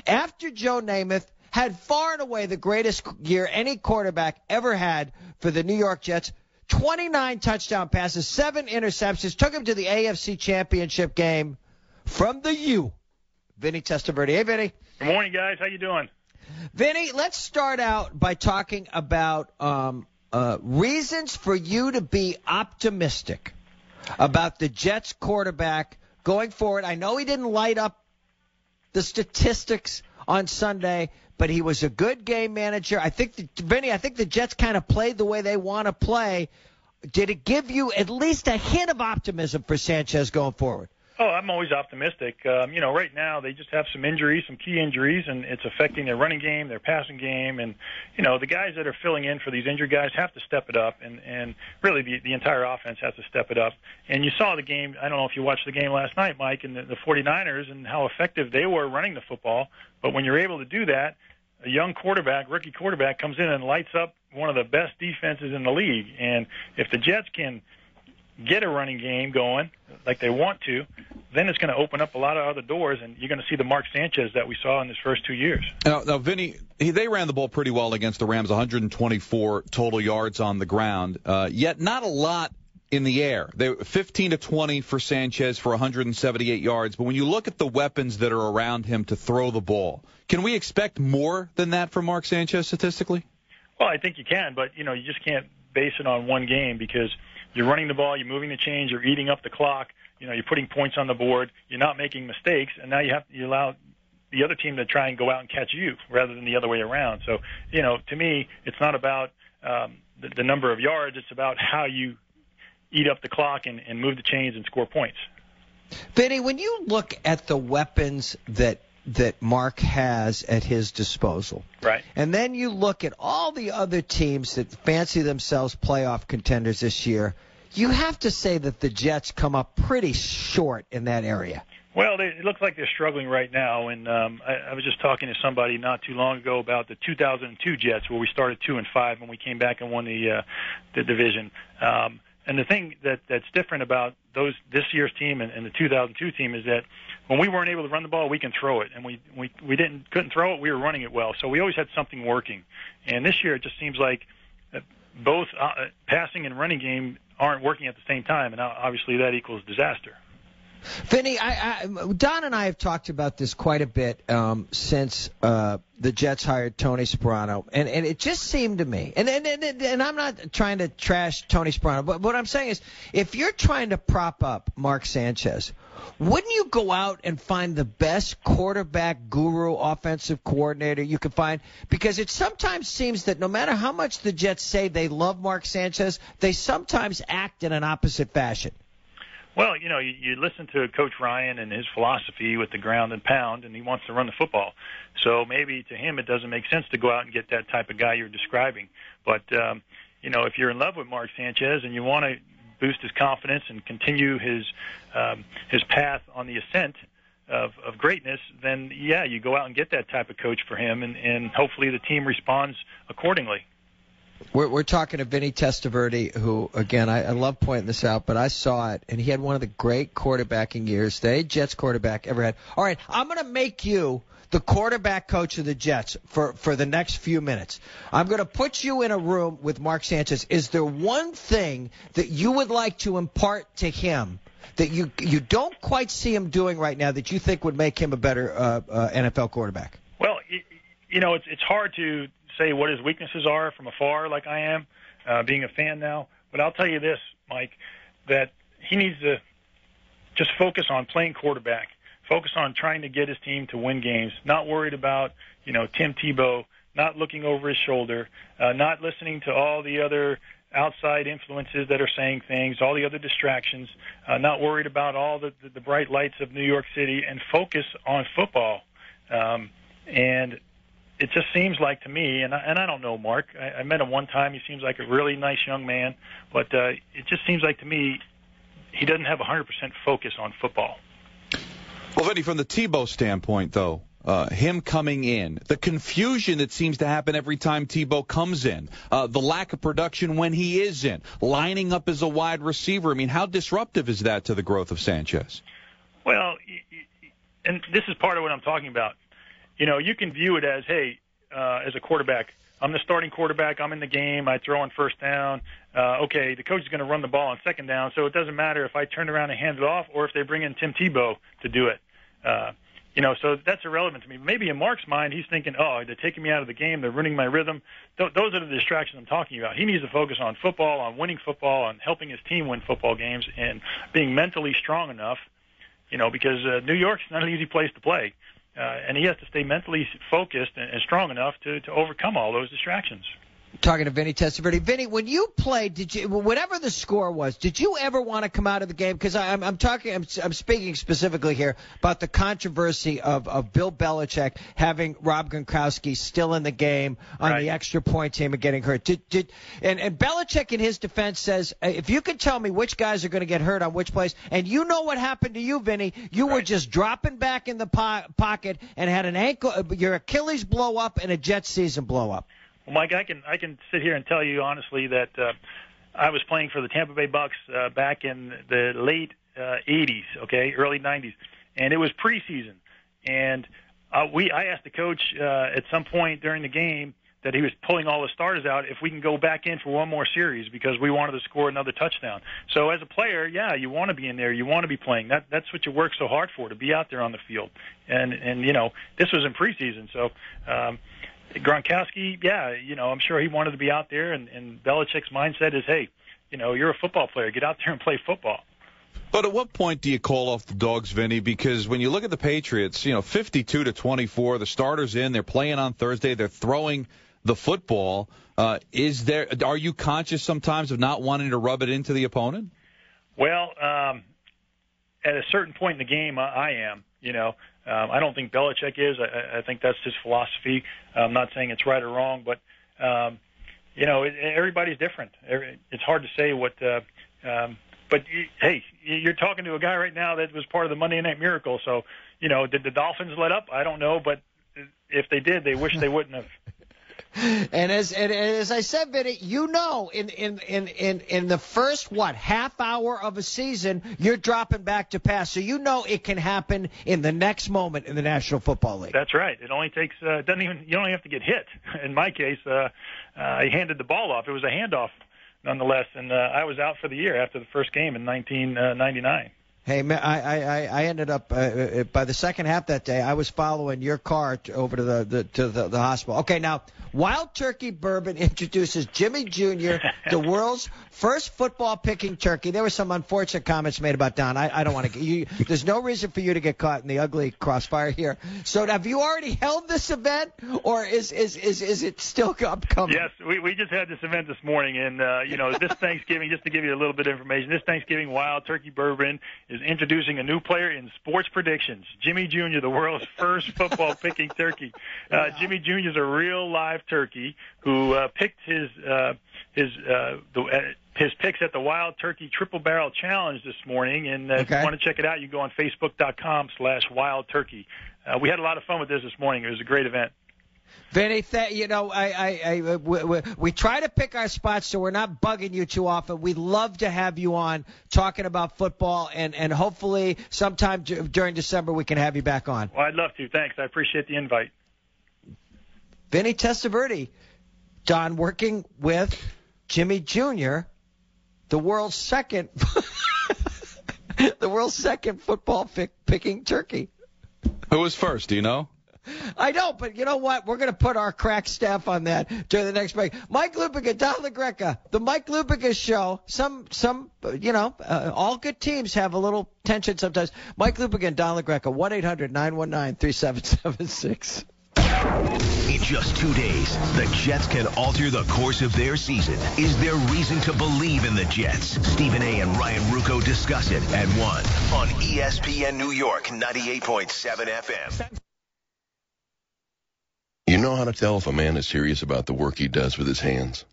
After Joe Namath had far and away the greatest year any quarterback ever had for the New York Jets, 29 touchdown passes, 7 interceptions, took him to the AFC Championship game from the U. Vinny Testaverde. Hey, Vinny. Good morning, guys. How you doing? Vinny, let's start out by talking about reasons for you to be optimistic about the Jets quarterback going forward. I know he didn't light up the statistics on Sunday, but he was a good game manager. Vinny, I think the Jets kind of played the way they want to play. Did it give you at least a hint of optimism for Sanchez going forward? Oh, I'm always optimistic. Right now they just have some injuries, some key injuries, and it's affecting their running game, their passing game, and the guys that are filling in for these injured guys have to step it up, and really the entire offense has to step it up. And you saw the game. I don't know if you watched the game last night, Mike, and the 49ers and how effective they were running the football. But when you're able to do that, a young quarterback, rookie quarterback, comes in and lights up one of the best defenses in the league. And if the Jets can get a running game going like they want to, then it's going to open up a lot of other doors, and you're going to see the Mark Sanchez that we saw in his first 2 years. Now, Vinny, they ran the ball pretty well against the Rams, 124 total yards on the ground, yet not a lot in the air. They were 15 to 20 for Sanchez for 178 yards. But when you look at the weapons that are around him to throw the ball, can we expect more than that from Mark Sanchez statistically? Well, I think you can, but you just can't base it on one game because you're running the ball, you're moving the chains, you're eating up the clock, you're putting points on the board, you're not making mistakes, and now you allow the other team to try and go out and catch you rather than the other way around. So, to me, it's not about the number of yards, it's about how you eat up the clock and move the chains and score points. Vinny, when you look at the weapons that Mark has at his disposal, right, and then you look at all the other teams that fancy themselves playoff contenders this year, you have to say that the Jets come up pretty short in that area. Well, it looks like they're struggling right now, and I was just talking to somebody not too long ago about the 2002 Jets, where we started 2-5 when we came back and won the division. And the thing that's different about this year's team and the 2002 team is that when we weren't able to run the ball, we can throw it, and we couldn't throw it. We were running it well, so we always had something working. And this year, it just seems like both passing and running game aren't working at the same time, and obviously that equals disaster. Vinny, Don and I have talked about this quite a bit since the Jets hired Tony Sparano, and it just seemed to me, and I'm not trying to trash Tony Sparano, but what I'm saying is, if you're trying to prop up Mark Sanchez, wouldn't you go out and find the best quarterback guru, offensive coordinator you could find? Because it sometimes seems that no matter how much the Jets say they love Mark Sanchez, they sometimes act in an opposite fashion. Well, you listen to Coach Ryan and his philosophy with the ground and pound, and he wants to run the football. So maybe to him it doesn't make sense to go out and get that type of guy you're describing. But, if you're in love with Mark Sanchez and you want to boost his confidence and continue his path on the ascent of greatness, then, yeah, you go out and get that type of coach for him, and hopefully the team responds accordingly. We're talking to Vinny Testaverde, who, again, I love pointing this out, but I saw it, and he had one of the great quarterbacking years the Jets quarterback ever had. All right, I'm going to make you the quarterback coach of the Jets for the next few minutes. I'm going to put you in a room with Mark Sanchez. Is there one thing that you would like to impart to him that you don't quite see him doing right now that you think would make him a better NFL quarterback? Well, it's hard to say what his weaknesses are from afar like I am, being a fan now. But I'll tell you this, Mike, that he needs to just focus on playing quarterback, focus on trying to get his team to win games, not worried about, Tim Tebow, not looking over his shoulder, not listening to all the other outside influences that are saying things, all the other distractions, not worried about all the bright lights of New York City, and focus on football. And it just seems like to me, and I don't know Mark, I met him one time, he seems like a really nice young man, but it just seems like to me he doesn't have 100% focus on football. Well, Vinny, from the Tebow standpoint, though, him coming in, the confusion that seems to happen every time Tebow comes in, the lack of production when he is in, lining up as a wide receiver, I mean, how disruptive is that to the growth of Sanchez? Well, and this is part of what I'm talking about. You can view it as, hey, as a quarterback, I'm the starting quarterback, I'm in the game, I throw on first down. Okay, the coach is going to run the ball on second down, so it doesn't matter if I turn around and hand it off or if they bring in Tim Tebow to do it. So that's irrelevant to me. Maybe in Mark's mind, he's thinking, oh, they're taking me out of the game, they're ruining my rhythm. Those are the distractions I'm talking about. He needs to focus on football, on winning football, on helping his team win football games, and being mentally strong enough, because New York's not an easy place to play. And he has to stay mentally focused and strong enough to overcome all those distractions. Talking to Vinny Testaverde. Vinny, when you played, whatever the score was, did you ever want to come out of the game? Because I'm speaking specifically here about the controversy of Bill Belichick having Rob Gronkowski still in the game on the extra point team and getting hurt. And Belichick, in his defense, says, if you can tell me which guys are going to get hurt on which plays, and you know what happened to you, Vinny, you were just dropping back in the pocket and had your Achilles blow up and a Jets season blow up. Well, Mike, I can sit here and tell you honestly that I was playing for the Tampa Bay Bucks back in the late 80s, early 90s, and it was preseason. And I asked the coach at some point during the game that he was pulling all the starters out if we can go back in for one more series because we wanted to score another touchdown. So as a player, yeah, you want to be in there, you want to be playing. That's what you work so hard for, to be out there on the field. And this was in preseason, so. Gronkowski, yeah, I'm sure he wanted to be out there, and Belichick's mindset is, hey, you're a football player. Get out there and play football. But at what point do you call off the dogs, Vinny? Because when you look at the Patriots, 52-24, the starters in, they're playing on Thursday, they're throwing the football. Are you conscious sometimes of not wanting to rub it into the opponent? Well, at a certain point in the game, I am, I don't think Belichick is. I think that's his philosophy. I'm not saying it's right or wrong, but, everybody's different. It's hard to say what but, hey, you're talking to a guy right now that was part of the Monday Night Miracle. So, did the Dolphins let up? I don't know, but if they did, they wish they wouldn't have. And as I said, Vinny, you know, in the first half hour of a season, you're dropping back to pass, so you know it can happen in the next moment in the National Football League. That's right. It only takes you don't have to get hit. In my case, I handed the ball off. It was a handoff, nonetheless, and I was out for the year after the first game in 1999. Hey, man, I ended up by the second half that day. I was following your car over to the hospital. Okay, now Wild Turkey Bourbon introduces Jimmy Jr., the world's first football picking turkey. There were some unfortunate comments made about Don. I don't want to get you. There's no reason for you to get caught in the ugly crossfire here. So have you already held this event, or is it still upcoming? Yes, we just had this event this morning, and this Thanksgiving, just to give you a little bit of information, this Thanksgiving Wild Turkey Bourbon is introducing a new player in sports predictions, Jimmy Jr., the world's first football picking turkey. Jimmy Jr. is a real live turkey who picked his picks at the Wild Turkey Triple Barrel Challenge this morning. And if you want to check it out, you can go on Facebook.com/WildTurkey. We had a lot of fun with this morning. It was a great event. Vinny, we try to pick our spots so we're not bugging you too often. We'd love to have you on talking about football, and hopefully sometime during December we can have you back on. Well, I'd love to. Thanks. I appreciate the invite. Vinny Testaverde, Don, working with Jimmy Jr., the world's second football picking turkey. Who was first? Do you know? I don't, but you know what? We're going to put our crack staff on that during the next break. Mike Lupica, Don LaGreca, the Mike Lupica Show. All good teams have a little tension sometimes. Mike Lupica and Don LaGreca, 1-800-919-3776. In just 2 days, the Jets can alter the course of their season. Is there reason to believe in the Jets? Stephen A. and Ryan Rucco discuss it at 1 on ESPN New York 98.7 FM. You know how to tell if a man is serious about the work he does with his hands?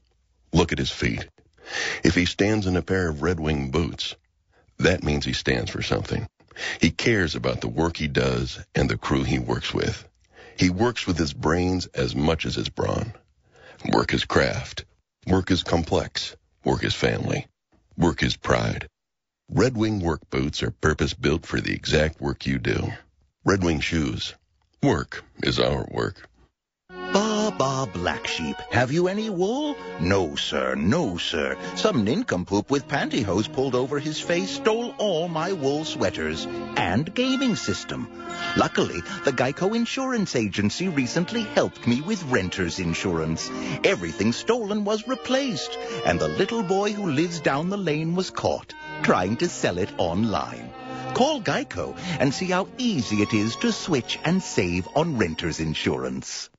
Look at his feet. If he stands in a pair of Red Wing boots, that means he stands for something. He cares about the work he does and the crew he works with. He works with his brains as much as his brawn. Work is craft. Work is complex. Work is family. Work is pride. Red Wing work boots are purpose-built for the exact work you do. Red Wing shoes. Work is our work. Ba, black sheep. Have you any wool? No, sir. No, sir. Some nincompoop with pantyhose pulled over his face stole all my wool sweaters and gaming system. Luckily, the Geico Insurance Agency recently helped me with renter's insurance. Everything stolen was replaced, and the little boy who lives down the lane was caught trying to sell it online. Call Geico and see how easy it is to switch and save on renter's insurance.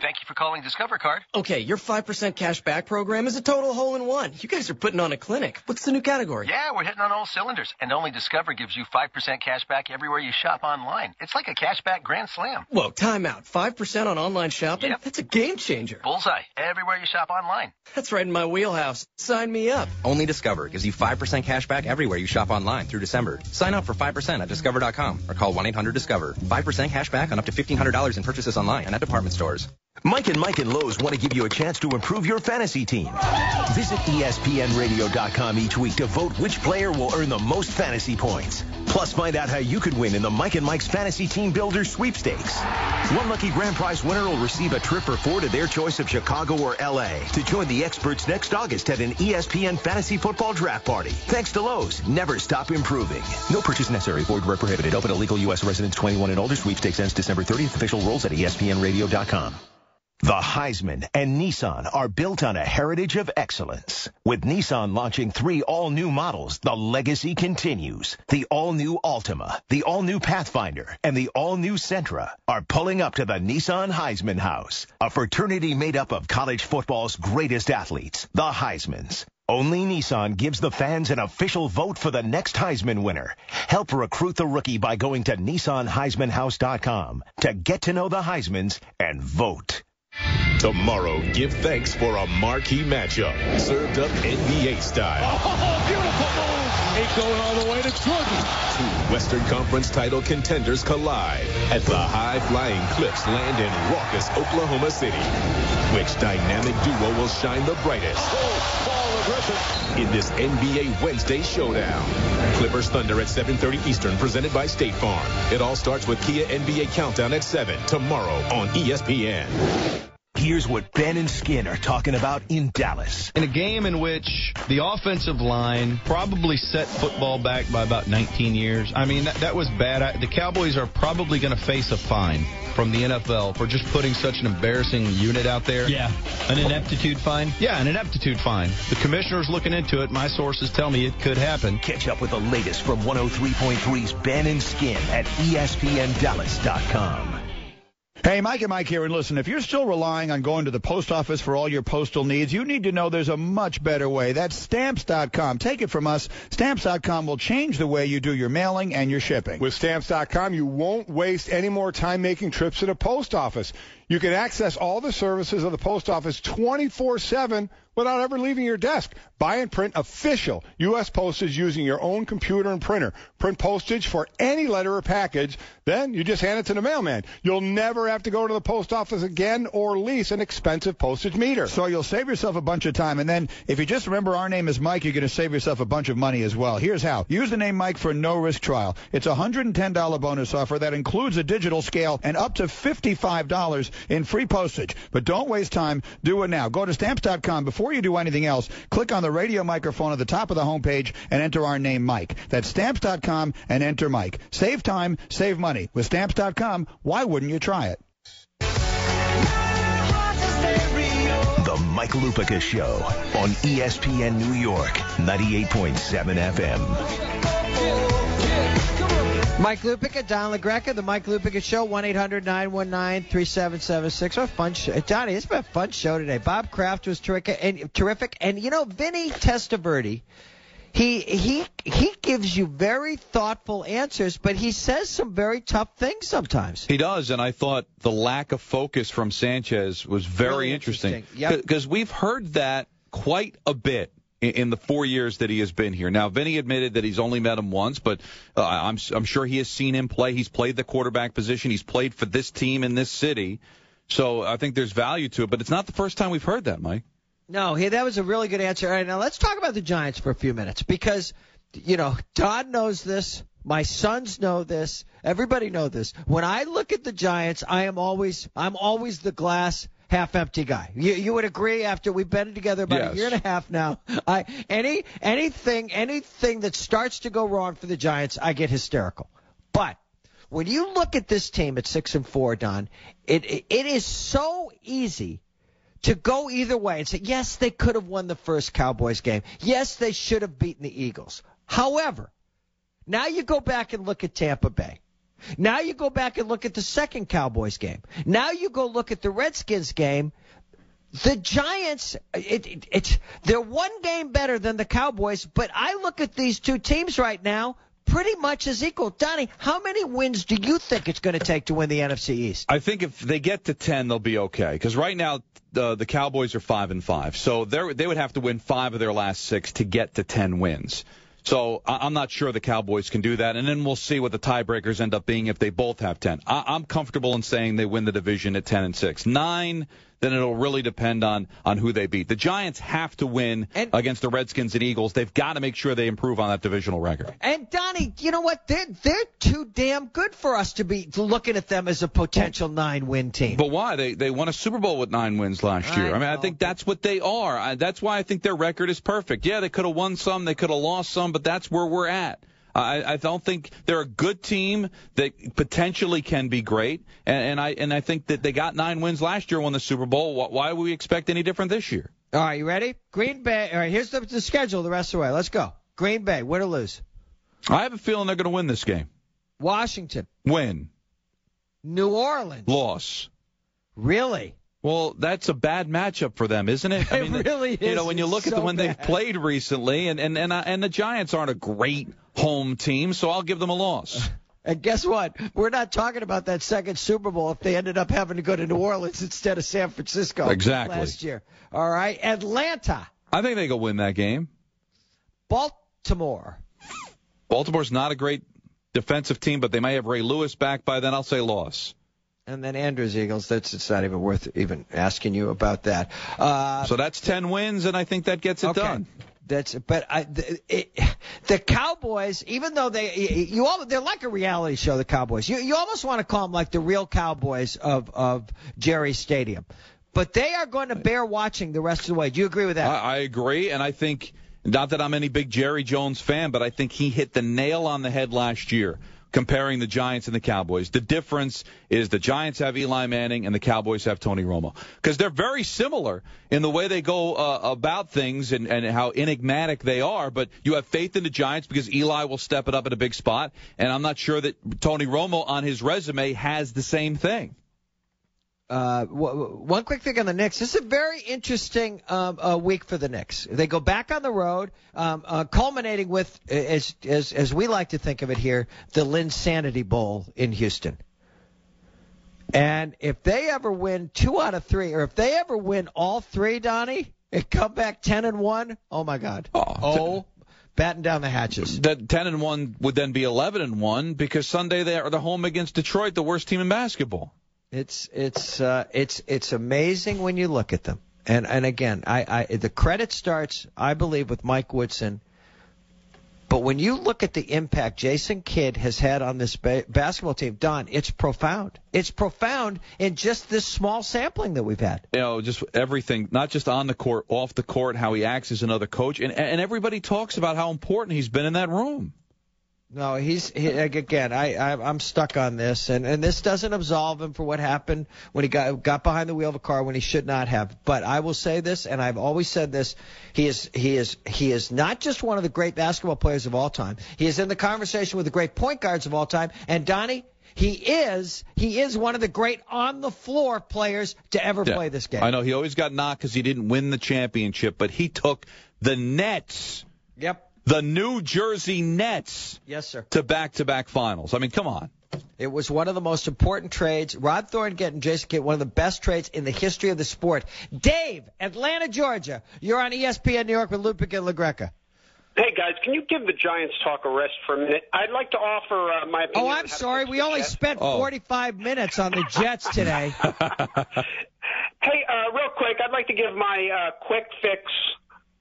Thank you for calling Discover Card. Okay, your 5% cash back program is a total hole-in-one. You guys are putting on a clinic. What's the new category? Yeah, we're hitting on all cylinders. And only Discover gives you 5% cash back everywhere you shop online. It's like a cash back grand slam. Whoa, time out. 5% on online shopping? Yep. That's a game changer. Bullseye. Everywhere you shop online. That's right in my wheelhouse. Sign me up. Only Discover gives you 5% cash back everywhere you shop online through December. Sign up for 5% at Discover.com or call 1-800-DISCOVER. 5% cash back on up to $1,500 in purchases online and at department stores. Mike and Lowe's want to give you a chance to improve your fantasy team. Visit ESPNradio.com each week to vote which player will earn the most fantasy points. Plus, find out how you could win in the Mike and Mike's Fantasy Team Builder Sweepstakes. One lucky grand prize winner will receive a trip for 4 to their choice of Chicago or L.A. to join the experts next August at an ESPN Fantasy Football Draft Party. Thanks to Lowe's, never stop improving. No purchase necessary. Void where prohibited. Open to legal U.S. residents 21 and older. Sweepstakes ends December 30th. Official rules at ESPNradio.com. The Heisman and Nissan are built on a heritage of excellence. With Nissan launching 3 all-new models, the legacy continues. The all-new Altima, the all-new Pathfinder, and the all-new Sentra are pulling up to the Nissan Heisman House, a fraternity made up of college football's greatest athletes, the Heismans. Only Nissan gives the fans an official vote for the next Heisman winner. Help recruit the rookie by going to NissanHeismanHouse.com to get to know the Heismans and vote. Tomorrow, give thanks for a marquee matchup, served up NBA style. Oh, beautiful move! Ain't going all the way to 20. 2 Western Conference title contenders collide at the high-flying Cliffs land in raucous Oklahoma City. Which dynamic duo will shine the brightest in this NBA Wednesday showdown? Clippers Thunder at 7:30 Eastern, presented by State Farm. It all starts with Kia NBA Countdown at 7 tomorrow on ESPN. Here's what Ben and Skin are talking about in Dallas. In a game in which the offensive line probably set football back by about 19 years. I mean, that was bad. The Cowboys are probably going to face a fine from the NFL for just putting such an embarrassing unit out there. Yeah, an ineptitude fine? Yeah, an ineptitude fine. The commissioner's looking into it. My sources tell me it could happen. Catch up with the latest from 103.3's Ben and Skin at ESPNDallas.com. Hey, Mike and Mike here, and listen, if you're still relying on going to the post office for all your postal needs, you need to know there's a much better way. That's Stamps.com. Take it from us. Stamps.com will change the way you do your mailing and your shipping. With Stamps.com, you won't waste any more time making trips to the post office. You can access all the services of the post office 24/7 without ever leaving your desk. Buy and print official U.S. postage using your own computer and printer. Print postage for any letter or package. Then you just hand it to the mailman. You'll never have to go to the post office again or lease an expensive postage meter. So you'll save yourself a bunch of time. And then if you just remember our name is Mike, you're going to save yourself a bunch of money as well. Here's how. Use the name Mike for a no-risk trial. It's a $110 bonus offer that includes a digital scale and up to $55 in free postage. But don't waste time. Do it now. Go to Stamps.com. Before you do anything else, click on the radio microphone at the top of the homepage and enter our name, Mike. That's Stamps.com and enter Mike. Save time, save money. With Stamps.com, why wouldn't you try it? The Mike Lupica Show on ESPN New York, 98.7 FM. Mike Lupica, Don LaGreca, the Mike Lupica Show, 1-800-919-3776. What a fun show. Donnie, it's been a fun show today. Bob Kraft was terrific. And, you know, Vinny Testaverde, he gives you very thoughtful answers, but he says some very tough things sometimes. He does, and I thought the lack of focus from Sanchez was very Really interesting. Yep. Because we've heard that quite a bit in the 4 years that he has been here. Now, Vinny admitted that he's only met him once, but I'm sure he has seen him play. He's played the quarterback position. He's played for this team in this city. So I think there's value to it, but it's not the first time we've heard that, Mike. No, that was a really good answer. All right, now let's talk about the Giants for a few minutes because, you know, Todd knows this. My sons know this. Everybody knows this. When I look at the Giants, I'm always the glass half-empty guy. You would agree after we've been together about a year and a half now. Anything that starts to go wrong for the Giants, I get hysterical. But when you look at this team at 6-4, Don, it is so easy to go either way and say, yes, they could have won the first Cowboys game. Yes, they should have beaten the Eagles. However, now you go back and look at Tampa Bay. Now you go back and look at the second Cowboys game. Now you go look at the Redskins game. The Giants, they're one game better than the Cowboys, but I look at these two teams right now pretty much as equal. Donnie, how many wins do you think it's going to take to win the NFC East? I think if they get to 10, they'll be okay. Because right now the Cowboys are 5-5, so they would have to win 5 of their last 6 to get to 10 wins. So I'm not sure the Cowboys can do that, and then we'll see what the tiebreakers end up being if they both have 10. I'm comfortable in saying they win the division at 10-6. 9, then it'll really depend on who they beat. The Giants have to win against the Redskins and Eagles. They've got to make sure they improve on that divisional record. And Donnie, you know what? They're too damn good for us to be looking at them as a potential 9-win team. But why? They won a Super Bowl with 9 wins last year. I think that's what they are. That's why I think their record is perfect. Yeah, they could have won some, they could have lost some, but that's where we're at. I don't think they're a good team that potentially can be great, and I think that they got 9 wins last year, won the Super Bowl. Why would we expect any different this year? All right, you ready? Green Bay. All right, here's the schedule the rest of the way. Let's go. Green Bay, win or lose? I have a feeling they're going to win this game. Washington. Win. New Orleans. Loss. Really? Well, that's a bad matchup for them, isn't it? It really is. You know, when you look at when they've played recently, and the Giants aren't a great home team, so I'll give them a loss. And guess what? We're not talking about that second Super Bowl if they ended up having to go to New Orleans instead of San Francisco last year. All right, Atlanta. I think they go win that game. Baltimore. Baltimore's not a great defensive team, but they may have Ray Lewis back by then. I'll say loss. And then Andrews Eagles. It's not even worth even asking you about that. So that's 10 wins, and I think that gets it done. The Cowboys, even though they're like a reality show, the Cowboys. You almost want to call them like the real Cowboys of Jerry Stadium. But they are going to bear watching the rest of the way. Do you agree with that? I agree, and I think, not that I'm any big Jerry Jones fan, but I think he hit the nail on the head last year, comparing the Giants and the Cowboys. The difference is the Giants have Eli Manning and the Cowboys have Tony Romo. Because they're very similar in the way they go about things and how enigmatic they are, but you have faith in the Giants because Eli will step it up at a big spot, and I'm not sure that Tony Romo on his resume has the same thing. One quick thing on the Knicks. This is a very interesting week for the Knicks. They go back on the road, culminating with, as we like to think of it here, the Linsanity Bowl in Houston. And if they ever win 2 out of 3, or if they ever win all 3, Donnie, and come back 10-1, oh my God. Batten down the hatches. That 10-1 would then be 11-1 because Sunday they're home against Detroit, the worst team in basketball. It's amazing when you look at them. And again, the credit starts, I believe, with Mike Woodson. But when you look at the impact Jason Kidd has had on this basketball team, Don, it's profound. It's profound in just this small sampling that we've had. Just everything, not just on the court, off the court, how he acts as another coach. And everybody talks about how important he's been in that room. No, I'm stuck on this, and this doesn't absolve him for what happened when he got behind the wheel of a car when he should not have. But I will say this, and I've always said this: he is not just one of the great basketball players of all time. He is in the conversation with the great point guards of all time. And Donnie, he is one of the great on the floor players to ever play this game. I know he always got knocked because he didn't win the championship, but he took the Nets. Yep. The New Jersey Nets. Yes, sir. To back-to-back finals. I mean, come on. It was one of the most important trades. Rod Thorne getting Jason Kidd, one of the best trades in the history of the sport. Dave, Atlanta, Georgia. You're on ESPN New York with Lupic and LaGreca. Hey, guys, can you give the Giants talk a rest for a minute? I'd like to offer my opinion. Oh, I'm sorry. We only spent 45 minutes on the Jets today. Hey, real quick, I'd like to give my quick fix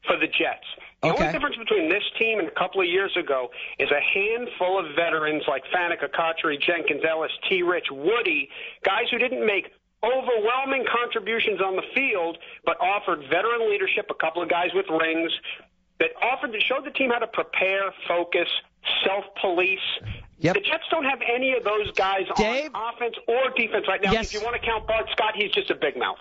for the Jets. The only difference between this team and a couple of years ago is a handful of veterans like Faneca, Cotchery, Jenkins, Ellis, T. Rich, Woody, guys who didn't make overwhelming contributions on the field, but offered veteran leadership, a couple of guys with rings, that showed the team how to prepare, focus, self-police. Yep. The Jets don't have any of those guys on offense or defense right now. Yes. If you want to count Bart Scott, he's just a big mouth.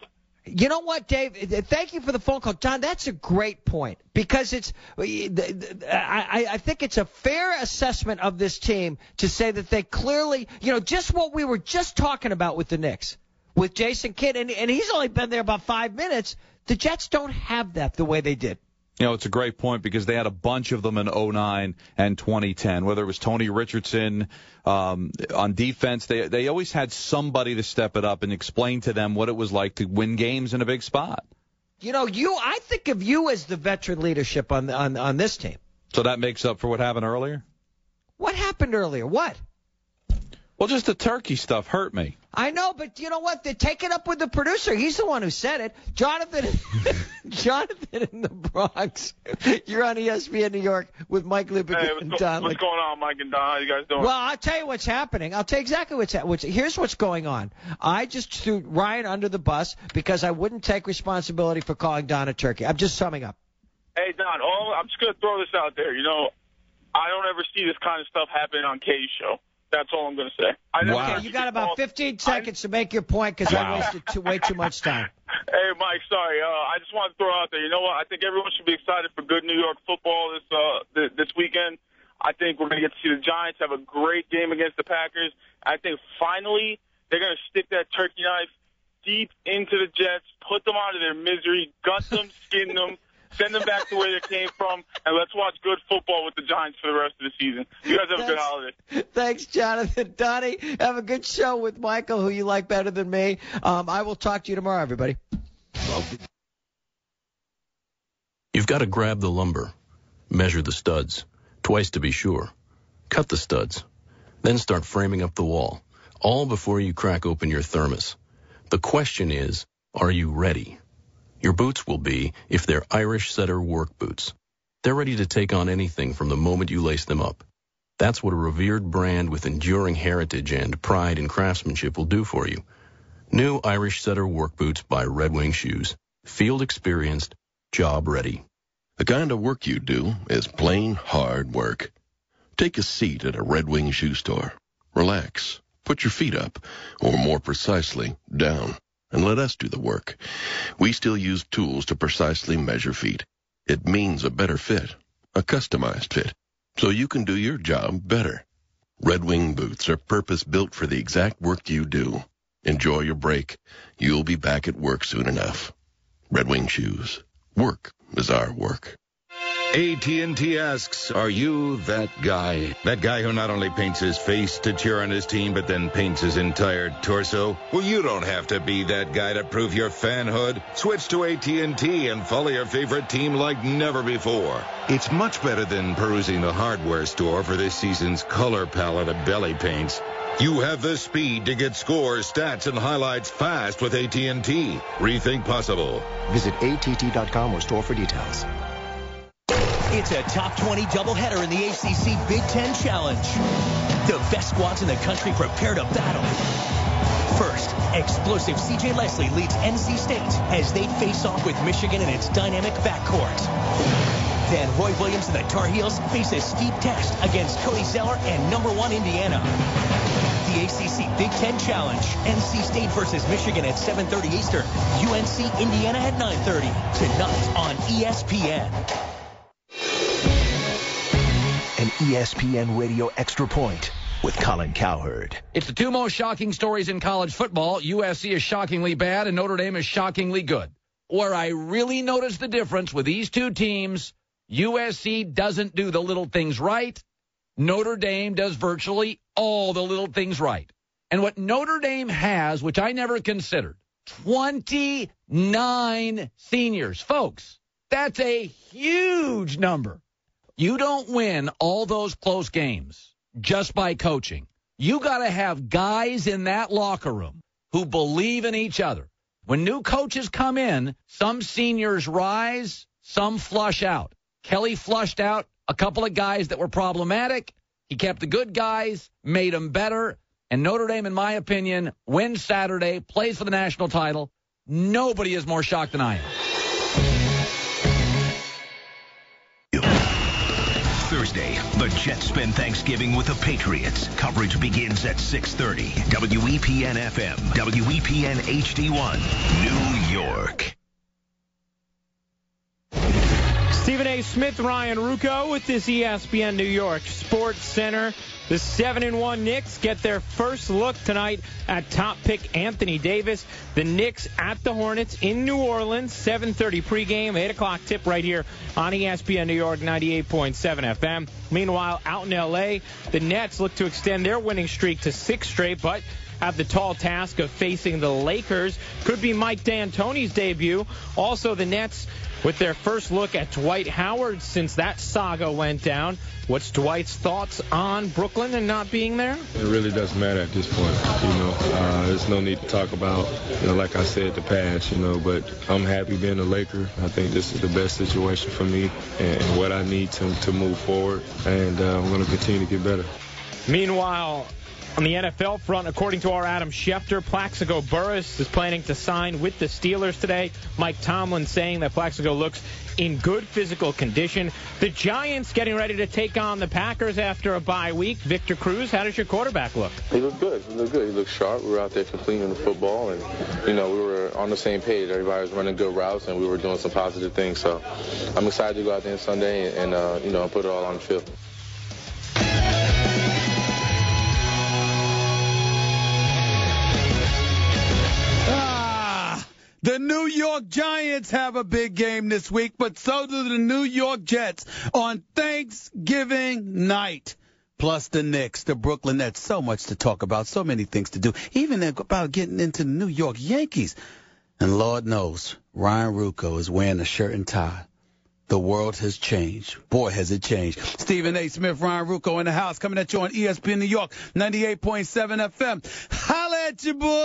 You know what, Dave? Thank you for the phone call. John, that's a great point because I think it's a fair assessment of this team to say that they clearly, just what we were just talking about with the Knicks, with Jason Kidd, and he's only been there about 5 minutes. The Jets don't have that the way they did. It's a great point because they had a bunch of them in 2009 and 2010, whether it was Tony Richardson on defense. They always had somebody to step it up and explain to them what it was like to win games in a big spot. I think of you as the veteran leadership on this team. So that makes up for what happened earlier? What happened earlier? What? Well, just the turkey stuff hurt me. I know, but you know what? They take it up with the producer. He's the one who said it. Jonathan in the Bronx. You're on ESPN New York with Mike Lupic and Don. What's going on, Mike and Don? How you guys doing? Well, I'll tell you what's happening. I'll tell you exactly what's happening. Here's what's going on. I just threw Ryan under the bus because I wouldn't take responsibility for calling Don a turkey. I'm just summing up. Hey, Don, I'm just going to throw this out there. I don't ever see this kind of stuff happening on Kay's show. That's all I'm going to say. Okay, you got about 15 seconds to make your point because I wasted way too much time. Hey, Mike, sorry. I just wanted to throw out there, you know what? I think everyone should be excited for good New York football this weekend. I think we're going to get to see the Giants have a great game against the Packers. I think finally they're going to stick that turkey knife deep into the Jets, put them out of their misery, gut them, skin them, send them back to where they came from, and let's watch good football with the Giants for the rest of the season. You guys have a good holiday. Thanks, Jonathan. Donnie, have a good show with Michael, who you like better than me. I will talk to you tomorrow, everybody. You've got to grab the lumber, measure the studs, twice to be sure, cut the studs, then start framing up the wall. all before you crack open your thermos. The question is, are you ready? Your boots will be if they're Irish Setter work boots. They're ready to take on anything from the moment you lace them up. That's what a revered brand with enduring heritage and pride in craftsmanship will do for you. New Irish Setter work boots by Red Wing Shoes. Field experienced, job ready. The kind of work you do is plain hard work. Take a seat at a Red Wing shoe store. Relax. Put your feet up, or more precisely, down, and let us do the work. We still use tools to precisely measure feet. It means a better fit, a customized fit, so you can do your job better. Red Wing boots are purpose-built for the exact work you do. Enjoy your break. You'll be back at work soon enough. Red Wing Shoes. Work is our work. AT&T asks, are you that guy? That guy who not only paints his face to cheer on his team, but then paints his entire torso? Well, you don't have to be that guy to prove your fanhood. Switch to AT&T and follow your favorite team like never before. It's much better than perusing the hardware store for this season's color palette of belly paints. You have the speed to get scores, stats, and highlights fast with AT&T. Rethink possible. Visit att.com or store for details. It's a top 20 doubleheader in the ACC Big Ten Challenge. The best squads in the country prepare to battle. First, explosive C.J. Leslie leads NC State as they face off with Michigan in its dynamic backcourt. Then Roy Williams and the Tar Heels face a steep test against Cody Zeller and number 1 Indiana. The ACC Big Ten Challenge. NC State versus Michigan at 7:30 Eastern. UNC Indiana at 9:30. Tonight on ESPN. An ESPN Radio Extra Point with Colin Cowherd. It's the two most shocking stories in college football. USC is shockingly bad and Notre Dame is shockingly good. Where I really notice the difference with these two teams, USC doesn't do the little things right. Notre Dame does virtually all the little things right. And what Notre Dame has, which I never considered, 29 seniors. Folks, that's a huge number. You don't win all those close games just by coaching. You got to have guys in that locker room who believe in each other. When new coaches come in, some seniors rise, some flush out. Kelly flushed out a couple of guys that were problematic. He kept the good guys, made them better. And Notre Dame, in my opinion, wins Saturday, plays for the national title. Nobody is more shocked than I am. Thursday, the Jets spend Thanksgiving with the Patriots. Coverage begins at 6:30. WEPN FM, WEPN HD1, New York. Stephen A. Smith, Ryan Rucco with this ESPN New York Sports Center. The 7-1 Knicks get their first look tonight at top pick Anthony Davis. The Knicks at the Hornets in New Orleans. 7:30 pregame, 8 o'clock tip right here on ESPN New York 98.7 FM. Meanwhile, out in L.A., the Nets look to extend their winning streak to 6 straight, but have the tall task of facing the Lakers. Could be Mike D'Antoni's debut. Also, the Nets with their first look at Dwight Howard since that saga went down. What's Dwight's thoughts on Brooklyn and not being there? It really doesn't matter at this point. There's no need to talk about, like I said, the past, but I'm happy being a Laker. I think this is the best situation for me and what I need to move forward, and I'm going to continue to get better. Meanwhile, on the NFL front, according to our Adam Schefter, Plaxico Burress is planning to sign with the Steelers today. Mike Tomlin saying that Plaxico looks in good physical condition. The Giants getting ready to take on the Packers after a bye week. Victor Cruz, how does your quarterback look? He looked good. He looked sharp. We were out there completing the football, and, we were on the same page. Everybody was running good routes, and we were doing some positive things. So I'm excited to go out there on Sunday and put it all on the field. The New York Giants have a big game this week, but so do the New York Jets on Thanksgiving night. Plus the Knicks, the Brooklyn Nets. So much to talk about, so many things to do, even about getting into the New York Yankees. And Lord knows, Ryan Rucco is wearing a shirt and tie. The world has changed. Boy, has it changed. Stephen A. Smith, Ryan Rucco in the house, coming at you on ESPN New York, 98.7 FM. Holla at you, boys!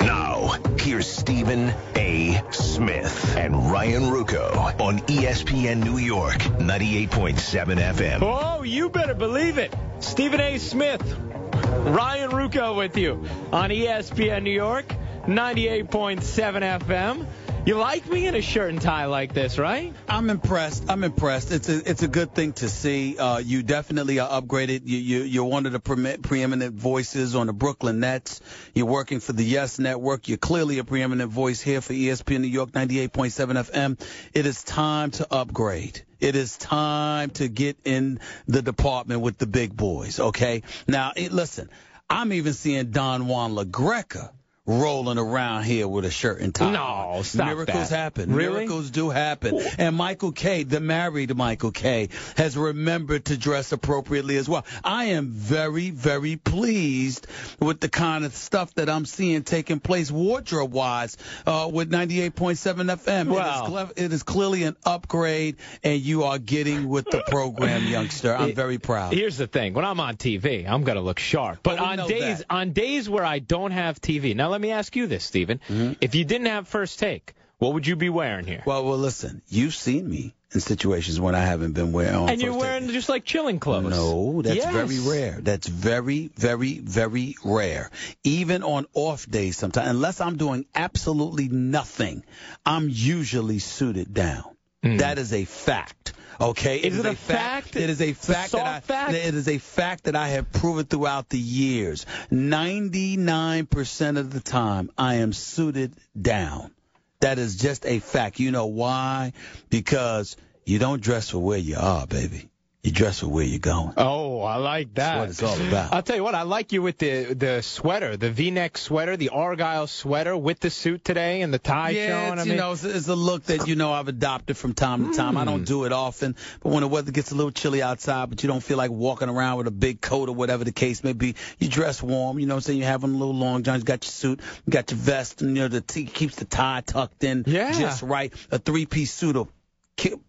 Now, here's Stephen A. Smith and Ryan Rucco on ESPN New York, 98.7 FM. Oh, you better believe it. Stephen A. Smith, Ryan Rucco with you on ESPN New York, 98.7 FM. You like me in a shirt and tie like this, right? I'm impressed. It's a good thing to see. You definitely are upgraded. You're one of the preeminent voices on the Brooklyn Nets. You're working for the Yes Network. You're clearly a preeminent voice here for ESPN New York 98.7 FM. It is time to upgrade. It is time to get in the department with the big boys, okay? Now, listen, I'm even seeing Don Juan LaGreca rolling around here with a shirt and tie. No, stop Miracles that. happen. Really? Miracles do happen. And Michael K., the married Michael K., has remembered to dress appropriately as well. I am very, very pleased with the kind of stuff that I'm seeing taking place wardrobe-wise with 98.7 FM. Well, it is clearly an upgrade, and you are getting with the program, youngster. I'm very proud. Here's the thing. When I'm on TV, I'm going to look sharp. But on days where I don't have TV, now let me ask you this, Stephen. Mm-hmm. If you didn't have First Take, what would you be wearing here? Well, listen, you've seen me in situations when I haven't been wearing And you're wearing just like chilling clothes. No, that's very rare. That's very, very, very rare. Even on off days sometimes, unless I'm doing absolutely nothing, I'm usually suited down. That is a fact. Okay, is it a fact? It is a fact It is a fact that I have proven throughout the years. 99% of the time, I am suited down. That is just a fact. You know why? Because you don't dress for where you are, baby. You dress for where you're going. Oh, I like that. That's what it's all about. I'll tell you what, I like you with the sweater, the V-neck sweater, the Argyle sweater with the suit today and the tie showing. It's a look that, I've adopted from time to time. I don't do it often, but when the weather gets a little chilly outside, but you don't feel like walking around with a big coat or whatever the case may be, you dress warm, you know what I'm saying? You have on a little long johns, you got your suit, you got your vest, and, the keeps the tie tucked in just right. A three-piece suit will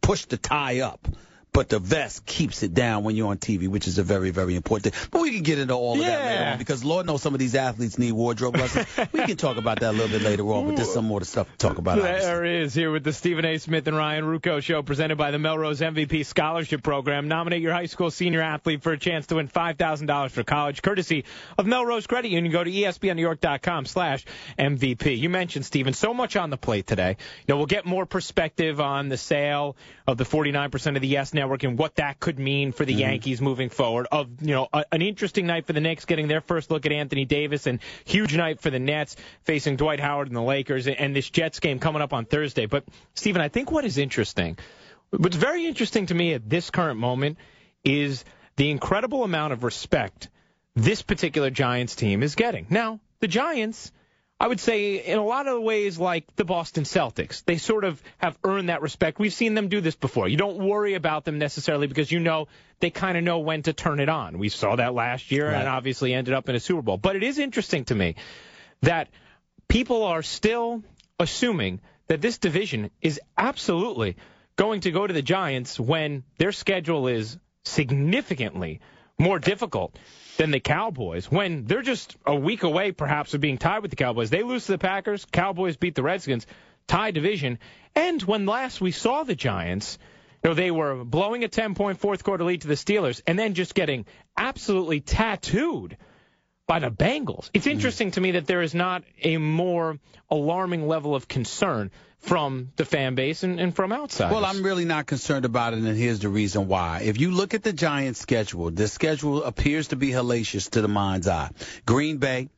push the tie up. But the vest keeps it down when you're on TV, which is a very, very important thing. But we can get into all of that later on because Lord knows some of these athletes need wardrobe lessons. We can talk about that a little bit later on, but there's some more stuff to talk about. There is here with the Stephen A. Smith and Ryan Rucco Show presented by the Melrose MVP Scholarship Program. Nominate your high school senior athlete for a chance to win $5,000 for college, courtesy of Melrose Credit Union. Go to ESPNNewYork.com/MVP. You mentioned, Stephen, so much on the plate today. We'll get more perspective on the sale of the 49% of the Yes Network and what that could mean for the Yankees moving forward. An interesting night for the Knicks getting their first look at Anthony Davis, and huge night for the Nets facing Dwight Howard and the Lakers, and this Jets game coming up on Thursday. But, Stephen, I think what's very interesting to me at this current moment is the incredible amount of respect this particular Giants team is getting. Now, the Giants, I would say, in a lot of ways, like the Boston Celtics. They sort of have earned that respect. We've seen them do this before. You don't worry about them necessarily because they kind of know when to turn it on. We saw that last year and obviously ended up in a Super Bowl. But it is interesting to me that people are still assuming that this division is absolutely going to go to the Giants when their schedule is significantly more difficult than the Cowboys, when they're just a week away perhaps of being tied with the Cowboys. They lose to the Packers, Cowboys beat the Redskins, tie division. And when last we saw the Giants, they were blowing a 10-point fourth-quarter lead to the Steelers and then just getting absolutely tattooed by the Bengals. It's interesting to me that there is not a more alarming level of concern from the fan base and from outsiders. Well, I'm really not concerned about it, and here's the reason why. If you look at the Giants' schedule, the schedule appears to be hellacious to the mind's eye. Green Bay,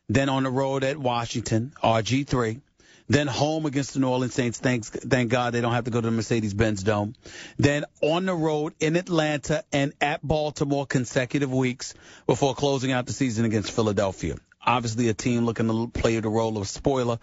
then on the road at Washington, RG3, then home against the New Orleans Saints. Thank God they don't have to go to the Mercedes-Benz Dome. Then on the road in Atlanta and at Baltimore consecutive weeks before closing out the season against Philadelphia. Obviously a team looking to play the role of spoiler,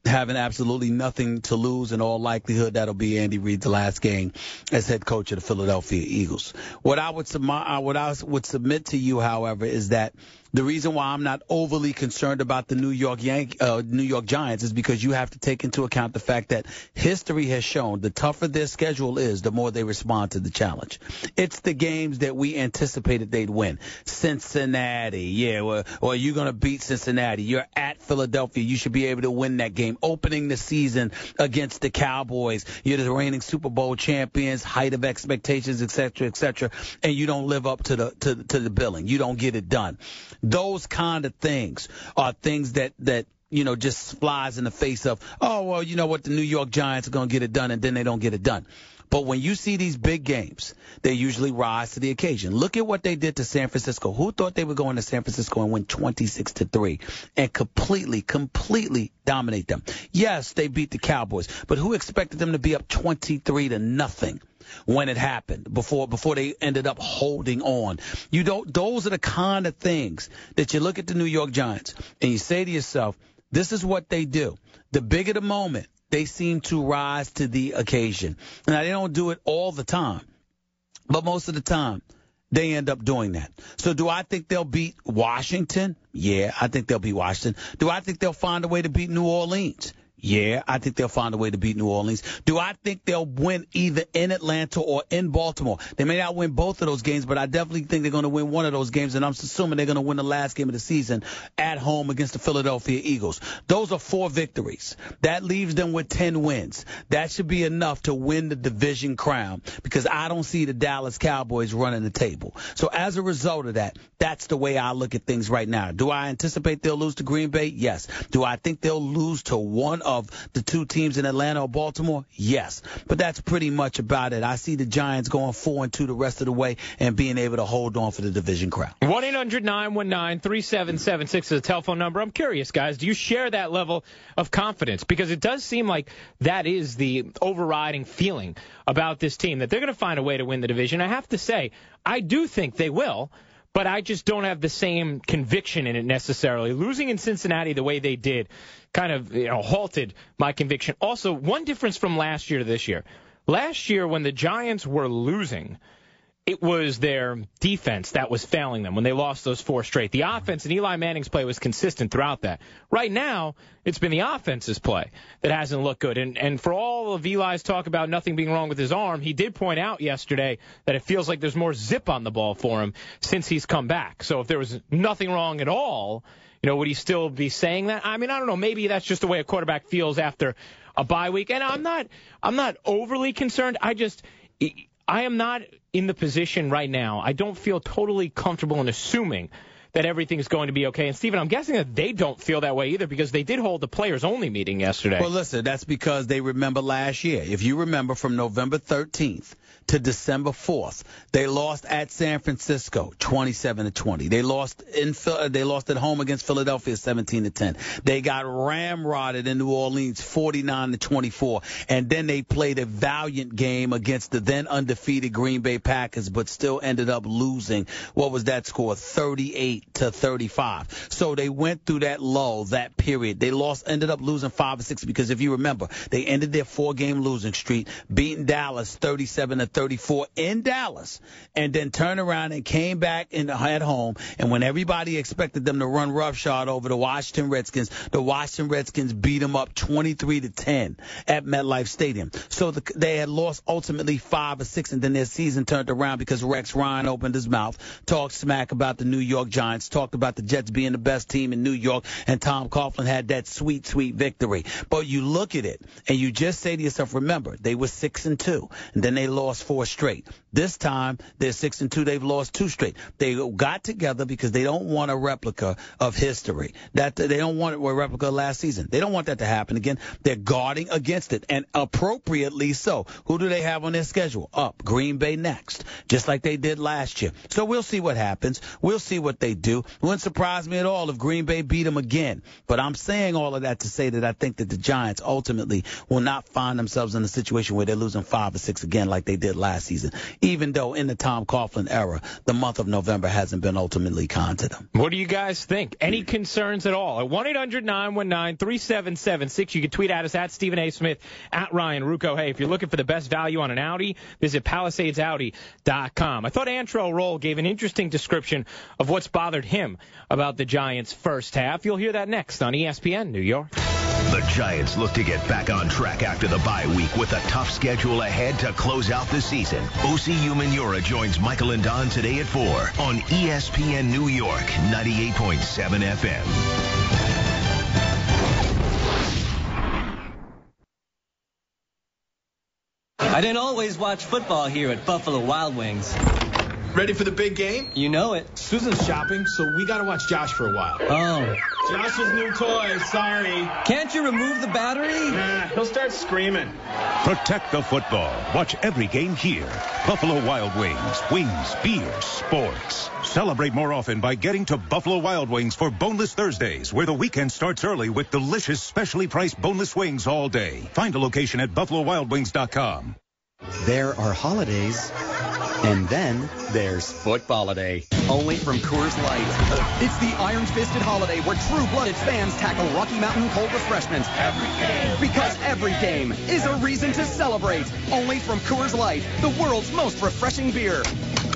having absolutely nothing to lose. In all likelihood, that'll be Andy Reid's last game as head coach of the Philadelphia Eagles. What I would submit to you, however, is that The reason why I'm not overly concerned about the New York Giants is because you have to take into account the fact that history has shown the tougher their schedule is, the more they respond to the challenge. It's the games that we anticipated they'd win. Cincinnati, or you're going to beat Cincinnati. You're at Philadelphia. You should be able to win that game. Opening the season against the Cowboys. You're the reigning Super Bowl champions, height of expectations, et cetera, and you don't live up to the billing. You don't get it done. Those kind of things are things that just flies in the face of, oh, well, you know what, the New York Giants are going to get it done, and then they don't get it done. But when you see these big games, they usually rise to the occasion. Look at what they did to San Francisco. Who thought they would go into San Francisco and win 26-3 and completely dominate them? Yes, they beat the Cowboys, but who expected them to be up 23-0 when it happened before they ended up holding on? Those are the kind of things that you look at the New York Giants and you say to yourself, this is what they do. The bigger the moment, they seem to rise to the occasion. Now, they don't do it all the time, but most of the time, they end up doing that. So do I think they'll beat Washington? Yeah, I think they'll beat Washington. Do I think they'll find a way to beat New Orleans? Yeah, I think they'll find a way to beat New Orleans. Do I think they'll win either in Atlanta or in Baltimore? They may not win both of those games, but I definitely think they're going to win one of those games, and I'm assuming they're going to win the last game of the season at home against the Philadelphia Eagles. Those are 4 victories. That leaves them with 10 wins. That should be enough to win the division crown because I don't see the Dallas Cowboys running the table. So as a result of that, that's the way I look at things right now. Do I anticipate they'll lose to Green Bay? Yes. Do I think they'll lose to one of the 2 teams in Atlanta or Baltimore? Yes. But that's pretty much about it. I see the Giants going 4-2 the rest of the way and being able to hold on for the division crown. 1-800-919-3776 is the telephone number. I'm curious, guys, do you share that level of confidence? Because it does seem like that is the overriding feeling about this team, that they're going to find a way to win the division. I have to say, I do think they will. But I just don't have the same conviction in it necessarily. Losing in Cincinnati the way they did kind of halted my conviction. Also, one difference from last year to this year. Last year when the Giants were losing, it was their defense that was failing them when they lost those 4 straight. The offense and Eli Manning's play was consistent throughout that. Right now, it's been the offense's play that hasn't looked good. And for all of Eli's talk about nothing being wrong with his arm, he did point out yesterday that it feels like there's more zip on the ball for him since he's come back. So if there was nothing wrong at all, would he still be saying that? I mean, I don't know. Maybe that's just the way a quarterback feels after a bye week. And I'm not overly concerned. I am not in the position right now. I don't feel totally comfortable in assuming that everything's going to be okay. And, Stephen, I'm guessing that they don't feel that way either because they did hold the players-only meeting yesterday. Well, listen, that's because they remember last year. If you remember from November 13th to December 4th, they lost at San Francisco 27-20. They lost at home against Philadelphia 17-10. They got ramrodded in New Orleans 49-24. And then they played a valiant game against the then undefeated Green Bay Packers, but still ended up losing. What was that score? 38-35. So they went through that lull, that period. They ended up losing 5 or 6 because if you remember, they ended their 4-game losing streak, beating Dallas 37-34 in Dallas, and then turned around and came back at home. And when everybody expected them to run roughshod over the Washington Redskins beat them up 23-10 at MetLife Stadium. So they had lost ultimately 5 or 6, and then their season turned around because Rex Ryan opened his mouth, talked smack about the New York Giants, talked about the Jets being the best team in New York, and Tom Coughlin had that sweet, sweet victory. But you look at it, and you just say to yourself, remember, they were 6-2, and then they lost 4 straight. This time, they're 6-2, they've lost 2 straight. They got together because they don't want a replica of history. They don't want a replica of last season. They don't want that to happen again. They're guarding against it, and appropriately so. Who do they have on their schedule? Up, Green Bay next, just like they did last year. So we'll see what happens. We'll see what they do. It wouldn't surprise me at all if Green Bay beat them again. But I'm saying all of that to say that I think that the Giants ultimately will not find themselves in a situation where they're losing 5 or 6 again like they did last season, even though in the Tom Coughlin era, the month of November hasn't been ultimately kind to them. What do you guys think? Any concerns at all? At 1-800-919-3776. You can tweet at us at Stephen A. Smith, at Ryan Rucco. Hey, if you're looking for the best value on an Audi, visit PalisadesAudi.com. I thought Antrell Roll gave an interesting description of what's bothering bothered him about the Giants' first half. You'll hear that next on ESPN New York. The Giants look to get back on track after the bye week with a tough schedule ahead to close out the season. O.C. Umenyiora joins Michael and Don today at 4 on ESPN New York, 98.7 FM. I didn't always watch football here at Buffalo Wild Wings. Ready for the big game? You know it. Susan's shopping, so we gotta watch Josh for a while. Oh. Josh's new toy, sorry. Can't you remove the battery? Nah, he'll start screaming. Protect the football. Watch every game here. Buffalo Wild Wings. Wings, beer, sports. Celebrate more often by getting to Buffalo Wild Wings for Boneless Thursdays, where the weekend starts early with delicious, specially priced boneless wings all day. Find a location at BuffaloWildWings.com. There are holidays, and then there's Football-a-Day, only from Coors Light. It's the iron-fisted holiday where true-blooded fans tackle Rocky Mountain cold refreshments every game. Because every game is a reason to celebrate. Only from Coors Light, the world's most refreshing beer.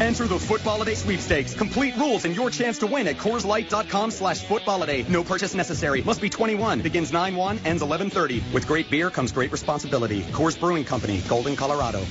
Enter the Football-a-Day sweepstakes. Complete rules and your chance to win at CoorsLight.com/Football-a-Day. No purchase necessary. Must be 21. Begins 9/1, ends 11/30. With great beer comes great responsibility. Coors Brewing Company, Golden, Colorado.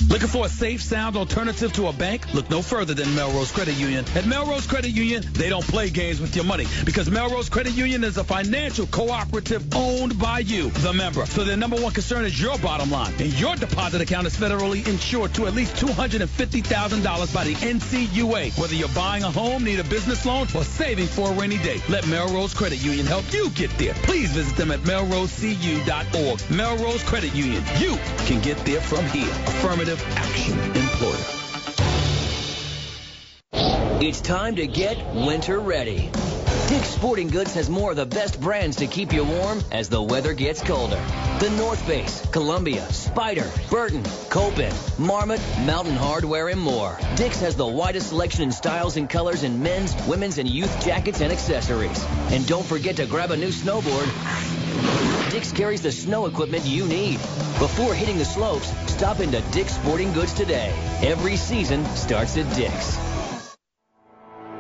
Looking for a safe, sound alternative to a bank? Look no further than Melrose Credit Union. At Melrose Credit Union, they don't play games with your money because Melrose Credit Union is a financial cooperative owned by you, the member. So their number one concern is your bottom line. And your deposit account is federally insured to at least $250,000 by the NCUA. Whether you're buying a home, need a business loan, or saving for a rainy day, let Melrose Credit Union help you get there. Please visit them at melrosecu.org. Melrose Credit Union. You can get there from here. Affirmative action employer. It's time to get winter ready. Dick's Sporting Goods has more of the best brands to keep you warm as the weather gets colder. The North Face, Columbia, Spyder, Burton, Copen, Marmot, Mountain Hardwear, and more. Dick's has the widest selection in styles and colors in men's, women's, and youth jackets and accessories. And don't forget to grab a new snowboard. Dick's carries the snow equipment you need. Before hitting the slopes, stop into Dick's Sporting Goods today. Every season starts at Dick's.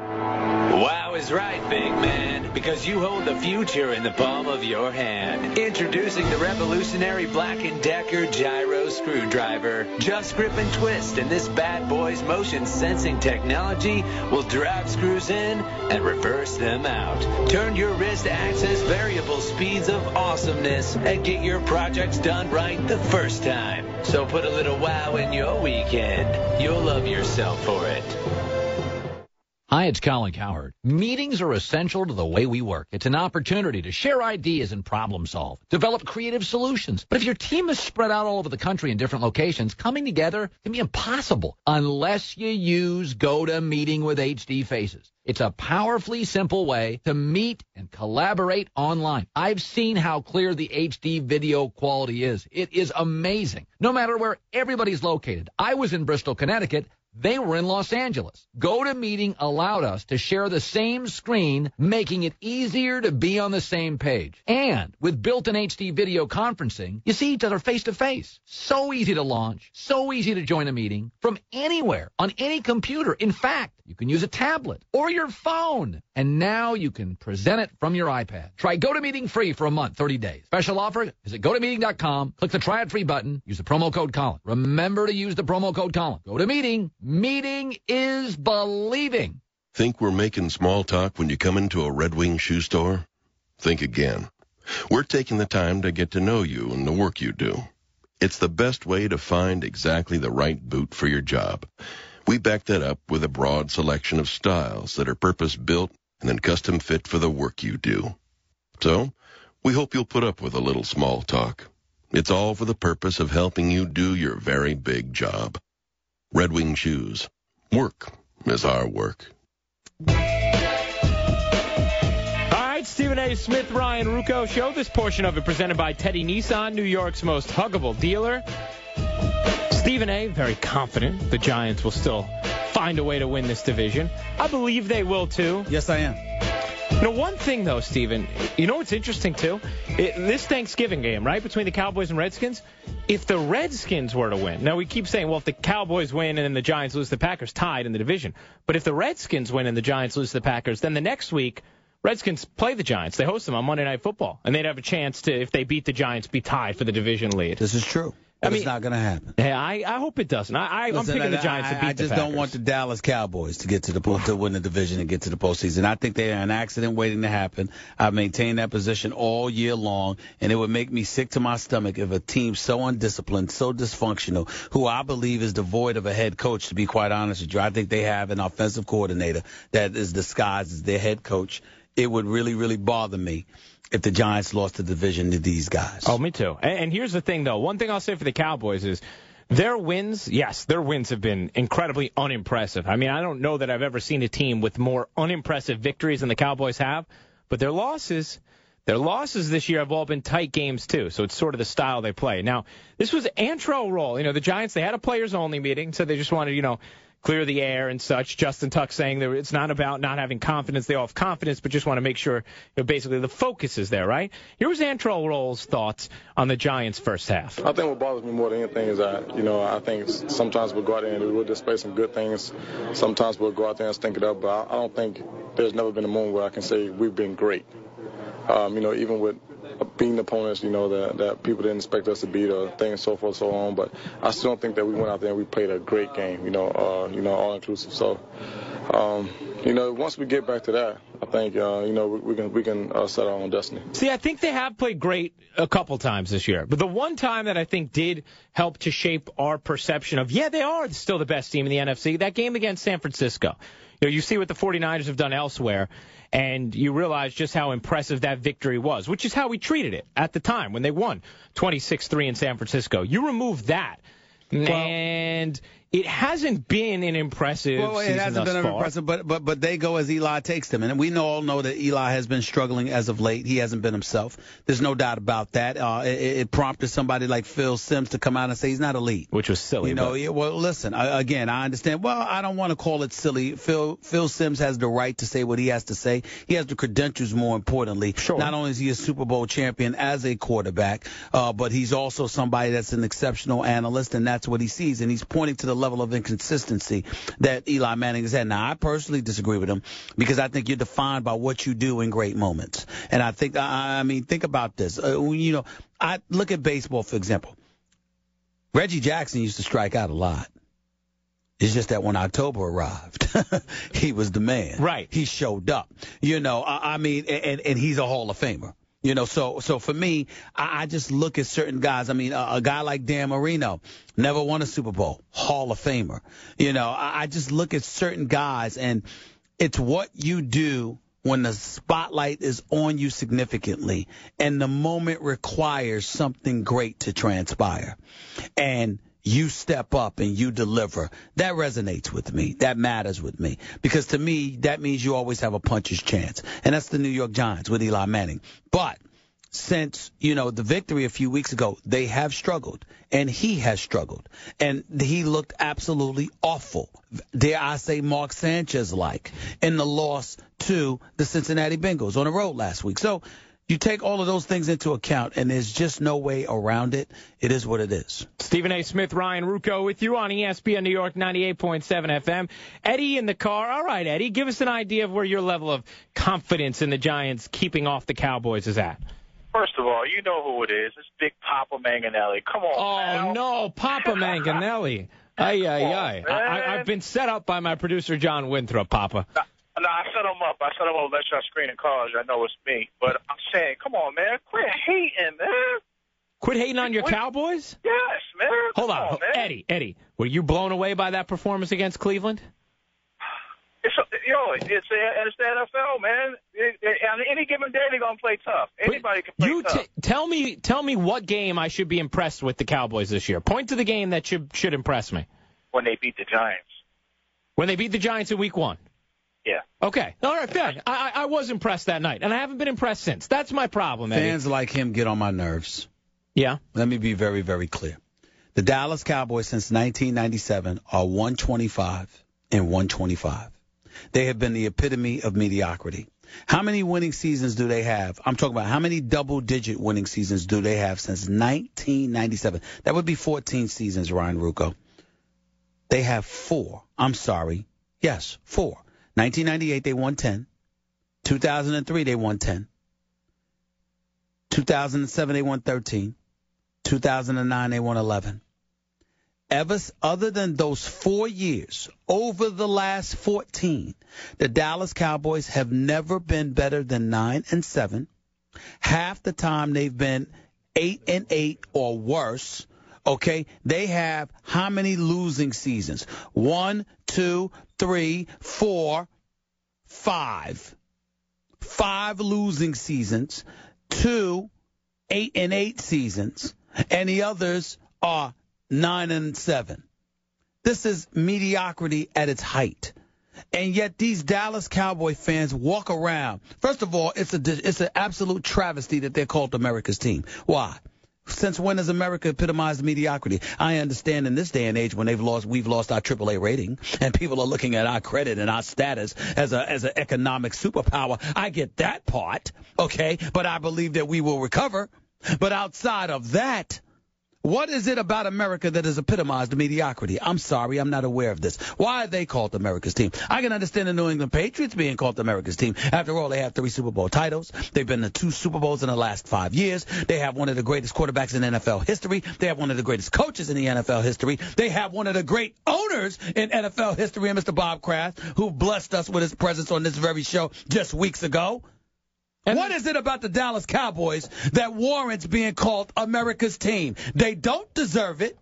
Wow is right, big man, because you hold the future in the palm of your hand. Introducing the revolutionary Black & Decker Gyro Screwdriver. Just grip and twist, and this bad boy's motion sensing technology will drive screws in and reverse them out. Turn your wrist to access variable speeds of awesomeness and get your projects done right the first time. So put a little wow in your weekend. You'll love yourself for it. Hi, it's Colin Cowherd. Meetings are essential to the way we work. It's an opportunity to share ideas and problem solve, develop creative solutions. But if your team is spread out all over the country in different locations, coming together can be impossible unless you use GoToMeeting with HD Faces. It's a powerfully simple way to meet and collaborate online. I've seen how clear the HD video quality is. It is amazing. No matter where everybody's located. I was in Bristol, Connecticut. They were in Los Angeles. GoToMeeting allowed us to share the same screen, making it easier to be on the same page. And with built-in HD video conferencing, you see each other face-to-face. So easy to launch, so easy to join a meeting from anywhere, on any computer. In fact, you can use a tablet or your phone. And now you can present it from your iPad. Try GoToMeeting free for a month, 30 days. Special offer, visit GoToMeeting.com, click the Try It Free button, use the promo code Colin. Remember to use the promo code Colin. GoToMeeting. Meeting is believing. Think we're making small talk when you come into a Red Wing shoe store? Think again. We're taking the time to get to know you and the work you do. It's the best way to find exactly the right boot for your job. We back that up with a broad selection of styles that are purpose-built and then custom fit for the work you do. So, we hope you'll put up with a little small talk. It's all for the purpose of helping you do your very big job. Red Wing Shoes. Work is our work. All right, Stephen A. Smith, Ryan Rucco Show. This portion of it presented by Teddy Nissan, New York's most huggable dealer. Stephen A., very confident the Giants will still find a way to win this division. I believe they will, too. Yes, I am. You know, one thing, though, Stephen, you know what's interesting, too, This Thanksgiving game, right, between the Cowboys and Redskins, if the Redskins were to win, now we keep saying, well, if the Cowboys win and the Giants lose, the Packers tied in the division. But if the Redskins win and the Giants lose to the Packers, then the next week, Redskins play the Giants. They host them on Monday Night Football. And they'd have a chance to, if they beat the Giants, be tied for the division lead. This is true. But it's not going to happen. Yeah, I hope it doesn't. I'm picking the Giants to beat the Packers. I just don't want the Dallas Cowboys to get to win the division and get to the postseason. I think they are an accident waiting to happen. I've maintained that position all year long, and it would make me sick to my stomach if a team so undisciplined, so dysfunctional, who I believe is devoid of a head coach, to be quite honest with you. I think they have an offensive coordinator that is disguised as their head coach. It would really, really bother me if the Giants lost the division to these guys. Oh, me too. And here's the thing, though. One thing I'll say for the Cowboys is their wins, yes, their wins have been incredibly unimpressive. I mean, I don't know that I've ever seen a team with more unimpressive victories than the Cowboys have, but their losses this year have all been tight games, too, so it's sort of the style they play. Now, this was Antro roll. The Giants, they had a players-only meeting, so they just wanted, clear the air and such. Justin Tuck saying that it's not about not having confidence. They all have confidence, but just want to make sure basically the focus is there, right? Here was Antro Roll's thoughts on the Giants' first half. I think what bothers me more than anything is that, I think sometimes we'll go out there and we'll display some good things. Sometimes we'll go out there and stink it up, but I don't think there's never been a moment where I can say we've been great. Even with beating opponents, that people didn't expect us to beat or things so forth, so on. But I still don't think that we went out there and we played a great game, all inclusive. So, once we get back to that, I think, we can set our own destiny. See, I think they have played great a couple times this year. But the one time that I think did help to shape our perception of, they are still the best team in the NFC, that game against San Francisco. You see what the 49ers have done elsewhere, and you realize just how impressive that victory was, which is how we treated it at the time when they won 26-3 in San Francisco. You remove that, and it hasn't been an impressive season thus far. It hasn't been impressive, but they go as Eli takes them. And we all know that Eli has been struggling as of late. He hasn't been himself. There's no doubt about that. It prompted somebody like Phil Simms to come out and say he's not elite. Which was silly. Well, listen, again, I understand. Well, I don't want to call it silly. Phil Simms has the right to say what he has to say. He has the credentials, more importantly. Sure. Not only is he a Super Bowl champion as a quarterback, but he's also somebody that's an exceptional analyst, and that's what he sees. And he's pointing to the level of inconsistency that Eli Manning has had. Now, I personally disagree with him because I think you're defined by what you do in great moments. And I think, think about this. I look at baseball, for example. Reggie Jackson used to strike out a lot. It's just that when October arrived, he was the man. Right. He showed up. And he's a Hall of Famer. So for me, I just look at certain guys. A guy like Dan Marino never won a Super Bowl, Hall of Famer. I just look at certain guys, and it's what you do when the spotlight is on you significantly and the moment requires something great to transpire. And you step up and you deliver. That resonates with me. That matters with me. Because to me, that means you always have a puncher's chance. And that's the New York Giants with Eli Manning. But since, the victory a few weeks ago, they have struggled. And he has struggled. And he looked absolutely awful. Dare I say Mark Sanchez-like in the loss to the Cincinnati Bengals on the road last week. So you take all of those things into account, and there's just no way around it. It is what it is. Stephen A. Smith, Ryan Ruocco with you on ESPN New York 98.7 FM. Eddie in the car. All right, Eddie, give us an idea of where your level of confidence in the Giants keeping off the Cowboys is at. First of all, you know who it is. It's Big Papa Manganelli. Come on, Oh, no, Papa Manganelli. I've been set up by my producer, John Winthrop, Papa. No, I set him up. Let y'all screen and call. I know it's me. But I'm saying, come on, man. Quit hating, man. Quit hating on your Cowboys? Yes, man. Hold on. Man. Eddie, were you blown away by that performance against Cleveland? It's the NFL, man. On any given day, they're going to play tough. Anybody can play tough. Tell me what game I should be impressed with the Cowboys this year. Point to the game that should impress me. When they beat the Giants. When they beat the Giants in Week 1? Yeah. Okay. All right, fair. I was impressed that night, and I haven't been impressed since. That's my problem, Eddie. Fans like him get on my nerves. Yeah. Let me be very, very clear. The Dallas Cowboys since 1997 are 125 and 125. They have been the epitome of mediocrity. How many winning seasons do they have? I'm talking about how many double-digit winning seasons do they have since 1997? That would be 14 seasons, Ryan Rucco. They have 4. I'm sorry. Yes, 4. 1998, they won 10. 2003, they won 10. 2007, they won 13. 2009, they won 11. Other than those 4 years, over the last 14, the Dallas Cowboys have never been better than 9-7. Half the time they've been 8-8 or worse. Okay, they have how many losing seasons? 1, 2, 3, 4, 5. 5 losing seasons. 2 8-8 seasons, and the others are 9-7. This is mediocrity at its height. And yet these Dallas Cowboy fans walk around. First of all, it's an absolute travesty that they're called America's team. Why? Since when has America epitomized mediocrity? I understand in this day and age when we've lost our AAA rating and people are looking at our credit and our status as an economic superpower. I get that part, okay? But I believe that we will recover. But outside of that, what is it about America that has epitomized mediocrity? I'm sorry, I'm not aware of this. Why are they called America's team? I can understand the New England Patriots being called America's team. After all, they have 3 Super Bowl titles. They've been to 2 Super Bowls in the last 5 years. They have one of the greatest quarterbacks in NFL history. They have one of the greatest coaches in the NFL history. They have one of the great owners in NFL history, and Mr. Bob Kraft, who blessed us with his presence on this very show just weeks ago. And what is it about the Dallas Cowboys that warrants being called America's team? They don't deserve it.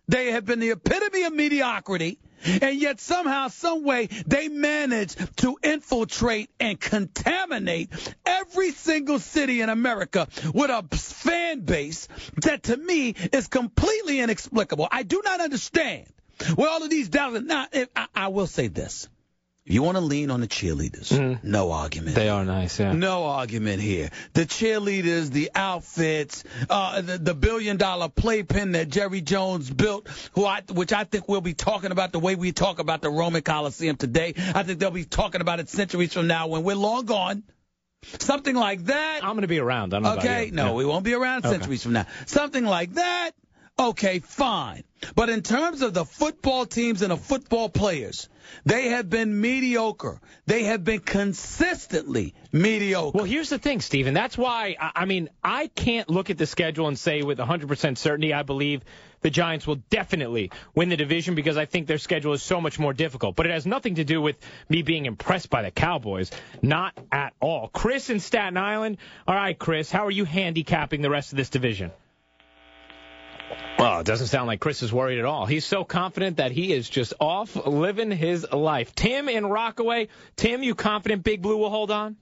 They have been the epitome of mediocrity, and yet somehow, some way, they manage to infiltrate and contaminate every single city in America with a fan base that, to me, is completely inexplicable. I do not understand where all of these Dallas... Now, I will say this. If you want to lean on the cheerleaders, no argument. They are nice, yeah. No argument here. The cheerleaders, the outfits, the billion-dollar playpen that Jerry Jones built, which I think we'll be talking about the way we talk about the Roman Coliseum today. I think they'll be talking about it centuries from now when we're long gone. Something like that. I'm going to be around. I don't know about you. No, we won't be around centuries from now. Something like that. Okay, fine. But in terms of the football teams and the football players, they have been mediocre. They have been consistently mediocre. Well, here's the thing, Steven. That's why, I can't look at the schedule and say with 100% certainty I believe the Giants will definitely win the division because I think their schedule is so much more difficult. But it has nothing to do with me being impressed by the Cowboys. Not at all. Chris in Staten Island. All right, Chris, how are you handicapping the rest of this division? Well, it doesn't sound like Chris is worried at all. He's so confident that he is just off living his life. Tim in Rockaway. Tim, you confident Big Blue will hold on?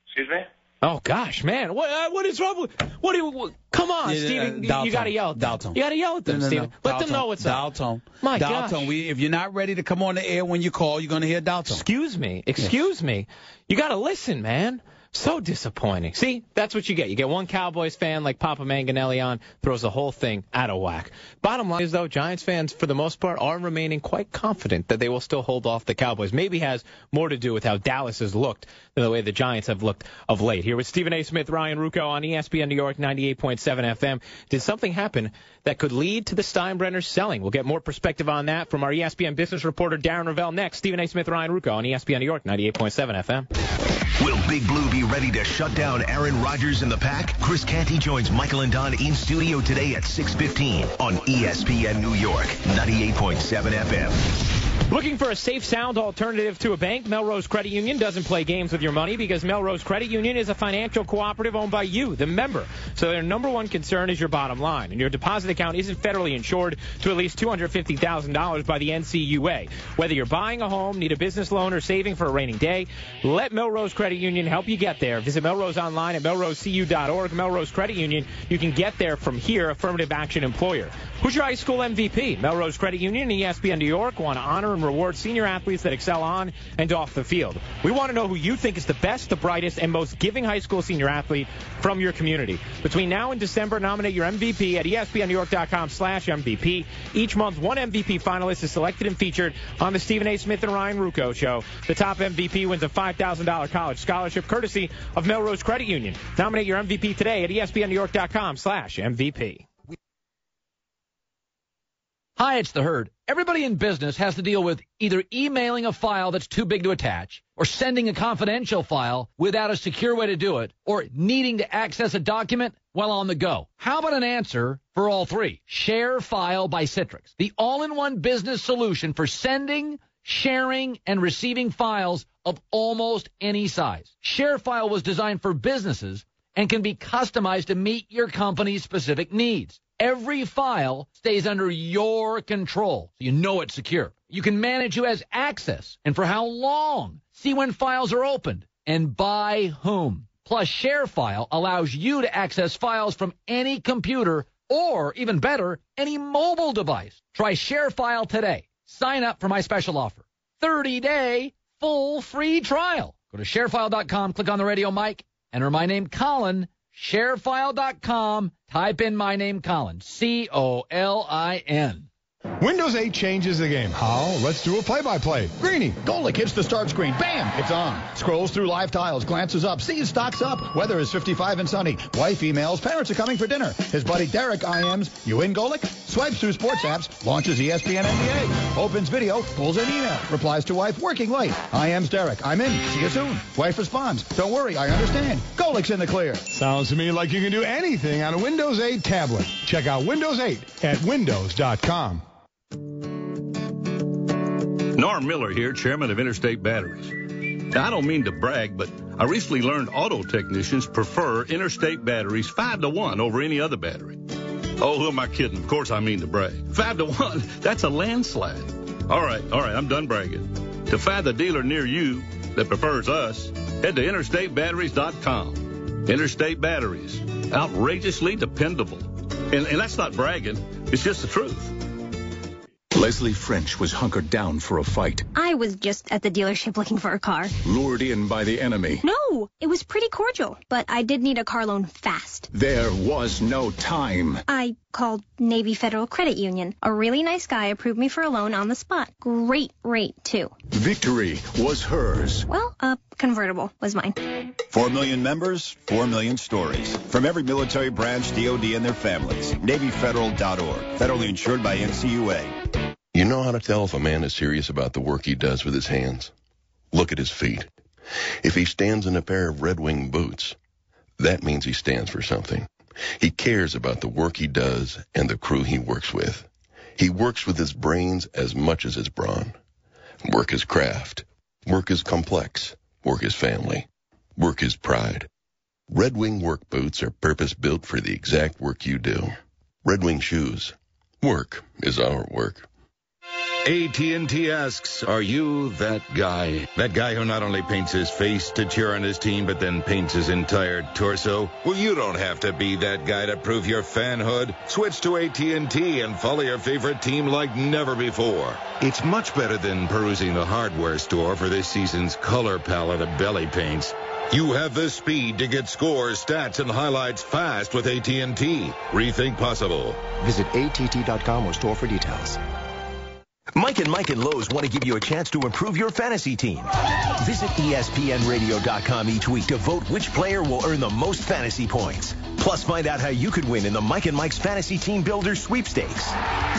Excuse me? Oh, gosh, man. What is wrong with... Come on, Steven. You got to yell at them. Dial-tone. You got to yell at them, Steven. Let them know what's up. Dial-tone. My gosh. Dial-tone. If you're not ready to come on the air when you call, you're going to hear dial-tone. Excuse me. You got to listen, man. So disappointing. See, that's what you get. You get one Cowboys fan like Papa Manganelli on, throws the whole thing out of whack. Bottom line is, though, Giants fans, for the most part, are remaining quite confident that they will still hold off the Cowboys. Maybe has more to do with how Dallas has looked than the way the Giants have looked of late. Here with Stephen A. Smith, Ryan Rucco on ESPN New York 98.7 FM. Did something happen that could lead to the Steinbrenners selling? We'll get more perspective on that from our ESPN business reporter, Darren Ravel, next. Stephen A. Smith, Ryan Rucco on ESPN New York 98.7 FM. Will Big Blue be ready to shut down Aaron Rodgers and the Pack? Chris Canty joins Michael and Don in studio today at 6:15 on ESPN New York 98.7 FM. Looking for a safe, sound alternative to a bank? Melrose Credit Union doesn't play games with your money because Melrose Credit Union is a financial cooperative owned by you, the member. So their number one concern is your bottom line. And your deposit account isn't federally insured to at least $250,000 by the NCUA. Whether you're buying a home, need a business loan, or saving for a rainy day, let Melrose Credit Union help you get there. Visit Melrose online at melrosecu.org. Melrose Credit Union, you can get there from here, affirmative action employer. Who's your high school MVP? Melrose Credit Union, ESPN New York, want to honor and and reward senior athletes that excel on and off the field. We want to know who you think is the best, the brightest, and most giving high school senior athlete from your community. Between now and December, nominate your MVP at ESPNNewYork.com/MVP. Each month, one MVP finalist is selected and featured on the Stephen A. Smith and Ryan Rucco Show. The top MVP wins a $5,000 college scholarship courtesy of Melrose Credit Union. Nominate your MVP today at ESPNNewYork.com/MVP. Hi, it's the Herd. Everybody in business has to deal with either emailing a file that's too big to attach, or sending a confidential file without a secure way to do it, or needing to access a document while on the go. How about an answer for all three? ShareFile by Citrix, the all-in-one business solution for sending, sharing, and receiving files of almost any size. ShareFile was designed for businesses and can be customized to meet your company's specific needs. Every file stays under your control, so you know it's secure. You can manage who has access and for how long, see when files are opened, and by whom. Plus, ShareFile allows you to access files from any computer or, even better, any mobile device. Try ShareFile today. Sign up for my special offer. 30-day full free trial. Go to sharefile.com, click on the radio mic, enter my name, Colin, sharefile.com, type in my name, Colin, C-O-L-I-N. Windows 8 changes the game. How? Let's do a play-by-play. Greeny. Golick hits the start screen. Bam! It's on. Scrolls through live tiles, glances up, sees stocks up. Weather is 55 and sunny. Wife emails, parents are coming for dinner. His buddy Derek IMs, you in Golick? Swipes through sports apps, launches ESPN NBA. Opens video, pulls in email. Replies to wife, working late. IMs Derek, I'm in. See you soon. Wife responds, don't worry, I understand. Golick's in the clear. Sounds to me like you can do anything on a Windows 8 tablet. Check out Windows 8 at windows.com. Norm Miller here, chairman of Interstate Batteries. Now, I don't mean to brag, but I recently learned auto technicians prefer Interstate Batteries 5-to-1 over any other battery. Oh, who am I kidding? Of course I mean to brag. 5-to-1, that's a landslide. All right, I'm done bragging. To find the dealer near you that prefers us, head to interstatebatteries.com. Interstate Batteries, outrageously dependable. And that's not bragging, it's just the truth. Leslie French was hunkered down for a fight. I was just at the dealership looking for a car. Lured in by the enemy. No, it was pretty cordial, but I did need a car loan fast. There was no time. I called Navy Federal Credit Union. A really nice guy approved me for a loan on the spot. Great rate, too. Victory was hers. Well, a convertible was mine. 4 million members, 4 million stories. From every military branch, DOD, and their families. NavyFederal.org. Federally insured by NCUA. You know how to tell if a man is serious about the work he does with his hands? Look at his feet. If he stands in a pair of Red Wing boots, that means he stands for something. He cares about the work he does and the crew he works with. He works with his brains as much as his brawn. Work is craft. Work is complex. Work is family. Work is pride. Red Wing work boots are purpose-built for the exact work you do. Red Wing shoes. Work is our work. AT&T asks, are you that guy? That guy who not only paints his face to cheer on his team, but then paints his entire torso? Well, you don't have to be that guy to prove your fanhood. Switch to AT&T and follow your favorite team like never before. It's much better than perusing the hardware store for this season's color palette of belly paints. You have the speed to get scores, stats, and highlights fast with AT&T. Rethink possible. Visit att.com or store for details. Mike and Lowe's want to give you a chance to improve your fantasy team. Visit ESPNradio.com each week to vote which player will earn the most fantasy points. Plus, find out how you could win in the Mike and Mike's Fantasy Team Builder Sweepstakes.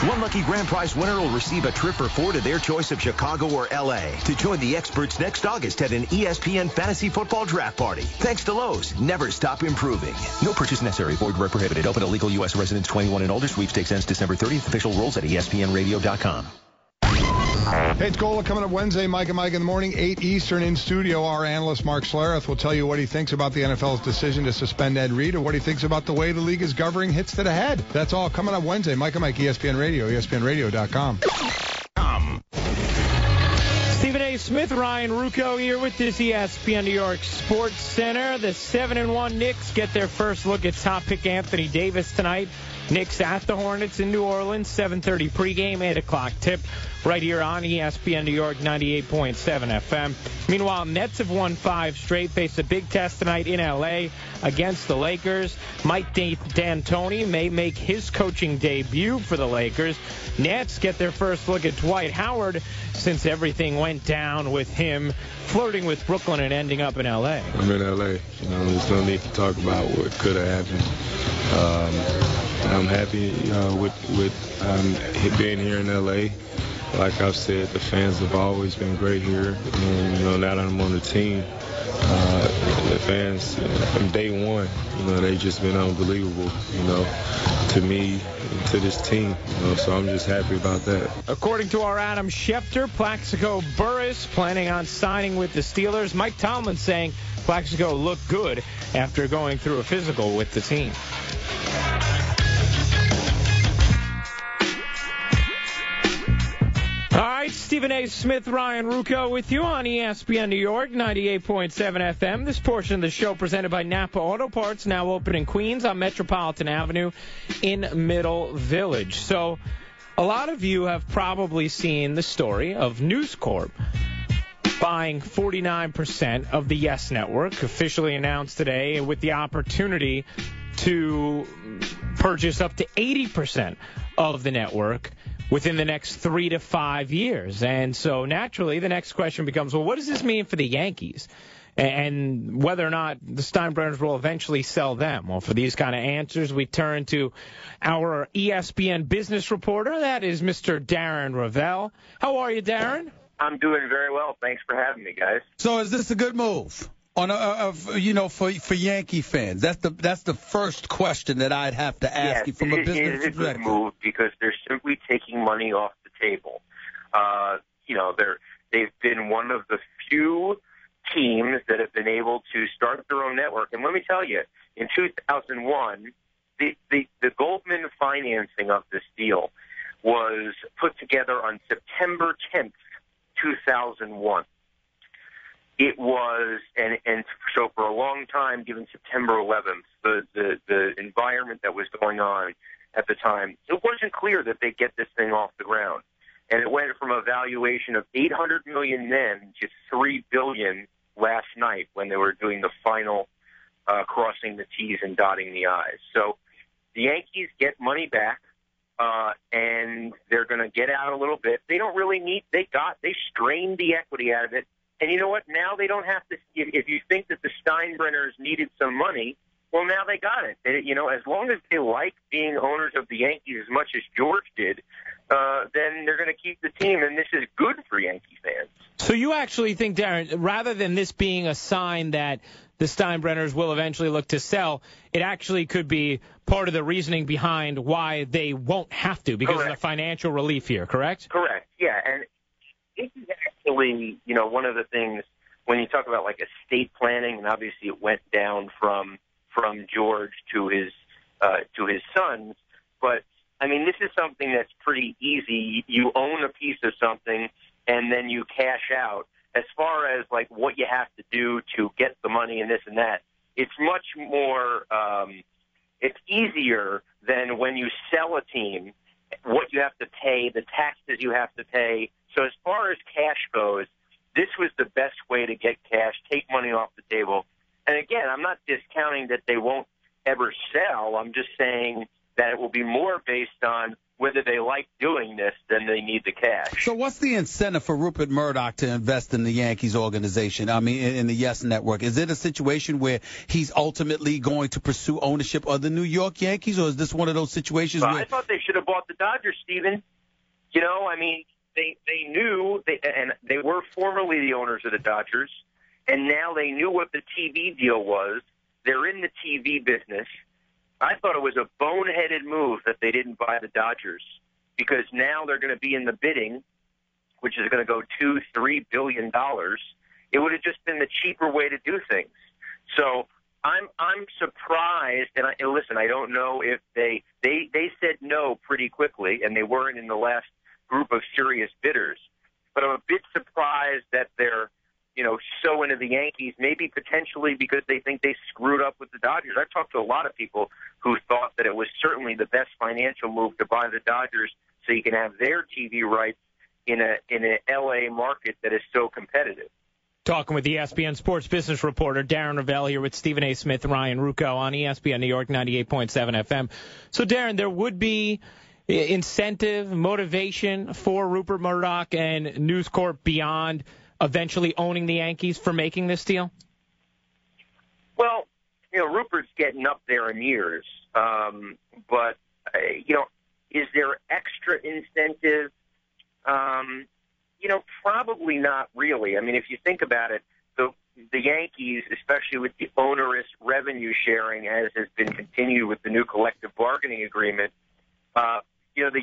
One lucky grand prize winner will receive a trip for 4 to their choice of Chicago or L.A. to join the experts next August at an ESPN Fantasy Football Draft Party. Thanks to Lowe's, never stop improving. No purchase necessary. Void where prohibited. Open to legal U.S. residents 21 and older. Sweepstakes ends December 30th. Official rules at ESPNradio.com. Hey, it's Gola coming up Wednesday. Mike and Mike in the morning, 8 Eastern in studio. Our analyst, Mark Schlereth, will tell you what he thinks about the NFL's decision to suspend Ed Reed and what he thinks about the way the league is governing hits to the head. That's all coming up Wednesday. Mike and Mike, ESPN Radio, ESPNradio.com. Stephen A. Smith, Ryan Rucco here with this ESPN New York Sports Center. The 7-1 Knicks get their first look at top pick Anthony Davis tonight. Knicks at the Hornets in New Orleans, 7:30 pregame, 8 o'clock tip. right here on ESPN New York 98.7 FM. Meanwhile, Nets have won 5 straight, face a big test tonight in L.A. against the Lakers. Mike D'Antoni may make his coaching debut for the Lakers. Nets get their first look at Dwight Howard since everything went down with him flirting with Brooklyn and ending up in L.A. I'm in L.A. There's no need to talk about what could have happened. I'm happy with being here in L.A. Like I've said, the fans have always been great here. And, now that I'm on the team, the fans, from day one, they've just been unbelievable, to me, to this team. So I'm just happy about that. According to our Adam Schefter, Plaxico Burress planning on signing with the Steelers. Mike Tomlin saying Plaxico looked good after going through a physical with the team. All right, Stephen A. Smith, Ryan Rucco with you on ESPN New York, 98.7 FM. This portion of the show presented by Napa Auto Parts, now open in Queens on Metropolitan Avenue in Middle Village. So a lot of you have probably seen the story of News Corp buying 49% of the Yes Network, officially announced today, with the opportunity to purchase up to 80% of the network within the next 3 to 5 years. And so naturally the next question becomes, well, what does this mean for the Yankees and whether or not the Steinbrenners will eventually sell them? Well, for these kind of answers, we turn to our ESPN business reporter. That is Mr. Darren Ravel. How are you, Darren? I'm doing very well. Thanks for having me, guys. So is this a good move? For Yankee fans, that's the first question that I'd have to ask you from a business perspective. It is a good move because they're simply taking money off the table. They've been one of the few teams that have been able to start their own network. And let me tell you, in 2001, the Goldman financing of this deal was put together on September 10th, 2001. It was, and so for a long time, given September 11th, the environment that was going on at the time, it wasn't clear that they'd get this thing off the ground. And it went from a valuation of $800 million then to $3 billion last night when they were doing the final crossing the T's and dotting the I's. So the Yankees get money back, and they're going to get out a little bit. They don't really need, they strained the equity out of it. And you know what? Now they don't have to. If you think that the Steinbrenners needed some money, well, now they got it. As long as they like being owners of the Yankees as much as George did, then they're going to keep the team, and this is good for Yankee fans. So you actually think, Darren, rather than this being a sign that the Steinbrenners will eventually look to sell, it actually could be part of the reasoning behind why they won't have to because of the financial relief here, correct? Correct, yeah. And this is actually, one of the things when you talk about like estate planning, and obviously it went down from George to his sons. But I mean, this is something that's pretty easy. You own a piece of something, and then you cash out. As far as like what you have to do to get the money and this and that, it's much more. It's easier than when you sell a team. What you have to pay, the taxes you have to pay. So as far as cash goes, this was the best way to get cash, take money off the table. And again, I'm not discounting that they won't ever sell. I'm just saying that it will be more based on whether they like doing this than they need the cash. So what's the incentive for Rupert Murdoch to invest in the Yankees organization? I mean, in the Yes Network. Is it a situation where he's ultimately going to pursue ownership of the New York Yankees, or is this one of those situations where... I thought they should have bought the Dodgers, Steven. I mean, they knew, and they were formerly the owners of the Dodgers, and now they knew what the TV deal was. They're in the TV business. I thought it was a boneheaded move that they didn't buy the Dodgers because now they're going to be in the bidding, which is going to go $2-3 billion. It would have just been the cheaper way to do things. So I'm surprised, and listen, I don't know if they said no pretty quickly, and they weren't in the last group of serious bidders. But I'm a bit surprised that they're so into the Yankees, maybe potentially because they think they screwed up with the Dodgers. I've talked to a lot of people who thought that it was certainly the best financial move to buy the Dodgers so you can have their TV rights in an LA market that is so competitive. Talking with ESPN sports business reporter Darren Ravel here with Stephen A. Smith, Ryan Rucco on ESPN New York 98.7 FM. So, Darren, there would be incentive, motivation for Rupert Murdoch and News Corp beyond eventually owning the Yankees for making this deal? Well, Rupert's getting up there in years, but is there extra incentive? Probably not really. I mean, if you think about it, the Yankees, especially with the onerous revenue sharing as has been continued with the new collective bargaining agreement, the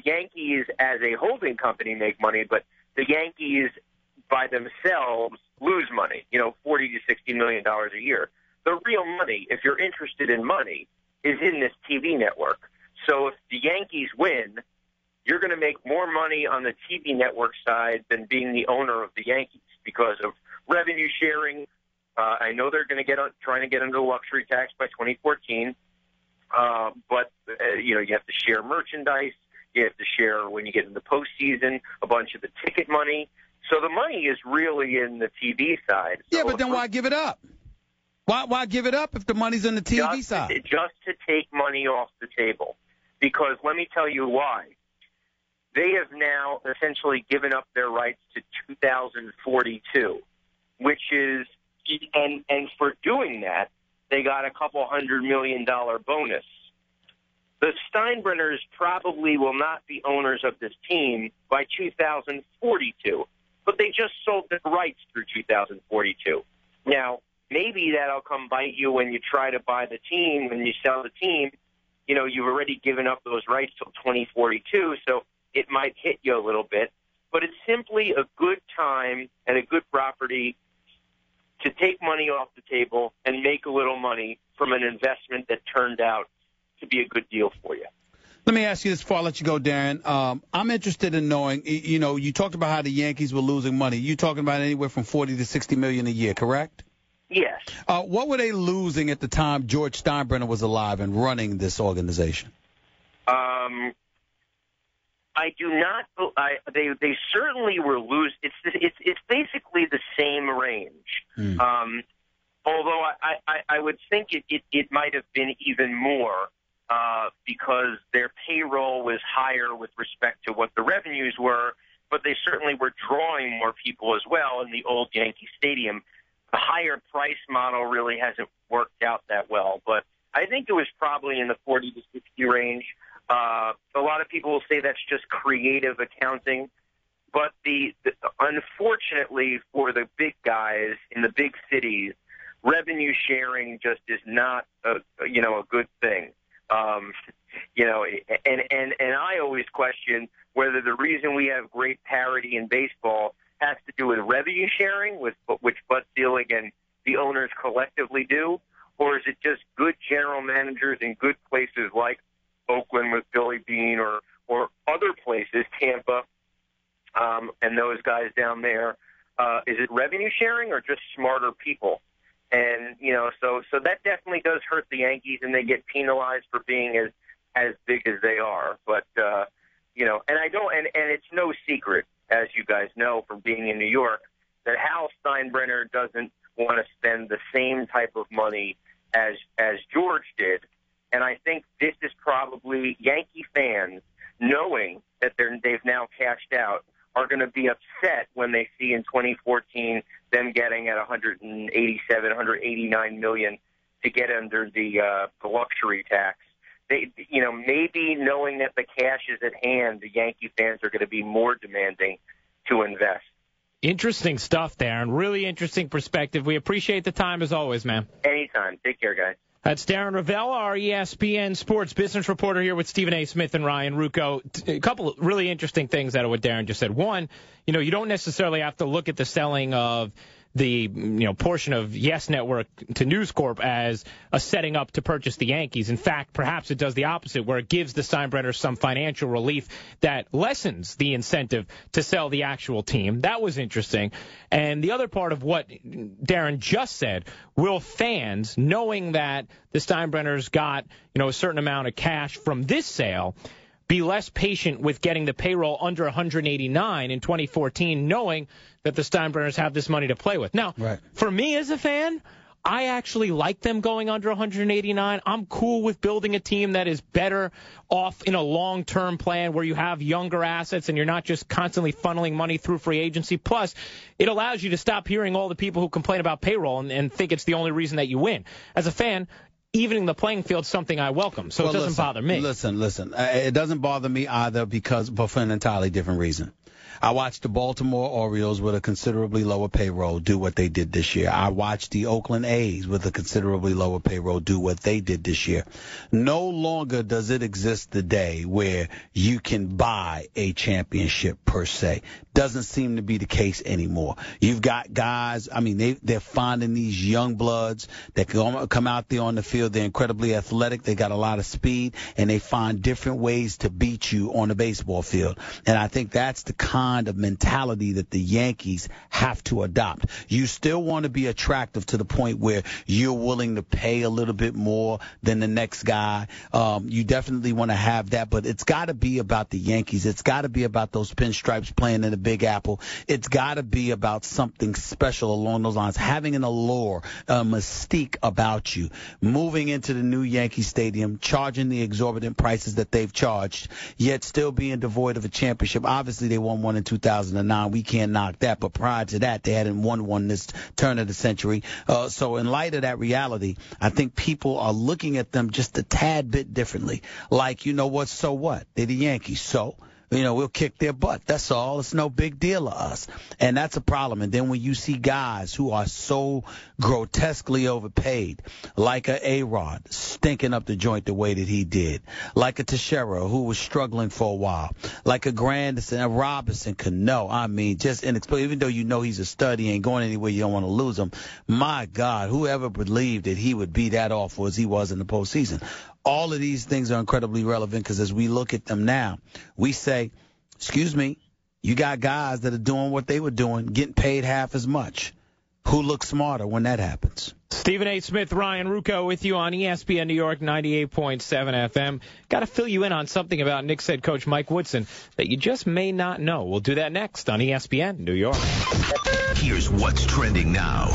Yankees as a holding company make money, but the Yankees by themselves lose money, $40 to $60 million a year. The real money, if you're interested in money, is in this TV network. So if the Yankees win, you're going to make more money on the TV network side than being the owner of the Yankees because of revenue sharing. I know they're going to trying to get under the luxury tax by 2014, but you have to share merchandise. You have to share, when you get into postseason, a bunch of the ticket money. So the money is really in the TV side. Yeah, but then why give it up? Why give it up if the money's in the TV side? Just to take money off the table. Because let me tell you why. They have now essentially given up their rights to 2042, which is, and for doing that, they got a couple $100 million bonus. The Steinbrenners probably will not be owners of this team by 2042, but they just sold their rights through 2042. Now, maybe that'll come bite you when you try to buy the team, when you sell the team. You've already given up those rights till 2042, so it might hit you a little bit. But it's simply a good time and a good property to take money off the table and make a little money from an investment that turned out to be a good deal for you. Let me ask you this before I let you go, Darren. I'm interested in knowing, you talked about how the Yankees were losing money. You're talking about anywhere from $40 to $60 million a year, correct? Yes. What were they losing at the time George Steinbrenner was alive and running this organization? I do not. They certainly were losing. It's basically the same range. Although I would think it might have been even more because their payroll was higher with respect to what the revenues were, but they certainly were drawing more people as well in the old Yankee Stadium. The higher price model really hasn't worked out that well, but I think it was probably in the 40 to 60 range. A lot of people will say that's just creative accounting, but unfortunately for the big guys in the big cities, revenue sharing just is not a good thing. And I always question whether the reason we have great parity in baseball has to do with revenue sharing, which Bud Selig and the owners collectively do, or is it just good general managers in good places like Oakland with Billy Beane or other places, Tampa, and those guys down there? Is it revenue sharing or just smarter people? And, so that definitely does hurt the Yankees, and they get penalized for being as big as they are. But, and it's no secret, as you guys know from being in New York, that Hal Steinbrenner doesn't want to spend the same type of money as George did. And I think this is probably Yankee fans, knowing that they've now cashed out, are going to be upset when they see in 2014 them getting at $187, $189 million to get under the luxury tax. Maybe knowing that the cash is at hand, the Yankee fans are going to be more demanding to invest. Interesting stuff, Darren. Really interesting perspective. We appreciate the time as always, man. Anytime. Take care, guys. That's Darren Ravel, our ESPN sports business reporter here with Stephen A. Smith and Ryan Rucco. A couple of really interesting things out of what Darren just said. One, you don't necessarily have to look at the selling of the portion of Yes Network to News Corp as a setting up to purchase the Yankees. In fact, perhaps it does the opposite, where it gives the Steinbrenners some financial relief that lessens the incentive to sell the actual team. That was interesting. And the other part of what Darren just said, will fans, knowing that the Steinbrenners got a certain amount of cash from this sale, be less patient with getting the payroll under 189 in 2014, knowing that the Steinbrenners have this money to play with. Now, for me as a fan, I actually like them going under 189. I'm cool with building a team that is better off in a long-term plan where you have younger assets and you're not just constantly funneling money through free agency. Plus, it allows you to stop hearing all the people who complain about payroll and think it's the only reason that you win. As a fan, evening the playing field is something I welcome, so it doesn't bother me. Listen. It doesn't bother me either but for an entirely different reason. I watched the Baltimore Orioles with a considerably lower payroll do what they did this year. I watched the Oakland A's with a considerably lower payroll do what they did this year. No longer does it exist the day where you can buy a championship per se. Doesn't seem to be the case anymore. You've got guys, they're finding these young bloods that can come out there on the field. They're incredibly athletic. They got a lot of speed, and they find different ways to beat you on the baseball field. And I think that's the kind of mentality that the Yankees have to adopt. You still want to be attractive to the point where you're willing to pay a little bit more than the next guy. You definitely want to have that, but it's got to be about the Yankees. It's got to be about those pinstripes playing in the Big Apple. It's got to be about something special along those lines, having an allure, a mystique about you. Moving into the new Yankee Stadium, charging the exorbitant prices that they've charged, yet still being devoid of a championship. Obviously, they won one in 2009. We can't knock that, but prior to that, they hadn't won one this turn of the century. So in light of that reality, I think people are looking at them just a tad bit differently. Like, you know what, so what? They're the Yankees, so we'll kick their butt. That's all. It's no big deal to us. And that's a problem. And then when you see guys who are so grotesquely overpaid, like a A-Rod stinking up the joint the way that he did, like a Teixeira who was struggling for a while, like a Grandison, a Robinson Cano, just inexplicable. Even though he's a stud, he ain't going anywhere, you don't want to lose him. My God, whoever believed that he would be that awful as he was in the postseason. All of these things are incredibly relevant because as we look at them now, we say, excuse me, you got guys that are doing what they were doing, getting paid half as much. Who looks smarter when that happens? Stephen A. Smith, Ryan Rucco with you on ESPN New York 98.7 FM. Got to fill you in on something about Knicks head coach Mike Woodson that you just may not know. We'll do that next on ESPN New York. Here's what's trending now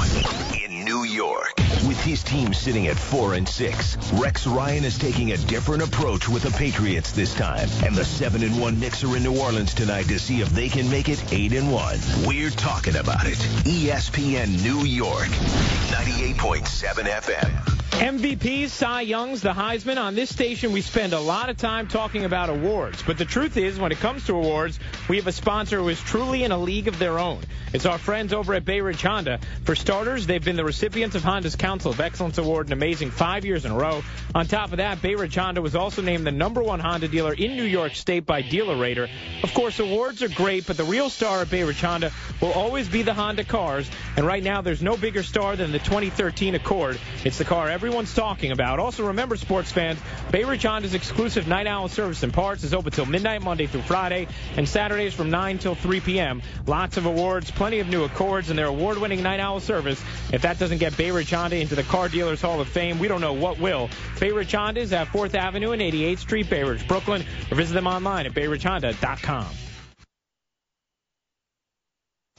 in New York. With his team sitting at 4-6, Rex Ryan is taking a different approach with the Patriots this time. And the 7-1 Knicks are in New Orleans tonight to see if they can make it 8-1. We're talking about it. ESPN New York, 98.7 FM. MVPs, Cy Youngs, the Heisman. On this station, we spend a lot of time talking about awards. But the truth is, when it comes to awards, we have a sponsor who is truly in a league of their own. It's our friends over at Bay Ridge Honda. For starters, they've been the recipients of Honda's Council of Excellence Award an amazing 5 years in a row. On top of that, Bay Ridge Honda was also named the #1 Honda dealer in New York State by Dealer Rater. Of course, awards are great, but the real star at Bay Ridge Honda will always be the Honda cars. And right now, there's no bigger star than the 2013 Accord. It's the car everyone's talking about. Also, remember, sports fans, Bay Ridge Honda's exclusive Night Owl service and parts is open till midnight Monday through Friday, and Saturdays from 9 till 3 p.m. Lots of awards, plenty of new Accords, and their award-winning Night Owl service. If that doesn't get Bay Ridge Honda into the Car Dealers Hall of Fame, we don't know what will. Bay Ridge Honda is at 4th Avenue and 88th Street, Bay Ridge, Brooklyn, or visit them online at bayridgehonda.com.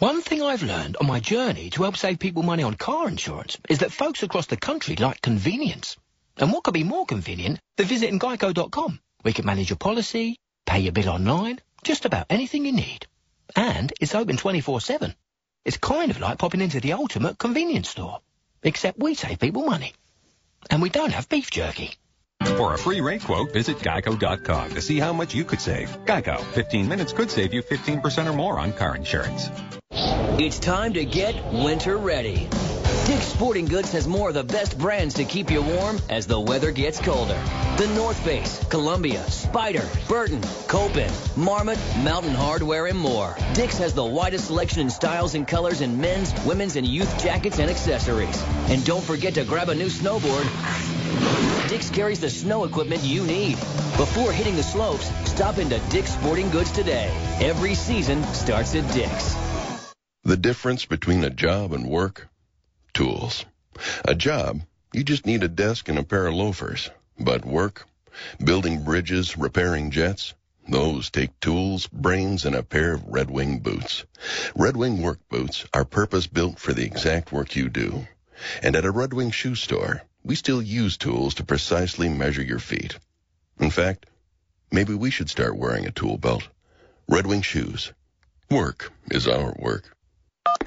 One thing I've learned on my journey to help save people money on car insurance is that folks across the country like convenience. And what could be more convenient than visiting geico.com? We can manage your policy, pay your bill online, just about anything you need. And it's open 24/7. It's kind of like popping into the ultimate convenience store. Except we save people money. And we don't have beef jerky. For a free rate quote, visit geico.com to see how much you could save. Geico, 15 minutes could save you 15% or more on car insurance. It's time to get winter ready. Dick's Sporting Goods has more of the best brands to keep you warm as the weather gets colder. The North Face, Columbia, Spyder, Burton, Copen, Marmot, Mountain Hardwear, and more. Dick's has the widest selection in styles and colors in men's, women's, and youth jackets and accessories. And don't forget to grab a new snowboard. Dick's carries the snow equipment you need. Before hitting the slopes, stop into Dick's Sporting Goods today. Every season starts at Dick's. The difference between a job and work? Tools. A job, you just need a desk and a pair of loafers. But work? Building bridges, repairing jets? Those take tools, brains, and a pair of Red Wing boots. Red Wing work boots are purpose-built for the exact work you do. And at a Red Wing shoe store, we still use tools to precisely measure your feet. In fact, maybe we should start wearing a tool belt. Red Wing shoes. Work is our work.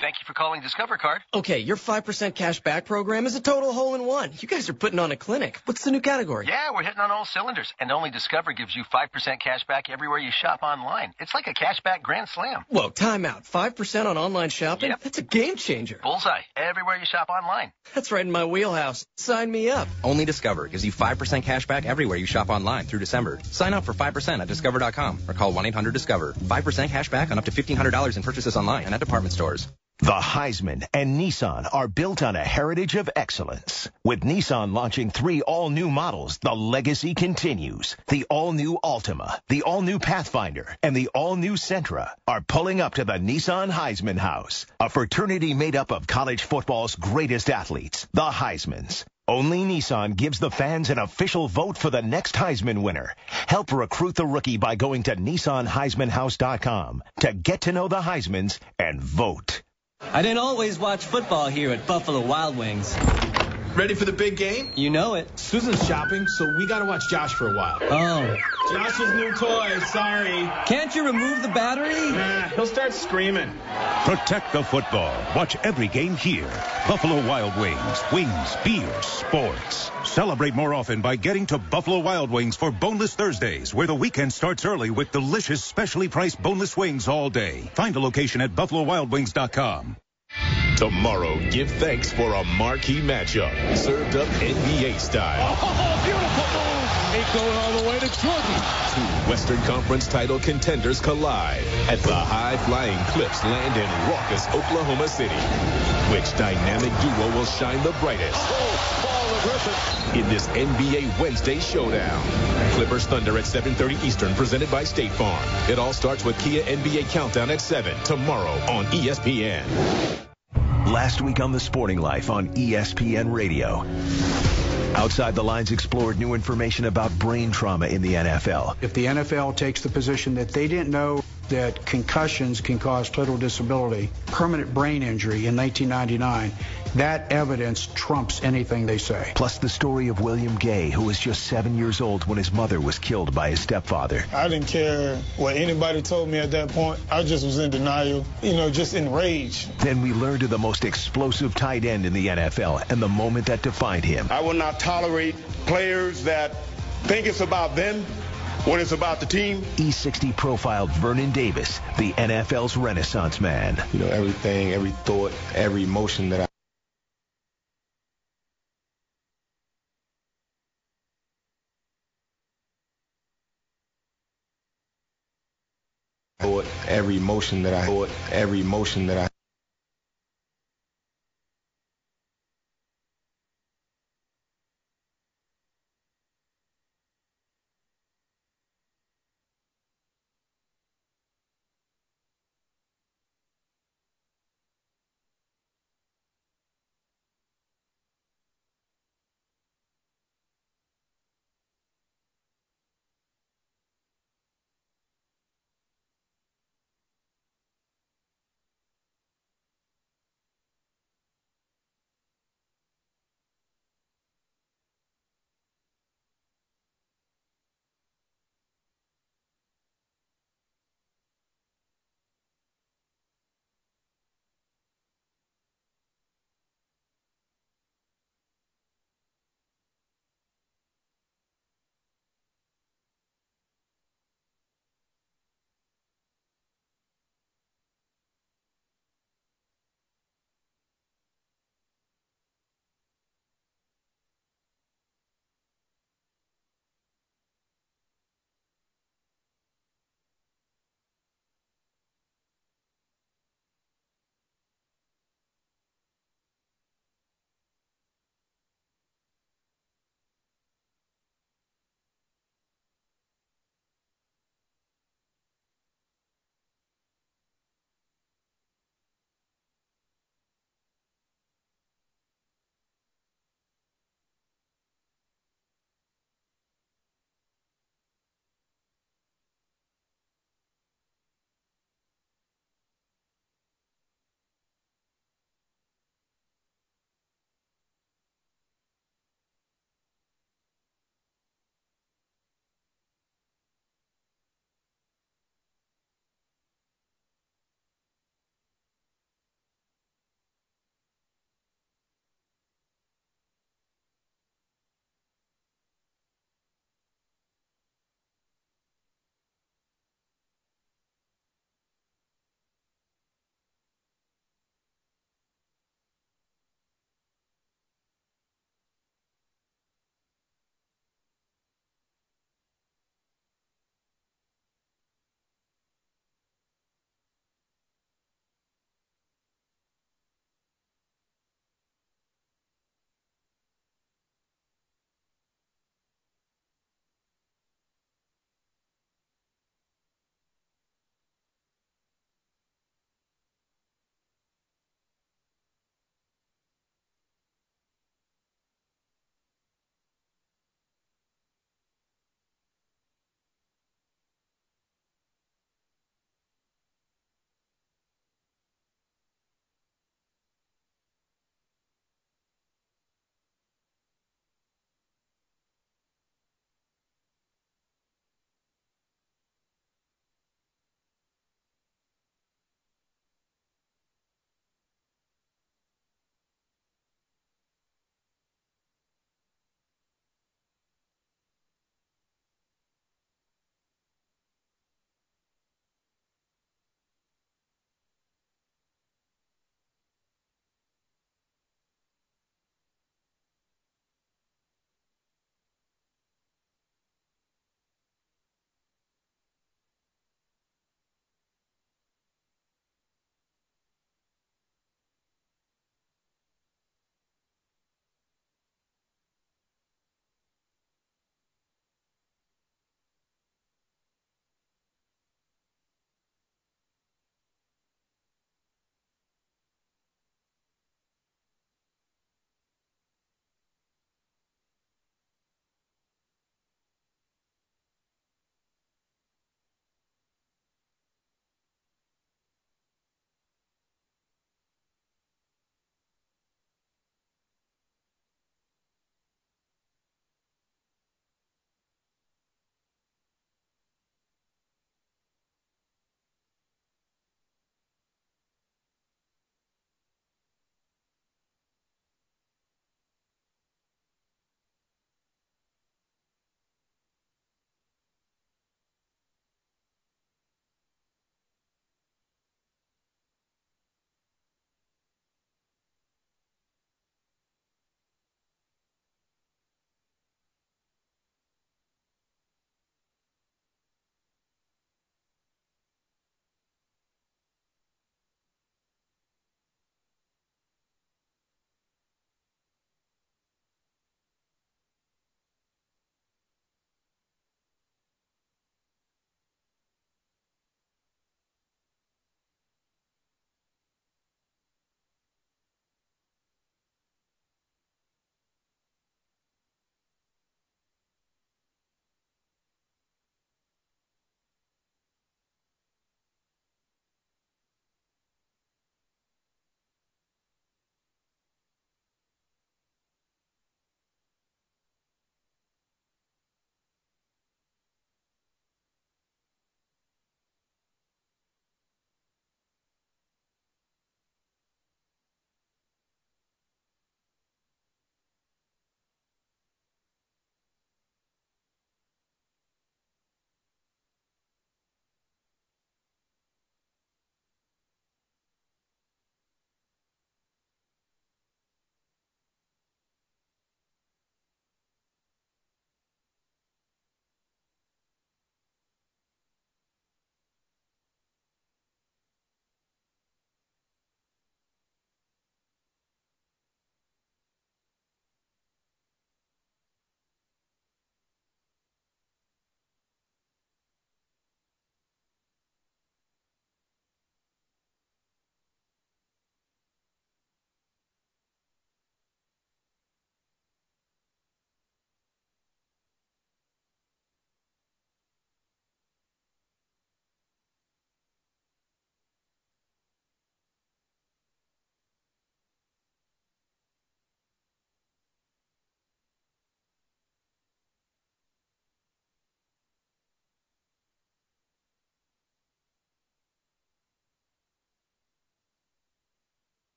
Thank you for calling Discover Card. Okay, your 5% cash back program is a total hole-in-one. You guys are putting on a clinic. What's the new category? Yeah, we're hitting on all cylinders. And only Discover gives you 5% cash back everywhere you shop online. It's like a cash back grand slam. Whoa, time out. 5% on online shopping? Yep. That's a game changer. Bullseye. Everywhere you shop online. That's right in my wheelhouse. Sign me up. Only Discover gives you 5% cash back everywhere you shop online through December. Sign up for 5% at Discover.com or call 1-800-DISCOVER. 5% cash back on up to $1,500 in purchases online and at department stores. The Heisman and Nissan are built on a heritage of excellence. With Nissan launching 3 all-new models, the legacy continues. The all-new Altima, the all-new Pathfinder, and the all-new Sentra are pulling up to the Nissan Heisman House, a fraternity made up of college football's greatest athletes, the Heismans. Only Nissan gives the fans an official vote for the next Heisman winner. Help recruit the rookie by going to NissanHeismanHouse.com to get to know the Heismans and vote. I didn't always watch football here at Buffalo Wild Wings. Ready for the big game? You know it. Susan's shopping, so we gotta watch Josh for a while. Oh. Josh's new toy, sorry. Can't you remove the battery? Nah, he'll start screaming. Protect the football. Watch every game here. Buffalo Wild Wings. Wings, beer, sports. Celebrate more often by getting to Buffalo Wild Wings for Boneless Thursdays, where the weekend starts early with delicious, specially priced boneless wings all day. Find a location at BuffaloWildWings.com. Tomorrow, give thanks for a marquee matchup, served up NBA style. Oh, beautiful move! Ain't going all the way to Jordan. 2 Western Conference title contenders collide at the high-flying Cliffs land in raucous Oklahoma City. Which dynamic duo will shine the brightest in this NBA Wednesday showdown? Clippers Thunder at 7:30 Eastern, presented by State Farm. It all starts with Kia NBA Countdown at 7 tomorrow on ESPN. Last week on The Sporting Life on ESPN Radio. Outside the Lines explored new information about brain trauma in the NFL. If the NFL takes the position that they didn't know that concussions can cause total disability, permanent brain injury in 1999, that evidence trumps anything they say. Plus the story of William Gay, who was just 7 years old when his mother was killed by his stepfather. I didn't care what anybody told me at that point. I just was in denial, just enraged. Then we learned of the most explosive tight end in the NFL and the moment that defined him. I will not tolerate players that think it's about them when it's about the team. E60 profiled Vernon Davis, the NFL's Renaissance man. Everything, every thought, every emotion that every emotion that I